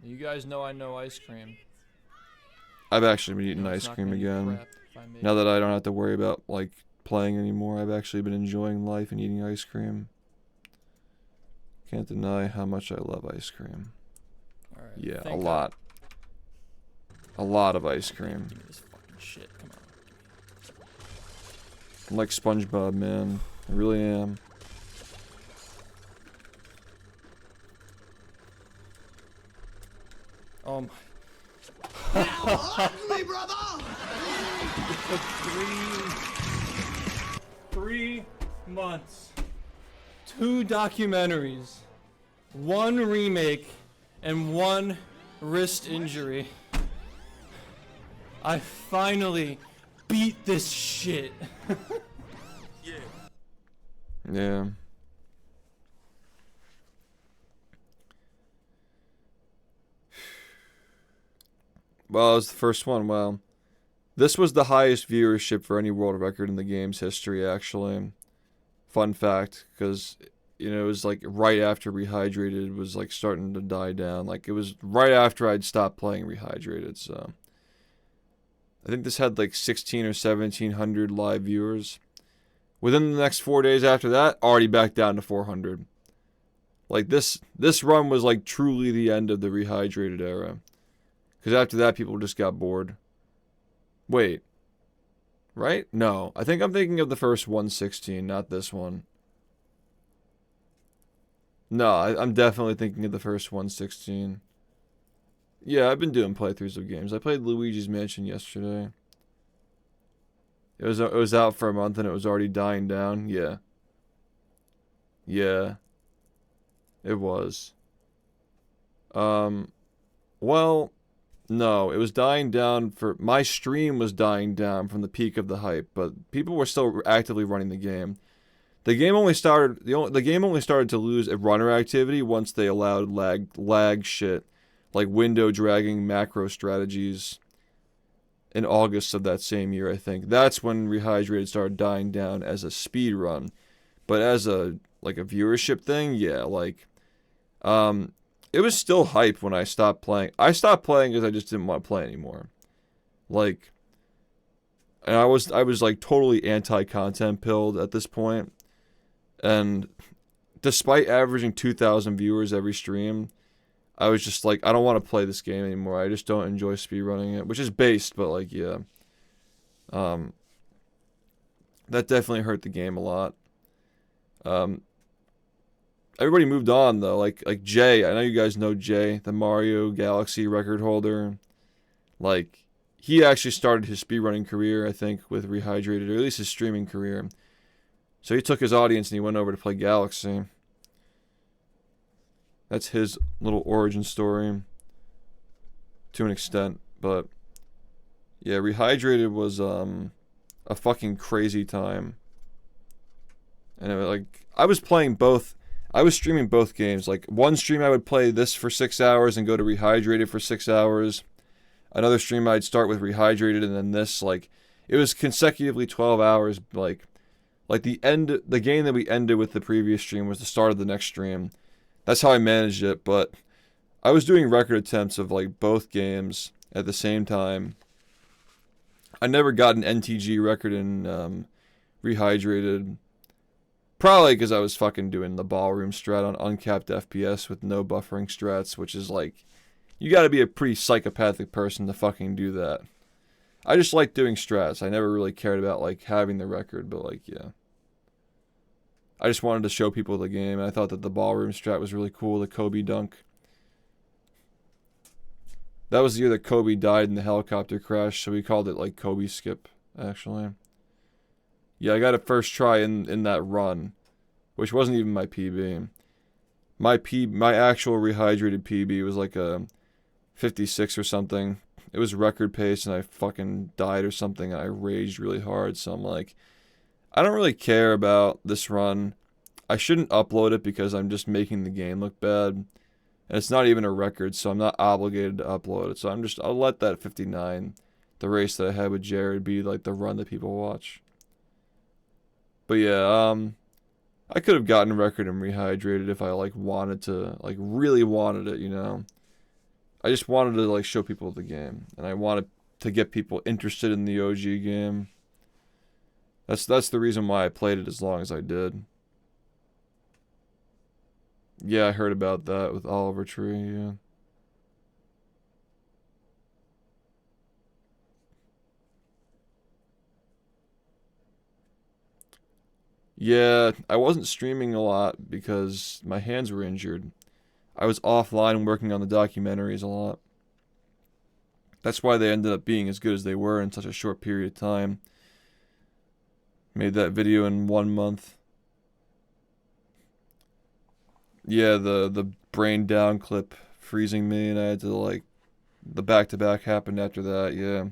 You guys know I know ice cream. I've actually been eating ice cream again. Now that I don't have to worry about, like, playing anymore, I've actually been enjoying life and eating ice cream. Can't deny how much I love ice cream. Alright, yeah, a lot. A lot of ice cream. Give me this fucking shit, come on. I'm like SpongeBob, man. I really am. Oh my. Ugly, brother! Three months, 2 documentaries, 1 remake, and 1 wrist injury. I finally beat this shit. Yeah. Well, it was the first one. Wow. This was the highest viewership for any world record in the game's history, actually. Fun fact, because, you know, it was like right after Rehydrated was like starting to die down. Like, it was right after I'd stopped playing Rehydrated, so. I think this had like 16 or 1700 live viewers. Within the next 4 days after that, already back down to 400. Like, this run was like truly the end of the Rehydrated era. Because after that, people just got bored. Wait. Right? No. I think I'm thinking of the first 116, not this one. No, I'm definitely thinking of the first 116. Yeah, I've been doing playthroughs of games. I played Luigi's Mansion yesterday. It was out for a month and it was already dying down. Yeah. Yeah. It was. Well, no, it was dying down for... My stream was dying down from the peak of the hype, but people were still actively running the game. The game only started to lose a runner activity once they allowed lag shit, like window dragging macro strategies in August of that same year, I think. That's when Rehydrated started dying down as a speed run. But as a viewership thing, yeah, like it was still hype when I stopped playing. I stopped playing because I just didn't want to play anymore. Like, and I was like totally anti-content pilled at this point. And despite averaging 2,000 viewers every stream, I was just like, I don't want to play this game anymore. I just don't enjoy speedrunning it, which is based, but like, yeah. That definitely hurt the game a lot. Everybody moved on though, like Jay. I know you guys know Jay, the Mario Galaxy record holder. Like, he actually started his speedrunning career, I think, with Rehydrated, or at least his streaming career. So he took his audience and he went over to play Galaxy. That's his little origin story, to an extent, but yeah, Rehydrated was a fucking crazy time. And it was like, I was streaming both games. Like, one stream I would play this for 6 hours and go to Rehydrated for 6 hours. Another stream I'd start with Rehydrated and then this. Like, it was consecutively 12 hours. Like the game that we ended with the previous stream was the start of the next stream. That's how I managed it, but I was doing record attempts of like both games at the same time. I never got an NTG record in Rehydrated. Probably because I was fucking doing the ballroom strat on uncapped FPS with no buffering strats, which is like, you gotta be a pretty psychopathic person to fucking do that. I just like doing strats. I never really cared about like having the record, but like, yeah. I just wanted to show people the game, and I thought that the ballroom strat was really cool, the Kobe dunk. That was the year that Kobe died in the helicopter crash, so we called it like Kobe skip, actually. Yeah, I got a first try in that run, which wasn't even my PB. My actual Rehydrated PB was like a 56 or something. It was record pace, and I fucking died or something, and I raged really hard, so I'm like, I don't really care about this run. I shouldn't upload it because I'm just making the game look bad. And it's not even a record, so I'm not obligated to upload it. So I'll let that 59, the race that I had with Jared, be like the run that people watch. But yeah, I could have gotten a record and Rehydrated if I like wanted to, like really wanted it, you know. I just wanted to like show people the game, and I wanted to get people interested in the OG game. That's the reason why I played it as long as I did. Yeah, I heard about that with Oliver Tree, yeah. Yeah, I wasn't streaming a lot because my hands were injured. I was offline working on the documentaries a lot. That's why they ended up being as good as they were in such a short period of time. Made that video in 1 month. Yeah, the brain down clip freezing me, and I had to like, the back-to-back happened after that, yeah.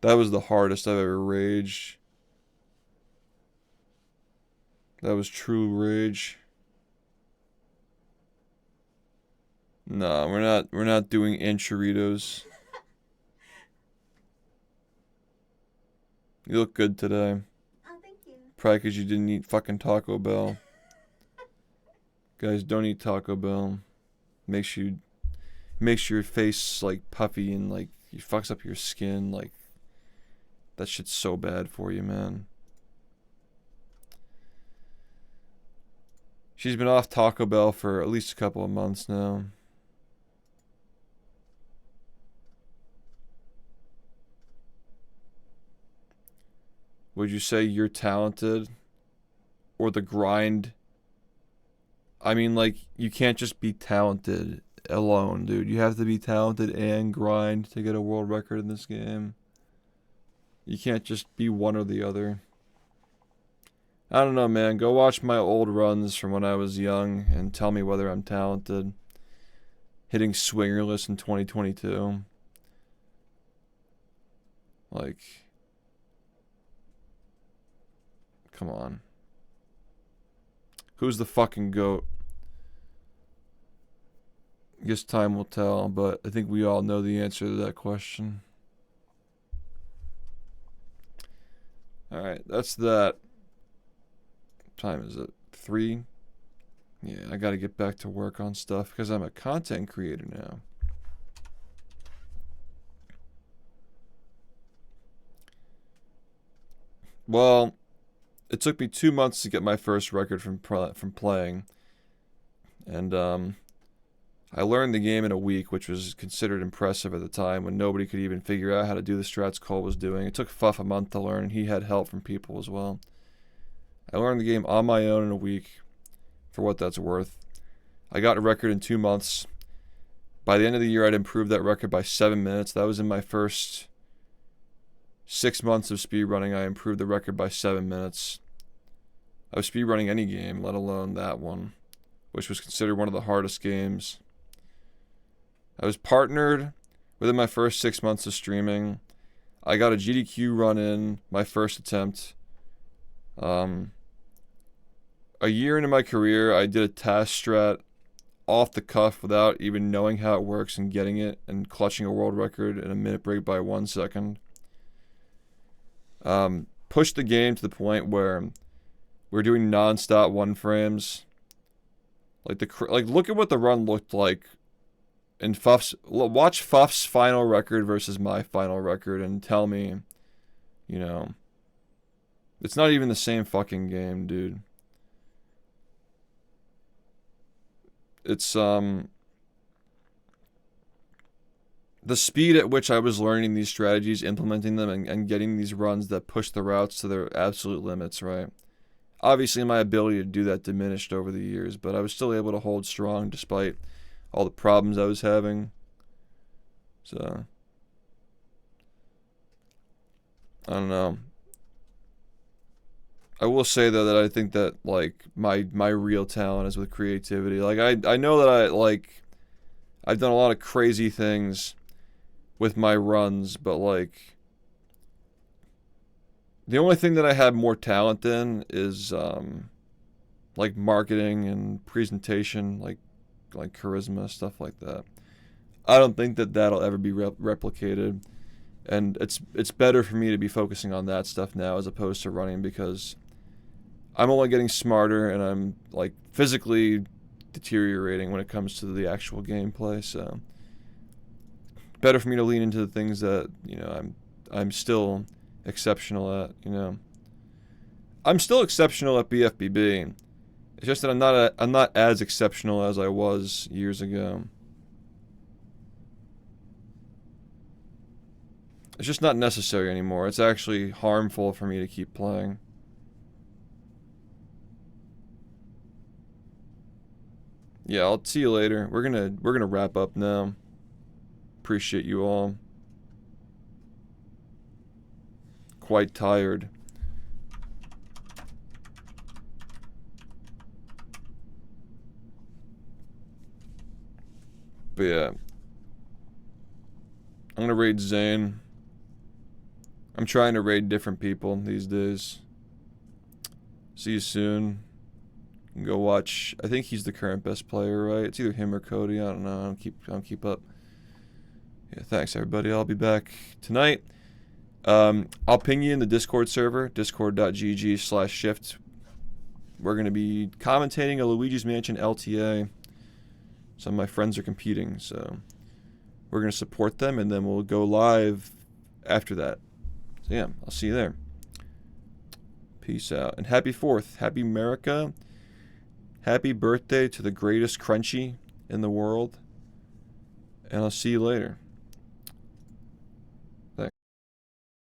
That was the hardest I've ever raged. That was true rage. Nah, we're not doing enchiladas. You look good today. Oh, thank you. Probably because you didn't eat fucking Taco Bell. Guys, don't eat Taco Bell. Makes your face like puffy and like it fucks up your skin. Like that shit's so bad for you, man. She's been off Taco Bell for at least a couple of months now. Would you say you're talented? Or the grind? I mean, like, you can't just be talented alone, dude. You have to be talented and grind to get a world record in this game. You can't just be one or the other. I don't know, man. Go watch my old runs from when I was young and tell me whether I'm talented. Hitting swingerless in 2022. Like... Come on. Who's the fucking GOAT? I guess time will tell, but I think we all know the answer to that question. Alright, that's that. What time is it? 3? Yeah, I gotta get back to work on stuff because I'm a content creator now. Well... It took me 2 months to get my first record from playing, and I learned the game in a week, which was considered impressive at the time when nobody could even figure out how to do the strats Cole was doing. It took Fuff a month to learn, and he had help from people as well. I learned the game on my own in a week, for what that's worth. I got a record in 2 months. By the end of the year, I'd improved that record by 7 minutes. That was in my first 6 months of speedrunning. I improved the record by 7 minutes. I was speedrunning any game, let alone that one, which was considered one of the hardest games. I was partnered within my first 6 months of streaming. I got a GDQ run in my first attempt. A year into my career, I did a task strat off the cuff without even knowing how it works and getting it and clutching a world record in a minute break by 1 second. Pushed the game to the point where we're doing non-stop 1 frames. Like look at what the run looked like in watch Fuff's final record versus my final record and tell me, you know, it's not even the same fucking game, dude. It's the speed at which I was learning these strategies, implementing them, and getting these runs that push the routes to their absolute limits, right? Obviously, my ability to do that diminished over the years, but I was still able to hold strong despite all the problems I was having. So, I don't know. I will say, though, that I think that, like, my real talent is with creativity. Like, I know that I've done a lot of crazy things with my runs, but, like, the only thing that I have more talent in is, like, marketing and presentation, like charisma, stuff like that. I don't think that that'll ever be replicated, and it's better for me to be focusing on that stuff now as opposed to running, because I'm only getting smarter and I'm, like, physically deteriorating when it comes to the actual gameplay, so better for me to lean into the things that, you know, I'm still exceptional at, you know. I'm still exceptional at BfBB. It's just that I'm not as exceptional as I was years ago. It's just not necessary anymore. It's actually harmful for me to keep playing. Yeah, I'll see you later. We're gonna wrap up now. Appreciate you all. Quite tired. But yeah. I'm gonna raid Zane. I'm trying to raid different people these days. See you soon. Go watch. I think he's the current best player, right? It's either him or Cody. I don't know. I don't keep up. Yeah, thanks everybody. I'll be back tonight. I'll ping you in the Discord server, discord.gg/shift. We're gonna be commentating a Luigi's Mansion LTA. Some of my friends are competing, so we're gonna support them, and then we'll go live after that. So yeah, I'll see you there. Peace out. And happy 4th. Happy America. Happy birthday to the greatest Crunchy in the world. And I'll see you later.